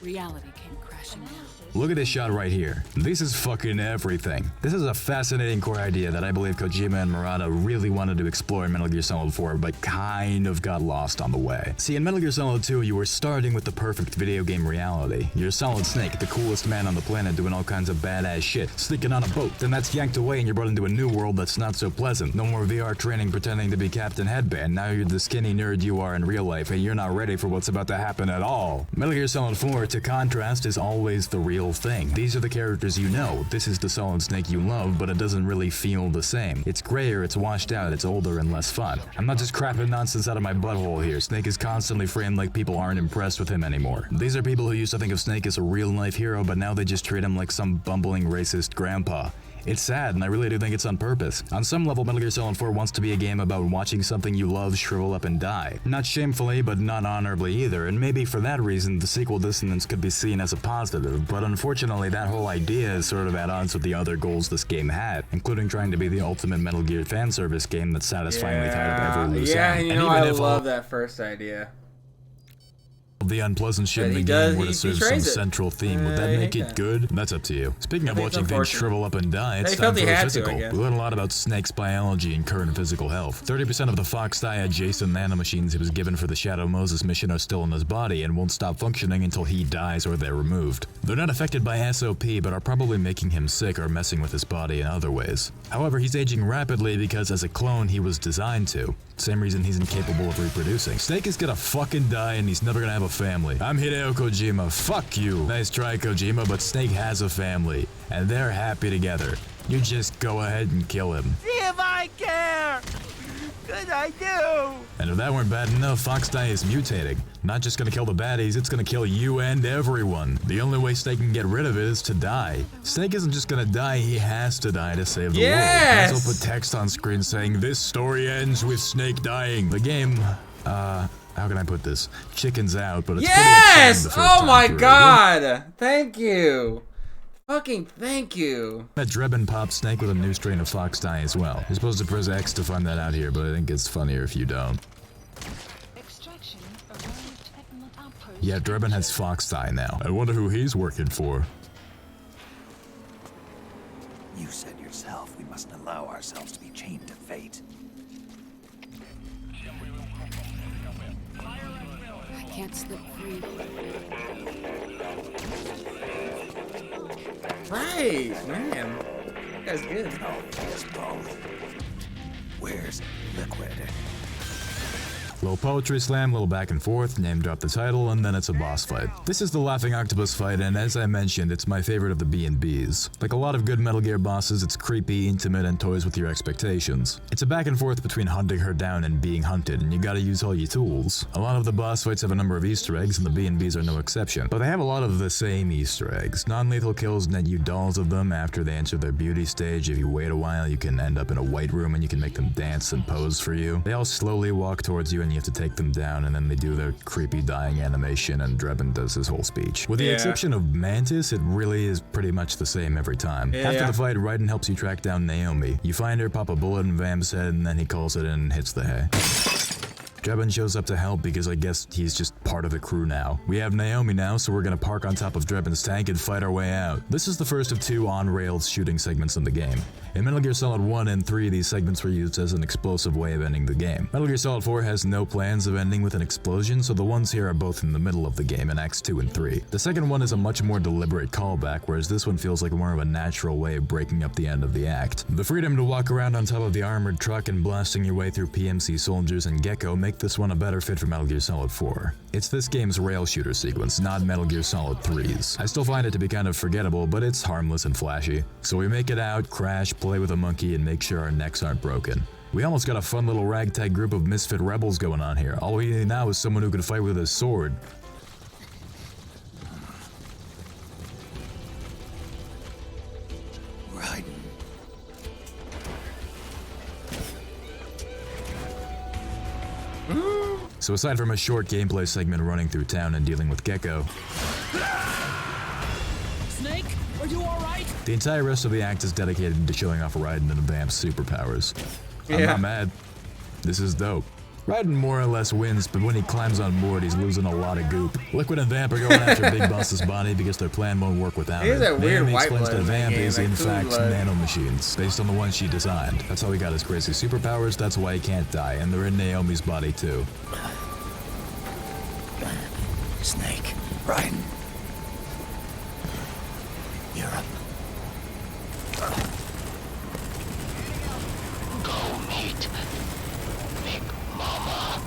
reality came crashing down. Look at this shot right here. This is fucking everything. This is a fascinating core idea that I believe Kojima and Murata really wanted to explore in Metal Gear Solid 4, but kind of got lost on the way. See, in Metal Gear Solid 2, you were starting with the perfect video game reality. You're Solid Snake, the coolest man on the planet doing all kinds of badass shit, sneaking on a boat, then that's yanked away and you're brought into a new world that's not so pleasant. No more VR training pretending to be Captain Headband. Now you're the skinny nerd you are in real life, and you're not ready for what's about to happen at all. Metal Gear Solid 4, to contrast, is always the real thing. These are the characters you know. This is the Solid Snake you love, but it doesn't really feel the same. It's grayer, it's washed out, it's older and less fun. I'm not just crapping nonsense out of my butthole here. Snake is constantly framed like people aren't impressed with him anymore. These are people who used to think of Snake as a real-life hero, but now they just treat him like some bumbling racist grandpa. It's sad, and I really do think it's on purpose. On some level, Metal Gear Solid 4 wants to be a game about watching something you love shrivel up and die. Not shamefully, but not honorably either, and maybe for that reason, the sequel dissonance could be seen as a positive, but unfortunately that whole idea is sort of at odds with the other goals this game had, including trying to be the ultimate Metal Gear fan service game that satisfyingly tied up every loose end. You know, I love that first idea. The unpleasant shit in the game were to serve some central theme. Would that make it good? That's up to you. Speaking of watching things shrivel up and die, it's time for a physical. We learn a lot about Snake's biology and current physical health. 30% of the Fox die adjacent nanomachines he was given for the Shadow Moses mission are still in his body and won't stop functioning until he dies or they're removed. They're not affected by SOP, but are probably making him sick or messing with his body in other ways. However, he's aging rapidly because as a clone he was designed to. Same reason he's incapable of reproducing. Snake is gonna fucking die and he's never gonna have a family. I'm Hideo Kojima, fuck you. Nice try, Kojima, but Snake has a family, and they're happy together. You just go ahead and kill him. See if I care! Cause I do! And if that weren't bad enough, Fox Die is mutating. Not just gonna kill the baddies, it's gonna kill you and everyone. The only way Snake can get rid of it is to die. Snake isn't just gonna die, he has to die to save the world. Might as well put text on screen saying, "This story ends with Snake dying." The game, how can I put this? Chicken's out, but it's pretty exciting the first time my through. god! Thank you! Fucking thank you! That Drebin popped Snake with a new strain of Fox Die as well. You're supposed to press X to find that out here, but I think it's funnier if you don't. Yeah, Drebin has Fox Die now. I wonder who he's working for. You said yourself we mustn't allow ourselves to be chained to fate. I can't slip free. Right, man. That guy's good. Oh, yes, both. Where's Liquid? Little poetry slam, little back and forth, name drop the title, and then it's a boss fight. This is the Laughing Octopus fight, and as I mentioned, it's my favorite of the B&Bs. Like a lot of good Metal Gear bosses, it's creepy, intimate, and toys with your expectations. It's a back and forth between hunting her down and being hunted, and you gotta use all your tools. A lot of the boss fights have a number of Easter eggs, and the B&Bs are no exception. But they have a lot of the same Easter eggs. Non-lethal kills net you dolls of them after they enter their beauty stage. If you wait a while, you can end up in a white room and you can make them dance and pose for you. They all slowly walk towards you and you have to take them down, and then they do their creepy dying animation and Drebin does his whole speech. With the exception of Mantis, it really is pretty much the same every time. After the fight, Raiden helps you track down Naomi. You find her, pop a bullet in Vam's head, and then he calls it in and hits the hay. Drebin shows up to help because I guess he's just part of the crew now. We have Naomi now, so we're gonna park on top of Drebin's tank and fight our way out. This is the first of 2 on-rails shooting segments in the game. In Metal Gear Solid 1 and 3, these segments were used as an explosive way of ending the game. Metal Gear Solid 4 has no plans of ending with an explosion, so the ones here are both in the middle of the game in Acts 2 and 3. The second one is a much more deliberate callback, whereas this one feels like more of a natural way of breaking up the end of the act. The freedom to walk around on top of the armored truck and blasting your way through PMC soldiers and Gecko make this one a better fit for Metal Gear Solid 4. It's this game's rail shooter sequence, not Metal Gear Solid 3's. I still find it to be kind of forgettable, but it's harmless and flashy. So we make it out, crash, play with a monkey, and make sure our necks aren't broken. We almost got a fun little ragtag group of misfit rebels going on here. All we need now is someone who can fight with a sword. So aside from a short gameplay segment running through town and dealing with Gecko, Snake, are you alright? the entire rest of the act is dedicated to showing off Raiden and Vamp's superpowers. I'm not mad. This is dope. Raiden more or less wins, but when he climbs on board, he's losing a lot of goop. Liquid and Vamp are going after Big Boss's body because their plan won't work without him. Naomi explains that Vamp is in fact nanomachines, based on the one she designed. That's how he got his crazy superpowers, that's why he can't die, and they're in Naomi's body too. Snake, Raiden. You're up. Go meet Big Mama.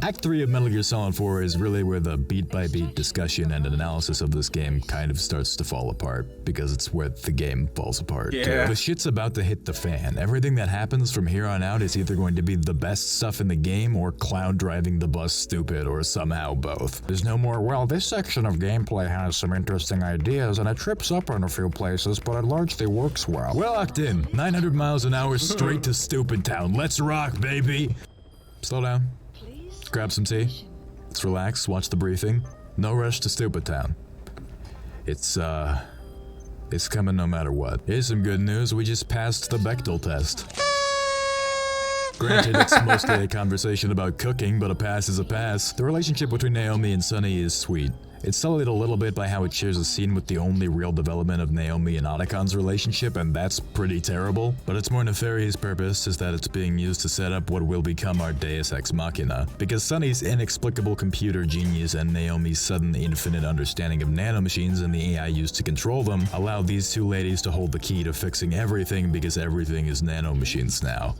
Act 3 of Metal Gear Solid 4 is really where the beat-by-beat discussion and analysis of this game kind of starts to fall apart, because it's where the game falls apart. Yeah. The shit's about to hit the fan. Everything that happens from here on out is either going to be the best stuff in the game or Cloud driving the bus stupid, or somehow both. There's no more, well, this section of gameplay has some interesting ideas and it trips up in a few places, but it largely works well. We're locked in. 900 miles an hour straight to Stupid Town. Let's rock, baby! Slow down. Grab some tea. Let's relax, watch the briefing. No rush to Stupid Town. It's coming no matter what. Here's some good news, we just passed the Bechdel test. Granted, it's mostly a conversation about cooking, but a pass is a pass. The relationship between Naomi and Sunny is sweet. It's sullied a little bit by how it shares a scene with the only real development of Naomi and Otacon's relationship, and that's pretty terrible. But its more nefarious purpose is that it's being used to set up what will become our Deus Ex Machina. Because Sunny's inexplicable computer genius and Naomi's sudden infinite understanding of nanomachines and the AI used to control them allow these two ladies to hold the key to fixing everything, because everything is nanomachines now.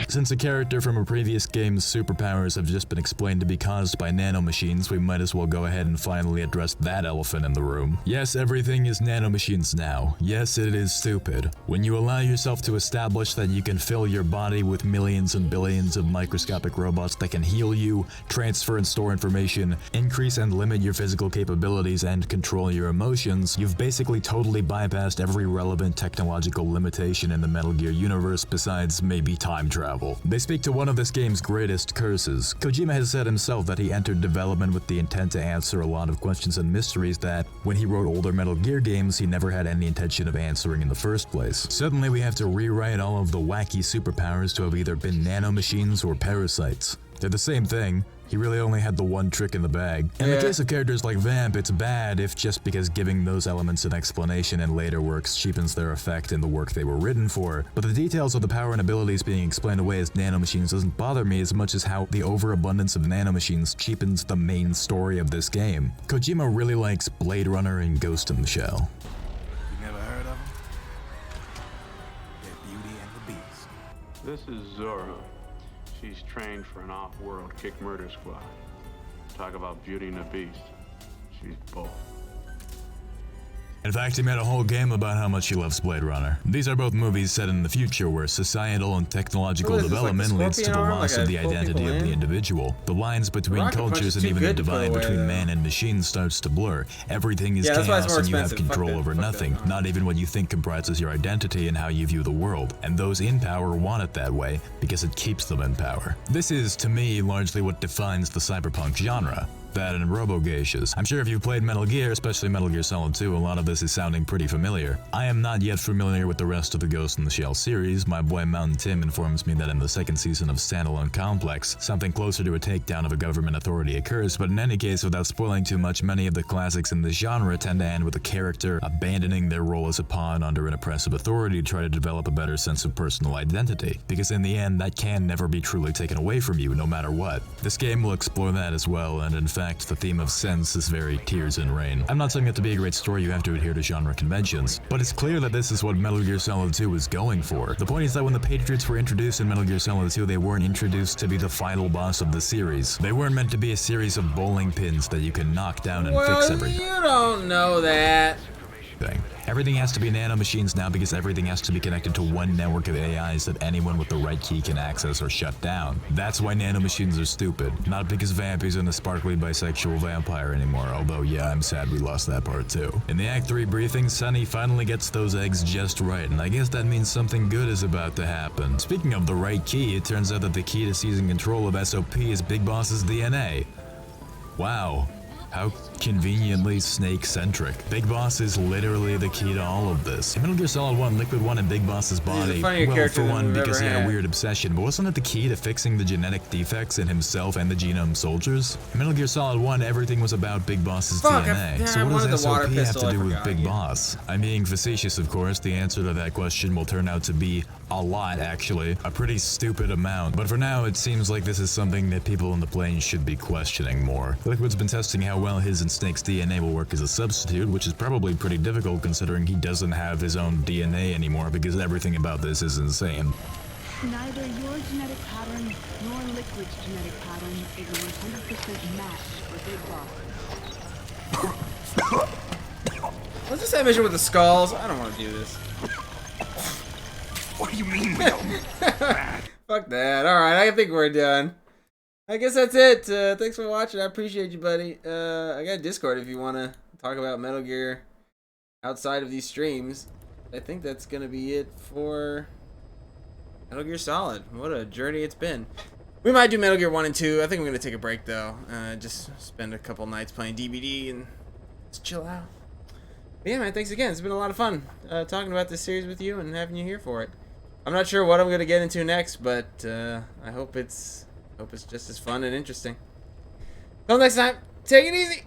Since a character from a previous game's superpowers have just been explained to be caused by nanomachines, we might as well go ahead and finally address that elephant in the room. Yes, everything is nanomachines now. Yes, it is stupid. When you allow yourself to establish that you can fill your body with millions and billions of microscopic robots that can heal you, transfer and store information, increase and limit your physical capabilities, and control your emotions, you've basically totally bypassed every relevant technological limitation in the Metal Gear universe besides maybe time travel. They speak to one of this game's greatest curses. Kojima has said himself that he entered development with the intent to answer a lot of questions and mysteries that, when he wrote older Metal Gear games, he never had any intention of answering in the first place. Suddenly we have to rewrite all of the wacky superpowers to have either been nanomachines or parasites. They're the same thing. He really only had the one trick in the bag. In the case of characters like Vamp, it's bad if just because giving those elements an explanation in later works cheapens their effect in the work they were written for. But the details of the power and abilities being explained away as nanomachines doesn't bother me as much as how the overabundance of nanomachines cheapens the main story of this game. Kojima really likes Blade Runner and Ghost in the Shell. You never heard of them? They're Beauty and the Beast. This is Zora. She's trained for an off-world kick murder squad. Talk about Beauty and the Beast. She's both. In fact, he made a whole game about how much he loves Blade Runner. These are both movies set in the future where societal and technological development leads to the loss of the identity of the individual. The lines between cultures and even the divide between man and machine starts to blur. Everything is chaos and you have control over nothing, not even what you think comprises your identity and how you view the world. And those in power want it that way because it keeps them in power. This is, to me, largely what defines the cyberpunk genre. That and robo-geishas. I'm sure if you've played Metal Gear, especially Metal Gear Solid 2, a lot of this is sounding pretty familiar. I am not yet familiar with the rest of the Ghost in the Shell series. My boy Mountain Tim informs me that in the second season of Standalone Complex, something closer to a takedown of a government authority occurs, but in any case, without spoiling too much, many of the classics in this genre tend to end with a character abandoning their role as a pawn under an oppressive authority to try to develop a better sense of personal identity. Because in the end, that can never be truly taken away from you, no matter what. This game will explore that as well, and in fact, the theme of sense is very Tears in Rain. I'm not saying that to be a great story you have to adhere to genre conventions, but it's clear that this is what Metal Gear Solid 2 is going for. The point is that when the Patriots were introduced in Metal Gear Solid 2, they weren't introduced to be the final boss of the series. They weren't meant to be a series of bowling pins that you can knock down and fix everything. You don't know that. Everything has to be nanomachines now because everything has to be connected to one network of AIs that anyone with the right key can access or shut down. That's why nanomachines are stupid. Not because Vamp isn't a sparkly bisexual vampire anymore, although yeah, I'm sad we lost that part too. In the Act 3 briefing, Sunny finally gets those eggs just right, and I guess that means something good is about to happen. Speaking of the right key, it turns out that the key to seizing control of SOP is Big Boss's DNA. Wow. How conveniently Snake-centric. Big Boss is literally the key to all of this. In Metal Gear Solid 1, Liquid wanted Big Boss's body, well, for one, because he had a weird obsession, but wasn't it the key to fixing the genetic defects in himself and the Genome Soldiers? In Metal Gear Solid 1, everything was about Big Boss's DNA. So what does SOP have to do with Big Boss? I'm being facetious, of course. The answer to that question will turn out to be a lot, actually. A pretty stupid amount. But for now, it seems like this is something that people on the plane should be questioning more. Liquid's been testing how well, his and Snake's DNA will work as a substitute, which is probably pretty difficult considering he doesn't have his own DNA anymore because everything about this is insane. Neither your genetic pattern nor Liquid's genetic pattern is a 100% match for Big Boss. Let's just have a mission with the skulls. I don't want to do this. What do you mean we don't? Fuck that. Alright, I think we're done. I guess that's it. Thanks for watching. I appreciate you, buddy. I got Discord if you want to talk about Metal Gear outside of these streams. I think that's going to be it for Metal Gear Solid. What a journey it's been. We might do Metal Gear 1 and 2. I think I'm going to take a break, though. Just spend a couple nights playing DBD and just chill out. But yeah, man, thanks again. It's been a lot of fun talking about this series with you and having you here for it. I'm not sure what I'm going to get into next, but I hope it's just as fun and interesting. Until next time, take it easy.